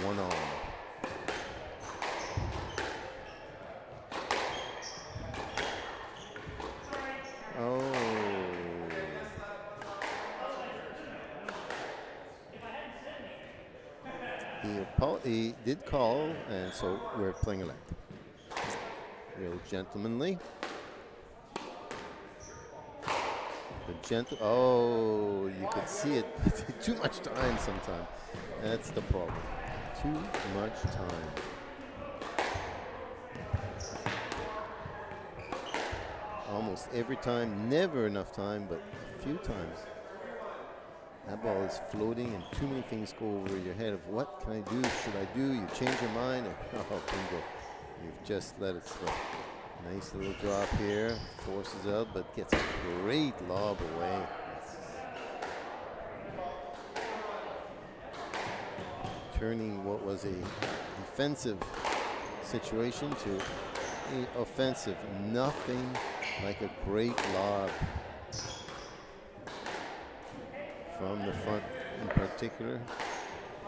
One on. Oh. He did call, and so we're playing a length. Real gentlemanly. Oh, you could see it. Too much time sometimes. That's the problem. Too much time. Almost every time, never enough time, but a few times. That ball is floating and too many things go over your head of what can I do, should I do? You change your mind and oh, bingo. You've just let it slip. Nice little drop here, forces out, but gets a great lob away. Turning what was a defensive situation to an offensive. Nothing like a great lob from the front in particular.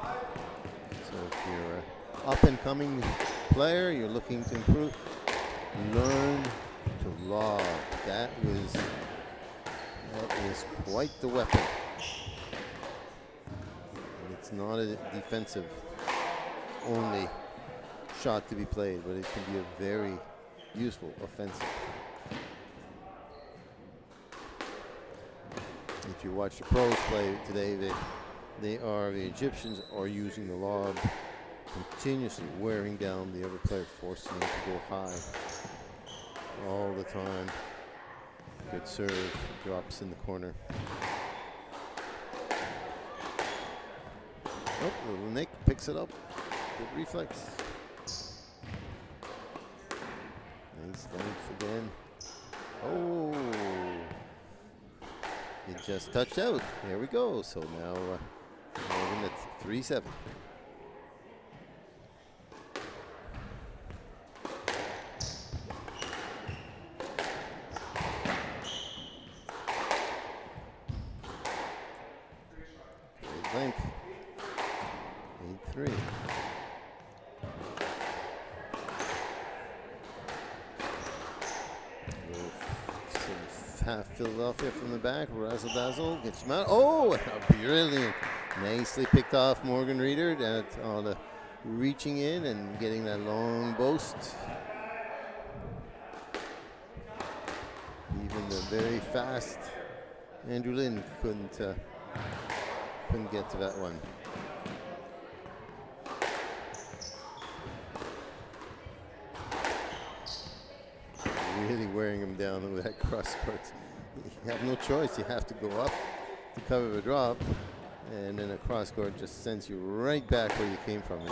So if you're an up-and-coming player, you're looking to improve, learn to lob. That was quite the weapon. And it's not a defensive only shot to be played, but it can be a very useful offensive. If you watch the pros play today, the Egyptians are using the lob, continuously wearing down the other player, forcing them to go high all the time. Good serve, drops in the corner. Oh, little Nick picks it up. Good reflex. Nice length again. Oh, it just touched out. There we go. So now Morgan at 3-7. Great length. 8-3. Half Philadelphia from the back. Razzle dazzle gets him out. Oh, brilliant! Nicely picked off Morgan Reeder. That all the reaching in and getting that long boast. Even the very fast Andrew Lynn couldn't get to that one. Really wearing him down with that cross court. You have no choice. You have to go up to cover the drop, and then a cross court just sends you right back where you came from, and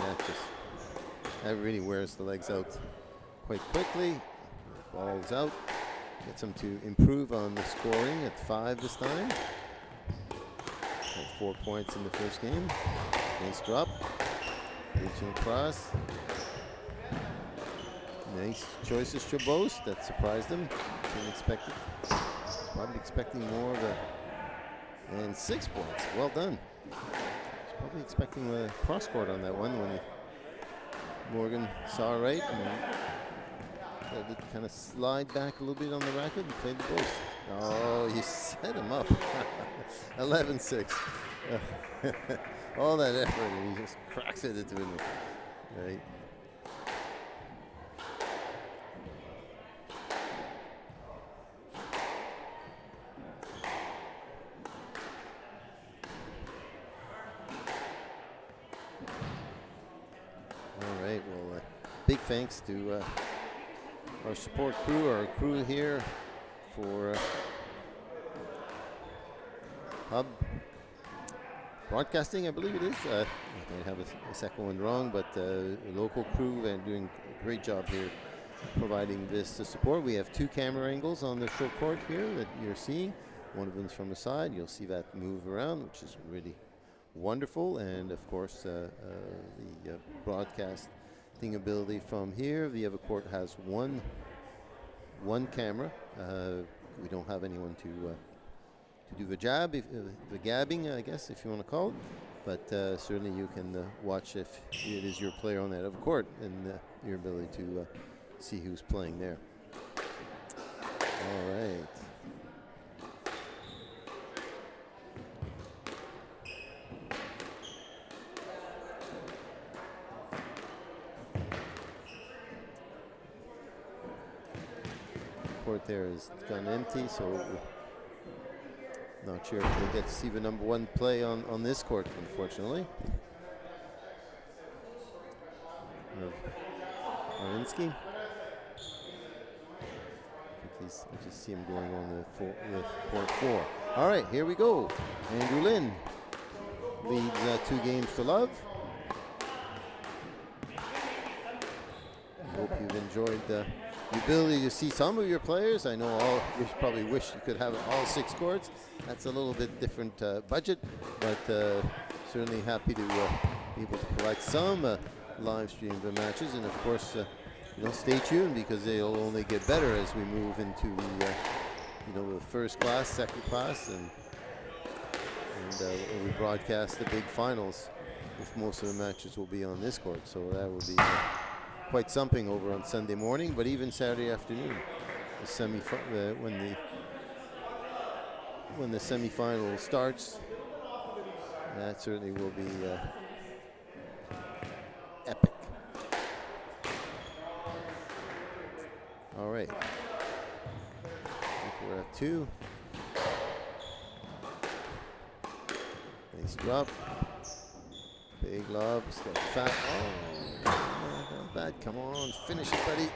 that really wears the legs out quite quickly. Ball's out. Gets him to improve on the scoring at 5 this time. Had 4 points in the first game. Nice drop. Reaching across. Nice choices to boast. That surprised him. Didn't expect it. Probably expecting more of a. And 6 points. Well done. Probably expecting a cross court on that one when Morgan saw right and let it kind of slide back a little bit on the racket and played the boast. Oh, you set him up. 11-6. All that effort and he just cracks it into him. Right. right. Well, big thanks to our support crew, our crew here for Hub Broadcasting, I believe it is. I might have a second one wrong, but local crew and doing a great job here providing this support. We have 2 camera angles on the short court here that you're seeing. One of them's from the side. You'll see that move around, which is really wonderful. And of course, the broadcasting ability from here. The other court has one camera. We don't have anyone to do the jab, the gabbing, I guess, if you want to call it. But certainly you can watch if it is your player on that other court and your ability to see who's playing there. All right. Court there is gone empty, so not sure if we'll get to see the number 1 play on this court, unfortunately. Marinsky. I just see him going on the court 4. All right, here we go. Andrew Lynn leads 2 games to love. I hope you've enjoyed the ability to see some of your players. I know you probably wish you could have all 6 courts. That's a little bit different budget, but certainly happy to be able to provide some live stream of the matches. And of course, stay tuned because they'll only get better as we move into the first class, second class, and we broadcast the big finals. If most of the matches will be on this court, so that will be quite something over on Sunday morning, but even Saturday afternoon, when the semifinal starts, that certainly will be epic. All right, I think we're at 2. Nice drop, big lob, still fat. Oh, not bad. Come on, finish it, buddy.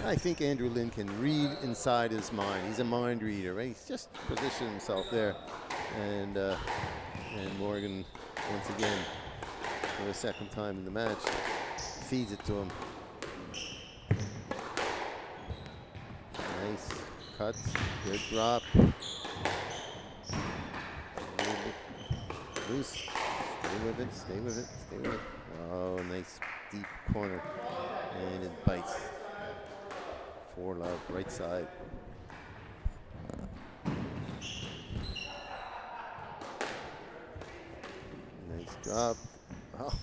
I think Andrew Lynn can read inside his mind. He's a mind reader, right? He's just positioned himself there, and Morgan once again for the 2nd time in the match feeds it to him. Nice cut, good drop. Loose. Stay with it, stay with it, stay with it. Oh, nice deep corner, and it bites. 4 love, right side. Nice drop. Oh,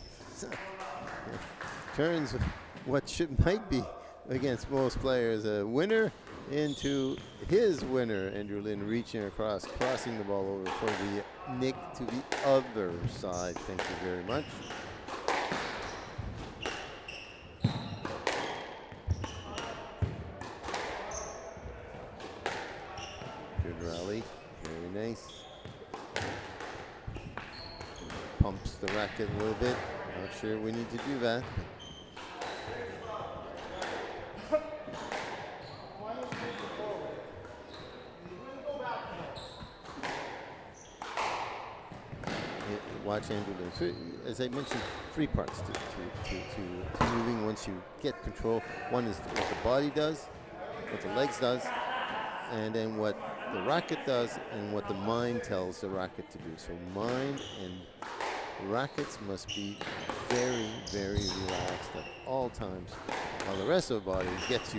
turns what might be against most players a winner into his winner. Andrew Lynn reaching across, crossing the ball over for the nick to the other side. Thank you very much. Good rally, very nice. Pumps the racket a little bit. Not sure we need to do that. Watch Andrew Lynn. As I mentioned, 3 parts to moving once you get control. One is what the body does, what the legs does, and then what the racket does and what the mind tells the racket to do. So mind and rackets must be very, very relaxed at all times, while the rest of the body gets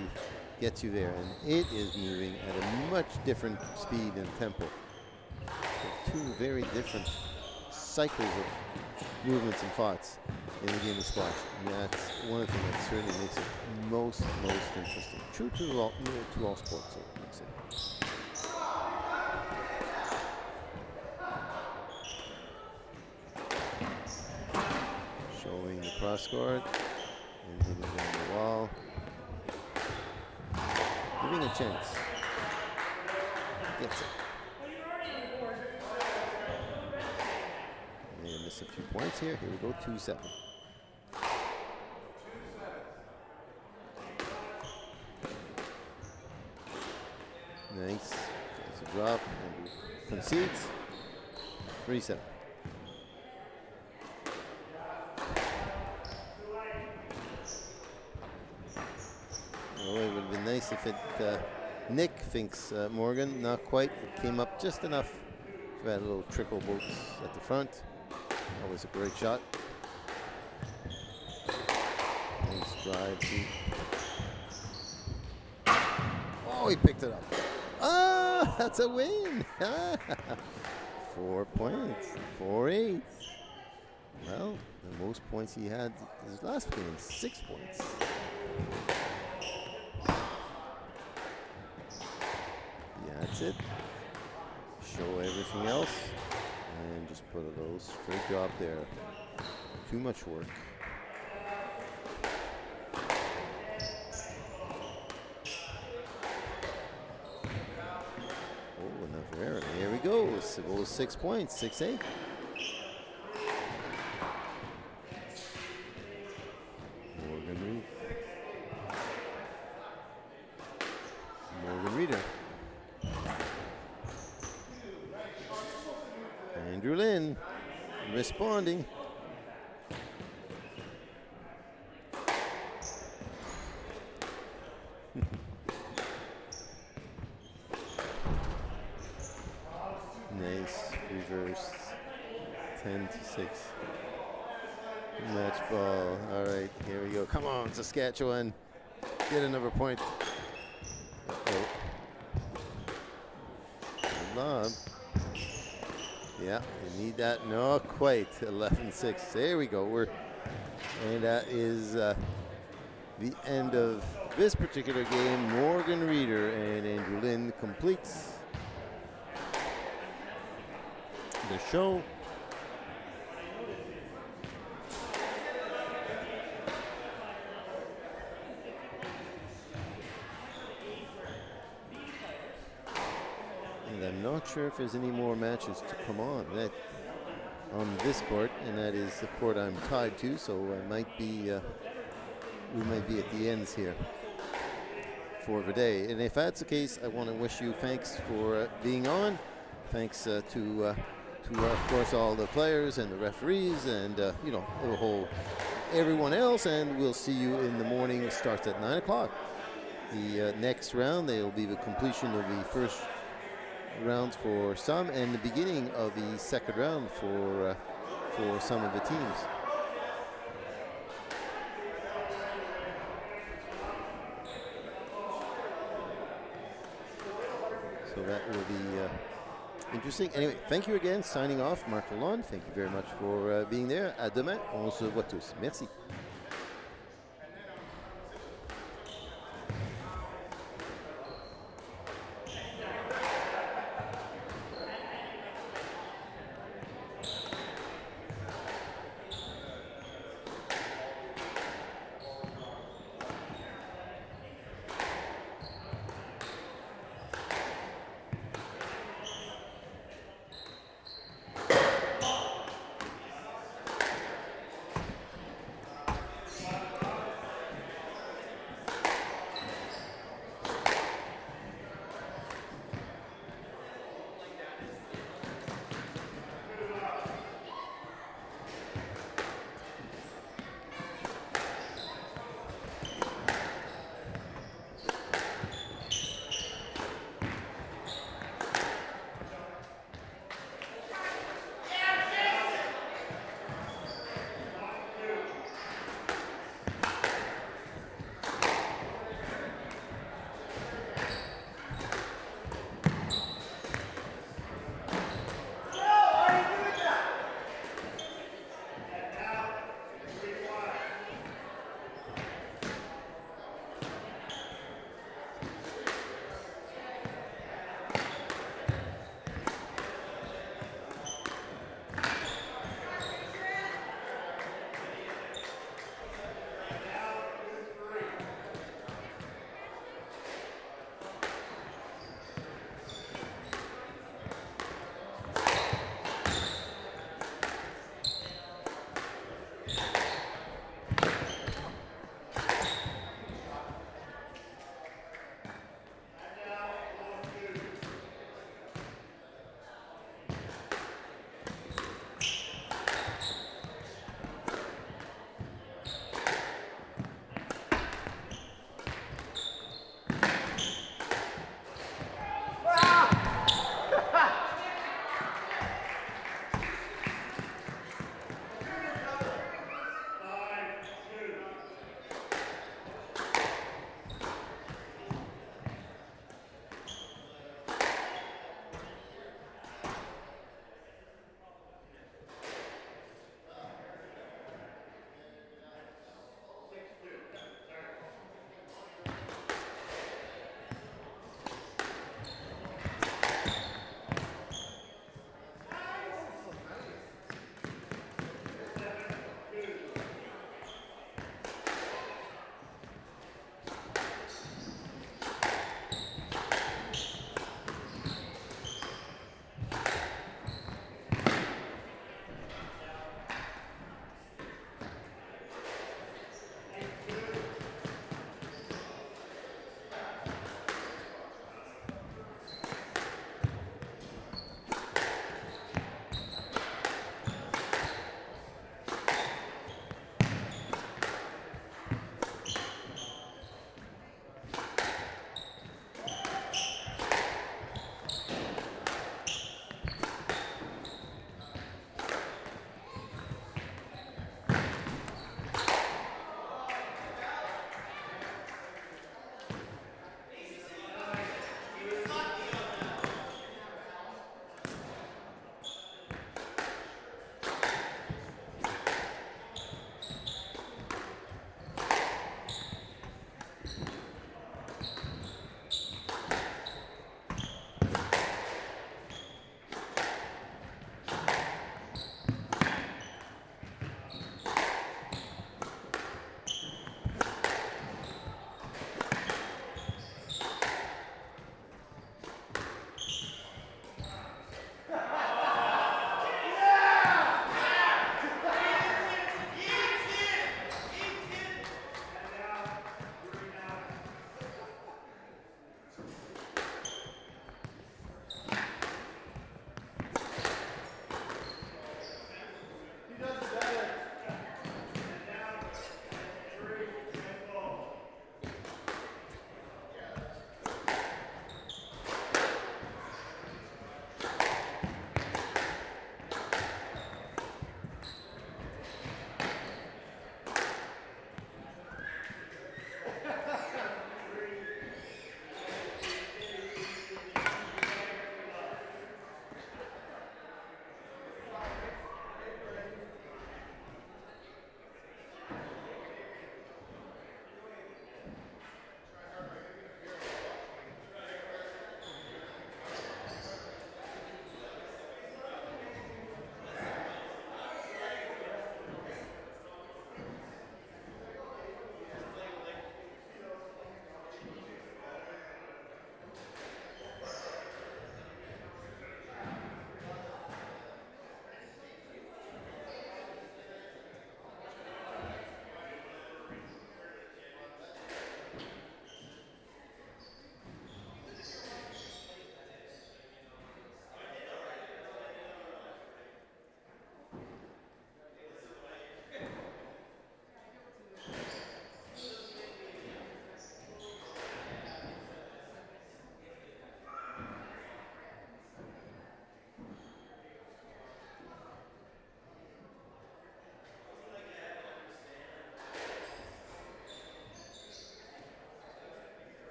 you there, and it is moving at a much different speed and tempo. So 2 very different cycles of movements and thoughts in the game of squash. And that's one of the things that certainly makes it most interesting. True to all sports, I would say. Showing the cross guard and hitting on the wall. Giving a chance. Gets it. May miss a few points here. Here we go, 2-7. Nice. It's a drop and concedes. 3-7. Oh, it would have been nice if it. Nick thinks Morgan, not quite. It came up just enough. We had a little trickle bolts at the front. That was a great shot. Nice drive. Oh, he picked it up. Ah, that's a win. 4 points. 4-8. Well, the most points he had his last game, 6 points. Yeah, that's it. Show everything else and just put a little straight drop there. Too much work. Oh, enough error. Here we go. Civil 6 points, 6-8. Morgan Reader. Andrew Lynn responding. Nice reversed. 10-6. Match ball. All right, here we go. Come on, Saskatchewan. Get another point. Uh-oh. Lob. Yeah, you need that. Not quite. 11-6. There we go. And that is the end of this particular game. Morgan Reader and Andrew Lynn completes the show. And I'm not sure if there's any more matches to come on this court, and that is the court I'm tied to. So I might be, we might be at the ends here for the day. And if that's the case, I want to wish you thanks for being on. Thanks to of course all the players and the referees and you know, the whole everyone else. And we'll see you in the morning. It starts at 9 o'clock. The next round, there will be the completion of the first rounds for some and the beginning of the second round for some of the teams. So that will be interesting. Anyway, thank you again. Signing off, Marc Lalonde. Thank you very much for being there. À demain. On se voit tous. Merci.